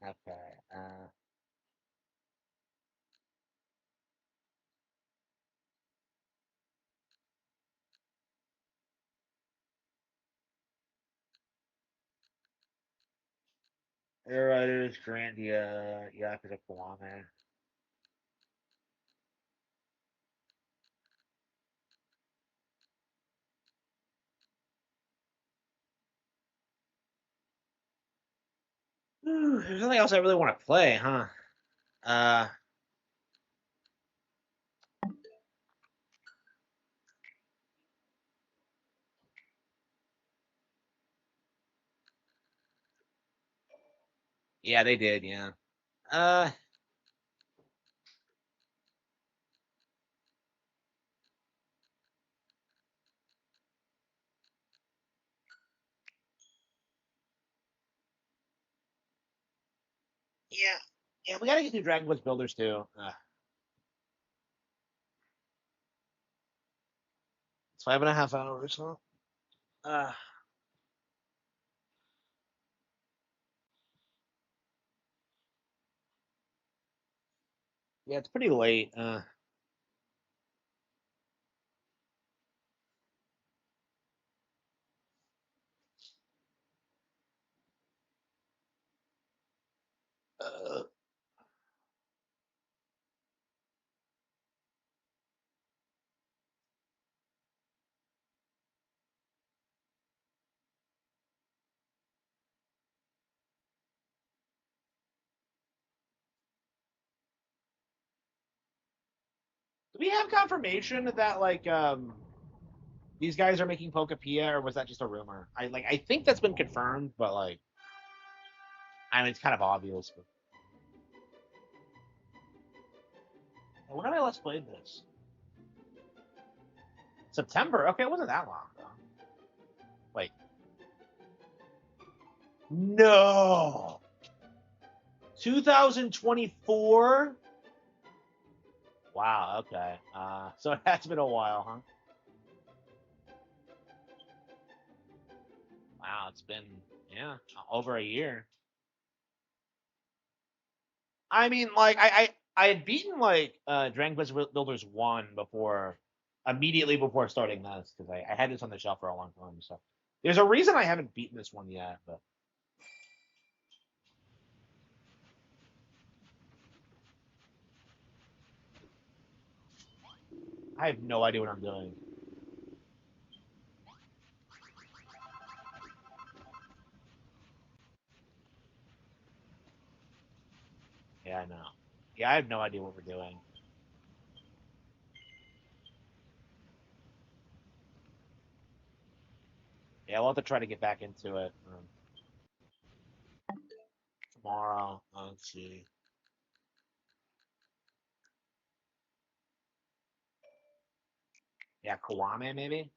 Okay. Air Riders, Grandia, Yakuza Kiwami. There's nothing else I really want to play, huh? Yeah, they did, yeah. Yeah. Yeah, we gotta get through Dragon Quest Builders too. It's 5.5 hours, huh? Yeah, it's pretty late. Do we have confirmation that like these guys are making Pokepia, or was that just a rumor? I think that's been confirmed, but like I mean it's kind of obvious. But... When have I last played this? September. Okay, it wasn't that long though. Wait. No. 2024. Wow. Okay. So it has been a while, huh? Wow, it's been over a year. I mean, like I had beaten like Dragon Quest Builders 1 before, immediately before starting this, because I had this on the shelf for a long time. So there's a reason I haven't beaten this one yet, but I have no idea what I'm doing. Yeah, I know. Yeah, I have no idea what we're doing. Yeah, we'll have to try to get back into it tomorrow. Let's see. Yeah, Kiwame maybe.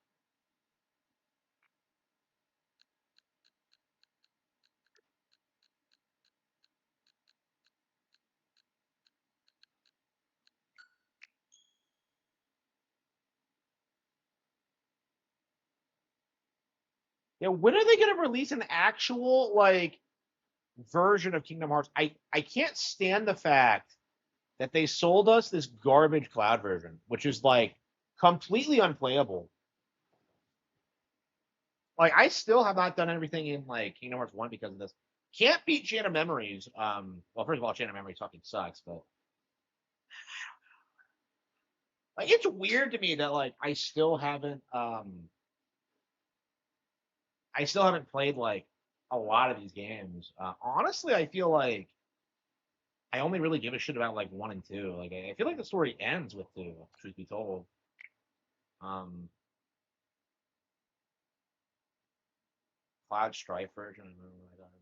Yeah, when are they going to release an actual like version of Kingdom Hearts? I can't stand the fact that they sold us this garbage cloud version, which is like completely unplayable. Like I still have not done everything in like Kingdom Hearts 1 because of this. Can't beat Chain of Memories. Well, first of all, Chain of Memories fucking sucks, but like it's weird to me that like I still haven't played like a lot of these games. Honestly, I feel like I only really give a shit about like 1 and 2. Like I feel like the story ends with 2, truth be told. Um, Cloud Strife version. I don't know what I thought about.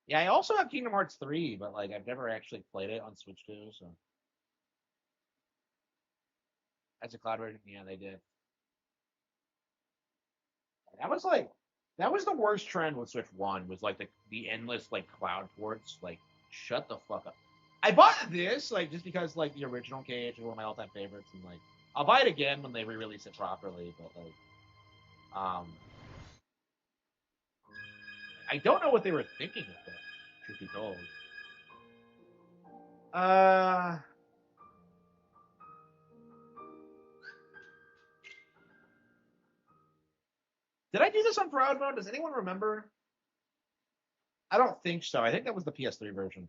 Yeah, I also have Kingdom Hearts 3, but like I've never actually played it on Switch 2, so that's a cloud version. Yeah, they did. That was like that was the worst trend with Switch 1 was like the endless like cloud ports. Like shut the fuck up. I bought this like just because like the original Cage is one of my all-time favorites, and like I'll buy it again when they re-release it properly, but like I don't know what they were thinking with that, truth be told. Uh Did I do this on Proud Mode? Does anyone remember? I don't think so. I think that was the PS3 version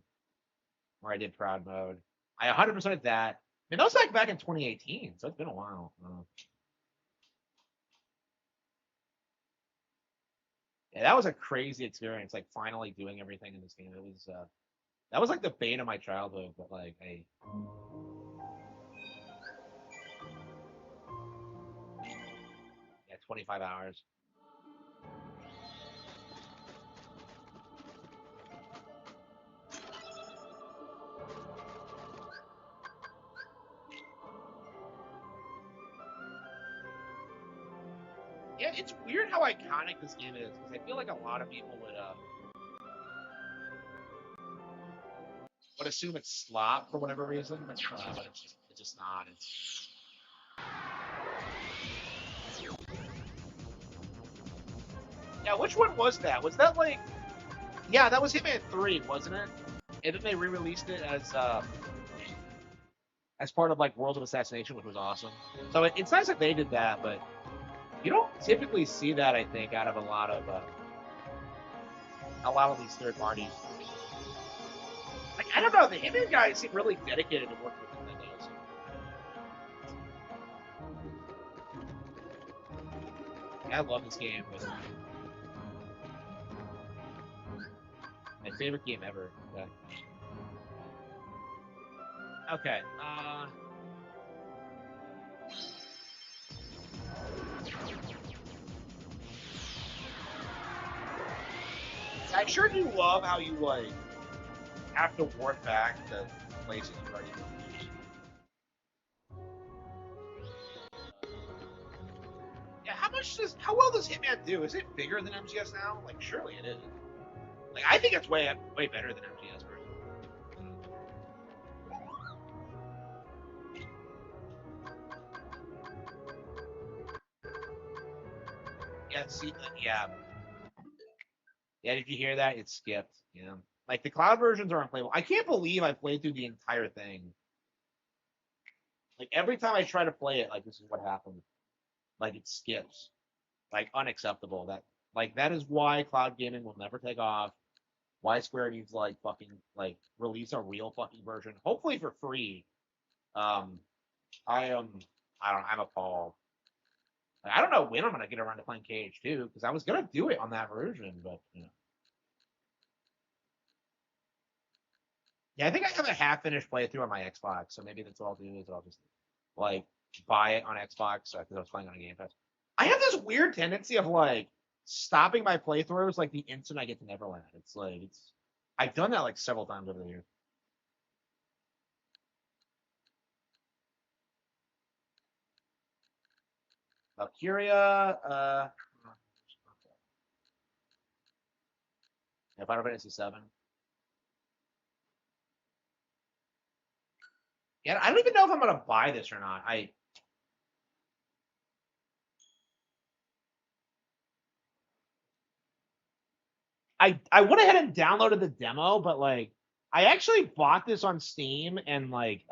where I did Proud Mode. I 100% that. I mean, that was like back in 2018, so it's been a while. Yeah, that was a crazy experience. Like finally doing everything in this game. It was that was like the bane of my childhood. But like, yeah, 25 hours. Yeah, it's weird how iconic this game is because I feel like a lot of people would assume it's slop for whatever reason, but it's just not. Yeah, which one was that? Was that like? Yeah, that was Hitman 3, wasn't it? And then they re-released it as part of like World of Assassination, which was awesome. So it's nice that they did that, but you don't typically see that. I think out of a lot of these third parties. Like I don't know, the Hitman guys seem really dedicated to working with Nintendo. I love this game. But my favorite game ever. Okay. I sure do love how you like have to warp back to places you've already been. Yeah, how well does Hitman do? Is it bigger than MGS now? Like surely it is. Like I think it's way better than MGS version. Yeah, see, yeah. Yeah, did you hear that? It skipped. Yeah. Like the cloud versions are unplayable. I can't believe I played through the entire thing. Like every time I try to play it, like this is what happened. Like it skips. Like unacceptable. That is why cloud gaming will never take off. Why Square needs like fucking like release a real fucking version, hopefully for free. I am I'm appalled. Like, I don't know when I'm gonna get around to playing KH2 because I was gonna do it on that version, but you know. Yeah, I think I have a half finished playthrough on my Xbox, so maybe that's what I'll do is I'll just like buy it on Xbox because I was playing on Game Pass. I have this weird tendency of like stopping my playthroughs like the instant I get to Neverland. It's like I've done that like several times over the years. Valkyria, Final Fantasy 7. Yeah, I don't even know if I'm gonna buy this or not. I went ahead and downloaded the demo, but like I actually bought this on Steam and like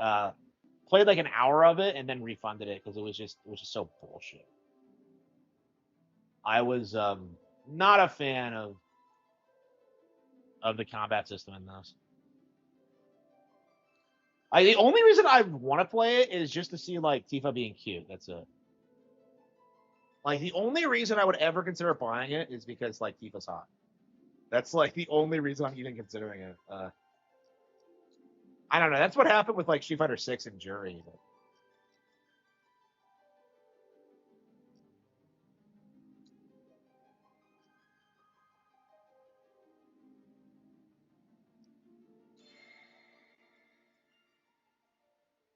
played like an hour of it and then refunded it because it was just so bullshit. I was not a fan of the combat system in this. The only reason I want to play it is just to see like Tifa being cute. That's it. Like the only reason I would ever consider buying it is because like Tifa's hot. That's like the only reason I'm even considering it. I don't know. That's what happened with like Street Fighter 6 and Jury. But...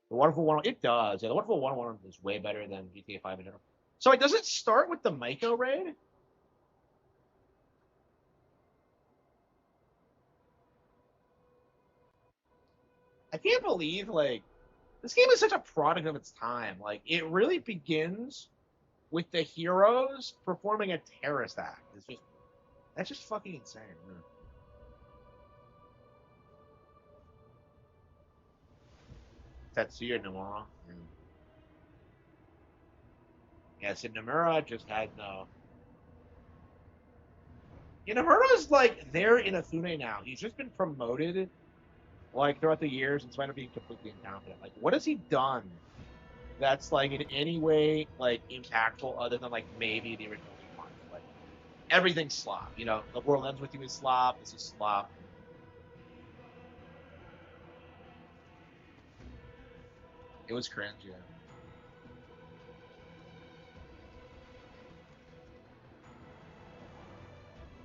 The Wonderful 101, it does. Yeah, the Wonderful 101 is way better than GTA 5 in general. So does it start with the Maiko raid? I can't believe like this game is such a product of its time. Like it really begins with the heroes performing a terrorist act. That's just fucking insane. Man. Tetsuya Nomura. Yeah, so Nomura just had no. Naruto's like there in Asune now. He's just been promoted like throughout the years in spite of being completely incompetent. Like, what has he done that's like in any way like impactful other than like maybe the original one? Like everything's slop. The world ends with you is slop. This is slop. It was cringe, yeah.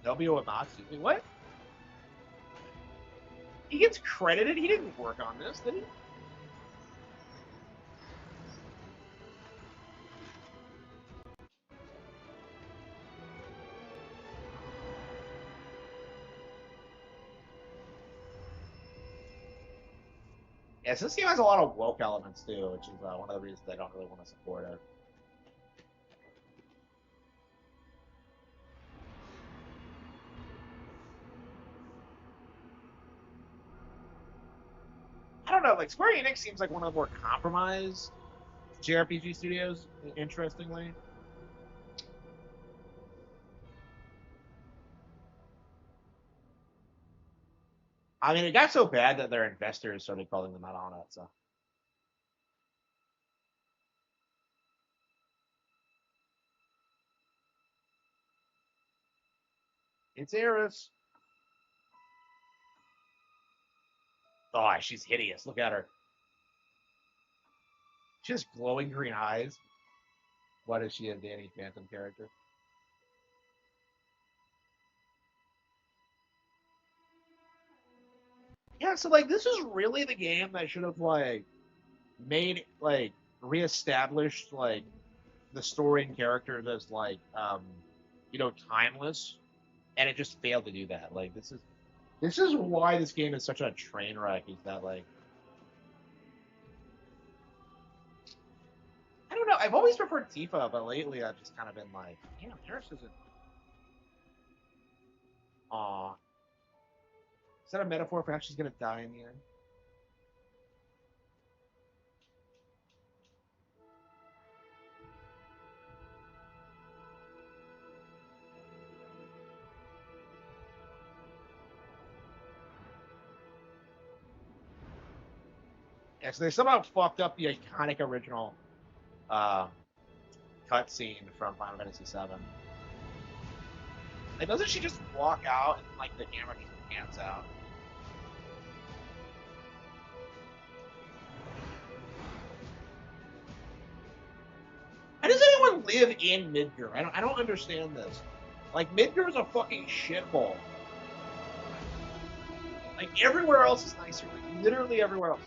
Nobio Uematsu. Wait, what? He gets credited. He didn't work on this, did he? Yes, this game has a lot of woke elements too, which is one of the reasons I don't really want to support it. I don't know, like Square Enix seems like one of the more compromised JRPG studios, interestingly. I mean, it got so bad that their investors started calling them out on it, so. It's Eris. Oh, she's hideous. Look at her. She has glowing green eyes. What is she, a Danny Phantom character? Yeah, so like this is really the game that should have like made like reestablished like the story and characters as like timeless, and it just failed to do that. Like this is why this game is such a train wreck. Is that like I don't know. I've always preferred Tifa, but lately I've just kind of been like, damn, Eris isn't. Aw. Is that a metaphor for how she's gonna die in the end? Yeah, so they somehow fucked up the iconic original cutscene from Final Fantasy VII. Like, doesn't she just walk out and like the camera just pans out? How does anyone live in Midgar? I don't understand this. Like, Midgar is a fucking shithole. Like, everywhere else is nicer. Like, literally everywhere else.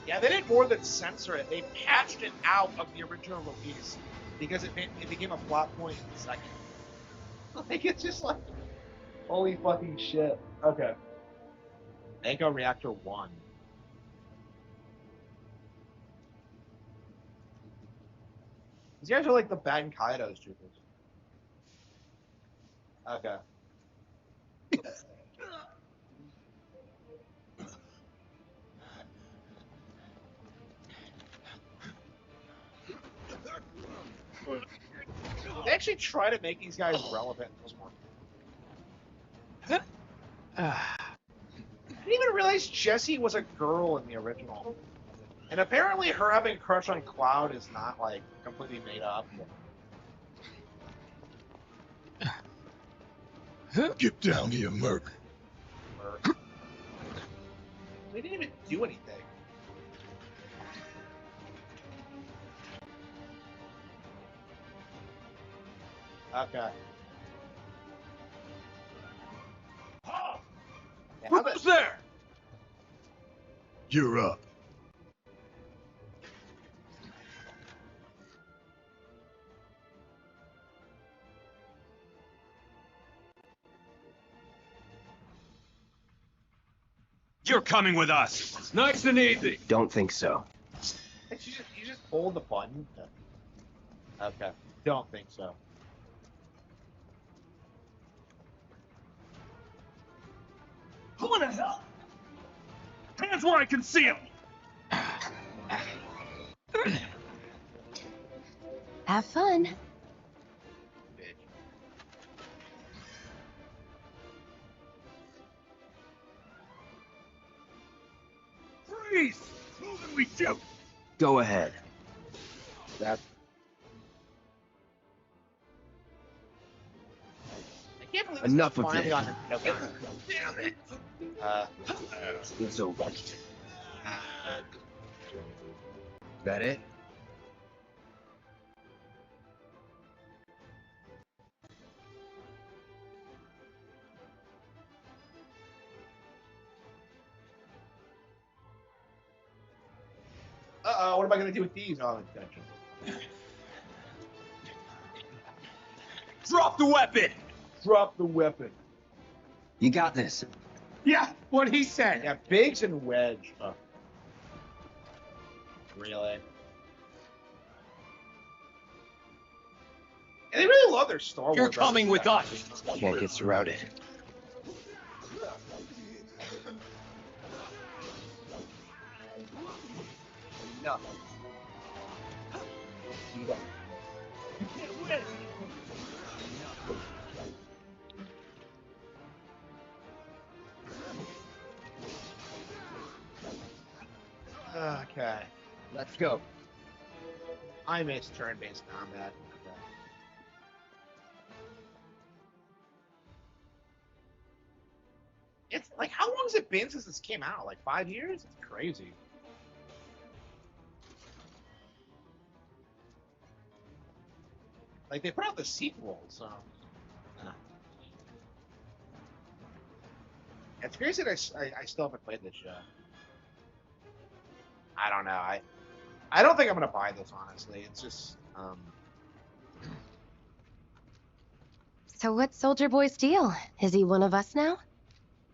Yeah, they did more than censor it. They patched it out of the original release because it became a plot point in the second. Like, it's just like, holy fucking shit. Okay. Echo Reactor 1. These guys are like the Baten Kaido's troopers. Okay. They actually try to make these guys relevant in this one. I didn't even realize Jessie was a girl in the original. And apparently her having a crush on Cloud is not, like, completely made up. Get down here, Merc. They didn't even do anything. Okay. Who's there? You're up. You're coming with us. Nice and easy. Don't think so. You just hold the button. Okay. Don't think so. Hands where I can see them! Have fun. Freeze! Move and we shoot! Go ahead. That. I can't believe this Enough is of finally this. on the Damn it! It's over. That it? What am I gonna do with these? Oh, gotcha. Drop the weapon! Drop the weapon. You got this. Yeah, what he said. Yeah, Biggs and Wedge. Oh. Really? And they really love their Star Wars. You're coming with us. Can't Can't get surrounded. No. Okay. Let's go. I miss turn-based combat. Okay. It's like, how long has it been since this came out? Like 5 years? It's crazy. Like, they put out the sequel, so. It's crazy that I still haven't played this show. I don't know. I don't think I'm gonna buy this, honestly. It's just So what's Soldier Boy's deal? Is he one of us now?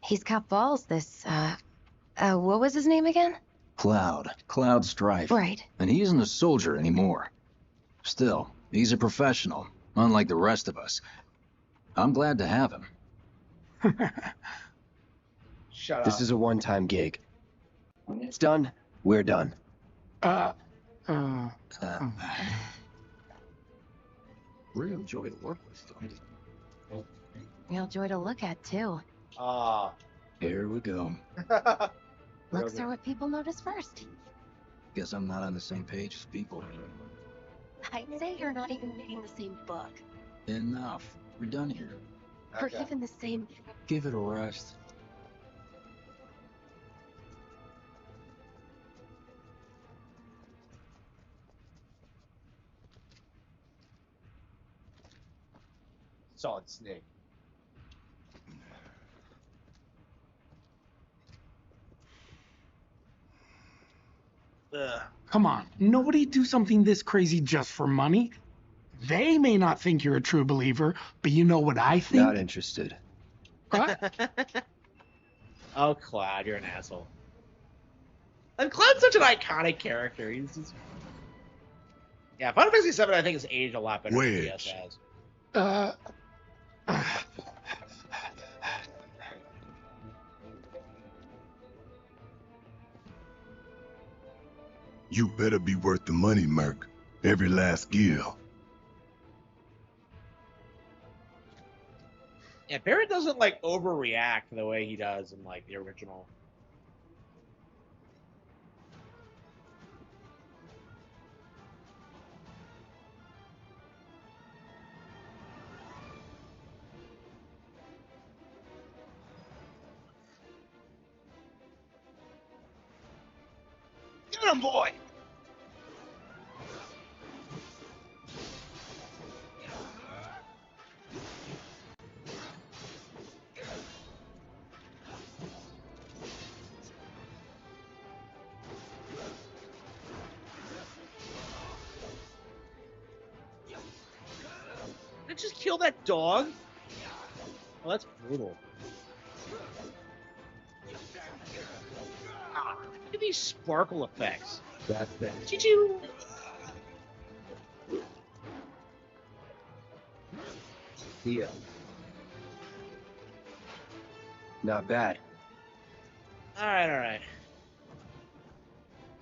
He's got balls, this, what was his name again? Cloud Strife. Right. And he isn't a soldier anymore. Still, he's a professional, unlike the rest of us. I'm glad to have him. Shut up. This is a one-time gig. When it's done, we're done. Real joy to work with them. Real joy to look at, too. Here we go. Looks are what people notice first. Guess I'm not on the same page as people. I'd say you're not even reading the same book. Enough. We're done here. We're given the same... Give it a rest. Solid Snake. Come on, nobody do something this crazy just for money. They may not think you're a true believer, but you know what I think? Not interested. Oh, Cloud, you're an asshole. And Cloud's such an iconic character. He's just... Yeah, Final Fantasy VII, I think, has aged a lot better than DS has. You better be worth the money, Merc. Every last gil. Yeah, Barrett doesn't, like, overreact the way he does in, like, the original. Get him, boy! Did it just kill that dog? Oh, that's brutal. Ah, look at these sparkle effects. That's it. Choo-choo! See ya. Not bad. Alright, alright.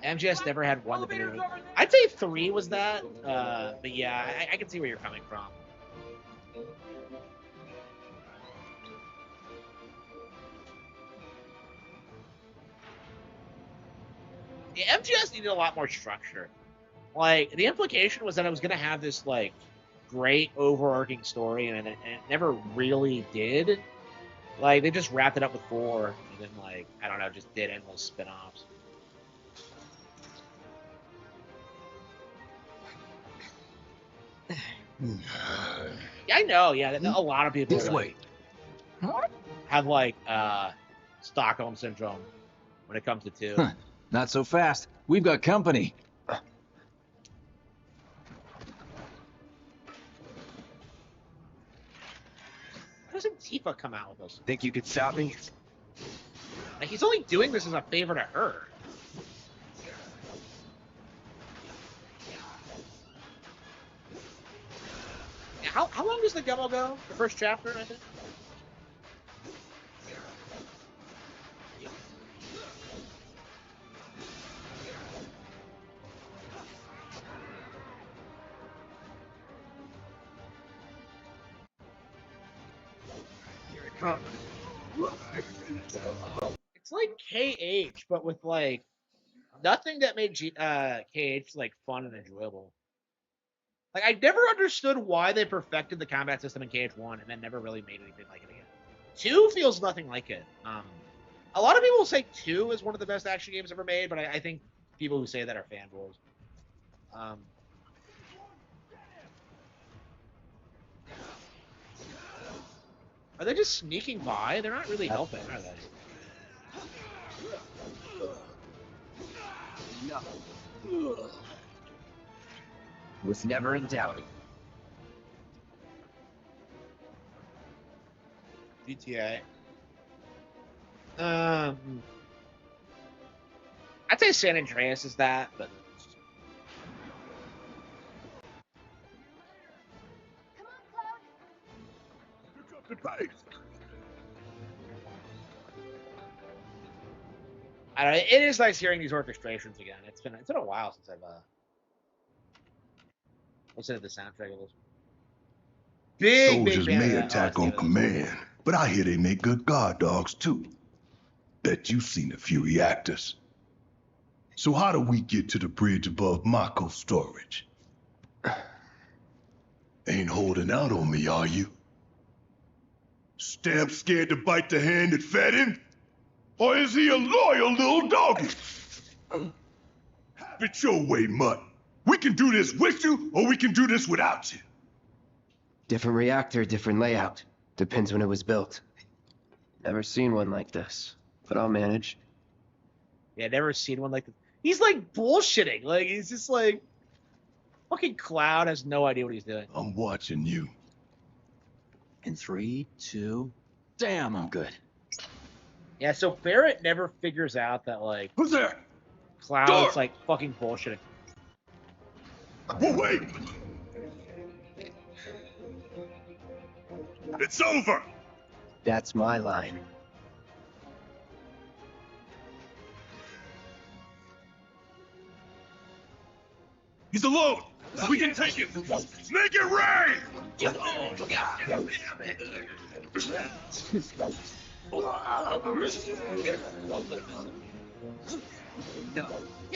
MGS never had one definitive. I'd say 3 was that, but yeah, I can see where you're coming from. The MGS needed a lot more structure. Like, the implication was that I was going to have this, like, great overarching story, and it never really did. Like, they just wrapped it up with 4, and then, like, I don't know, just did endless spin-offs. Yeah, I know, yeah, a lot of people This like, have, like, Stockholm Syndrome when it comes to 2. Huh. Not so fast. We've got company. Why doesn't Tifa come out with us? Think you could stop me? Like, he's only doing this as a favor to her. Yeah, how long does the demo go? The first chapter, I think? It's like KH, but with like nothing that made KH like fun and enjoyable. Like, I never understood why they perfected the combat system in KH1 and then never really made anything like it again. 2 feels nothing like it. A lot of people say 2 is one of the best action games ever made, but I think people who say that are fanboys. Are they just sneaking by? They're not really helping, are they? No. Was never in doubt. GTA. I'd say San Andreas is that, but I don't know. It is nice hearing these orchestrations again. It's been a while since I've listened to the soundtrack of this. Big Soldiers fan may of that. attack on command, but I hear they make good guard dogs too. Bet you've seen a few reactors. So how do we get to the bridge above Mako storage? Ain't holding out on me, are you? Stamp scared to bite the hand that fed him? Or is he a loyal little doggy? Have it your way, Mutt. We can do this with you, or we can do this without you. Different reactor, different layout. Depends when it was built. Never seen one like this, but I'll manage. Yeah, never seen one like this. He's like bullshitting. Like, he's just like, fucking Cloud has no idea what he's doing. I'm watching you. In 3, 2, damn, I'm good. Yeah, so Barrett never figures out that, like, who's there? Cloud's like fucking bullshitting. Well, wait! It's over! That's my line. He's alone! We can take it! Make it rain! Yeah,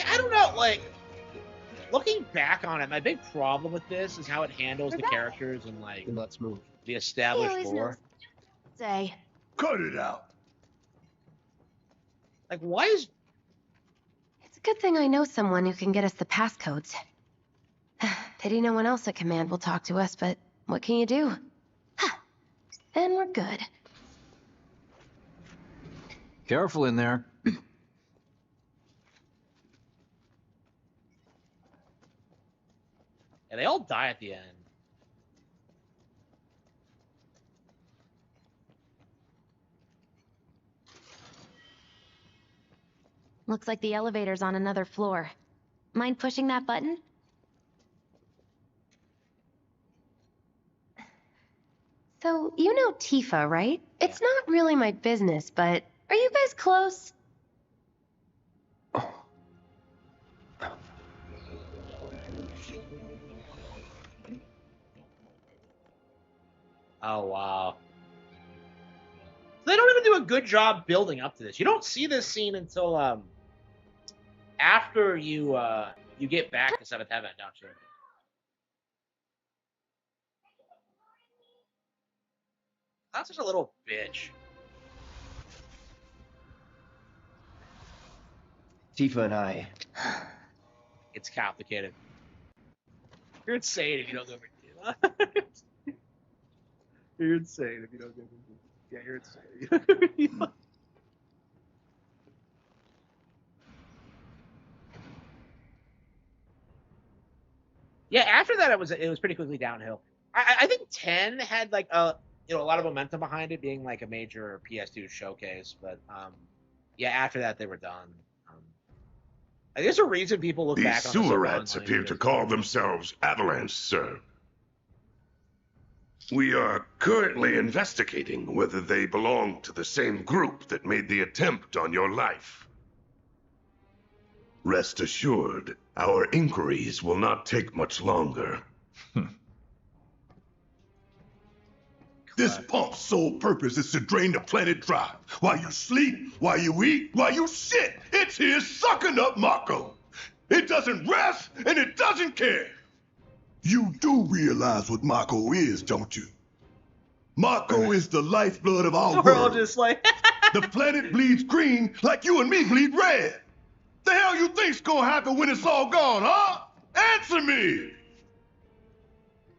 I don't know, like, looking back on it, my big problem with this is how it handles the characters and, like, let's move. The established lore. Say. Cut it out! Like, why is... It's a good thing I know someone who can get us the passcodes. Pity no one else at command will talk to us, but what can you do? And we're good. Careful in there. Yeah, they all die at the end. Looks like the elevator's on another floor. Mind pushing that button? So, you know Tifa, right? It's not really my business, but are you guys close? Oh wow. They don't even do a good job building up to this. You don't see this scene until after you get back to Seventh Heaven, don't you? That's such a little bitch. Tifa and I. It's complicated. You're insane if you don't go for You're insane if you don't go for Yeah, you're insane. Yeah, after that it was pretty quickly downhill. I think 10 had like a lot of momentum behind it being like a major PS2 showcase, but yeah, after that they were done. I guess a reason people look These back on sewer rats appear to call themselves Avalanche, sir. We are currently investigating whether they belong to the same group that made the attempt on your life. Rest assured, our inquiries will not take much longer. This pump's sole purpose is to drain the planet dry. While you sleep, while you eat, while you shit, it's here sucking up Mako. It doesn't rest, and it doesn't care. You do realize what Mako is, don't you? Mako is the lifeblood of our We're all world. just like The planet bleeds green like you and me bleed red. The hell you think's gonna happen when it's all gone, huh? Answer me!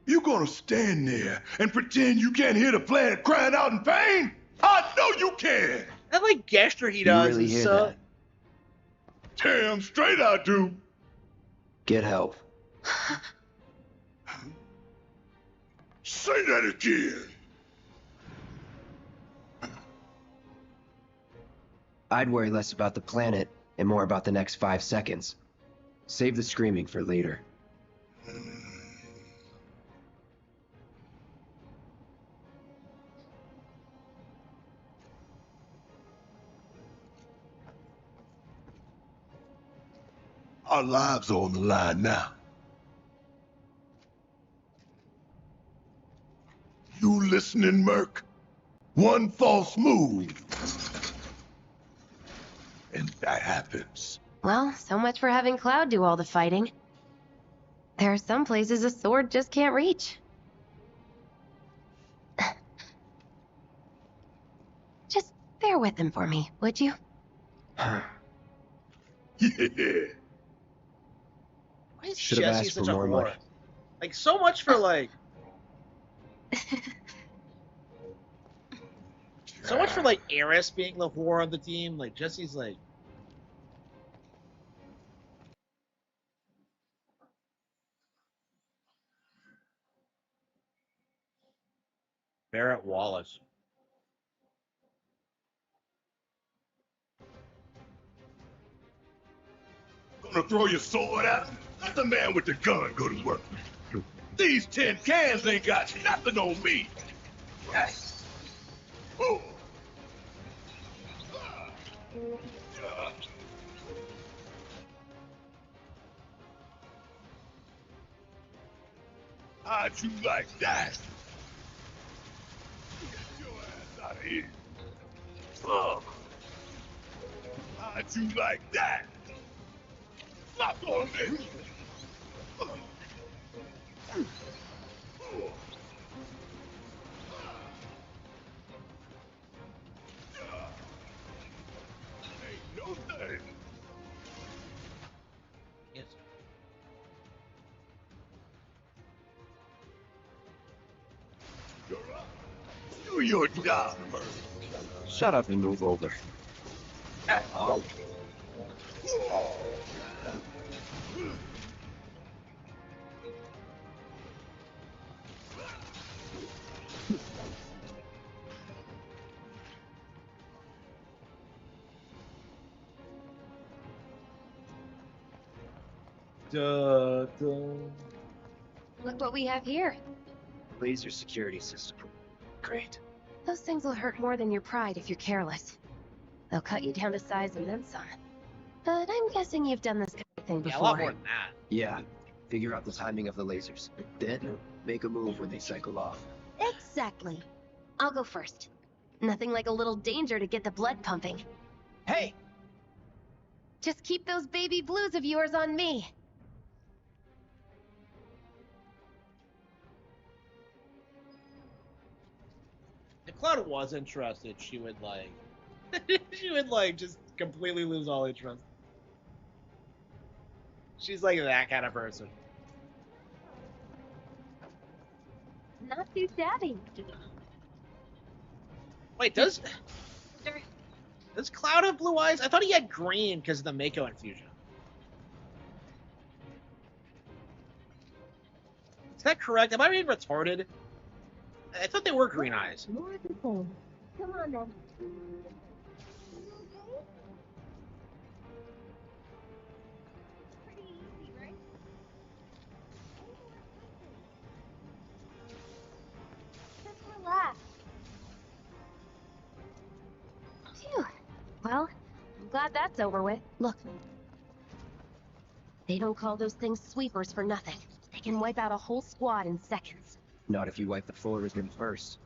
You gonna stand there and pretend you can't hear the planet crying out in pain? I know you can! That like gesture he does really is hear so that? Damn straight I do. Get help. Say that again. I'd worry less about the planet and more about the next 5 seconds. Save the screaming for later. Our lives are on the line now. You listening, Merc? One false move. And that happens. Well, so much for having Cloud do all the fighting. There are some places a sword just can't reach. Just bear with him for me, would you? Yeah. Why is Should've Jesse asked for such a more whore? money. Like so much for like so much for like Eris being the whore on the team. Like Jesse's like Barrett Wallace. Gonna throw your sword out? Let the man with the gun go to work. These tin cans ain't got nothing on me. Yes. Ooh. How'd you like that? Get your ass out of here. How'd you like that? Stop on me. Ain't no thing. Yes. You're up. Do your job, Merc. Shut up and move over. Look what we have here. Laser security system. Great. Those things will hurt more than your pride if you're careless. They'll cut you down to size and then some. But I'm guessing you've done this kind of thing before. Yeah, a lot more than that. Yeah. Figure out the timing of the lasers. Then make a move when they cycle off. Exactly. I'll go first. Nothing like a little danger to get the blood pumping. Hey! Just keep those baby blues of yours on me. If Cloud was interested, she would like, just completely lose all interest. She's like that kind of person. Not too shabby. Wait, does Cloud have blue eyes? I thought he had green because of the Mako infusion. Is that correct? Am I being retarded? I thought they were green eyes. More of the same. Come on then. Pretty easy, right? Just relax. Phew. Well, I'm glad that's over with. Look. They don't call those things sweepers for nothing. They can wipe out a whole squad in seconds. Not if you wipe the floor with him first.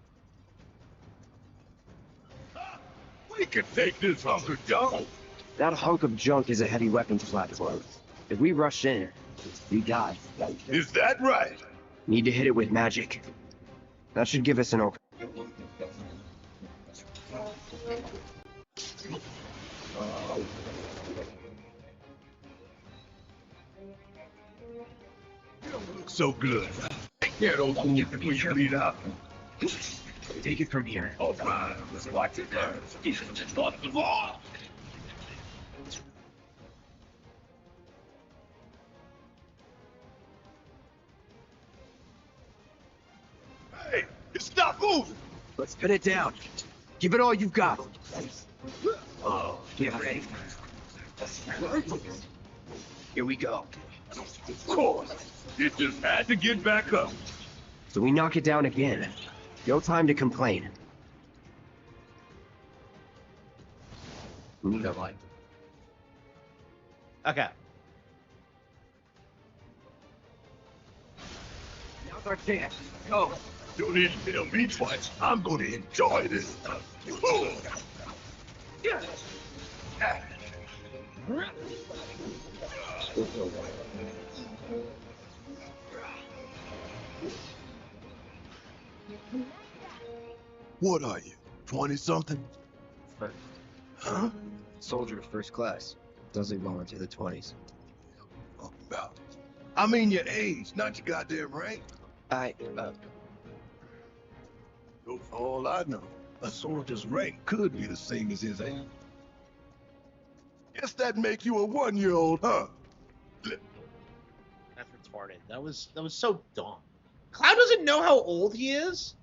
We can take this hunk of junk. That hunk of junk is a heavy weapons platform. If we rush in, we die. Is that right? Need to hit it with magic. That should give us an open. So good. Yeah, don't get the bleed out. Take it from here. All right, let's watch it there. Just not the ball. Hey, stop moving. Let's pin it down. Give it all you've got. Oh, get ready. Here we go. Of course. It just had to get back up. So we knock it down again. No time to complain. We need a light. Okay. Now's our chance. Go. Don't need to tell me twice. I'm gonna enjoy this stuff. What are you, 20-something? First. Huh? Soldier of first class. Doesn't belong into the 20s. About. I mean your age, not your goddamn rank. So for all I know, a soldier's rank could be the same as his age. Guess that make you a 1-year-old, huh? That's retarded. That was so dumb. Cloud doesn't know how old he is.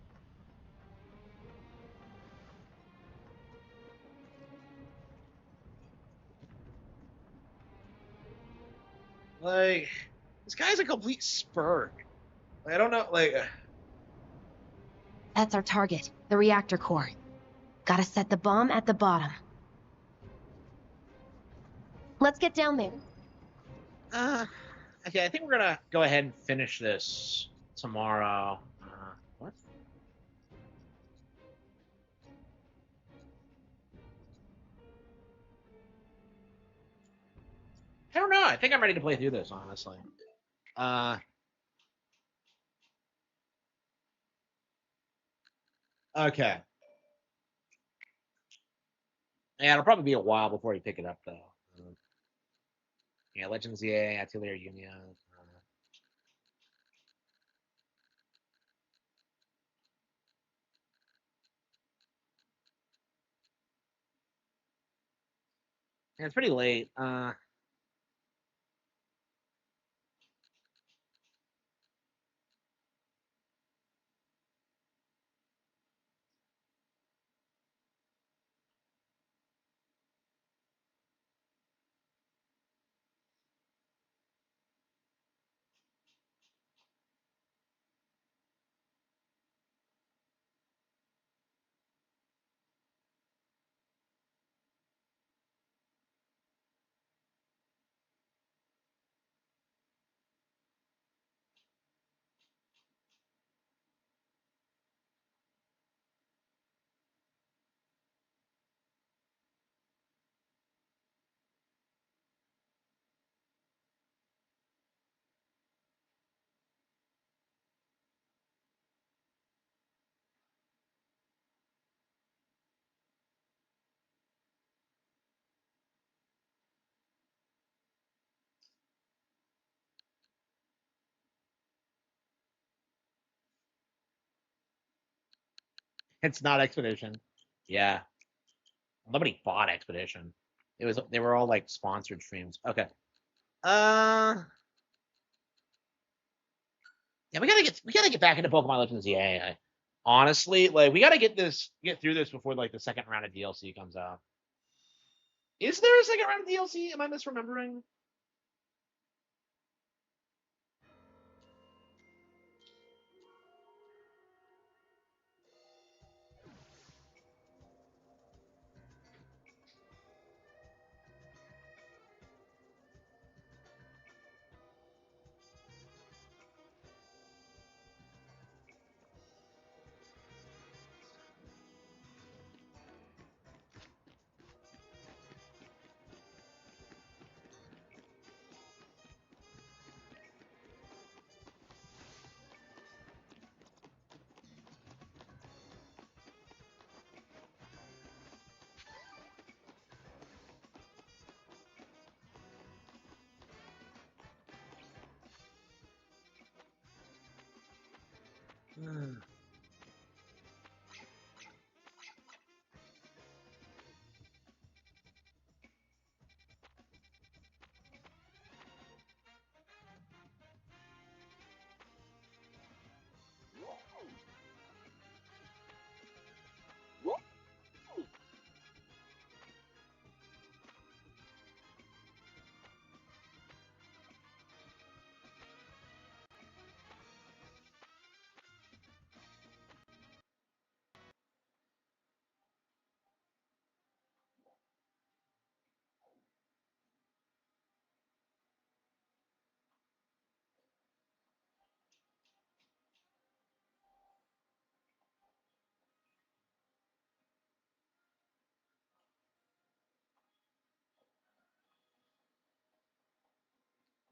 Like, this guy's a complete spurg. Like, I don't know, like... That's our target, the reactor core. Gotta set the bomb at the bottom. Let's get down there. Okay, I think we're gonna go ahead and finish this tomorrow. What? I don't know. I think I'm ready to play through this, honestly. Okay. Yeah, it'll probably be a while before you pick it up, though. Yeah, Legends EA, Atelier Union. Yeah, it's pretty late. It's not Expedition. Yeah. Nobody bought Expedition. They were all like sponsored streams. Okay. Yeah, we gotta get back into Pokemon Legends. Yeah. Honestly, like we gotta get through this before like the second round of DLC comes out. Is there a second round of DLC? Am I misremembering?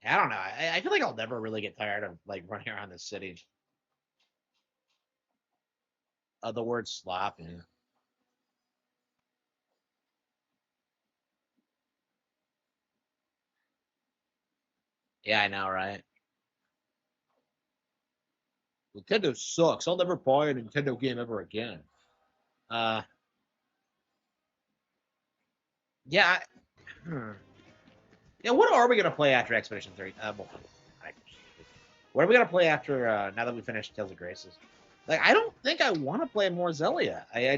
I don't know. I feel like I'll never really get tired of like running around the city. The word slop. Yeah. Yeah, I know, right? Nintendo sucks. I'll never buy a Nintendo game ever again. Uh, yeah. Yeah, what are we gonna play after Expedition 3? What are we gonna play after now that we finished Tales of Graces? Like, I don't think I want to play more Zelia. I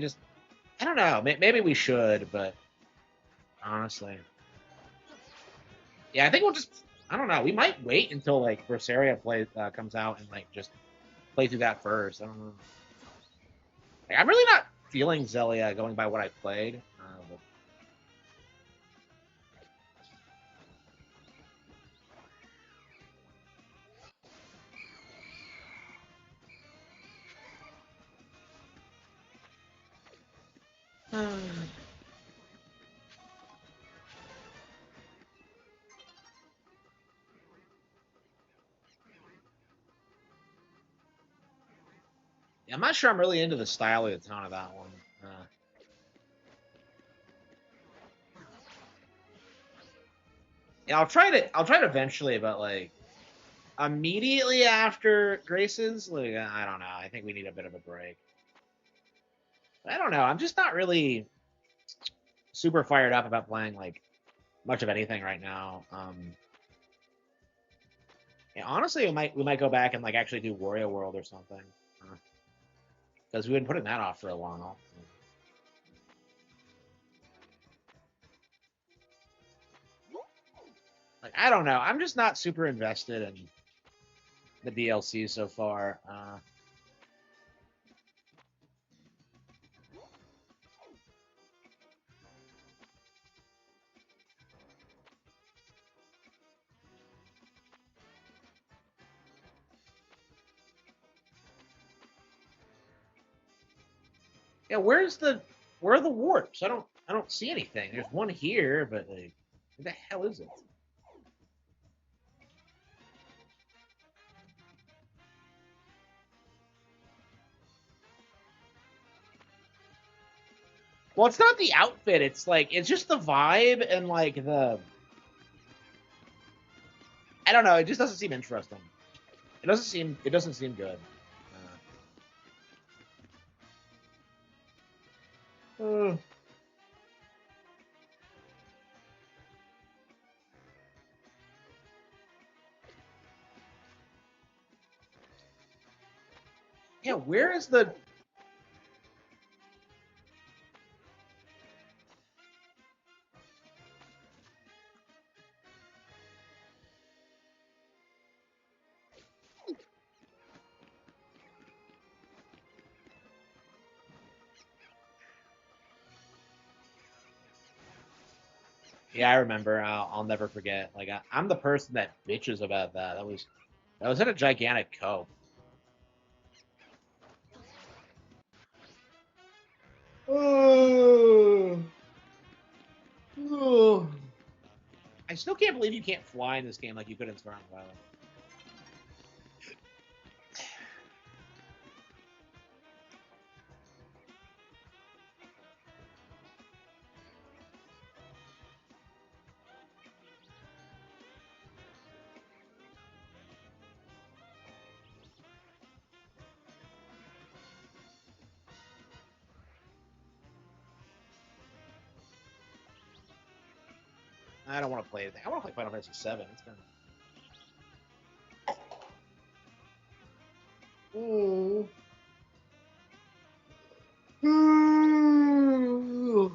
don't know. Maybe we should, but honestly, yeah, I think we'll just. I don't know. We might wait until like Berseria comes out and like just play through that first. I don't know. Like, I'm really not feeling Zelia going by what I played. Yeah, I'm not sure I'm really into the style of the tone of that one. Yeah, I'll try it. I'll try it eventually, but like immediately after Graces, like I don't know. I think we need a bit of a break. I don't know. I'm just not really super fired up about playing like much of anything right now. Yeah, honestly, we might go back and like actually do Wario World or something, because we've been putting that off for a while. Like I don't know. I'm just not super invested in the DLC so far. Yeah, where are the warps? I don't see anything. There's one here, but like, what the hell is it? Well, it's not the outfit. It's like it's just the vibe and like the. I don't know. It just doesn't seem interesting. It doesn't seem good. Yeah, where is the... Yeah, I remember. I'll never forget. Like, I'm the person that bitches about that. That was in a gigantic cope. Oh. Oh. I still can't believe you can't fly in this game like you could in Starbound Valley. I don't want to play anything. I want to play Final Fantasy VII. It's been... Ooh. Ooh.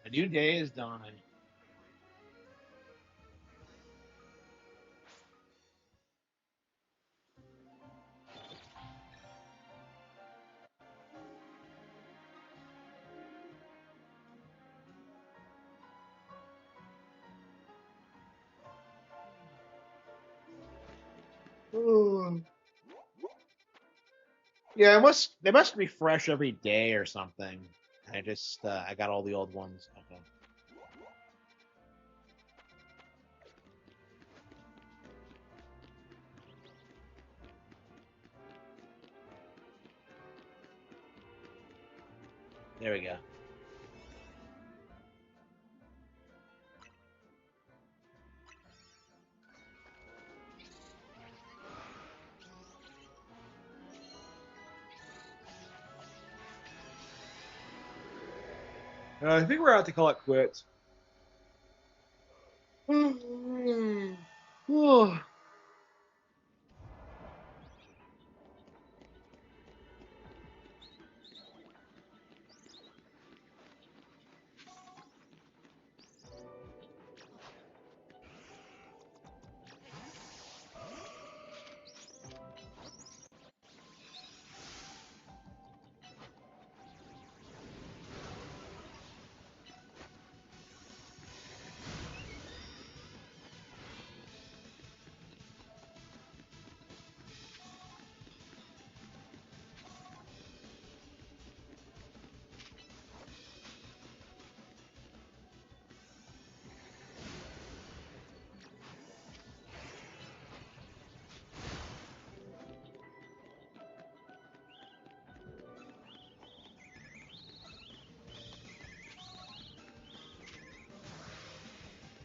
A new day is dawning. Ooh. Yeah, they must refresh every day or something. I got all the old ones. Okay. There we go. I think we're out to call it quits. Oh.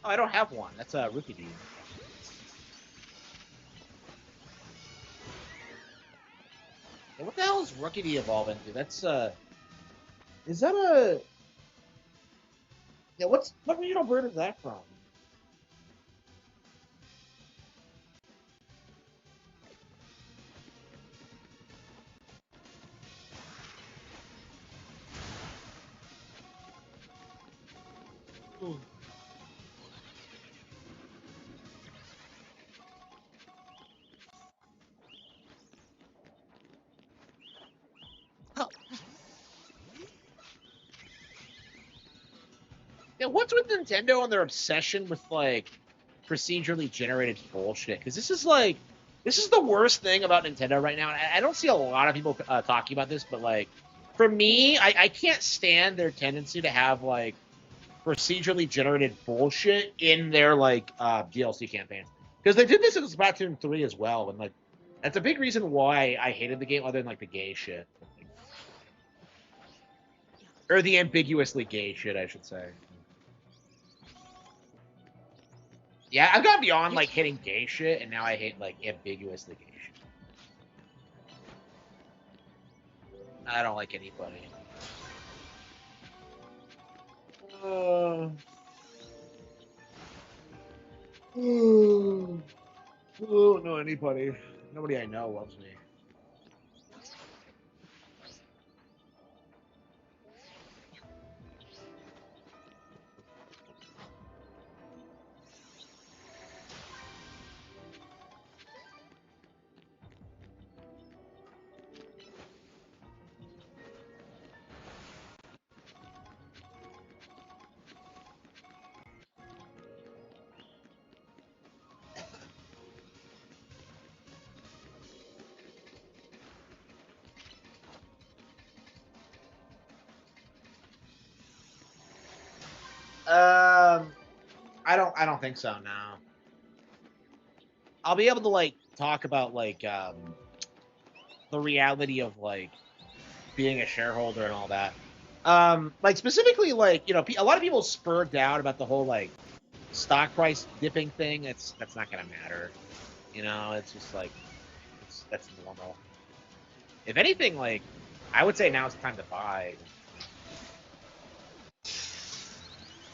Oh, I don't have one. That's a rookie deed. Hey, what the hell is rookie deed evolve into? That's is that a... Yeah, what regional bird is that from? Ooh. Yeah, what's with Nintendo and their obsession with like procedurally generated bullshit? Because this is the worst thing about Nintendo right now. And I don't see a lot of people talking about this, but like for me, I can't stand their tendency to have like procedurally generated bullshit in their like DLC campaigns. Because they did this in Splatoon 3 as well, and like that's a big reason why I hated the game, other than like the gay shit. Or the ambiguously gay shit, I should say. Yeah, I've gone beyond like hitting gay shit, and now I hate like ambiguously gay shit. I don't like anybody. Oh, no, anybody. Nobody I know loves me. I don't think so. No. I'll be able to like talk about like the reality of like being a shareholder and all that. Like specifically, like a lot of people spurred down about the whole like stock price dipping thing. That's not gonna matter. It's just like that's normal. If anything, like I would say now is the time to buy.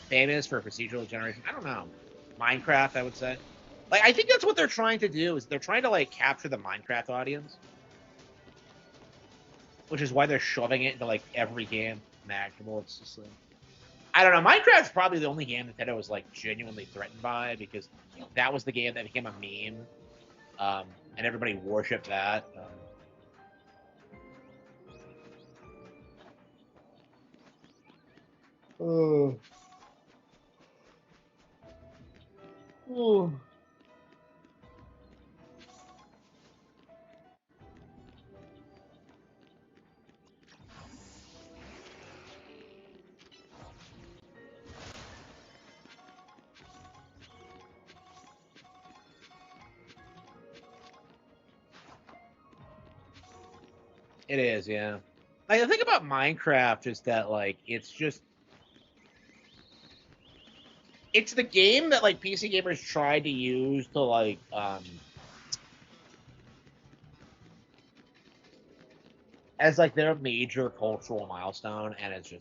Famous for procedural generation. I don't know. Minecraft, I would say. Like I think that's what they're trying to do. Is they're trying to like capture the Minecraft audience, which is why they're shoving it into like every game imaginable. It's just like I don't know. Minecraft's probably the only game that Nintendo was like genuinely threatened by because that was the game that became a meme, and everybody worshipped that. Oh. Oh. It is, yeah. Like the thing about Minecraft is that like it's the game that like PC gamers tried to use to like as like their major cultural milestone, and it's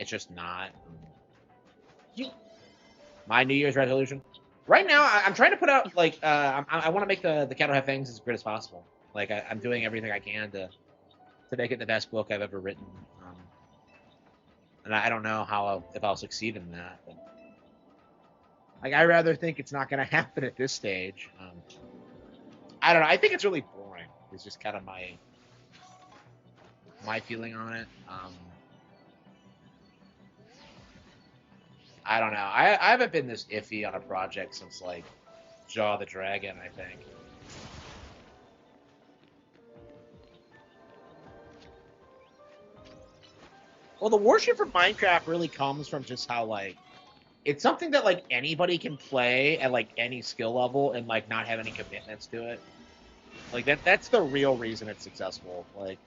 just not. My New Year's resolution. Right now, I'm trying to put out like I want to make the Cattle Have Fangs as good as possible. Like I'm doing everything I can to make it the best book I've ever written. And I don't know if I'll succeed in that. But, like I rather think it's not going to happen at this stage. I don't know. I think it's really boring. It's just kind of my feeling on it. I don't know. I haven't been this iffy on a project since like Jaw the Dragon, I think. Well, the worship for Minecraft really comes from just how like it's something that like anybody can play at like any skill level and like not have any commitments to it. Like that's the real reason it's successful. Like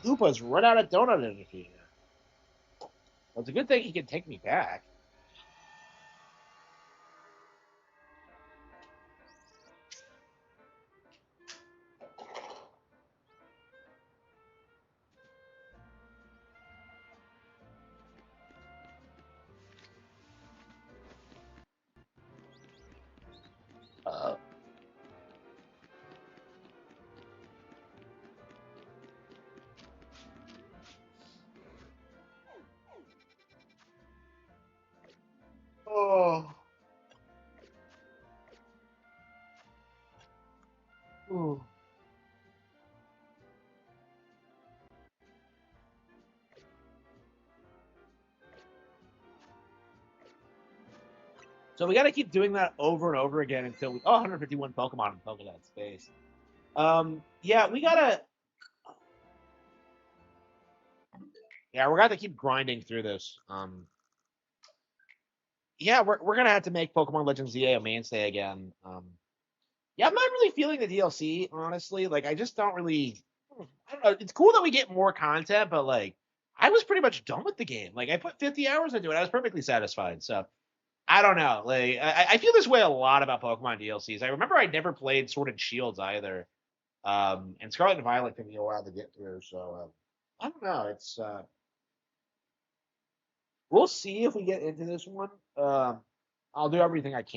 Koopa's run out of donut energy. Well, it's a good thing he can take me back. Uh, oh. Ooh. So we got to keep doing that over and over again until we 151 Pokemon in Pokédex space. Yeah, we gotta. Yeah, we're gonna keep grinding through this. Yeah, we're gonna have to make Pokemon Legends ZA a mainstay again. Yeah, I'm not really feeling the DLC, honestly. Like, I just don't really. I don't know. It's cool that we get more content, but like, I was pretty much done with the game. Like, I put 50 hours into it. I was perfectly satisfied. So I don't know. Like, I feel this way a lot about Pokemon DLCs. I remember I never played Sword and Shields either. And Scarlet and Violet took me a while to get through. So I don't know. It's we'll see if we get into this one. I'll do everything I can.